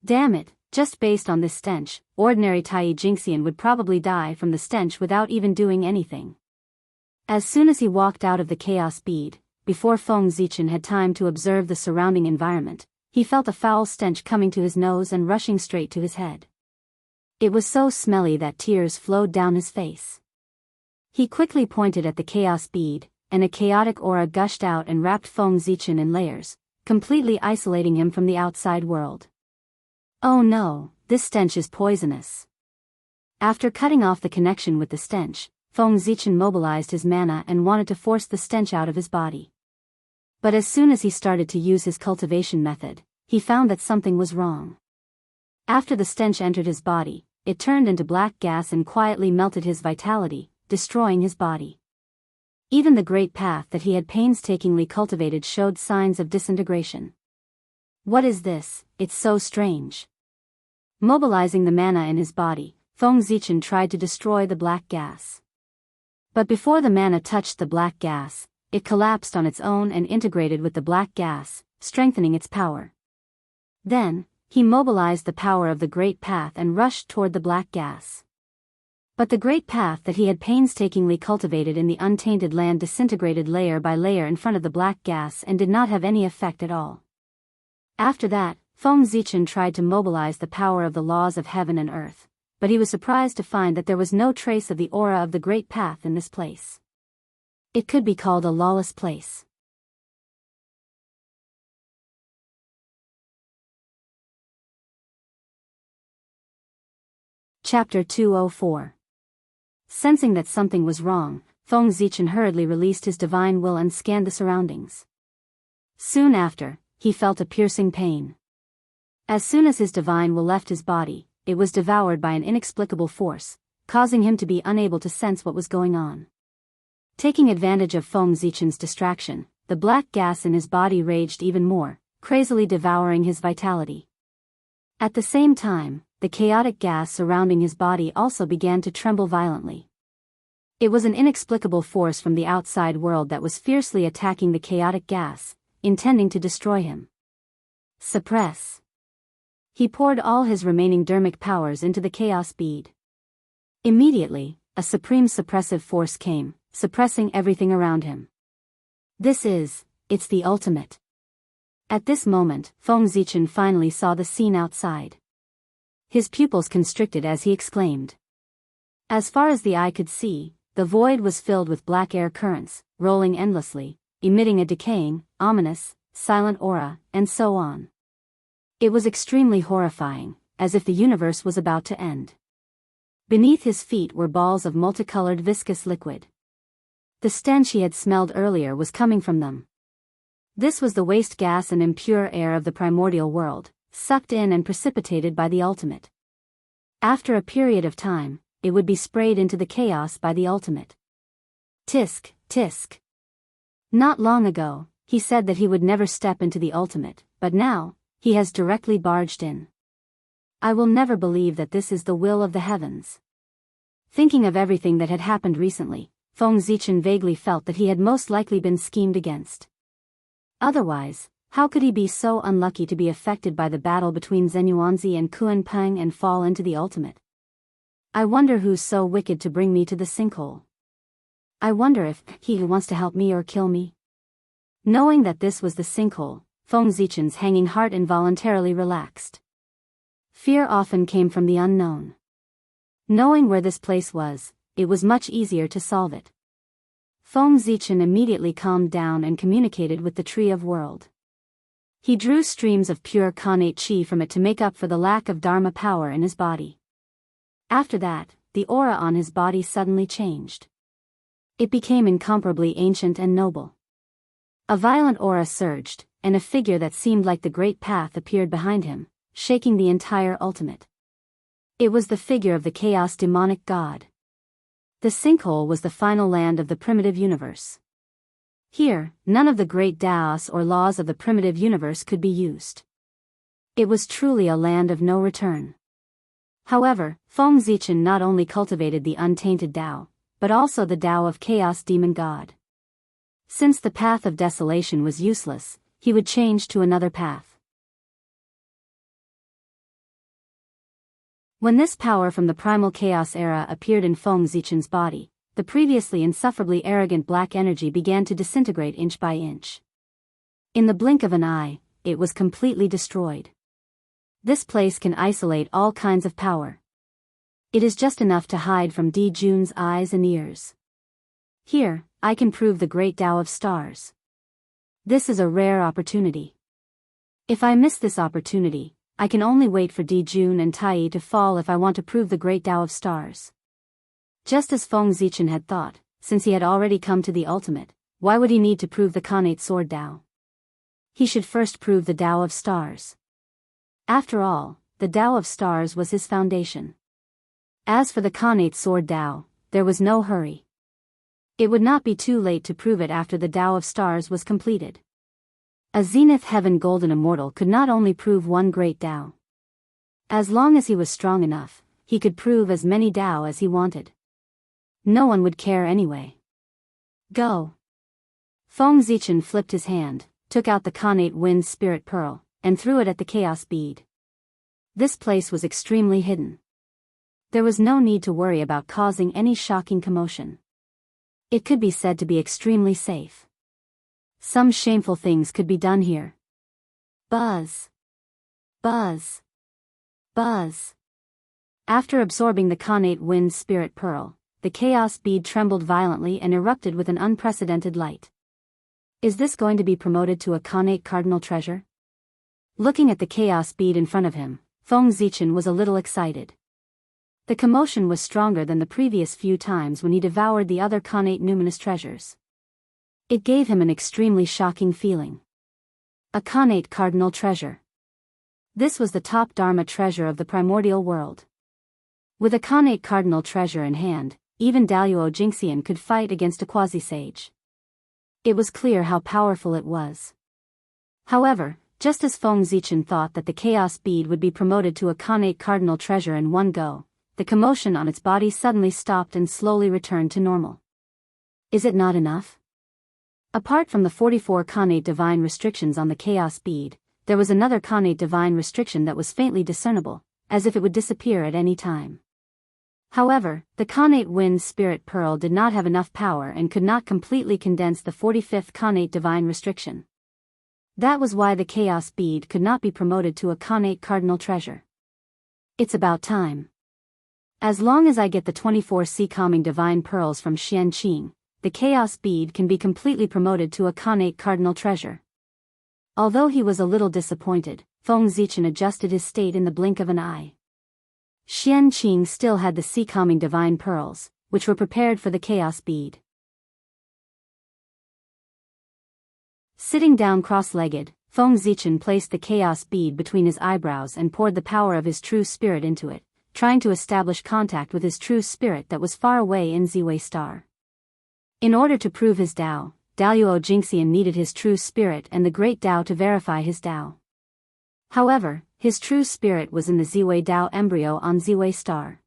Damn it, just based on this stench, ordinary Tai Jingxian would probably die from the stench without even doing anything. As soon as he walked out of the chaos bead, before Feng Zichen had time to observe the surrounding environment, he felt a foul stench coming to his nose and rushing straight to his head. It was so smelly that tears flowed down his face. He quickly pointed at the chaos bead, and a chaotic aura gushed out and wrapped Feng Zichen in layers, completely isolating him from the outside world. Oh no, this stench is poisonous. After cutting off the connection with the stench, Feng Zichen mobilized his mana and wanted to force the stench out of his body. But as soon as he started to use his cultivation method, he found that something was wrong. After the stench entered his body, it turned into black gas and quietly melted his vitality, destroying his body. Even the great path that he had painstakingly cultivated showed signs of disintegration. What is this? It's so strange. Mobilizing the mana in his body, Feng Zichen tried to destroy the black gas. But before the mana touched the black gas, it collapsed on its own and integrated with the black gas, strengthening its power. Then, he mobilized the power of the great path and rushed toward the black gas. But the great path that he had painstakingly cultivated in the untainted land disintegrated layer by layer in front of the black gas and did not have any effect at all. After that, Feng Zichen tried to mobilize the power of the laws of heaven and earth, but he was surprised to find that there was no trace of the aura of the great path in this place. It could be called a lawless place. Chapter 204. Sensing that something was wrong, Feng Zichen hurriedly released his divine will and scanned the surroundings. Soon after, he felt a piercing pain. As soon as his divine will left his body, it was devoured by an inexplicable force, causing him to be unable to sense what was going on. Taking advantage of Feng Zichen's distraction, the black gas in his body raged even more, crazily devouring his vitality. At the same time, the chaotic gas surrounding his body also began to tremble violently. It was an inexplicable force from the outside world that was fiercely attacking the chaotic gas, intending to destroy him. Suppress. He poured all his remaining dermic powers into the chaos bead. Immediately, a supreme suppressive force came, suppressing everything around him. It's the ultimate. At this moment, Feng Zichen finally saw the scene outside. His pupils constricted as he exclaimed. As far as the eye could see, the void was filled with black air currents, rolling endlessly, emitting a decaying, ominous, silent aura, and so on. It was extremely horrifying, as if the universe was about to end. Beneath his feet were balls of multicolored viscous liquid. The stench he had smelled earlier was coming from them. This was the waste gas and impure air of the primordial world, sucked in and precipitated by the ultimate. After a period of time, it would be sprayed into the chaos by the ultimate. Tisk, tisk. Not long ago, he said that he would never step into the ultimate, but now, he has directly barged in. I will never believe that this is the will of the heavens. Thinking of everything that had happened recently, Feng Zichen vaguely felt that he had most likely been schemed against. Otherwise, how could he be so unlucky to be affected by the battle between Zenyuanzi and Kuan-Peng and fall into the ultimate? I wonder who's so wicked to bring me to the sinkhole. I wonder if he wants to help me or kill me. Knowing that this was the sinkhole, Feng Zichen's hanging heart involuntarily relaxed. Fear often came from the unknown. Knowing where this place was, it was much easier to solve it. Feng Zichen immediately calmed down and communicated with the Tree of World. He drew streams of pure Khanate chi from it to make up for the lack of Dharma power in his body. After that, the aura on his body suddenly changed. It became incomparably ancient and noble. A violent aura surged, and a figure that seemed like the Great Path appeared behind him, shaking the entire ultimate. It was the figure of the chaos demonic god. The sinkhole was the final land of the primitive universe. Here, none of the great Daoists or laws of the primitive universe could be used. It was truly a land of no return. However, Feng Zichen not only cultivated the untainted Dao, but also the Dao of Chaos Demon God. Since the path of desolation was useless, he would change to another path. When this power from the primal chaos era appeared in Feng Zichen's body, the previously insufferably arrogant black energy began to disintegrate inch by inch. In the blink of an eye, it was completely destroyed. This place can isolate all kinds of power. It is just enough to hide from Di Jun's eyes and ears. Here, I can prove the great Tao of stars. This is a rare opportunity. If I miss this opportunity, I can only wait for Di Jun and Tai to fall if I want to prove the great Tao of stars. Just as Feng Zichen had thought, since he had already come to the ultimate, why would he need to prove the Khanate sword Tao? He should first prove the Tao of stars. After all, the Tao of stars was his foundation. As for the Khanate sword Tao, there was no hurry. It would not be too late to prove it after the Tao of stars was completed. A Zenith Heaven Golden Immortal could not only prove one great Tao. As long as he was strong enough, he could prove as many Tao as he wanted. No one would care anyway. Go. Feng Zichen flipped his hand, took out the Khanate Wind Spirit Pearl, and threw it at the Chaos Bead. This place was extremely hidden. There was no need to worry about causing any shocking commotion. It could be said to be extremely safe. Some shameful things could be done here. Buzz. Buzz. Buzz. After absorbing the Khanate Wind Spirit Pearl, the Chaos Bead trembled violently and erupted with an unprecedented light. Is this going to be promoted to a Khanate Cardinal Treasure? Looking at the Chaos Bead in front of him, Feng Zichen was a little excited. The commotion was stronger than the previous few times when he devoured the other Khanate numinous treasures. It gave him an extremely shocking feeling. A Khanate Cardinal Treasure. This was the top Dharma treasure of the primordial world. With a Khanate Cardinal Treasure in hand, even Daoist Jingxian could fight against a quasi-sage. It was clear how powerful it was. However, just as Feng Zichen thought that the Chaos Bead would be promoted to a Khanate Cardinal Treasure in one go, the commotion on its body suddenly stopped and slowly returned to normal. Is it not enough? Apart from the 44 Khanate divine restrictions on the Chaos Bead, there was another Khanate divine restriction that was faintly discernible, as if it would disappear at any time. However, the Khanate Wind Spirit Pearl did not have enough power and could not completely condense the 45th Khanate divine restriction. That was why the Chaos Bead could not be promoted to a Khanate Cardinal Treasure. It's about time. As long as I get the 24 Sea Calming Divine Pearls from Xianqing, the Chaos Bead can be completely promoted to a Khanate Cardinal Treasure. Although he was a little disappointed, Feng Zichen adjusted his state in the blink of an eye. Xianqing still had the Sea Calming Divine Pearls, which were prepared for the Chaos Bead. Sitting down cross-legged, Feng Zichen placed the Chaos Bead between his eyebrows and poured the power of his true spirit into it, trying to establish contact with his true spirit that was far away in Ziwei Star. In order to prove his Tao, Daoist Jingxian needed his true spirit and the great Tao to verify his Tao. However, his true spirit was in the Ziwei Tao embryo on Ziwei Star.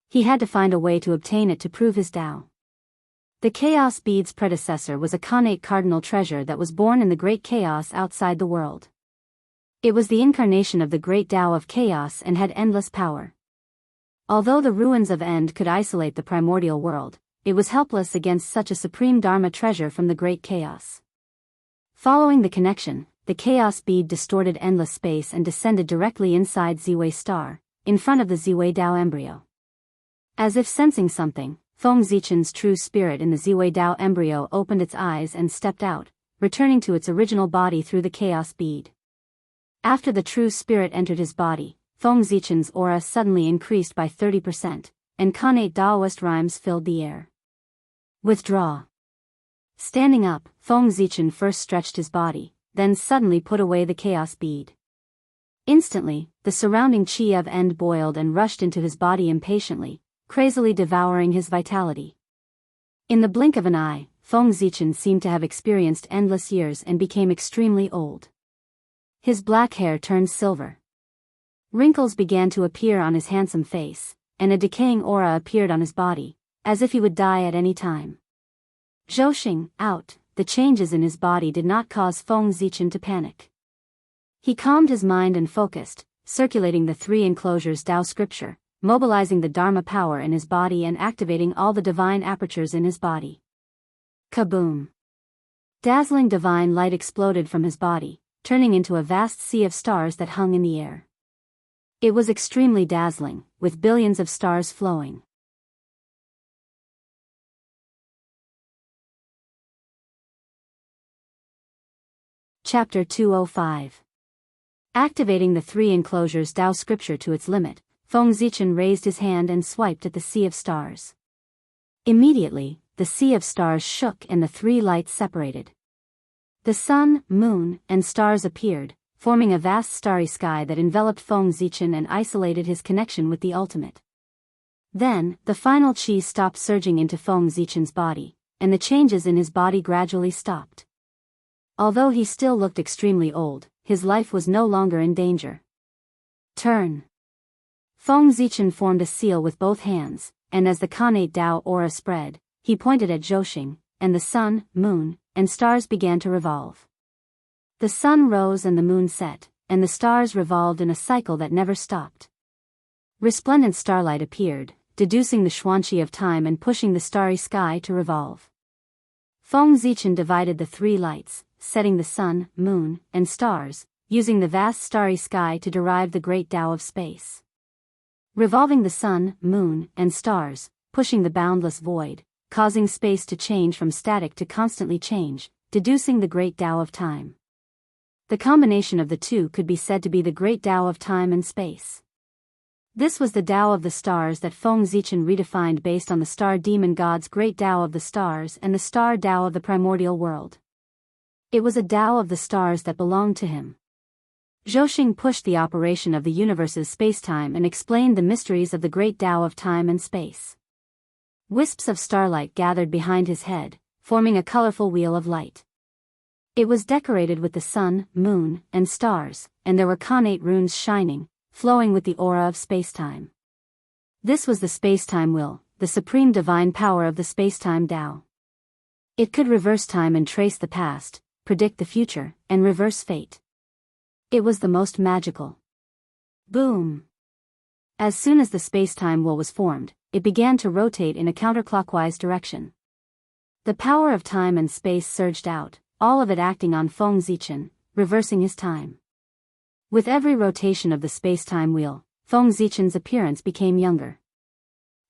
He had to find a way to obtain it to prove his Tao. The Chaos Bead's predecessor was a Khanate Cardinal Treasure that was born in the Great Chaos outside the world. It was the incarnation of the Great Tao of Chaos and had endless power. Although the ruins of End could isolate the primordial world, it was helpless against such a supreme Dharma treasure from the Great Chaos. Following the connection, the Chaos Bead distorted endless space and descended directly inside Ziwei Star, in front of the Ziwei Tao embryo. As if sensing something, Feng Zichen's true spirit in the Ziwei Tao embryo opened its eyes and stepped out, returning to its original body through the Chaos Bead. After the true spirit entered his body, Feng Zichen's aura suddenly increased by 30%, and Khanate Daoist rhymes filled the air. Withdraw. Standing up, Feng Zichen first stretched his body, then suddenly put away the Chaos Bead. Instantly, the surrounding chi of End boiled and rushed into his body impatiently, crazily devouring his vitality. In the blink of an eye, Feng Zichen seemed to have experienced endless years and became extremely old. His black hair turned silver. Wrinkles began to appear on his handsome face, and a decaying aura appeared on his body, as if he would die at any time. Zhouxing, out, the changes in his body did not cause Feng Zichen to panic. He calmed his mind and focused, circulating the 3 enclosures Tao scripture, mobilizing the Dharma power in his body and activating all the divine apertures in his body. Kaboom! Dazzling divine light exploded from his body, turning into a vast sea of stars that hung in the air. It was extremely dazzling, with billions of stars flowing. Chapter 205. Activating the three enclosures Tao scripture to its limit, Feng Zichen raised his hand and swiped at the sea of stars. Immediately, the sea of stars shook and the three lights separated. The sun, moon, and stars appeared, forming a vast starry sky that enveloped Feng Zichen and isolated his connection with the ultimate. Then, the final qi stopped surging into Feng Zichen's body, and the changes in his body gradually stopped. Although he still looked extremely old, his life was no longer in danger. Turn. Feng Zichen formed a seal with both hands, and as the Khanate Dao aura spread, he pointed at Zhouxing, and the sun, moon, and stars began to revolve. The sun rose and the moon set, and the stars revolved in a cycle that never stopped. Resplendent starlight appeared, deducing the Xuanqi of time and pushing the starry sky to revolve. Feng Zichen divided the three lights, setting the sun, moon, and stars, using the vast starry sky to derive the great Tao of space. Revolving the sun, moon, and stars, pushing the boundless void, causing space to change from static to constantly change, deducing the great Tao of time. The combination of the two could be said to be the great Tao of time and space. This was the Tao of the stars that Feng Zichen redefined based on the star demon god's great Tao of the stars and the star Tao of the primordial world. It was a Tao of the stars that belonged to him. Zhouxing pushed the operation of the universe's spacetime and explained the mysteries of the great Tao of time and space. Wisps of starlight gathered behind his head, forming a colorful wheel of light. It was decorated with the sun, moon, and stars, and there were Khanate runes shining, flowing with the aura of spacetime. This was the spacetime will, the supreme divine power of the spacetime Tao. It could reverse time and trace the past, predict the future, and reverse fate. It was the most magical. Boom! As soon as the spacetime will was formed, it began to rotate in a counterclockwise direction. The power of time and space surged out, all of it acting on Feng Zichen, reversing his time. With every rotation of the spacetime wheel, Feng Zichen's appearance became younger.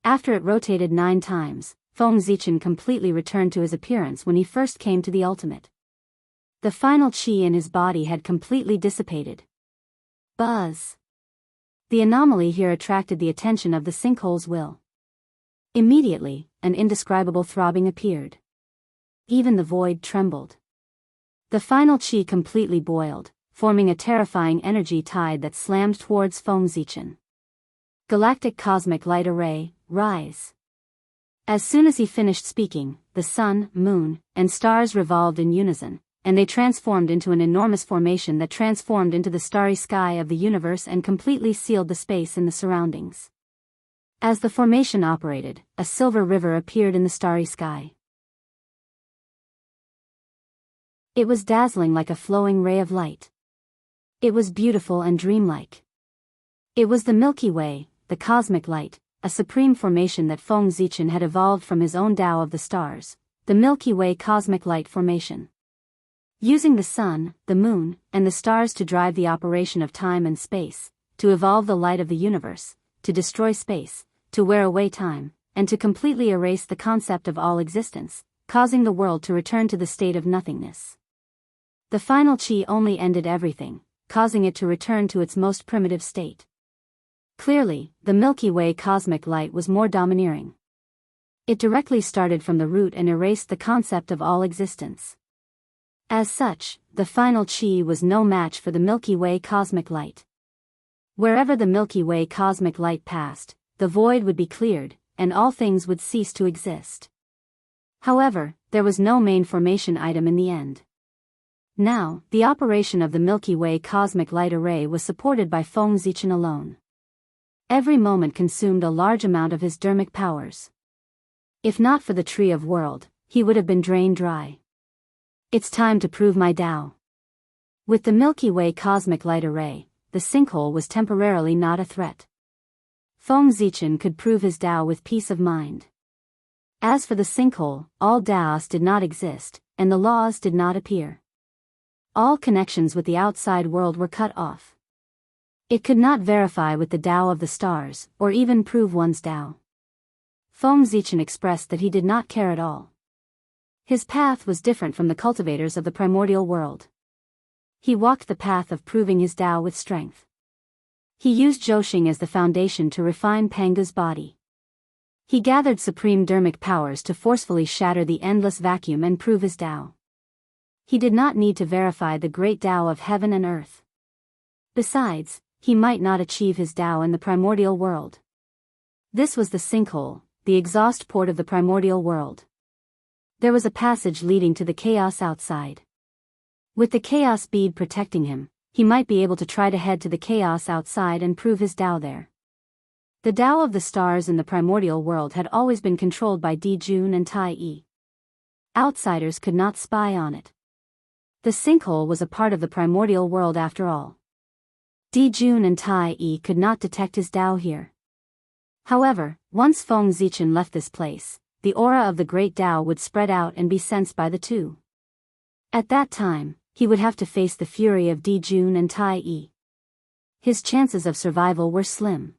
After it rotated 9 times, Feng Zichen completely returned to his appearance when he first came to the ultimate. The final qi in his body had completely dissipated. Buzz! The anomaly here attracted the attention of the sinkhole's will. Immediately, an indescribable throbbing appeared. Even the void trembled. The final qi completely boiled, forming a terrifying energy tide that slammed towards Feng Zichen. Galactic cosmic light array, rise! As soon as he finished speaking, the sun, moon, and stars revolved in unison, and they transformed into an enormous formation that transformed into the starry sky of the universe and completely sealed the space in the surroundings. As the formation operated, a silver river appeared in the starry sky. It was dazzling like a flowing ray of light. It was beautiful and dreamlike. It was the Milky Way, the cosmic light, a supreme formation that Feng Zichen had evolved from his own Tao of the stars, the Milky Way cosmic light formation. Using the sun, the moon, and the stars to drive the operation of time and space, to evolve the light of the universe, to destroy space, to wear away time, and to completely erase the concept of all existence, causing the world to return to the state of nothingness. The final qi only ended everything, causing it to return to its most primitive state. Clearly, the Milky Way cosmic light was more domineering. It directly started from the root and erased the concept of all existence. As such, the final qi was no match for the Milky Way cosmic light. Wherever the Milky Way cosmic light passed, the void would be cleared, and all things would cease to exist. However, there was no main formation item in the end. Now, the operation of the Milky Way cosmic light array was supported by Feng Zichen alone. Every moment consumed a large amount of his dermic powers. If not for the Tree of World, he would have been drained dry. It's time to prove my Tao. With the Milky Way cosmic light array, the sinkhole was temporarily not a threat. Feng Zichen could prove his Tao with peace of mind. As for the sinkhole, all Daoists did not exist, and the laws did not appear. All connections with the outside world were cut off. It could not verify with the Tao of the stars, or even prove one's Tao. Feng Zichen expressed that he did not care at all. His path was different from the cultivators of the primordial world. He walked the path of proving his Tao with strength. He used Zhouxing as the foundation to refine Pangu's body. He gathered supreme dermic powers to forcefully shatter the endless vacuum and prove his Tao. He did not need to verify the great Tao of heaven and earth. Besides, he might not achieve his Tao in the primordial world. This was the sinkhole, the exhaust port of the primordial world. There was a passage leading to the chaos outside. With the chaos bead protecting him, he might be able to try to head to the chaos outside and prove his Tao there. The Tao of the stars in the primordial world had always been controlled by Di Jun and Tai Yi. Outsiders could not spy on it. The sinkhole was a part of the primordial world after all. Di Jun and Tai Yi could not detect his Tao here. However, once Feng Zichen left this place, the aura of the great Tao would spread out and be sensed by the two. At that time, he would have to face the fury of Di Jun and Tai Yi. His chances of survival were slim.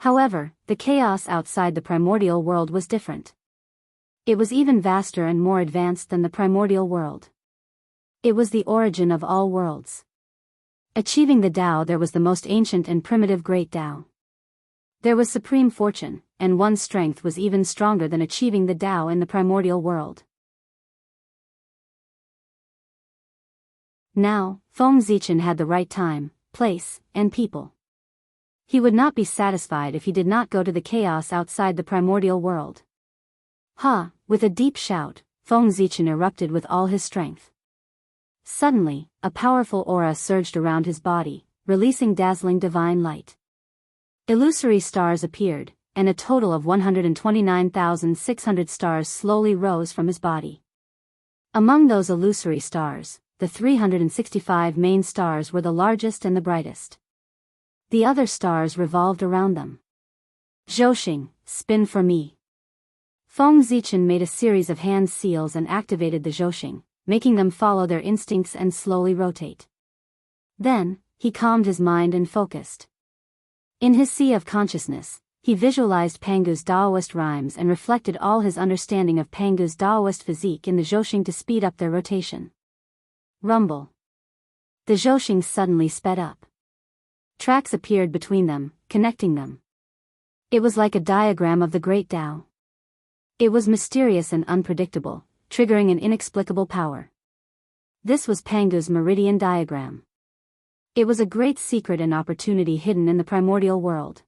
However, the chaos outside the primordial world was different. It was even vaster and more advanced than the primordial world. It was the origin of all worlds. Achieving the Tao there was the most ancient and primitive great Tao. There was supreme fortune, and one's strength was even stronger than achieving the Tao in the primordial world. Now, Feng Zichen had the right time, place, and people. He would not be satisfied if he did not go to the chaos outside the primordial world. Ha! With a deep shout, Feng Zichen erupted with all his strength. Suddenly, a powerful aura surged around his body, releasing dazzling divine light. Illusory stars appeared, and a total of 129,600 stars slowly rose from his body. Among those illusory stars, the 365 main stars were the largest and the brightest. The other stars revolved around them. Zhouxing, spin for me. Feng Zichen made a series of hand seals and activated the Zhouxing, making them follow their instincts and slowly rotate. Then, he calmed his mind and focused. In his sea of consciousness, he visualized Pangu's Daoist rhymes and reflected all his understanding of Pangu's Daoist physique in the Zhouxing to speed up their rotation. Rumble. The Zhouxing suddenly sped up. Tracks appeared between them, connecting them. It was like a diagram of the great Tao. It was mysterious and unpredictable, triggering an inexplicable power. This was Pangu's meridian diagram. It was a great secret and opportunity hidden in the primordial world.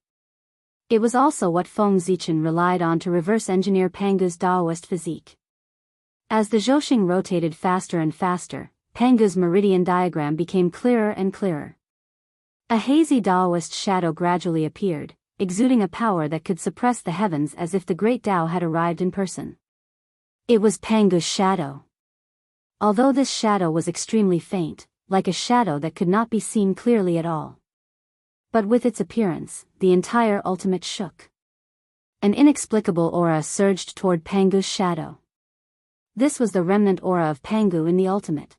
It was also what Feng Zichen relied on to reverse engineer Pangu's Daoist physique. As the Zhouxing rotated faster and faster, Pangu's meridian diagram became clearer and clearer. A hazy Daoist shadow gradually appeared, exuding a power that could suppress the heavens as if the great Tao had arrived in person. It was Pangu's shadow. Although this shadow was extremely faint, like a shadow that could not be seen clearly at all. But with its appearance, the entire ultimate shook. An inexplicable aura surged toward Pangu's shadow. This was the remnant aura of Pangu in the ultimate.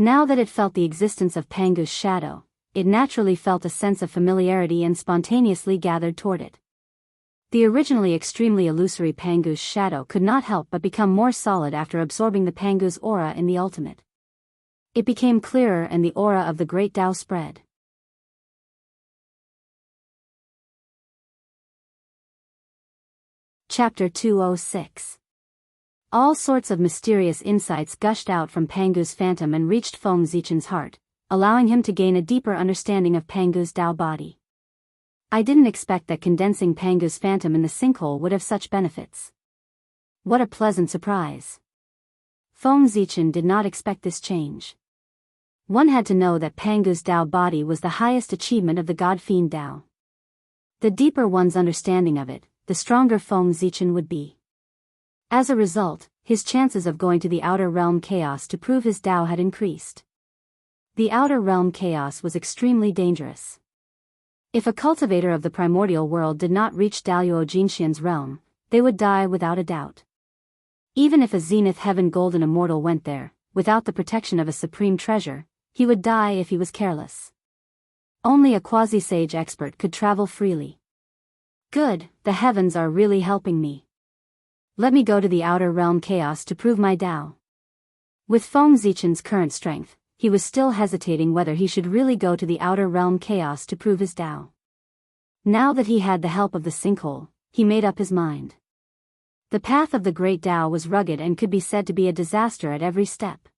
Now that it felt the existence of Pangu's shadow, it naturally felt a sense of familiarity and spontaneously gathered toward it. The originally extremely illusory Pangu's shadow could not help but become more solid after absorbing the Pangu's aura in the ultimate. It became clearer and the aura of the great Tao spread. Chapter 206. All sorts of mysterious insights gushed out from Pangu's phantom and reached Feng Zichen's heart, allowing him to gain a deeper understanding of Pangu's Tao body. I didn't expect that condensing Pangu's phantom in the sinkhole would have such benefits. What a pleasant surprise. Feng Zichen did not expect this change. One had to know that Pangu's Tao body was the highest achievement of the God-fiend Tao. The deeper one's understanding of it, the stronger Feng Zichen would be. As a result, his chances of going to the outer realm chaos to prove his Tao had increased. The outer realm chaos was extremely dangerous. If a cultivator of the primordial world did not reach Daoist Jinxian's realm, they would die without a doubt. Even if a zenith heaven golden immortal went there, without the protection of a supreme treasure, he would die if he was careless. Only a quasi-sage expert could travel freely. Good, the heavens are really helping me. Let me go to the outer realm chaos to prove my Dao. With Feng Zichen's current strength, he was still hesitating whether he should really go to the outer realm chaos to prove his Dao. Now that he had the help of the sinkhole, he made up his mind. The path of the great Dao was rugged and could be said to be a disaster at every step.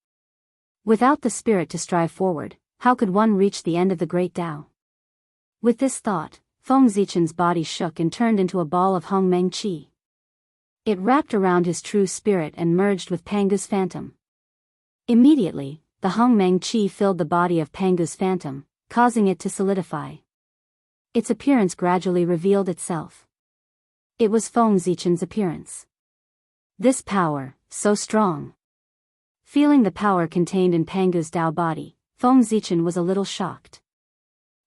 Without the spirit to strive forward, how could one reach the end of the great Dao? With this thought, Feng Zichen's body shook and turned into a ball of Hongmeng Qi. It wrapped around his true spirit and merged with Pangu's phantom. Immediately, the Hongmeng Qi filled the body of Pangu's phantom, causing it to solidify. Its appearance gradually revealed itself. It was Feng Zichen's appearance. This power, so strong. Feeling the power contained in Pangu's Dao body, Feng Zichen was a little shocked.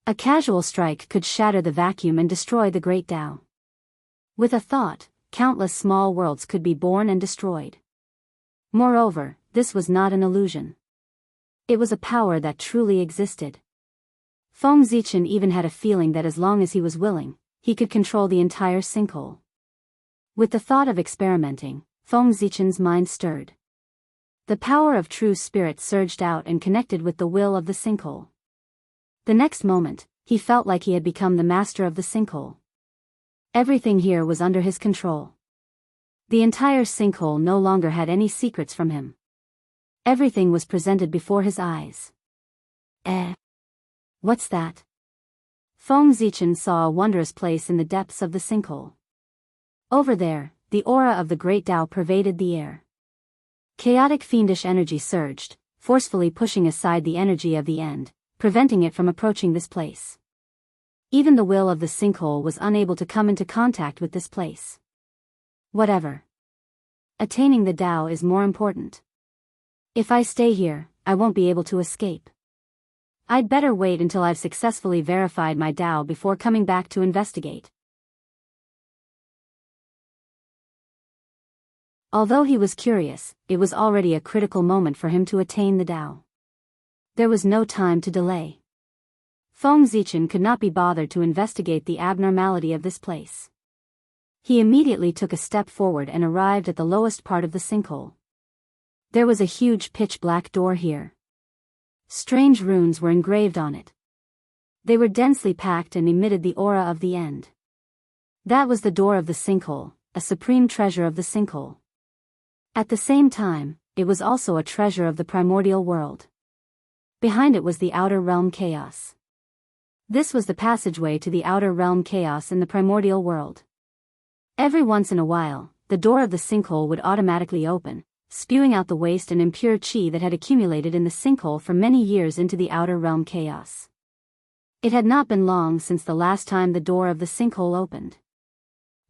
A casual strike could shatter the vacuum and destroy the great Dao. With a thought, countless small worlds could be born and destroyed. Moreover, this was not an illusion. It was a power that truly existed. Feng Zichen even had a feeling that as long as he was willing, he could control the entire sinkhole. With the thought of experimenting, Feng Zichen's mind stirred. The power of true spirit surged out and connected with the will of the sinkhole. The next moment, he felt like he had become the master of the sinkhole. Everything here was under his control. The entire sinkhole no longer had any secrets from him. Everything was presented before his eyes. What's that? Feng Zichen saw a wondrous place in the depths of the sinkhole. Over there, the aura of the great Dao pervaded the air. Chaotic fiendish energy surged, forcefully pushing aside the energy of the end, preventing it from approaching this place. Even the will of the sinkhole was unable to come into contact with this place. Whatever. Attaining the Dao is more important. If I stay here, I won't be able to escape. I'd better wait until I've successfully verified my Dao before coming back to investigate. Although he was curious, it was already a critical moment for him to attain the Dao. There was no time to delay. Feng Zichen could not be bothered to investigate the abnormality of this place. He immediately took a step forward and arrived at the lowest part of the sinkhole. There was a huge pitch-black door here. Strange runes were engraved on it. They were densely packed and emitted the aura of the end. That was the door of the sinkhole, a supreme treasure of the sinkhole. At the same time, it was also a treasure of the primordial world. Behind it was the outer realm chaos. This was the passageway to the outer realm chaos in the primordial world. Every once in a while, the door of the sinkhole would automatically open, spewing out the waste and impure qi that had accumulated in the sinkhole for many years into the outer realm chaos. It had not been long since the last time the door of the sinkhole opened.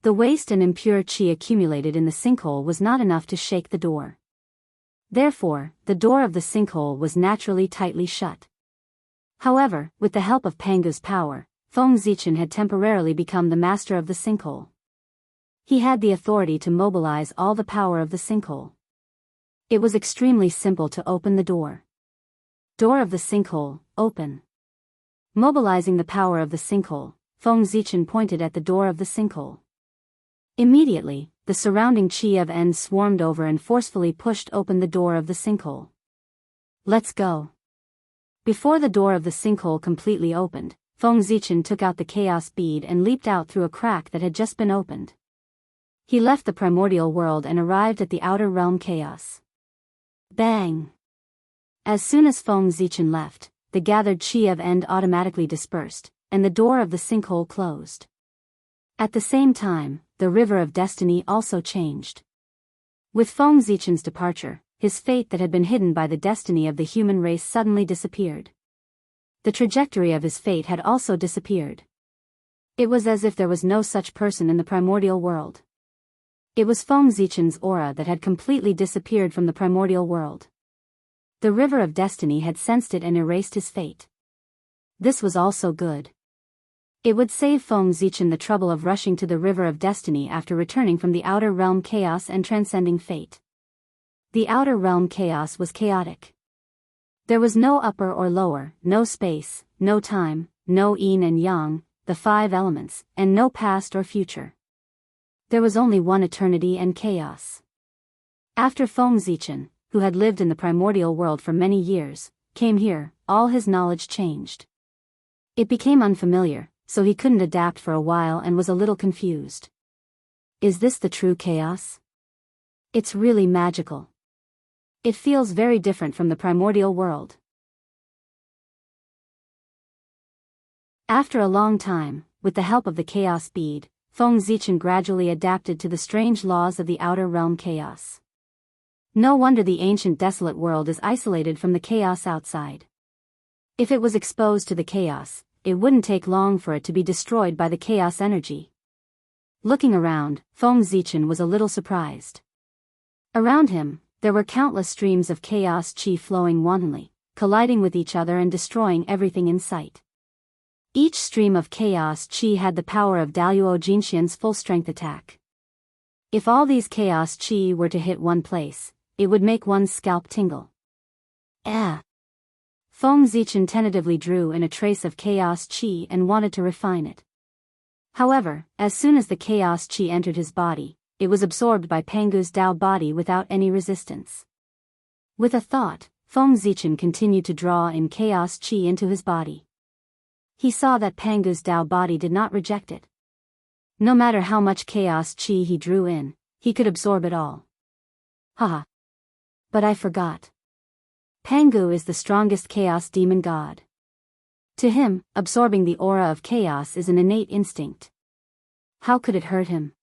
The waste and impure qi accumulated in the sinkhole was not enough to shake the door. Therefore, the door of the sinkhole was naturally tightly shut. However, with the help of Pangu's power, Feng Zichen had temporarily become the master of the sinkhole. He had the authority to mobilize all the power of the sinkhole. It was extremely simple to open the door. Door of the sinkhole, open. Mobilizing the power of the sinkhole, Feng Zichen pointed at the door of the sinkhole. Immediately, the surrounding qi of N swarmed over and forcefully pushed open the door of the sinkhole. Let's go. Before the door of the sinkhole completely opened, Feng Zichen took out the chaos bead and leaped out through a crack that had just been opened. He left the primordial world and arrived at the outer realm chaos. Bang! As soon as Feng Zichen left, the gathered qi of End automatically dispersed, and the door of the sinkhole closed. At the same time, the river of destiny also changed. With Feng Zichen's departure, his fate that had been hidden by the destiny of the human race suddenly disappeared. The trajectory of his fate had also disappeared. It was as if there was no such person in the primordial world. It was Feng Zichen's aura that had completely disappeared from the primordial world. The river of destiny had sensed it and erased his fate. This was also good. It would save Feng Zichen the trouble of rushing to the River of Destiny after returning from the Outer Realm chaos and transcending fate. The Outer Realm chaos was chaotic. There was no upper or lower, no space, no time, no yin and yang, the 5 elements, and no past or future. There was only one eternity and chaos. After Feng Zichen, who had lived in the primordial world for many years, came here, all his knowledge changed. It became unfamiliar, so he couldn't adapt for a while and was a little confused. Is this the true chaos? It's really magical. It feels very different from the primordial world. After a long time, with the help of the chaos bead, Feng Zichen gradually adapted to the strange laws of the outer realm chaos. No wonder the ancient desolate world is isolated from the chaos outside. If it was exposed to the chaos, it wouldn't take long for it to be destroyed by the chaos energy. Looking around, Feng Zichen was a little surprised. Around him, there were countless streams of chaos chi flowing wantonly, colliding with each other and destroying everything in sight. Each stream of chaos chi had the power of Daoist Jinxian's full-strength attack. If all these chaos chi were to hit one place, it would make one's scalp tingle. Feng Zichen tentatively drew in a trace of chaos chi and wanted to refine it. However, as soon as the chaos chi entered his body, it was absorbed by Pangu's Dao body without any resistance. With a thought, Feng Zichen continued to draw in chaos chi into his body. He saw that Pangu's Dao body did not reject it. No matter how much chaos chi he drew in, he could absorb it all. Haha. But I forgot. Pangu is the strongest chaos demon god. To him, absorbing the aura of chaos is an innate instinct. How could it hurt him?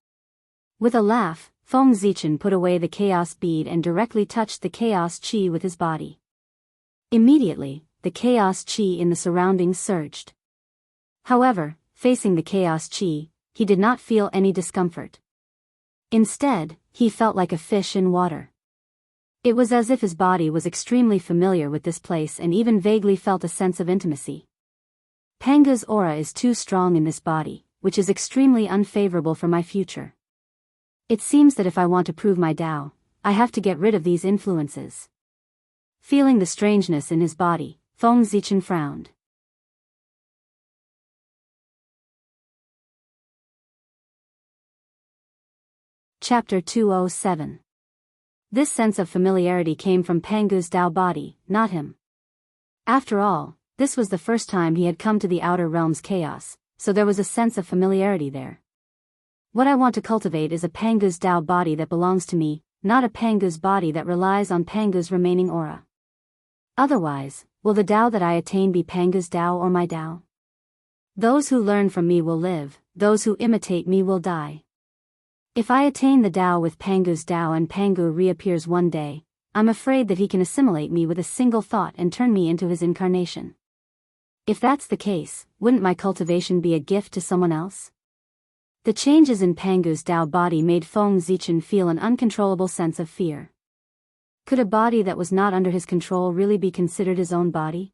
With a laugh, Feng Zichen put away the chaos bead and directly touched the chaos chi with his body. Immediately, the chaos chi in the surroundings surged. However, facing the chaos chi, he did not feel any discomfort. Instead, he felt like a fish in water. It was as if his body was extremely familiar with this place and even vaguely felt a sense of intimacy. Pangu's aura is too strong in this body, which is extremely unfavorable for my future. It seems that if I want to prove my Dao, I have to get rid of these influences. Feeling the strangeness in his body, Feng Zichen frowned. Chapter 207. This sense of familiarity came from Pangu's Dao body, not him. After all, this was the first time he had come to the outer realm's chaos, so there was a sense of familiarity there. What I want to cultivate is a Pangu's Dao body that belongs to me, not a Pangu's body that relies on Pangu's remaining aura. Otherwise, will the Dao that I attain be Pangu's Dao or my Dao? Those who learn from me will live, those who imitate me will die. If I attain the Dao with Pangu's Dao and Pangu reappears one day, I'm afraid that he can assimilate me with a single thought and turn me into his incarnation. If that's the case, wouldn't my cultivation be a gift to someone else? The changes in Pangu's Dao body made Feng Zichen feel an uncontrollable sense of fear. Could a body that was not under his control really be considered his own body?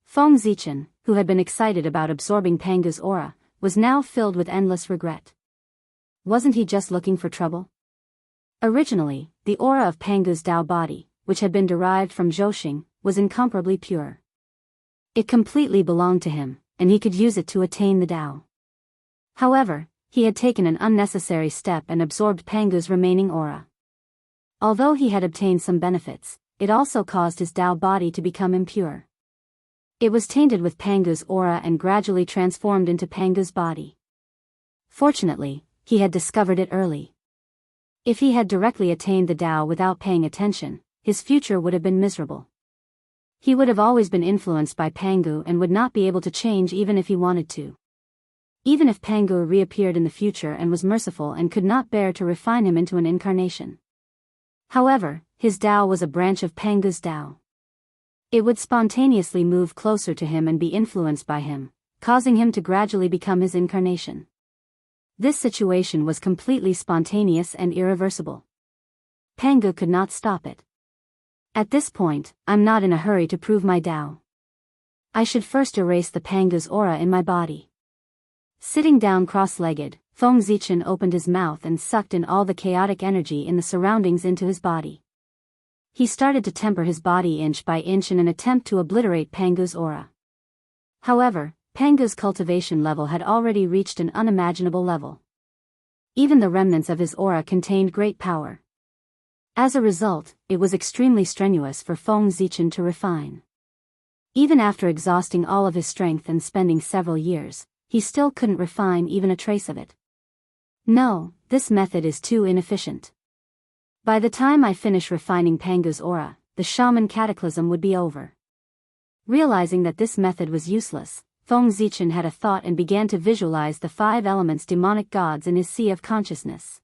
Feng Zichen, who had been excited about absorbing Pangu's aura, was now filled with endless regret. Wasn't he just looking for trouble? Originally, the aura of Pangu's Dao body, which had been derived from Zhouxing, was incomparably pure. It completely belonged to him, and he could use it to attain the Dao. However, he had taken an unnecessary step and absorbed Pangu's remaining aura. Although he had obtained some benefits, it also caused his Dao body to become impure. It was tainted with Pangu's aura and gradually transformed into Pangu's body. Fortunately, he had discovered it early. If he had directly attained the Dao without paying attention, his future would have been miserable. He would have always been influenced by Pangu and would not be able to change even if he wanted to. Even if Pangu reappeared in the future and was merciful and could not bear to refine him into an incarnation. However, his Dao was a branch of Pangu's Dao. It would spontaneously move closer to him and be influenced by him, causing him to gradually become his incarnation. This situation was completely spontaneous and irreversible. Pangu could not stop it. At this point, I'm not in a hurry to prove my Dao. I should first erase the Pangu's aura in my body. Sitting down cross-legged, Feng Zichen opened his mouth and sucked in all the chaotic energy in the surroundings into his body. He started to temper his body inch by inch in an attempt to obliterate Pangu's aura. However, Pangu's cultivation level had already reached an unimaginable level. Even the remnants of his aura contained great power. As a result, it was extremely strenuous for Feng Zichen to refine. Even after exhausting all of his strength and spending several years, he still couldn't refine even a trace of it. No, this method is too inefficient. By the time I finish refining Pangu's aura, the shaman cataclysm would be over. Realizing that this method was useless, Feng Zichen had a thought and began to visualize the 5 elements demonic gods in his sea of consciousness.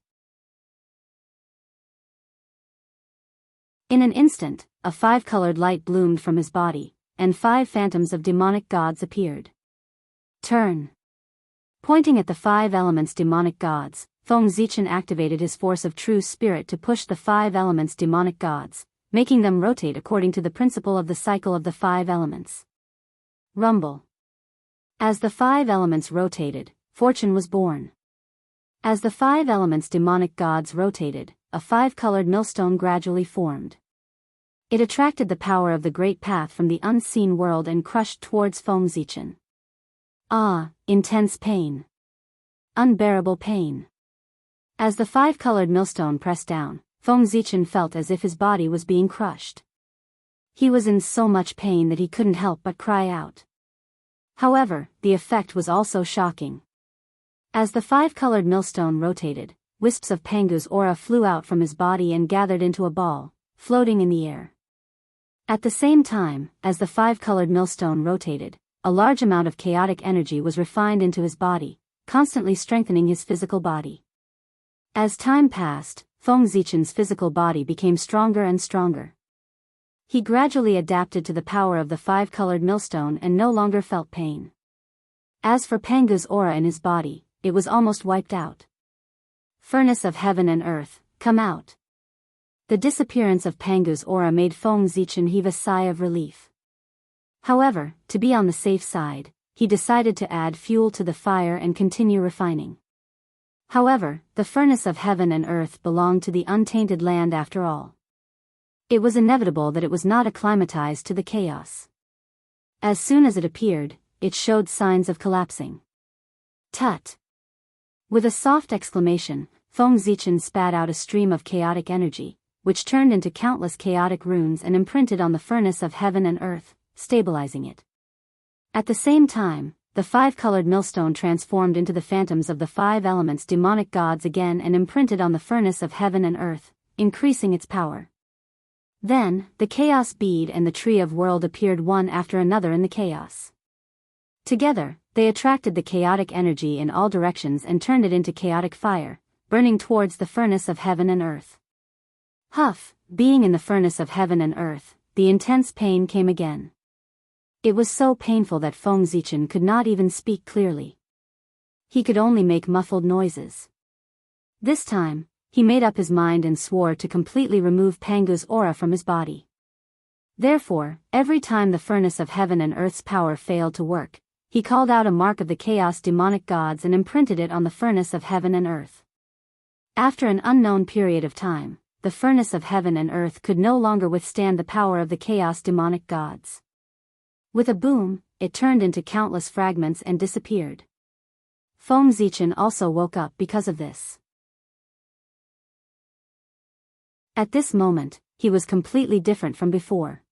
In an instant, a 5-colored light bloomed from his body, and 5 phantoms of demonic gods appeared. Turn. Pointing at the 5 elements demonic gods, Feng Zichen activated his force of true spirit to push the 5 elements demonic gods, making them rotate according to the principle of the cycle of the 5 elements. Rumble. As the 5 elements rotated, fortune was born. As the 5 elements demonic gods rotated, a 5-colored millstone gradually formed. It attracted the power of the great path from the unseen world and crushed towards Feng Zichen. Ah, intense pain. Unbearable pain. As the 5-colored millstone pressed down, Feng Zichen felt as if his body was being crushed. He was in so much pain that he couldn't help but cry out. However, the effect was also shocking. As the 5-colored millstone rotated, wisps of Pangu's aura flew out from his body and gathered into a ball, floating in the air. At the same time, as the 5-colored millstone rotated, a large amount of chaotic energy was refined into his body, constantly strengthening his physical body. As time passed, Feng Zichen's physical body became stronger and stronger. He gradually adapted to the power of the 5-colored millstone and no longer felt pain. As for Pangu's aura in his body, it was almost wiped out. Furnace of heaven and earth, come out. The disappearance of Pangu's aura made Feng Zichen heave a sigh of relief. However, to be on the safe side, he decided to add fuel to the fire and continue refining. However, the furnace of heaven and earth belonged to the untainted land after all. It was inevitable that it was not acclimatized to the chaos. As soon as it appeared, it showed signs of collapsing. Tut! With a soft exclamation, Feng Zichen spat out a stream of chaotic energy, which turned into countless chaotic runes and imprinted on the furnace of heaven and earth, stabilizing it. At the same time, the 5-colored millstone transformed into the phantoms of the 5 elements demonic gods again and imprinted on the furnace of heaven and earth, increasing its power. Then, the chaos bead and the tree of world appeared one after another in the chaos. Together, they attracted the chaotic energy in all directions and turned it into chaotic fire, burning towards the furnace of heaven and earth. Huff, being in the furnace of heaven and earth, the intense pain came again. It was so painful that Feng Zichen could not even speak clearly. He could only make muffled noises. This time, he made up his mind and swore to completely remove Pangu's aura from his body. Therefore, every time the furnace of heaven and earth's power failed to work, he called out a mark of the chaos demonic gods and imprinted it on the furnace of heaven and earth. After an unknown period of time, the furnace of heaven and earth could no longer withstand the power of the chaos demonic gods. With a boom, it turned into countless fragments and disappeared. Feng Zichen also woke up because of this. At this moment, he was completely different from before.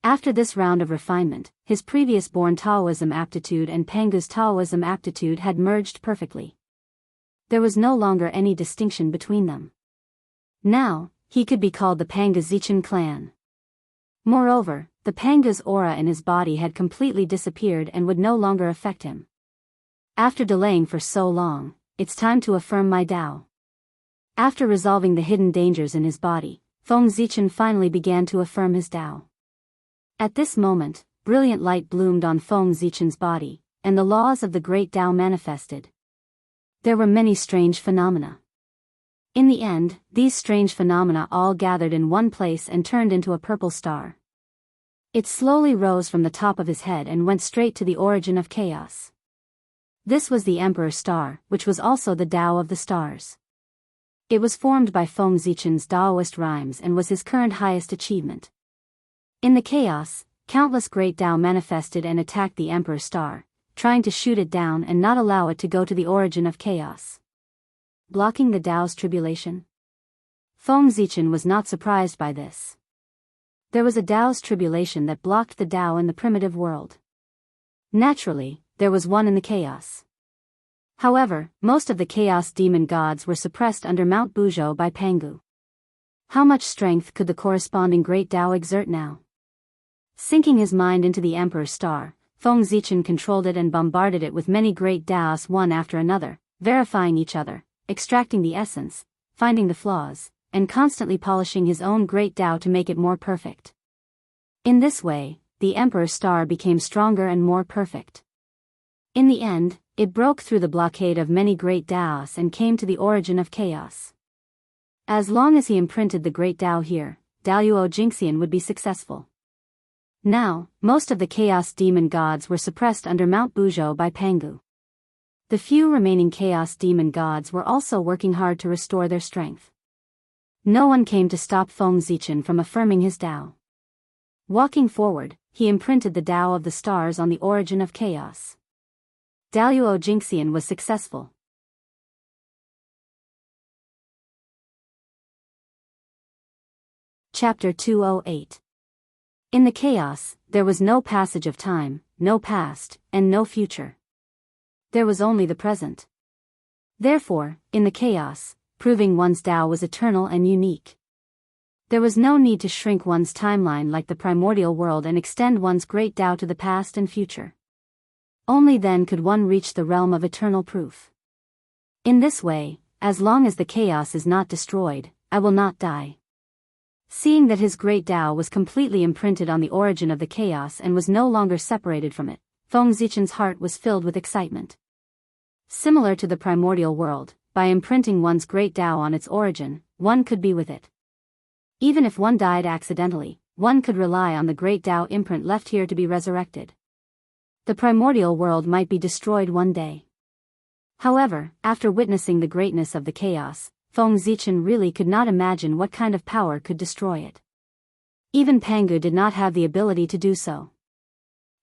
After this round of refinement, his previous born Taoism aptitude and Pangu's Taoism aptitude had merged perfectly. There was no longer any distinction between them. Now, he could be called the Pangu Zichen clan. Moreover, the Pangu's aura in his body had completely disappeared and would no longer affect him. After delaying for so long, it's time to affirm my Tao. After resolving the hidden dangers in his body, Feng Zichen finally began to affirm his Tao. At this moment, brilliant light bloomed on Feng Zichen's body, and the laws of the great Tao manifested. There were many strange phenomena. In the end, these strange phenomena all gathered in one place and turned into a purple star. It slowly rose from the top of his head and went straight to the origin of chaos. This was the Emperor Star, which was also the Tao of the stars. It was formed by Feng Zichen's Daoist rhymes and was his current highest achievement. In the chaos, countless great Tao manifested and attacked the Emperor Star, trying to shoot it down and not allow it to go to the origin of chaos. Blocking the Tao's tribulation? Feng Zichen was not surprised by this. There was a Tao's tribulation that blocked the Tao in the primitive world. Naturally, there was one in the chaos. However, most of the chaos demon gods were suppressed under Mount Buzhou by Pangu. How much strength could the corresponding great Tao exert now? Sinking his mind into the Emperor's Star, Feng Zichen controlled it and bombarded it with many great Taos one after another, verifying each other, extracting the essence, finding the flaws, and constantly polishing his own great Tao to make it more perfect. In this way, the Emperor's Star became stronger and more perfect. In the end, it broke through the blockade of many great Taos and came to the origin of chaos. As long as he imprinted the great Tao here, Daoist Jingxian would be successful. Now, most of the chaos demon gods were suppressed under Mount Buzhou by Pangu. The few remaining chaos demon gods were also working hard to restore their strength. No one came to stop Feng Zichen from affirming his Tao. Walking forward, he imprinted the Tao of the stars on the origin of chaos. Daoist Jingxian was successful. Chapter 208. In the chaos, there was no passage of time, no past, and no future. There was only the present. Therefore, in the chaos, proving one's Tao was eternal and unique. There was no need to shrink one's timeline like the primordial world and extend one's great Tao to the past and future. Only then could one reach the realm of eternal proof. In this way, as long as the chaos is not destroyed, I will not die. Seeing that his great Tao was completely imprinted on the origin of the chaos and was no longer separated from it, Feng Zichen's heart was filled with excitement. Similar to the primordial world, by imprinting one's great Tao on its origin, one could be with it. Even if one died accidentally, one could rely on the great Tao imprint left here to be resurrected. The primordial world might be destroyed one day. However, after witnessing the greatness of the chaos, Feng Zichen really could not imagine what kind of power could destroy it. Even Pangu did not have the ability to do so.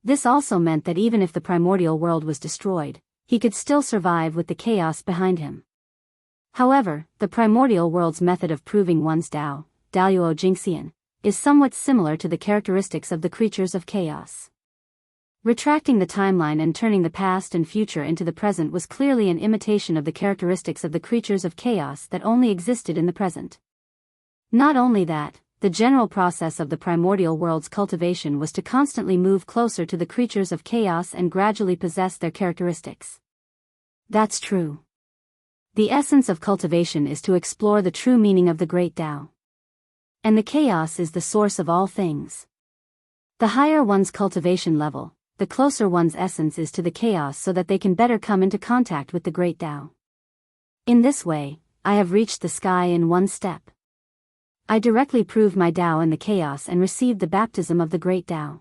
This also meant that even if the primordial world was destroyed, he could still survive with the chaos behind him. However, the primordial world's method of proving one's Tao, Daoist Jingxian, is somewhat similar to the characteristics of the creatures of chaos. Retracting the timeline and turning the past and future into the present was clearly an imitation of the characteristics of the creatures of chaos that only existed in the present. Not only that, the general process of the primordial world's cultivation was to constantly move closer to the creatures of chaos and gradually possess their characteristics. That's true. The essence of cultivation is to explore the true meaning of the great Tao. And the chaos is the source of all things. The higher one's cultivation level, the closer one's essence is to the chaos so that they can better come into contact with the great Tao. In this way, I have reached the sky in one step. I directly proved my Tao in the chaos and received the baptism of the great Tao.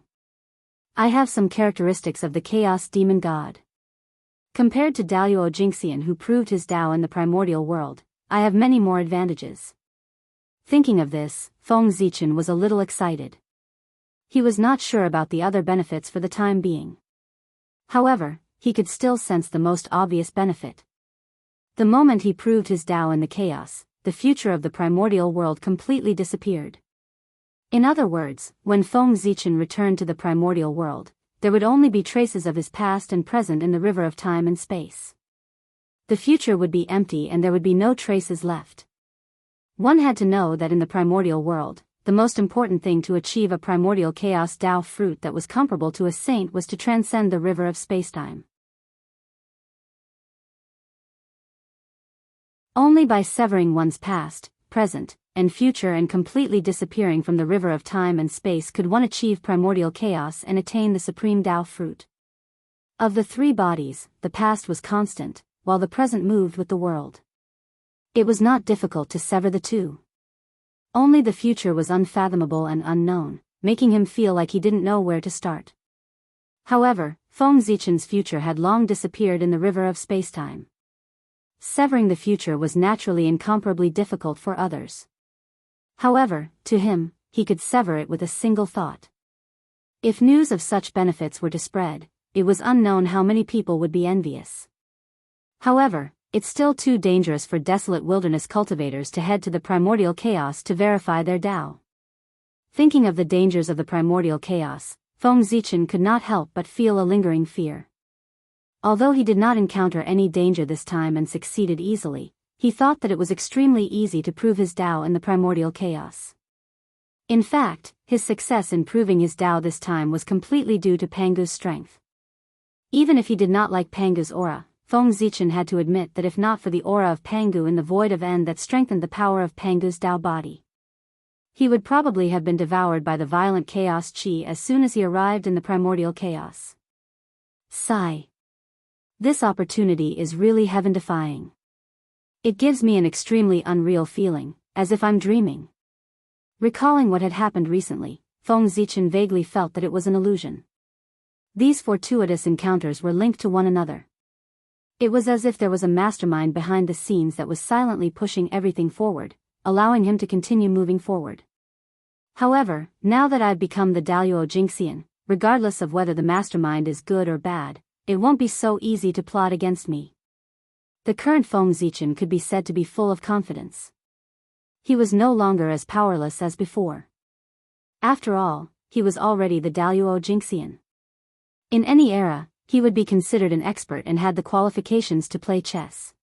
I have some characteristics of the chaos demon god. Compared to Daoist Jingxian who proved his Tao in the primordial world, I have many more advantages. Thinking of this, Feng Zichen was a little excited. He was not sure about the other benefits for the time being. However, he could still sense the most obvious benefit. The moment he proved his Tao in the chaos, the future of the primordial world completely disappeared. In other words, when Feng Zichen returned to the primordial world, there would only be traces of his past and present in the river of time and space. The future would be empty and there would be no traces left. One had to know that in the primordial world, the most important thing to achieve a primordial chaos Tao fruit that was comparable to a saint was to transcend the river of spacetime. Only by severing one's past, present, and future and completely disappearing from the river of time and space could one achieve primordial chaos and attain the supreme Tao fruit. Of the three bodies, the past was constant, while the present moved with the world. It was not difficult to sever the two. Only the future was unfathomable and unknown, making him feel like he didn't know where to start. However, Feng Zichen's future had long disappeared in the river of spacetime. Severing the future was naturally incomparably difficult for others. However, to him, he could sever it with a single thought. If news of such benefits were to spread, it was unknown how many people would be envious. However, it's still too dangerous for desolate wilderness cultivators to head to the primordial chaos to verify their Tao. Thinking of the dangers of the primordial chaos, Feng Zichen could not help but feel a lingering fear. Although he did not encounter any danger this time and succeeded easily, he thought that it was extremely easy to prove his Tao in the primordial chaos. In fact, his success in proving his Tao this time was completely due to Pangu's strength. Even if he did not like Pangu's aura, Feng Zichen had to admit that if not for the aura of Pangu in the void of End that strengthened the power of Pangu's Tao body, he would probably have been devoured by the violent chaos qi as soon as he arrived in the primordial chaos. Sigh. This opportunity is really heaven-defying. It gives me an extremely unreal feeling, as if I'm dreaming. Recalling what had happened recently, Feng Zichen vaguely felt that it was an illusion. These fortuitous encounters were linked to one another. It was as if there was a mastermind behind the scenes that was silently pushing everything forward, allowing him to continue moving forward. However, now that I've become the Daoist Xianxia, regardless of whether the mastermind is good or bad, it won't be so easy to plot against me. The current Feng Zichen could be said to be full of confidence. He was no longer as powerless as before. After all, he was already the Daoist Xianxia. In any era, he would be considered an expert and had the qualifications to play chess.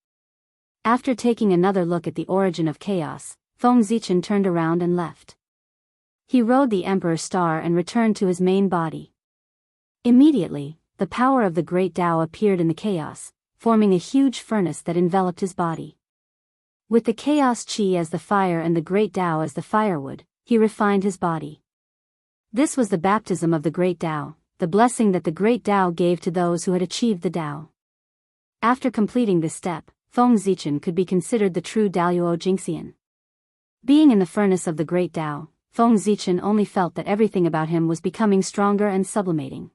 After taking another look at the origin of chaos, Feng Zichen turned around and left. He rode the Emperor's Star and returned to his main body. Immediately, the power of the Great Tao appeared in the chaos, forming a huge furnace that enveloped his body. With the chaos qi as the fire and the Great Tao as the firewood, he refined his body. This was the baptism of the Great Tao, the blessing that the Great Tao gave to those who had achieved the Tao. After completing this step, Feng Zichen could be considered the true Daoist Xianxia. Being in the furnace of the Great Tao, Feng Zichen only felt that everything about him was becoming stronger and sublimating.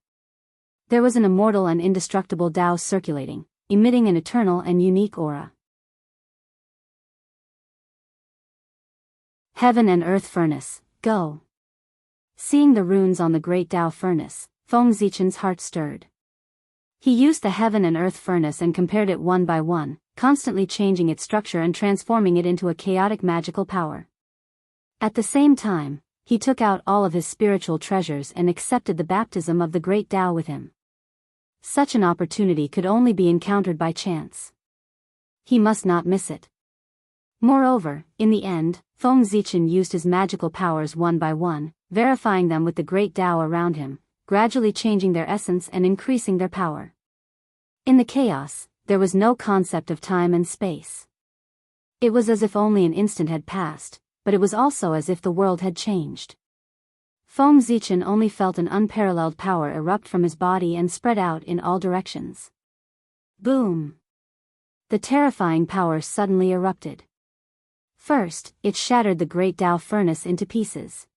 There was an immortal and indestructible Tao circulating, emitting an eternal and unique aura. Heaven and Earth Furnace, go! Seeing the runes on the Great Tao furnace, Feng Zichen's heart stirred. He used the Heaven and Earth Furnace and compared it one by one, constantly changing its structure and transforming it into a chaotic magical power. At the same time, he took out all of his spiritual treasures and accepted the baptism of the Great Tao with him. Such an opportunity could only be encountered by chance. He must not miss it. Moreover, in the end, Feng Zichen used his magical powers one by one, verifying them with the Great Tao around him, gradually changing their essence and increasing their power. In the chaos, there was no concept of time and space. It was as if only an instant had passed, but it was also as if the world had changed. Feng Zichen only felt an unparalleled power erupt from his body and spread out in all directions. Boom! The terrifying power suddenly erupted. First, it shattered the Great Tao furnace into pieces.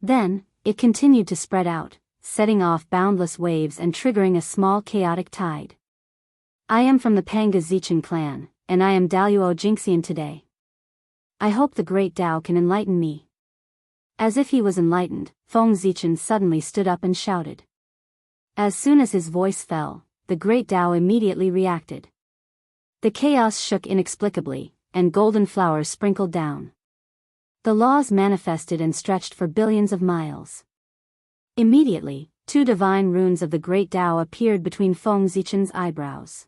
Then, it continued to spread out, setting off boundless waves and triggering a small chaotic tide. I am from the Panga Zichen clan, and I am Daoist Xianxia today. I hope the Great Tao can enlighten me. As if he was enlightened, Feng Zichen suddenly stood up and shouted. As soon as his voice fell, the Great Tao immediately reacted. The chaos shook inexplicably, and golden flowers sprinkled down. The laws manifested and stretched for billions of miles. Immediately, two divine runes of the Great Tao appeared between Feng Zichen's eyebrows.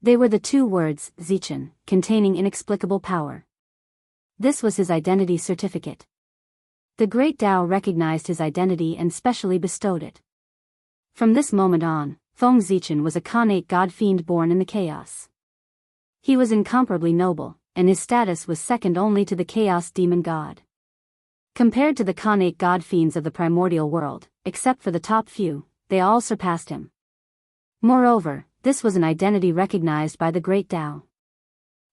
They were the two words, Zichen, containing inexplicable power. This was his identity certificate. The Great Tao recognized his identity and specially bestowed it. From this moment on, Feng Zichen was a Khanate god-fiend born in the chaos. He was incomparably noble, and his status was second only to the chaos demon god. Compared to the Khanate god-fiends of the primordial world, except for the top few, they all surpassed him. Moreover, this was an identity recognized by the Great Tao.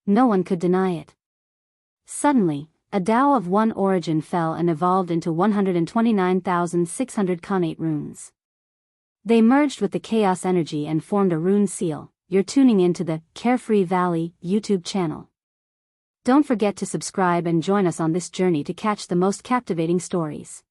No one could deny it. Suddenly, a Tao of one origin fell and evolved into 129,600 Khanate runes. They merged with the chaos energy and formed a rune seal. You're tuning into the Carefree Valley YouTube channel. Don't forget to subscribe and join us on this journey to catch the most captivating stories.